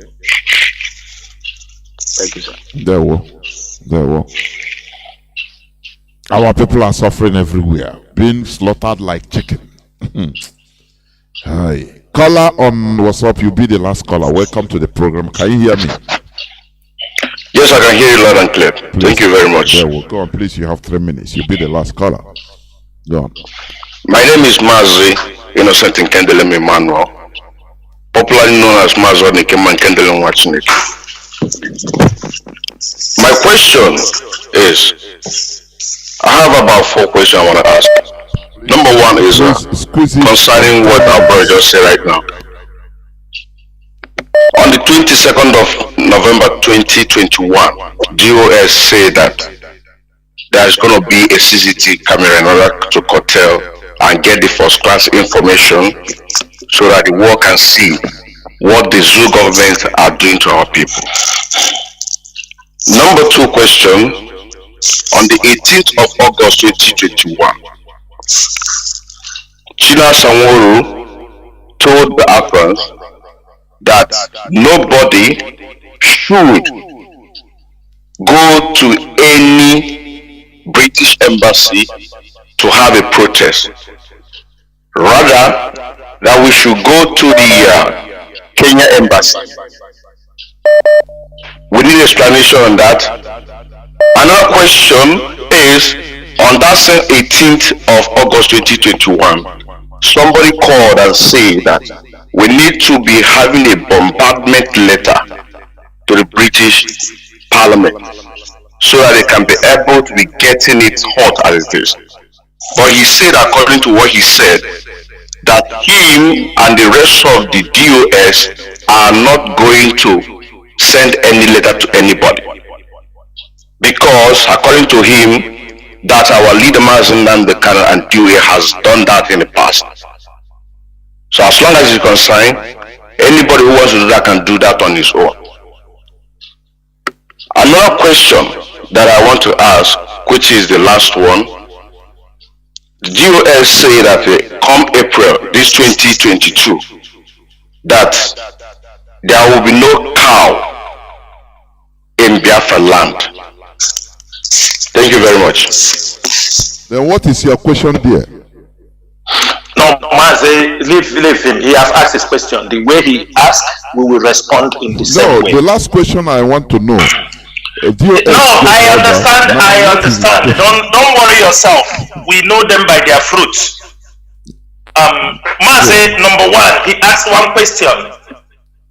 Thank you, sir. There will. Our people are suffering everywhere, being slaughtered like chicken. Hi. Caller on WhatsApp, you'll be the last caller. Welcome to the program. Can you hear me? Yes, I can hear you loud and clear. Please. Thank you very much. There will. Go on, please. You have 3 minutes. You'll be the last caller. Go on. My name is Mazi Innocent Nkendele Emmanuel, popularly known as Mazi Nkendele Nwachi. My question is, I have about 4 questions I want to ask. Number one is concerning what our brother just said right now. On the 22nd of November 2021, DOS said that there's going to be a CCTV camera in order to curtail and get the first class information so that the world can see what the zoo government are doing to our people. Number 2 question, on the 18th of August 2021, Chinasa Nworu told the Biafrans that nobody should go to any British embassy to have a protest. Rather, that we should go to the Kenya embassy. We need explanation on that. Another question is, on that same 18th of August 2021, somebody called and said that we need to be having a bombardment letter to the British Parliament so that they can be able to be getting it hot as it is. But he said, according to what he said, that him and the rest of the DOS are not going to send any letter to anybody, because according to him, that our leader Mazi Nnachi Kanu and DOA has done that in the past. So as long as he's concerned, anybody who wants to do that can do that on his own. Another question that I want to ask, which is the last one, the DOS say that come April this 2022, that there will be no cow in Biafra land. Thank you very much. Then what is your question there? No, Mazi, leave him. He has asked his question. The way he asked, we will respond in the same way. No, the last question I want to know. I understand. Don't worry yourself. We know them by their fruits. Mazi, number 1, he asked one question.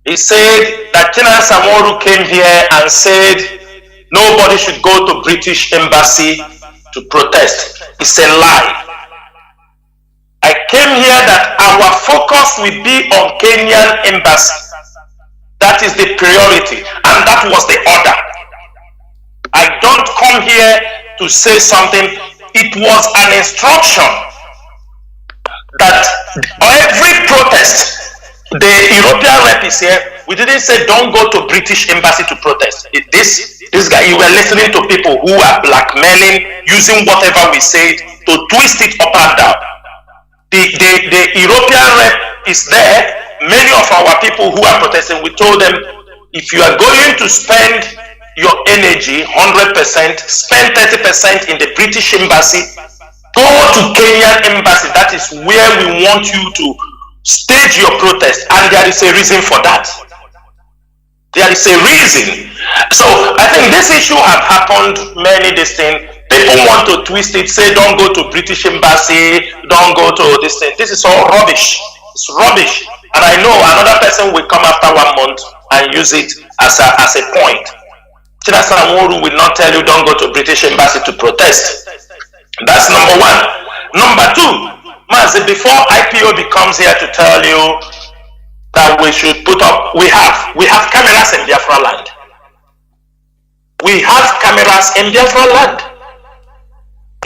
He said that Chinasa Nworu came here and said nobody should go to British embassy to protest. It's a lie. I came here that our focus will be on Kenyan embassy. That is the priority, and that was the order. I don't come here to say something. It was an instruction that every protest, the European rep is here. We didn't say don't go to British embassy to protest. This guy, you were listening to people who are blackmailing, using whatever we said to twist it up and down. The European rep is there. Many of our people who are protesting, we told them, if you are going to spend your energy 100%, spend 30% in the British embassy, go to Kenyan embassy. That is where we want you to stage your protest, and there is a reason for that. There is a reason. So I think this issue have happened many this thing. People want to twist it, say don't go to British embassy, don't go to this thing. This is all rubbish. It's rubbish. And I know another person will come after 1 month and use it as a point. Chinasa Nworu will not tell you don't go to British embassy to protest. That's number 1. Number 2, Mazi, before IPOB comes here to tell you that we should put up, we have cameras in Biafra land. We have cameras in Biafra land.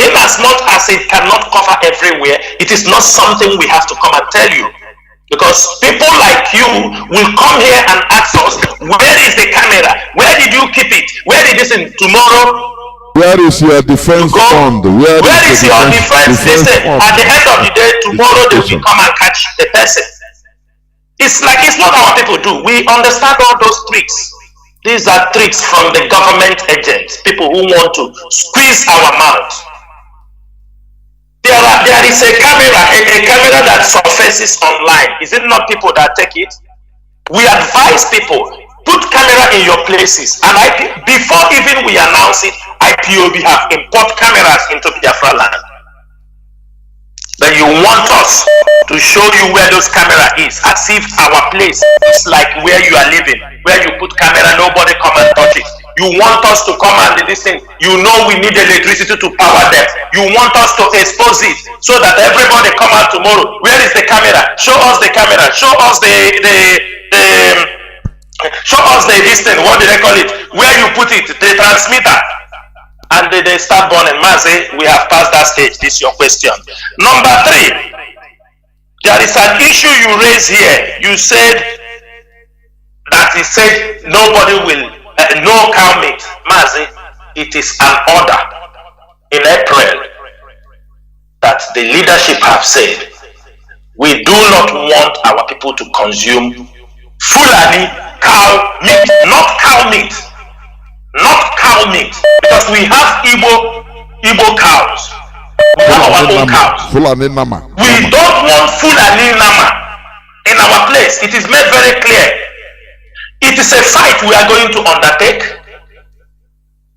In as much as it cannot cover everywhere, it is not something we have to come and tell you. Because people like you will come here and ask us, where is the camera? Where did you keep it? Where did this in tomorrow? Where is your defense fund? Where is your defense? Listen, at the end of the day, tomorrow they will come and catch the person. It's like it's not our people do. We understand all those tricks. These are tricks from the government agents, people who want to squeeze our mouth. There is a camera that surfaces online. Is it not people that take it? We advise people, put camera in your places. And before even we announce it, IPOB have import cameras into Biafra land. Then you want us to show you where those camera is, as if our place is like where you are living, where you put camera, nobody come and touch it. You want us to come and listen. You know we need electricity to power them. You want us to expose it so that everybody come out tomorrow. Where is the camera? Show us the camera. Show us show us the distance. What do they call it? Where you put it? The transmitter. and they start burning. Mazi, we have passed that stage. This is your question. Number 3, there is an issue you raised here. You said that he said nobody will, no cow meat. Mazi, it is an order in April that the leadership have said we do not want our people to consume Fulani cow meat, not cow meat, not cow meat, because we have Igbo cows. We have our own cows. Fulani Nama. We don't want Fulani Nama in our place. It is made very clear. It is a fight we are going to undertake.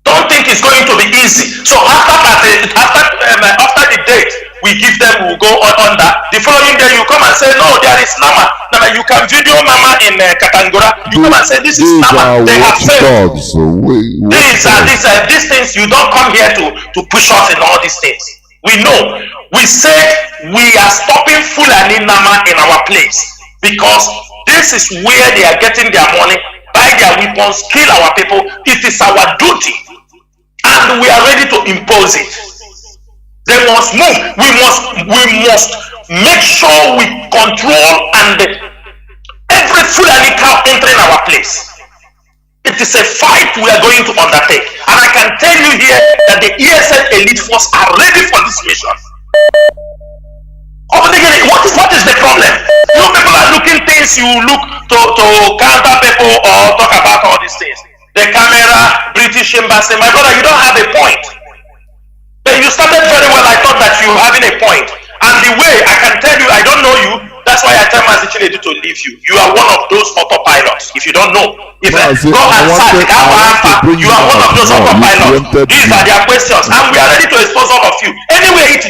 Don't think it's going to be easy. So after the date we give them, we'll go on that. The following day you come and say, no, there is Nama. Nama, you can video Nama in Katangura. You come and say, this is Nama. They have failed. These things, you don't come here to push us in all these things. We know. We said we are stopping Fulani Nama in our place because this is where they are getting their money, buy their weapons, kill our people. It is our duty, and we are ready to impose it. They must move. We must make sure we control and every Fulani cow entering our place. It is a fight we are going to undertake, and I can tell you here that the ESN elite force are ready for this mission. What is the problem? You people are looking things you look to counter people or talk about all these things. The camera, British embassy, my brother, you don't have a point. But you started very well. I thought that you were having a point. And the way I can tell you, I don't know you. That's why I tell Mazi Chinasa to leave you. You are one of those autopilots. If you don't know, if Mazi, go and search you are one of those autopilots. These are their questions, and we are ready to expose all of you. Anyway, it is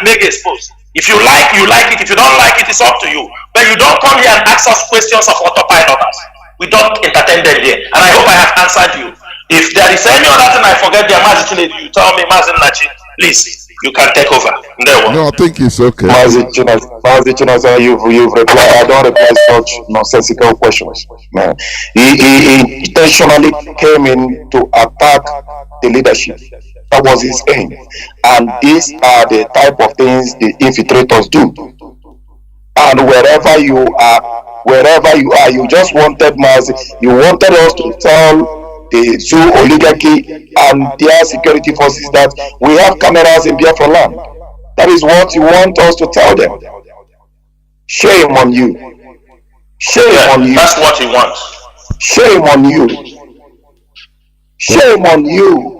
make exposed. If you like it. If you don't like it, it's up to you. But you don't come here and ask us questions of autopiloters. We don't entertain them here. And I hope I have answered you. If there is any other thing I forget, Mazi Chinasa, you tell me, Mazi Nnachi, please, you can take over. No, I think it's okay. Mazi Chinasa, you've replied. I don't reply such nonsensical questions. Man, he intentionally came in to attack the leadership. That was his aim. And these are the type of things the infiltrators do. And wherever you are, you just wanted Mazi. You wanted us to tell the Zoo oligarchy and their security forces that we have cameras in Biafra land. That is what you want us to tell them. Shame on you. Shame on you. That's what he wants. Shame on you. Shame on you.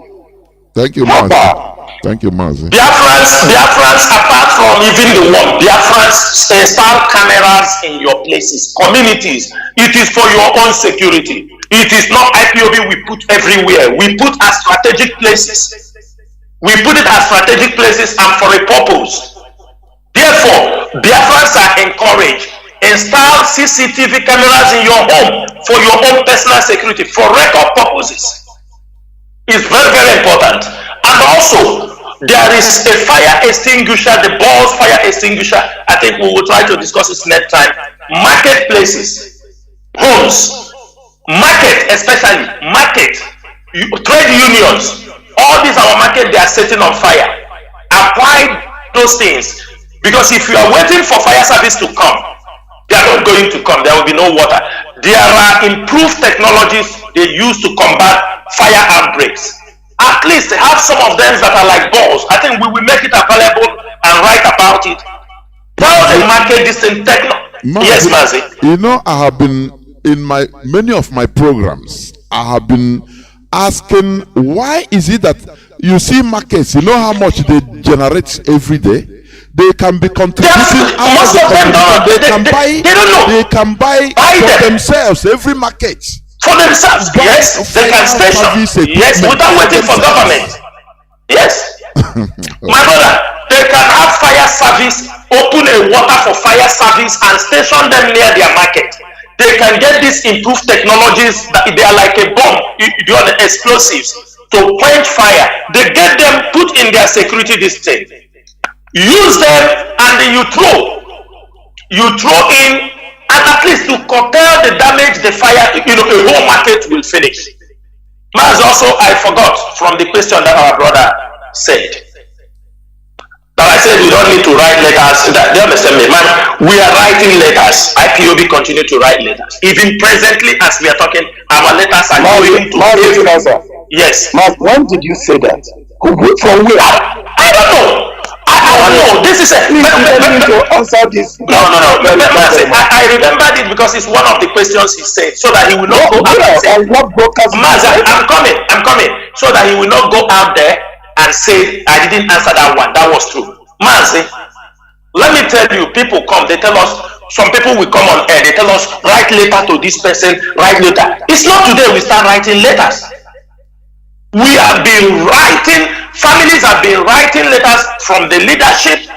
Thank you, Mazi. Thank you, Mazi. Biafrans, apart from even the one, Biafrans install cameras in your places, communities. It is for your own security. It is not IPOB we put everywhere. We put at strategic places. We put it at strategic places and for a purpose. Therefore, Biafrans are encouraged. Install CCTV cameras in your home for your own personal security, for record purposes. It's very, very important. And also, there is a fire extinguisher, the balls fire extinguisher. I think we will try to discuss this next time. Marketplaces, homes, market, especially market, trade unions, all these our market, they are setting on fire. Apply those things, because if you are waiting for fire service to come, they are not going to come. There will be no water. There are improved technologies they use to combat fire outbreaks. At least have some of them that are like balls. I think we will make it available and write about it. Tell the market this in Yes, Mazi. You know, I have been in many of my programs, I have been asking, why is it that you see markets, you know how much they generate every day? They can be contributing out of the contribution. They can buy for themselves every market. For themselves, yes, they can station. Yes, without waiting for government. Yes. My brother, they can have fire service, open a water for fire service and station them near their market. They can get these improved technologies that they are like a bomb, you are the explosives to quench fire. They get them put in their security this thing. Use them and then you throw in, and at least to curtail the damage the fire, a whole market will finish. Mazi, also, I forgot from the question that our brother said. That I said we don't need to write letters. They understand me, man. We are writing letters. IPOB continue to write letters. Even presently, as we are talking, our letters are going to. Yes. When did you say that? From where? I don't know. I don't know. This is a. to answer this. No. I remembered it because it's one of the questions he said, so that he will not go out and say, Mazi, I'm coming, so that he will not go out there and say, I didn't answer that one. That was true. Mazi, let me tell you, people come, they tell us, some people will come on air, they tell us, write letter to this person, write letter. It's not today we start writing letters. We have been writing, families have been writing letters from the leadership,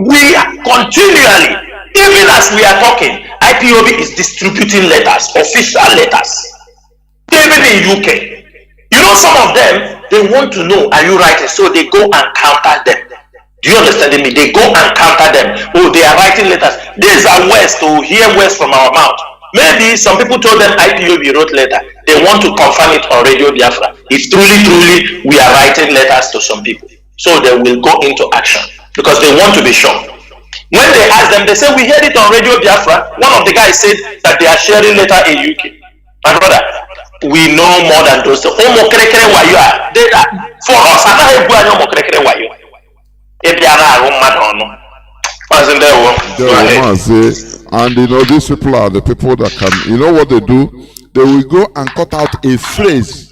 we continually, even as we are talking, IPOB is distributing letters, official letters, even in UK. You know, some of them, they want to know, are you writing? So they go and counter them. Do you understand me? They go and counter them. Oh, they are writing letters. These are words to hear words from our mouth. Maybe some people told them IPOB wrote letter. They want to confirm it on Radio Biafra. If truly we are writing letters to some people. So they will go into action because they want to be sure. When they ask them, they say, we heard it on Radio Biafra. One of the guys said that they are sharing letter in UK. My brother, we know more than those. For us, and you know, these people are the people that can, you know what they do? They will go and cut out a phrase,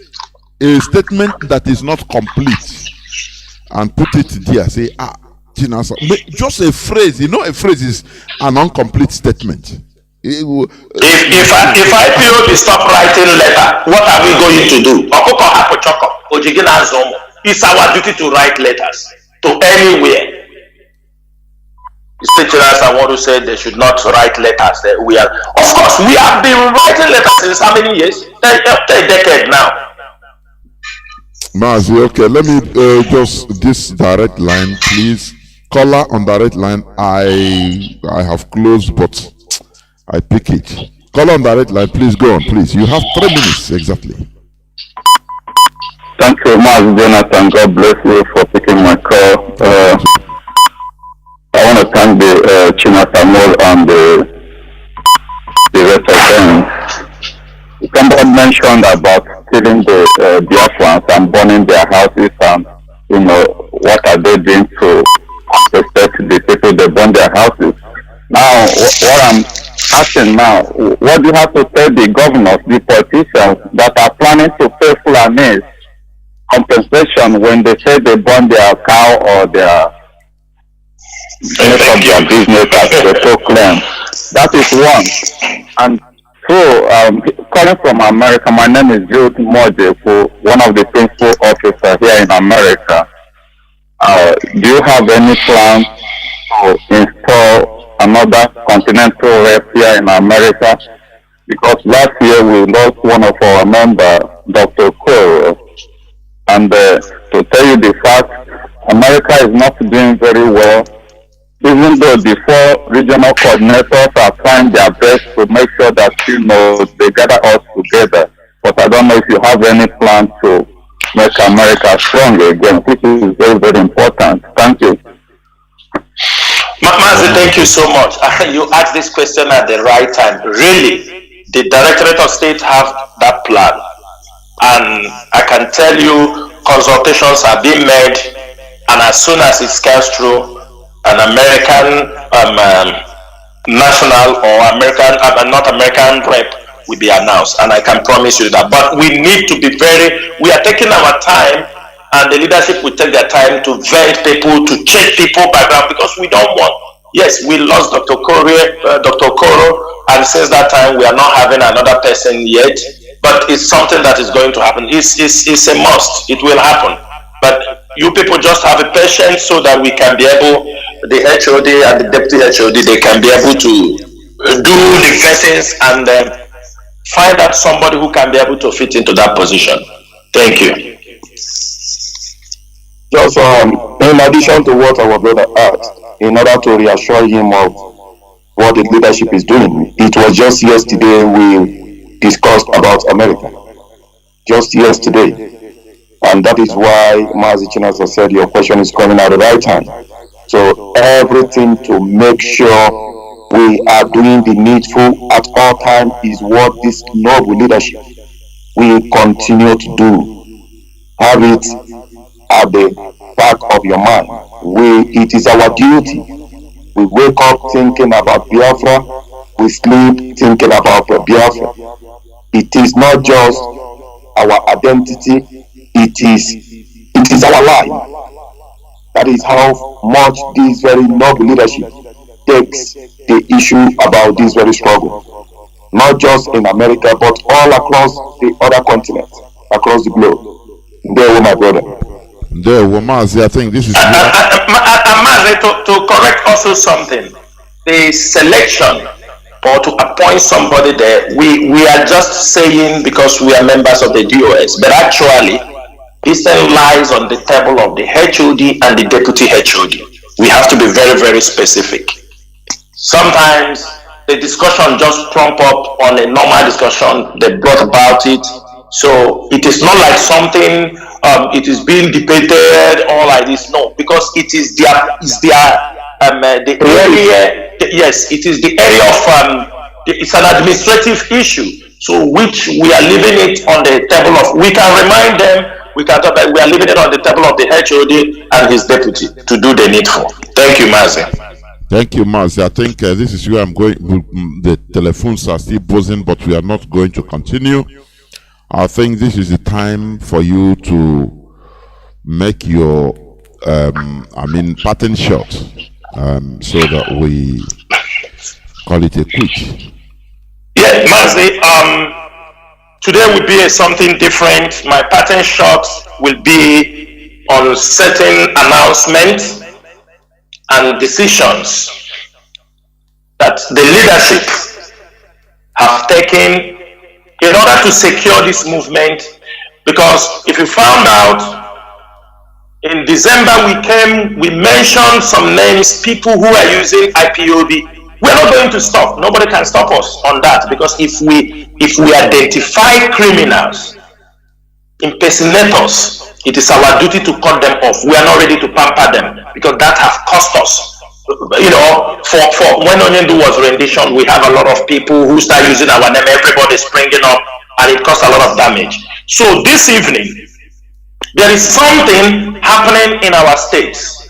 a statement that is not complete, and put it there. Say, Chinasa, just a phrase. You know, a phrase is an incomplete statement. If IPOB stop writing letter, what are we going to do? It's our duty to write letters to anywhere. Chinasa Nworu said they should not write letters. Of course, we have been writing letters since how many years? A decade now. Mazi, okay, let me just this direct line, please. Caller on direct line. I have closed, but I pick it. Caller on direct line, please go on, please. You have 3 minutes exactly. Thank you, Mazi Jonathan. God bless you for picking my call. I want to thank the Chinasa Nworu and the rest of them. Somebody mentioned about killing the Biafrans and burning their houses, and you know, what are they doing to protect the people they burn their houses? Now, what I'm asking now, what do you have to tell the governors, the politicians that are planning to pay Fulanis compensation when they say they burn their cow or their business as they proclaim? That is one. And two, calling from America, my name is Jude Moje, one of the principal officers here in America. Do you have any plans to install another continental rep here in America? Because last year we lost one of our members, Dr. Koro. And to tell you the fact, America is not doing very well, even though the 4 regional coordinators are trying their best to make sure that, you know, they gather us together. But I don't know if you have any plan to make America strong again, which is very, very important. Thank you. Mazi, thank you so much. You asked this question at the right time. Really, the Directorate of State have that plan. And I can tell you, consultations are being made, and as soon as it scales through, an American national or American, not American rep will be announced, and I can promise you that. But we need to be we are taking our time, and the leadership will take their time to vet people, to check people background, because we don't want. Yes, we lost Dr. Koro, and since that time we are not having another person yet. But it's something that is going to happen. It's a must. It will happen. But you people just have a patience so that we can be able, the HOD and the deputy HOD, they can be able to do the vettings and find out somebody who can be able to fit into that position. Thank you. Just in addition to what our brother asked, in order to reassure him of what the leadership is doing, it was just yesterday we discussed about America. just yesterday. And that is why Mazi Chinasa said your question is coming at the right time. So everything to make sure we are doing the needful at all times is what this noble leadership will continue to do. Have it at the back of your mind. It is our duty. We wake up thinking about Biafra. We sleep thinking about Biafra. It is not just our identity. It is our life. That is how much this very noble leadership takes the issue about this very struggle. Not just in America, but all across the other continents, across the globe. There, my brother. There, Mazi, I think this is... Mazi, to correct also something. The selection or to appoint somebody there, we are just saying because we are members of the DOS, but actually, this thing lies on the table of the HOD and the deputy HOD. We have to be very, very specific. Sometimes the discussion just prompt up on a normal discussion, they brought about it. So it is not like something, it is being debated or like this. No, because it is the area, yes, it is the area of, it's an administrative issue. So which we are leaving it on the table of, we can remind them, we are leaving it on the table of the HOD and his deputy to do the needful. Thank you, Mazi. Thank you, Mazi. I think this is where I'm going. The telephones are still buzzing, but we are not going to continue. I think this is the time for you to make your, pattern shot, so that we call it a quit. Yeah, Mazi, today will be something different. My pattern shot will be on certain announcements and decisions that the leadership have taken in order to secure this movement. Because if you found out, in December we mentioned some names, people who are using IPOB. We're not going to stop. Nobody can stop us on that, because if we identify criminals, impersonators, it is our duty to cut them off. We are not ready to pamper them, because that has cost us. You know, for when Onyendu was rendition, we have a lot of people who start using our name. Everybody springing up, and it caused a lot of damage. So this evening, there is something happening in our states.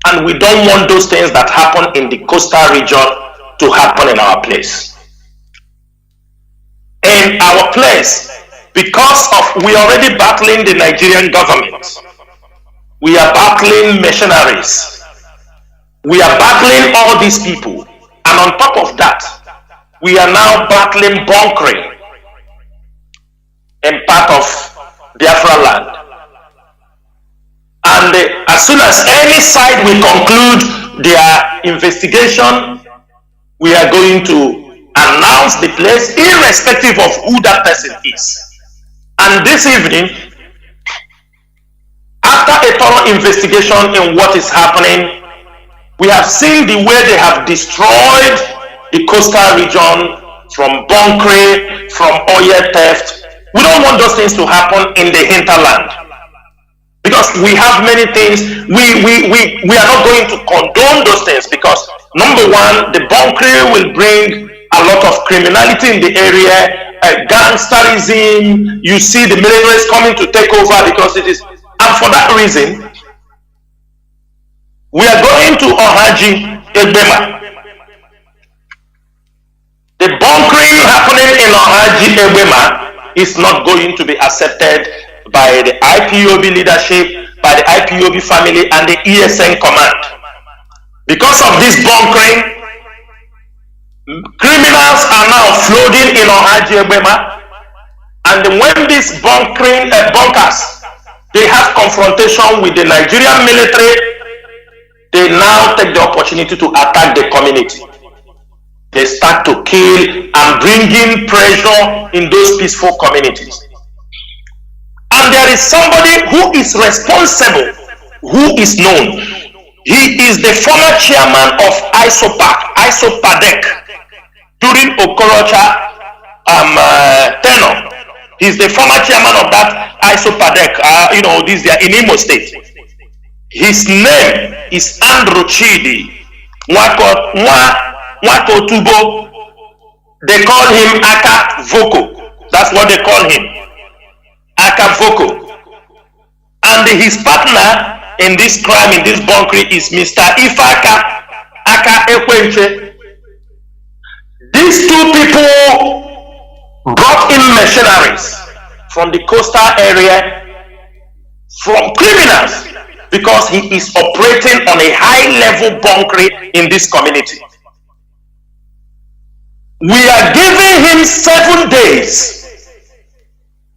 And we don't want those things that happen in the coastal region to happen in our place. In our place, because of we are already battling the Nigerian government, we are battling mercenaries, we are battling all these people, and on top of that, we are now battling bunkering in part of Biafra land. And as soon as any side will conclude their investigation, we are going to announce the place irrespective of who that person is. And this evening, after a thorough investigation in what is happening, we have seen the way they have destroyed the coastal region from bunkering, from oil theft. We don't want those things to happen in the hinterland. Because we have many things, we are not going to condone those things, because number one, the bunkering will bring a lot of criminality in the area, gangsterism. You see the militaries coming to take over because it is, and for that reason, we are going to Ohaji Egbema. The bunkering happening in Ohaji Egbema is not going to be accepted by the IPOB leadership, by the IPOB family, and the ESN command. Because of this bunkering, criminals are now flooding in Ohaji Egbema, and when these bunkers, they have confrontation with the Nigerian military, they now take the opportunity to attack the community. They start to kill and bring in pressure in those peaceful communities. And there is somebody who is responsible, who is known. He is the former chairman of ISOPADEC during Okorocha tenure. He's the former chairman of that ISOPADEC, this there in Imo State. His name is Andrew Chidi Nwakotubo. They call him Aka Voko. That's what they call him. Aka Voko. And his partner in this crime, in this bunkery, is Mr. Ifaka Aka Ekwenche. These two people brought in mercenaries from the coastal area, from criminals, because he is operating on a high-level bunkery in this community. We are giving him 7 days.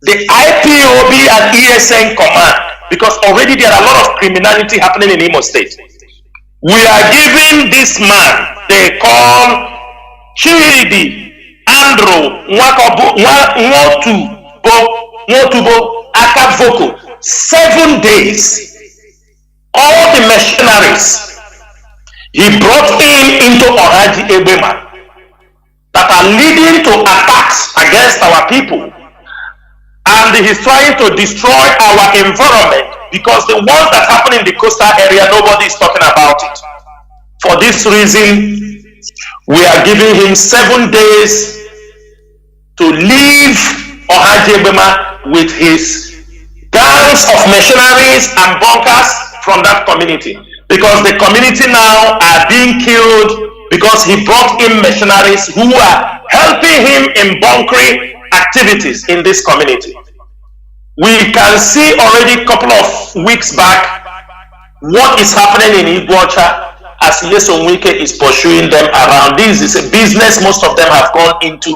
The IPOB and ESN command, because already there are a lot of criminality happening in Imo State. We are giving this man, they call Chidi Andrew Nwotubo Akavoko, 7 days. All the mercenaries he brought into Ohaji Ebema that are leading to attacks against our people. And he's trying to destroy our environment, because the ones that happen in the coastal area, nobody is talking about it. For this reason, we are giving him 7 days to leave Ohajebema with his gangs of mercenaries and bunkers from that community, because the community now are being killed because he brought in mercenaries who are helping him in bunkering activities in this community. We can see already a couple of weeks back what is happening in Iguacha as Yesonwike is pursuing them around. This is a business most of them have gone into.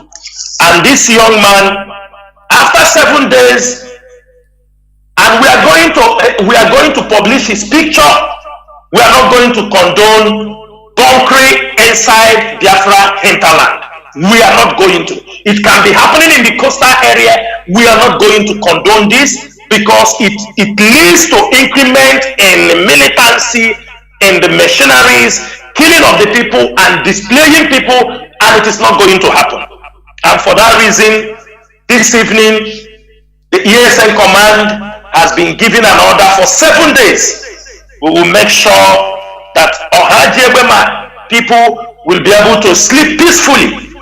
And this young man, after 7 days, and we are going to publish his picture. We are not going to condone bunkering inside Biafra hinterland. We are not going to. It can be happening in the coastal area. We are not going to condone this, because it leads to increment in militancy, in the mercenaries, killing of the people and displaying people, and it is not going to happen. And for that reason, this evening, the ESN command has been given an order for 7 days. We will make sure that Ohajebema people will be able to sleep peacefully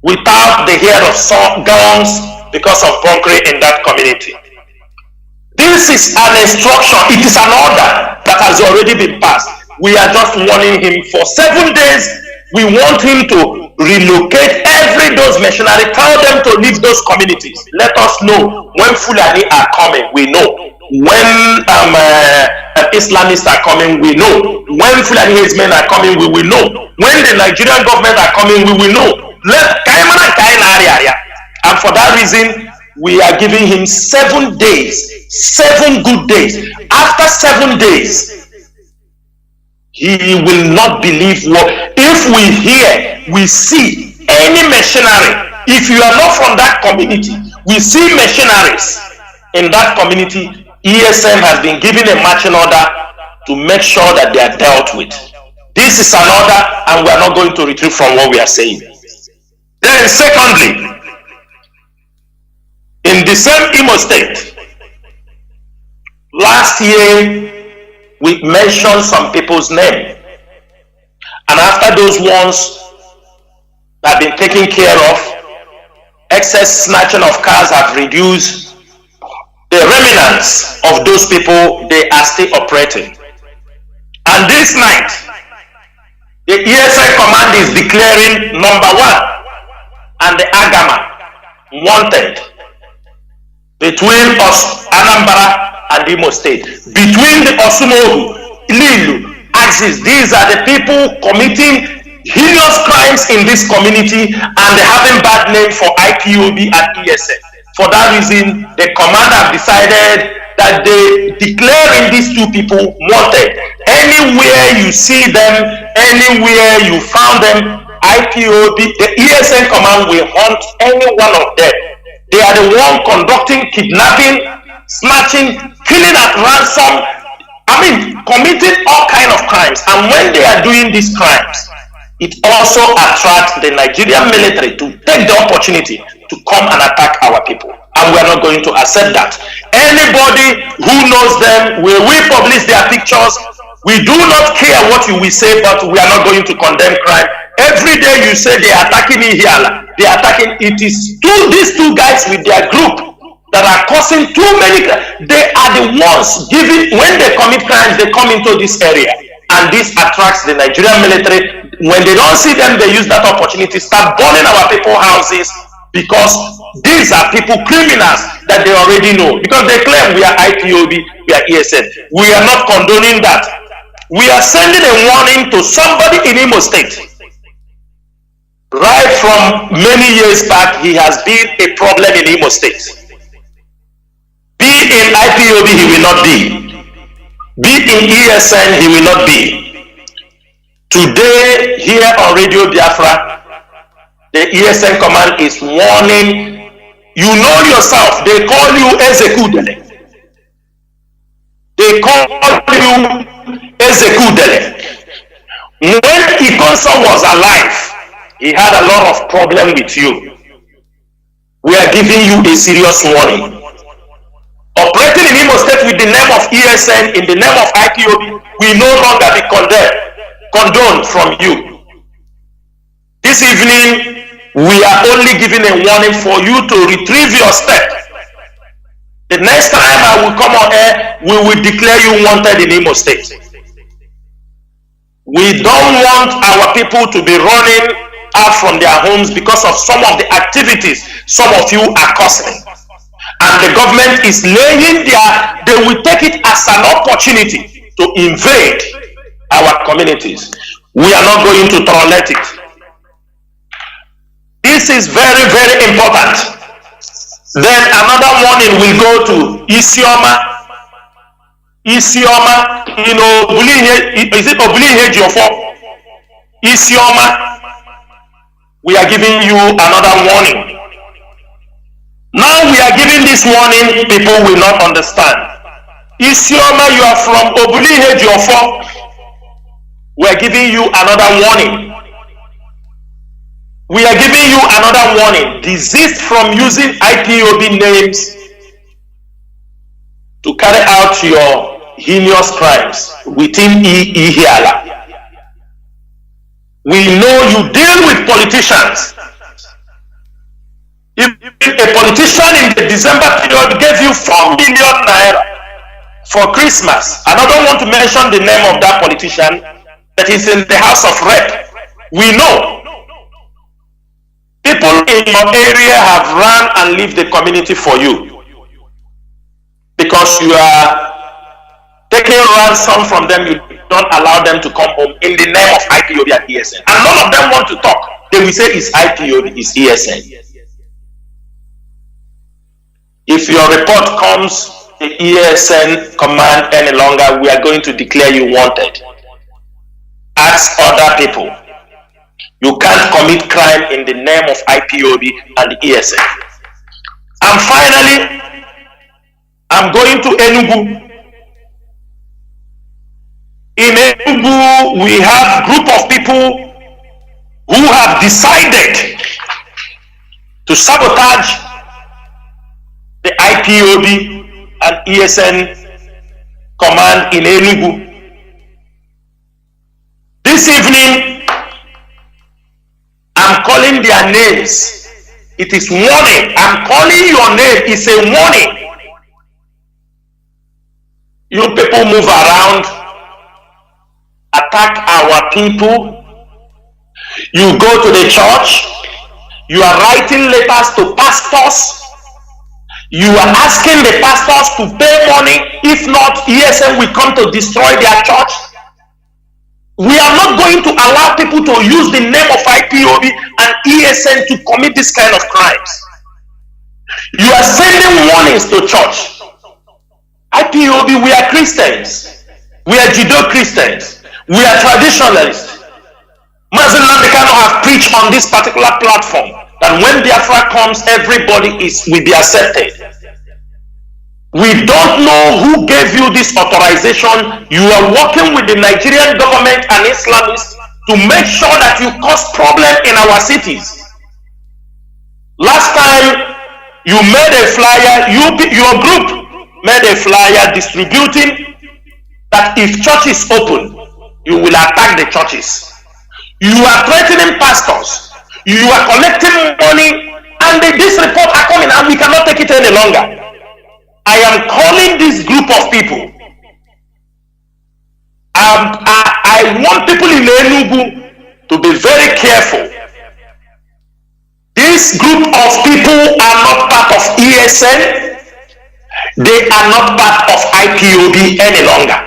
without the hear of guns because of bunkering in that community. This is an instruction. It is an order that has already been passed. We are just warning him for 7 days. We want him to relocate those mercenaries. Tell them to leave those communities. Let us know when Fulani are coming. We know when Islamists are coming. We know when Fulani men are coming. We will know when the Nigerian government are coming. We will know. And for that reason, we are giving him 7 days, 7 good days. After 7 days, he will not believe what. If we hear, we see any mercenary, if you are not from that community, we see mercenaries in that community, ESM has been given a marching order to make sure that they are dealt with. This is an order, and we are not going to retreat from what we are saying. Then secondly, in the same Imo State, last year we mentioned some people's name, and after those ones have been taken care of, excess snatching of cars have reduced. The remnants of those people, they are still operating. And this night, the ESI command is declaring number 1 and the Agama wanted between us, Anambra and Imo State. Between the Osumoru, Lilu, Axis, these are the people committing heinous crimes in this community, and they having bad name for IPOB and ESN. For that reason, the command have decided that they declaring these 2 people wanted. Anywhere you see them, anywhere you found them, IPOB, the ESN command will hunt any one of them. They are the one conducting kidnapping, snatching, killing at ransom, committing all kind of crimes. And when they are doing these crimes, it also attracts the Nigerian military to take the opportunity to come and attack our people. and we are not going to accept that. Anybody who knows them, we will publish their pictures. We do not care what you will say, but we are not going to condemn crime. Every day you say they are attacking Ihiala, they are attacking. It is these two guys with their group that are causing too many. They are the ones giving, when they commit crimes, they come into this area, and this attracts the Nigerian military. When they don't see them, they use that opportunity, start burning our people's houses, because these are people, criminals that they already know, because they claim we are IPOB, we are ESN. We are not condoning that. We are sending a warning to somebody in Imo State. Right from many years back, he has been a problem in Imo State. Be in IPOB, he will not be. Be in ESN, he will not be. Today, here on Radio Biafra, the ESN command is warning. You know yourself, they call you Ezekudele. They call you Ezekudele. When Ikonso was alive, he had a lot of problem with you. We are giving you a serious warning. Operating in Imo State with the name of ESN, in the name of IPOB, will no longer be condoned from you. This evening, we are only giving a warning for you to retrieve your step. The next time I will come on air, we will declare you wanted in Imo State. We don't want our people to be running out from their homes because of some of the activities some of you are causing. And the government is laying they will take it as an opportunity to invade our communities. We are not going to tolerate it. This is very, very important. Then another warning will go to Isioma. Isioma, is it Obulihe Jiofo? Isioma, we are giving you another warning. Now we are giving this warning, people will not understand. Isioma, you are from Obulihe Jiofo. We are giving you another warning. We are giving you another warning. Desist from using IPOB names to carry out your heinous crimes within Ihiala. We know you deal with politicians. If a politician in the December period gave you 4 million naira for Christmas, and I don't want to mention the name of that politician that is in the House of Rep, we know people in your area have run and left the community for you because you are taking ransom from them. You don't allow them to come home in the name of IPOB and ESN, and none of them want to talk. They will say it's IPOB, it's ESN. If your report comes, the ESN command any longer, we are going to declare you wanted. Ask other people. You can't commit crime in the name of IPOB and ESN. And finally, I'm going to Enugu. In Enugu, we have a group of people who have decided to sabotage the IPOB and ESN command in Enugu. This evening, I'm calling their names. It is warning. I'm calling your name. It's a warning. You people move around, attack our people. You go to the church. You are writing letters to pastors. You are asking the pastors to pay money. If not, ESN will come to destroy their church. We are not going to allow people to use the name of IPOB and ESN to commit this kind of crimes. You are sending warnings to church. IPOB, we are Christians. We are Judeo-Christians. We are traditionalists. Mazi Nnamdi have preached on this particular platform that when Biafra comes, everybody will be accepted. We don't know who gave you this authorization. You are working with the Nigerian government and Islamists to make sure that you cause problem in our cities. Last time, You made a flyer, your group made a flyer distributing that if churches open, you will attack the churches. You are threatening pastors. You are collecting money, and these reports are coming, and we cannot take it any longer. I am calling this group of people. I want people in Enugu to be very careful. This group of people are not part of ESN. They are not part of IPOB any longer.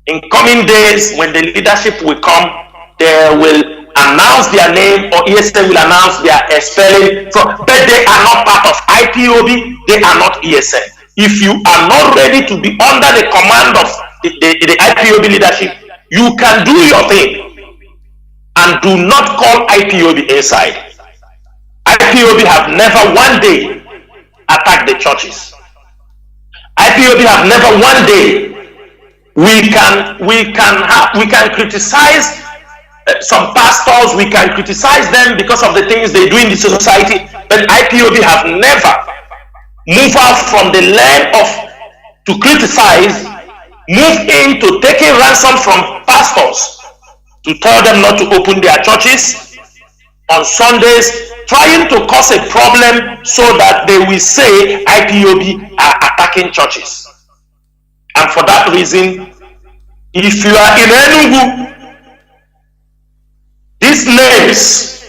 In coming days, when the leadership will come, they will announce their name, or ESN will announce their expelling. But they are not part of IPOB. They are not ESN. If you are not ready to be under the command of the IPOB leadership, you can do your thing, and do not call IPOB inside. IPOB have never one day attacked the churches. IPOB have never one day. We can criticize some pastors. We can criticize them because of the things they do in the society. But IPOB have never moved out from the lane of to criticize, move into taking ransom from pastors to tell them not to open their churches on Sundays, trying to cause a problem so that they will say IPOB are attacking churches. And for that reason, if you are in Enugu, these names,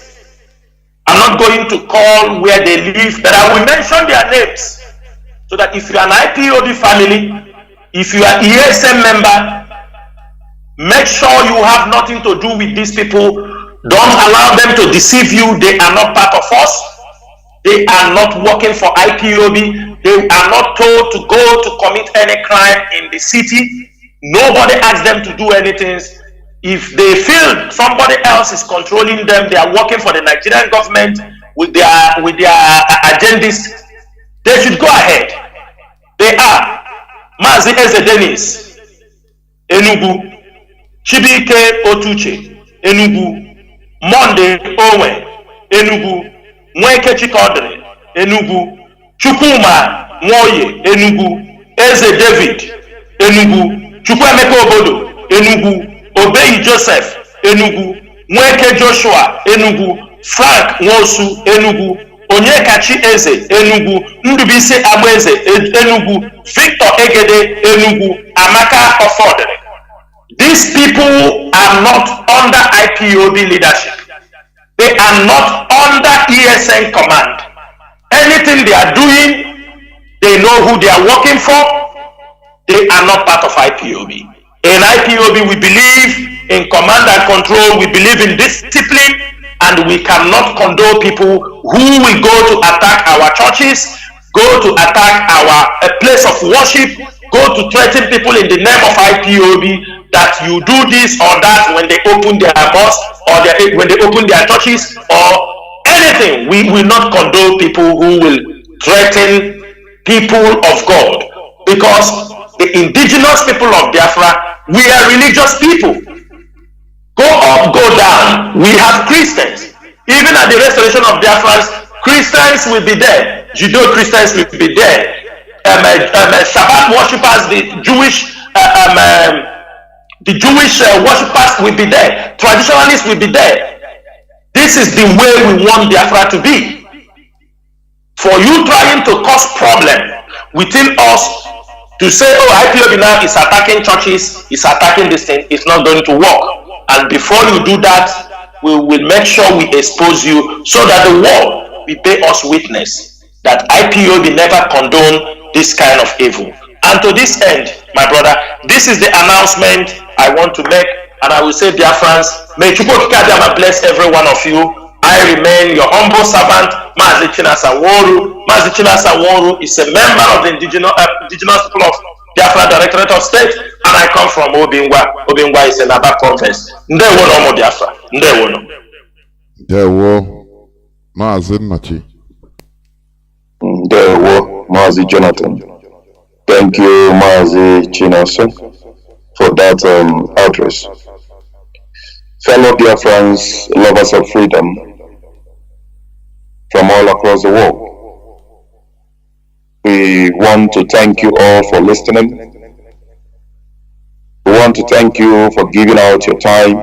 I'm not going to call where they live, but I will mention their names, so that if you are an IPOB family, if you are ESM member, make sure you have nothing to do with these people. Don't allow them to deceive you. They are not part of us. They are not working for IPOB. They are not told to go to commit any crime in the city. Nobody asks them to do anything. If they feel somebody else is controlling them, they are working for the Nigerian government with their agendas, they should go ahead. They are Mazi Dennis, Enugu, Chibike Otuche, Enugu, Monday Owen, Enugu, Mweke Chikodre, Enugu, Chukuma Nwoye, Enugu, Eze David, Enugu, Chukwemeka Obodo, Enugu, Obeyi Joseph, Enugu, Mweke Joshua, Enugu, Frank Nwosu, Enugu, Onyekachi Eze, Enugu, Ndubisi Amweze, Enugu, Victor Egede, Enugu, Amaka Ofodere. These people are not under IPOB leadership. They are not under ESN command. Anything they are doing, they know who they are working for. They are not part of IPOB. In IPOB, we believe in command and control. We believe in discipline, and we cannot condone people who will go to attack our churches, go to attack our place of worship, go to threaten people in the name of IPOB, that you do this or that when they open their mosques, or when they open their churches, or anything. We will not condone people who will threaten people of God, because the indigenous people of Biafra, we are religious people. Go up, go down. We have Christians. Even at the restoration of Biafrans, Christians will be there. Judeo-Christians will be there. Shabbat worshippers, the Jewish worshippers will be there. Traditionalists will be there. This is the way we want Biafra to be. For you trying to cause problem within us to say, oh, IPOB now is attacking churches, is attacking this thing, it's not going to work. And before you do that, we will make sure we expose you, so that the world will bear us witness that IPOB never condone this kind of evil. And to this end, my brother, this is the announcement I want to make, and I will say, Biafrans, may Chukwokika bless every one of you. I remain your humble servant, Mazi Chinasa Nworu. Mazi Chinasa Nworu is a member of the indigenous people of Biafra Directorate of State, and I come from Obingwa. Obingwa is an Aba province. Ndewo no mo Biafra. Ndewo no. Ndewo Mazi Nnachi. Ndewo Mazi Jonathan. Thank you, Mazi Chinasa, for that address. Fellow Biafrans, lovers of freedom from all across the world, want to thank you all for listening. We want to thank you for giving out your time,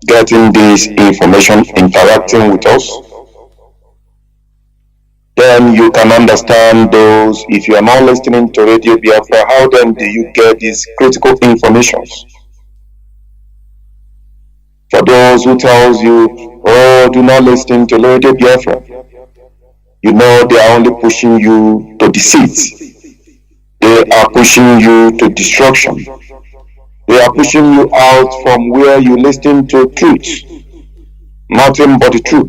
getting this information, interacting with us. Then you can understand those, if you are not listening to Radio Biafra, how then do you get these critical informations? For those who tells you, oh, do not listen to Radio Biafra, you know they are only pushing you to deceit. They are pushing you to destruction. They are pushing you out from where you listen to truth, nothing but the truth,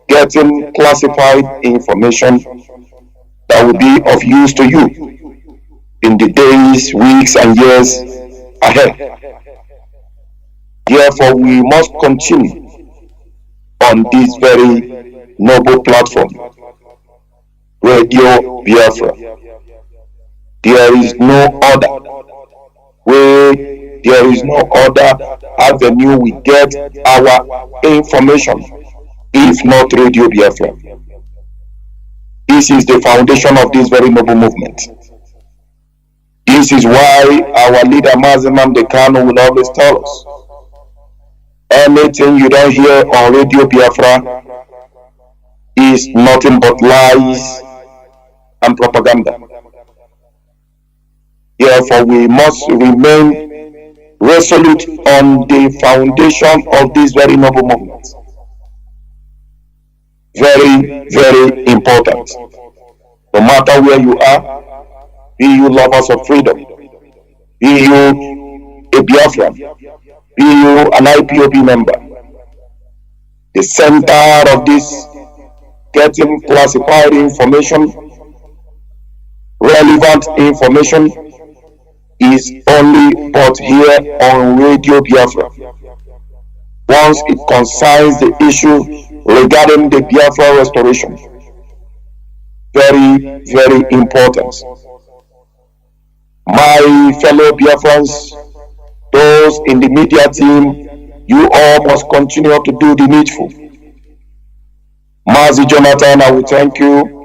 getting classified information that will be of use to you in the days, weeks, and years ahead. Therefore, we must continue on this very noble platform, Radio Biafra. There is no other way. There is no other avenue we get our information if not Radio Biafra. This is the foundation of this very noble movement. This is why our leader Nnamdi Kanu will always tell us, anything you don't hear on Radio Biafra is nothing but lies and propaganda. Therefore, we must remain resolute on the foundation of this very noble movement. Very, very important. No matter where you are, be you lovers of freedom, be you a Biafran, be you an Ipob member, the center of this getting classified information, relevant information, is only but here on Radio Biafra. Once it concerns the issue regarding the Biafra restoration, very, very important. My fellow Biafrans, those in the media team, you all must continue to do the needful. Mazi Jonathan, I will thank you.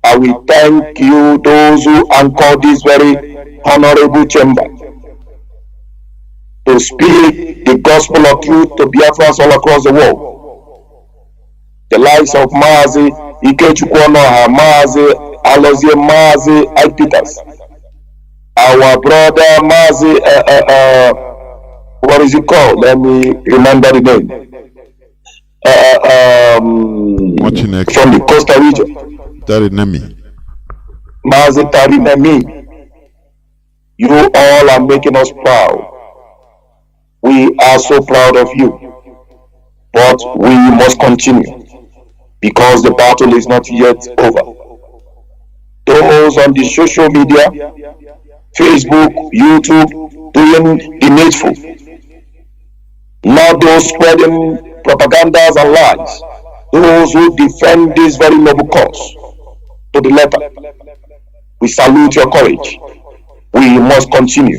I will thank you, those who anchor this very honorable chamber to speak the gospel of truth to Biafrans all across the world. The likes of Mazi Ikechukwonoha, Mazi Alozie, Mazi Peters, our brother Mazi, what is it called? Let me remember the name. From the coastal region. Tarinami. Mazi Tarinami. You all are making us proud. We are so proud of you. But we must continue because the battle is not yet over. Those on the social media, Facebook, YouTube, doing the needful. Not those spreading propagandas and lies. Those who defend this very noble cause to the letter. We salute your courage. We must continue.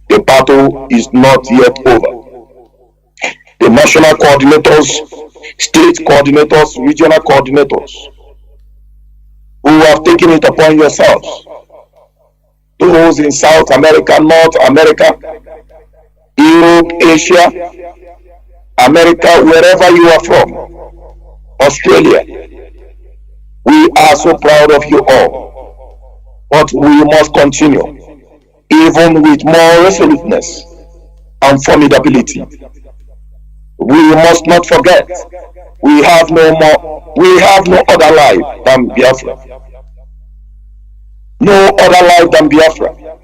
The battle is not yet over. The national coordinators, state coordinators, regional coordinators, who have taken it upon yourselves, those in South America, North America, Europe, Asia, America, wherever you are from, Australia, we are so proud of you all. But we must continue, even with more resoluteness and formidability. We must not forget, we have no other life than Biafra. No other life than Biafra.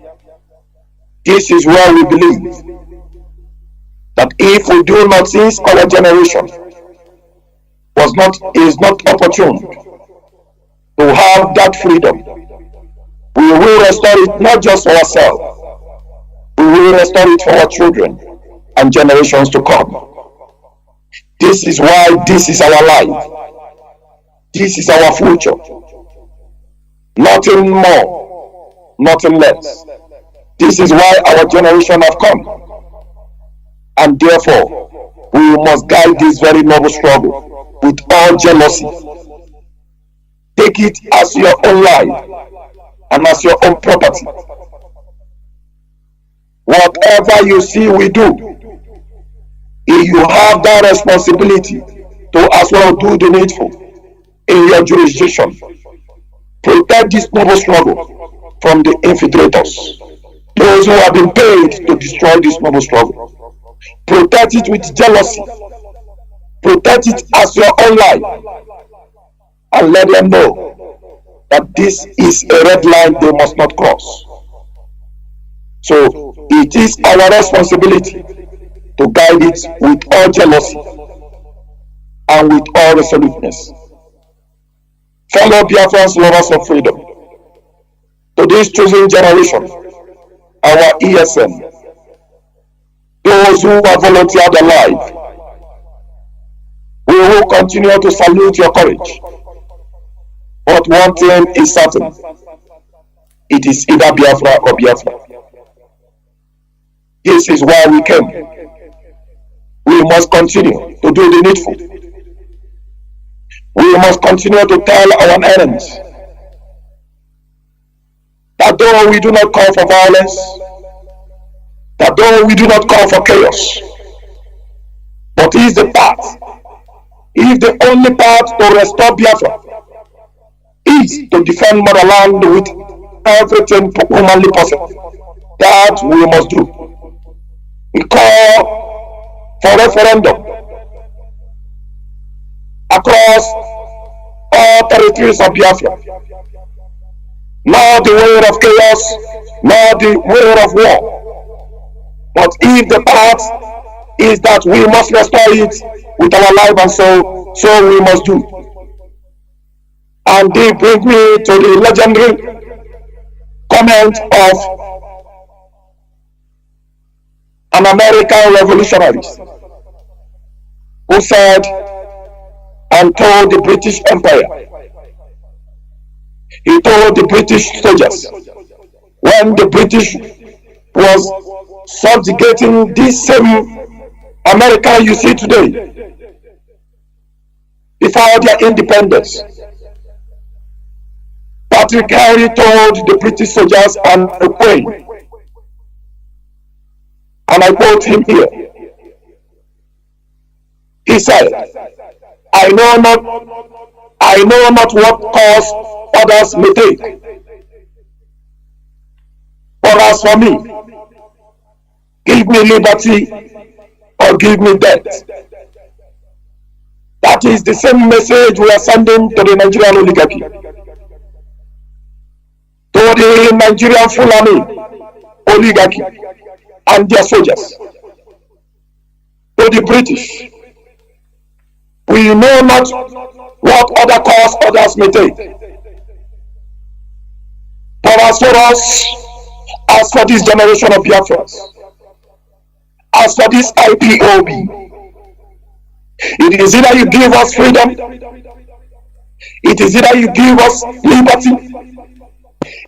This is where we believe that if we do not, since our generation is not opportune to have that freedom, we will restore it not just for ourselves, we will restore it for our children and generations to come. This is why this is our life. This is our future. Nothing more, nothing less. This is why our generation have come. And therefore, we must guide this very noble struggle with all jealousy. Take it as your own life. and as your own property. Whatever you see we do, you have that responsibility to as well do the needful in your jurisdiction. Protect this noble struggle from the infiltrators, those who have been paid to destroy this noble struggle. Protect it with jealousy. Protect it as your own life. And let them know that this is a red line they must not cross. So it is our responsibility to guide it with all jealousy and with all resoluteness. Fellow Biafrans, lovers of freedom, to this chosen generation, our ESN, those who have volunteered their life, we will continue to salute your courage. But one thing is certain, it is either Biafra or Biafra. This is why we came. We must continue to do the needful. We must continue to tell our enemies that though we do not call for violence, that though we do not call for chaos, but is the path, is the only path to restore Biafra, is to defend motherland with everything humanly possible. That we must do. We call for referendum across all territories of Biafra. Not the way of chaos, not the way of war. But if the path is that we must restore it with our life and soul, so we must do. And they bring me to the legendary comment of an American revolutionary who said and told the British Empire, he told the British soldiers when the British was subjugating this same America you see today before their independence. Patrick Henry told the British soldiers and the Queen, and I quote him here. He said, I know not what course others may take, but as for me, give me liberty or give me death. That is the same message we are sending to the Nigerian oligarchy, to the Nigerian Fulani oligarchy and their soldiers, to the British. We know not what other course others may take. But as for us, as for this generation of Biafrans, as for this IPOB, it is either you give us freedom, it is either you give us liberty,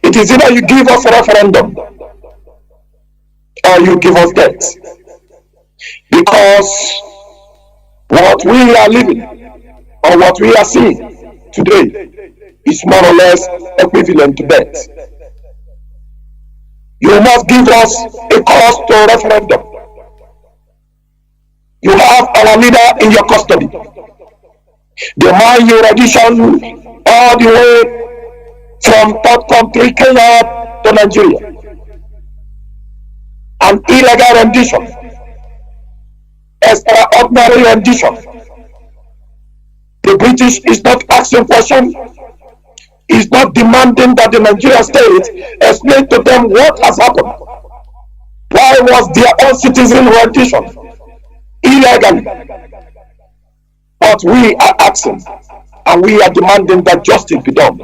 it is either you give us a referendum, or you give us death. Because what we are living, or what we are seeing today, is more or less equivalent to death. You must give us a cause to referendum. You have our leader in your custody. The man you rendition all the way from third country Kenya to Nigeria. An illegal rendition. Extraordinary rendition. The British is not asking questions, is not demanding that the Nigerian state explain to them what has happened. Why was their own citizen rendition illegally? But we are asking and we are demanding that justice be done.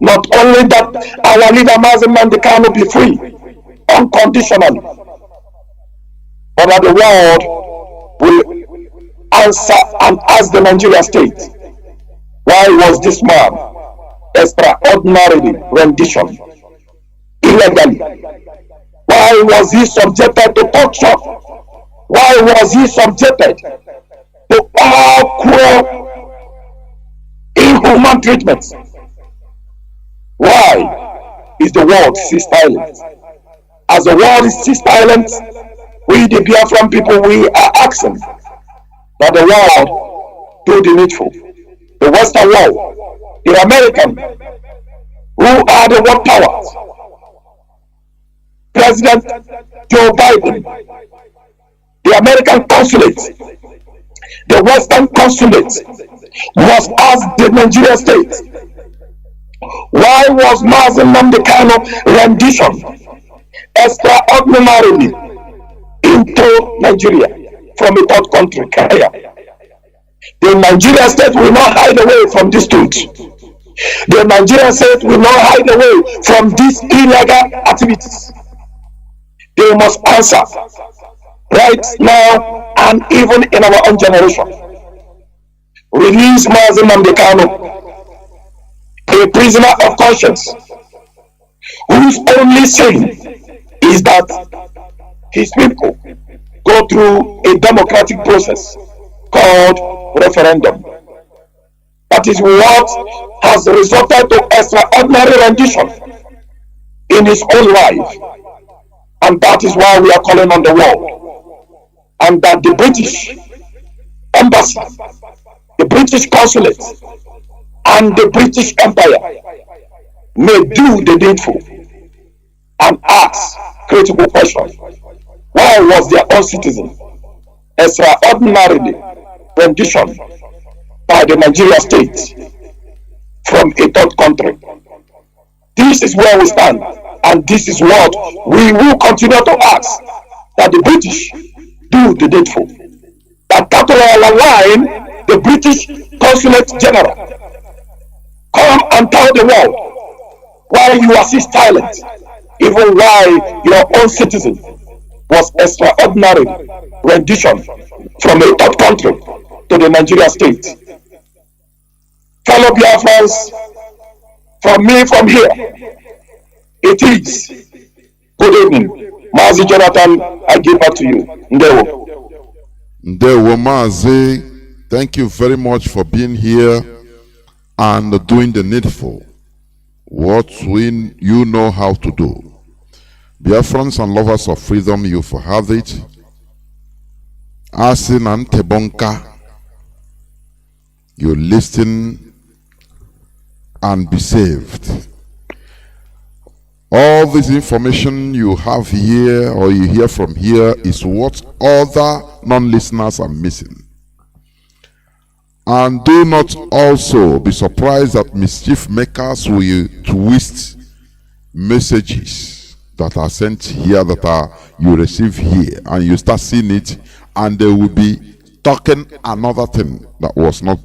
Not only that our leader Mazi Nnachi be free unconditionally, but that the world will answer and ask the Nigerian state, why was this man extraordinarily rendition illegally? Why was he subjected to torture? Why was he subjected to all cruel, inhuman treatments? Why? is the world still silent. As the world is still silent, we the Biafran people, we are asking that the world do the needful. The Western world, the American, who are the world powers, President Joe Biden, the American consulate, the Western consulate must ask the Nigerian state, why was Mazi Nnamdi rendition extraordinarily into Nigeria from a third country, Kenya? The Nigerian state will not hide away from this truth. The Nigerian state will not hide away from these illegal activities. They must answer right now and even in our own generation. Release Mazi Nnamdi, a prisoner of conscience, whose only sin is that his people go through a democratic process called referendum. That is what has resulted to extraordinary rendition in his own life. And that is why we are calling on the world. And that the British embassy, the British consulate, and the British Empire may do the needful and ask critical questions. Why was their own citizen extraordinarily rendition by the Nigerian state from a third country? This is where we stand, and this is what we will continue to ask, that the British do the needful, that Capital align the British Consulate General. Come and tell the world why you are still silent, even why your own citizen was extraordinary rendition from a third country to the Nigerian state. Fellow Biafrans, from me from here, it is good evening. Mazi Jonathan, I give back to you. Ndewo. Ndewo Mazi, thank you very much for being here and doing the needful. What you know how to do. Biafrans and lovers of freedom, you've heard it. Asin and Tebonka, you listen and be saved. All this information you have here or you hear from here is what other non-listeners are missing. And do not also be surprised that mischief makers will twist messages that are sent here, you receive here, and you start seeing it, and they will be talking another thing that was not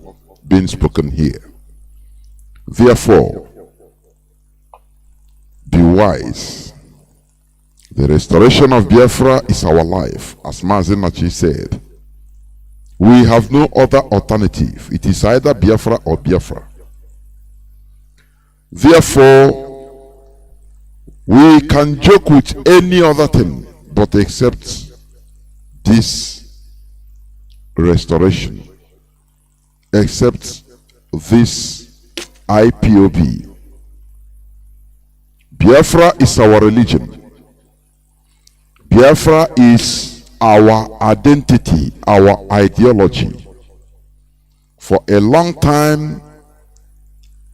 being spoken here. Therefore, be wise. The restoration of Biafra is our life, as Mazi Nnachi said. We have no other alternative. It is either Biafra or Biafra. Therefore, we can joke with any other thing, but except this restoration, except this IPOB. Biafra is our religion. Biafra is our identity, our ideology. For a long time,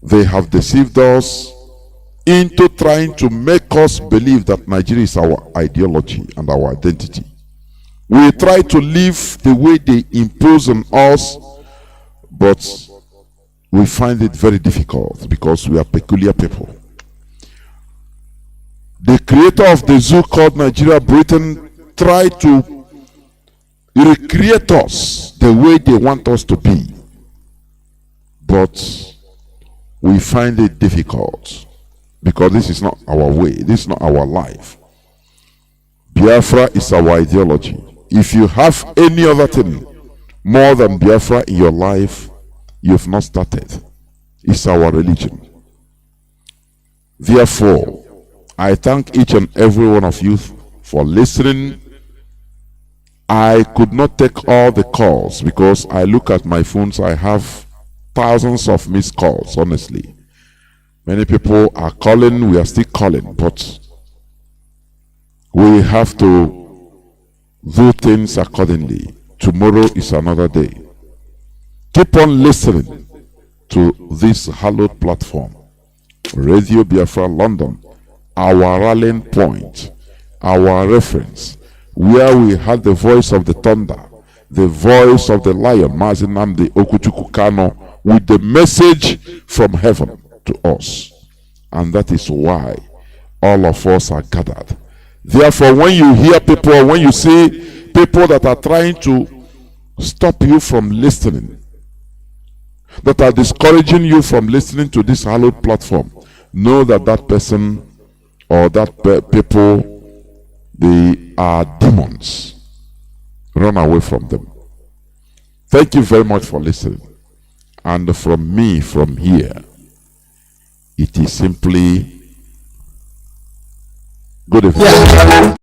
they have deceived us into trying to make us believe that Nigeria is our ideology and our identity. We try to live the way they impose on us, but we find it very difficult because we are peculiar people. The creator of the zoo called Nigeria, Britain, tried to recreate us the way they want us to be. But we find it difficult because this is not our way, this is not our life. Biafra is our ideology. If you have any other thing more than Biafra in your life, you've not started. It's our religion. Therefore, I thank each and every one of you for listening. I could not take all the calls because I look at my phones, I have thousands of missed calls, honestly. Many people are calling, we are still calling, but we have to do things accordingly. Tomorrow is another day. Keep on listening to this hallowed platform, Radio Biafra London, our rallying point, our reference, where we had the voice of the thunder, the voice of the lion, Mazi Nnamdi Kanu, with the message from heaven to us. And that is why all of us are gathered. Therefore, when you hear people, or when you see people that are trying to stop you from listening, that are discouraging you from listening to this hallowed platform, know that that person or that people, they are demons. Run away from them. Thank you very much for listening. And from me, from here, it is simply good evening.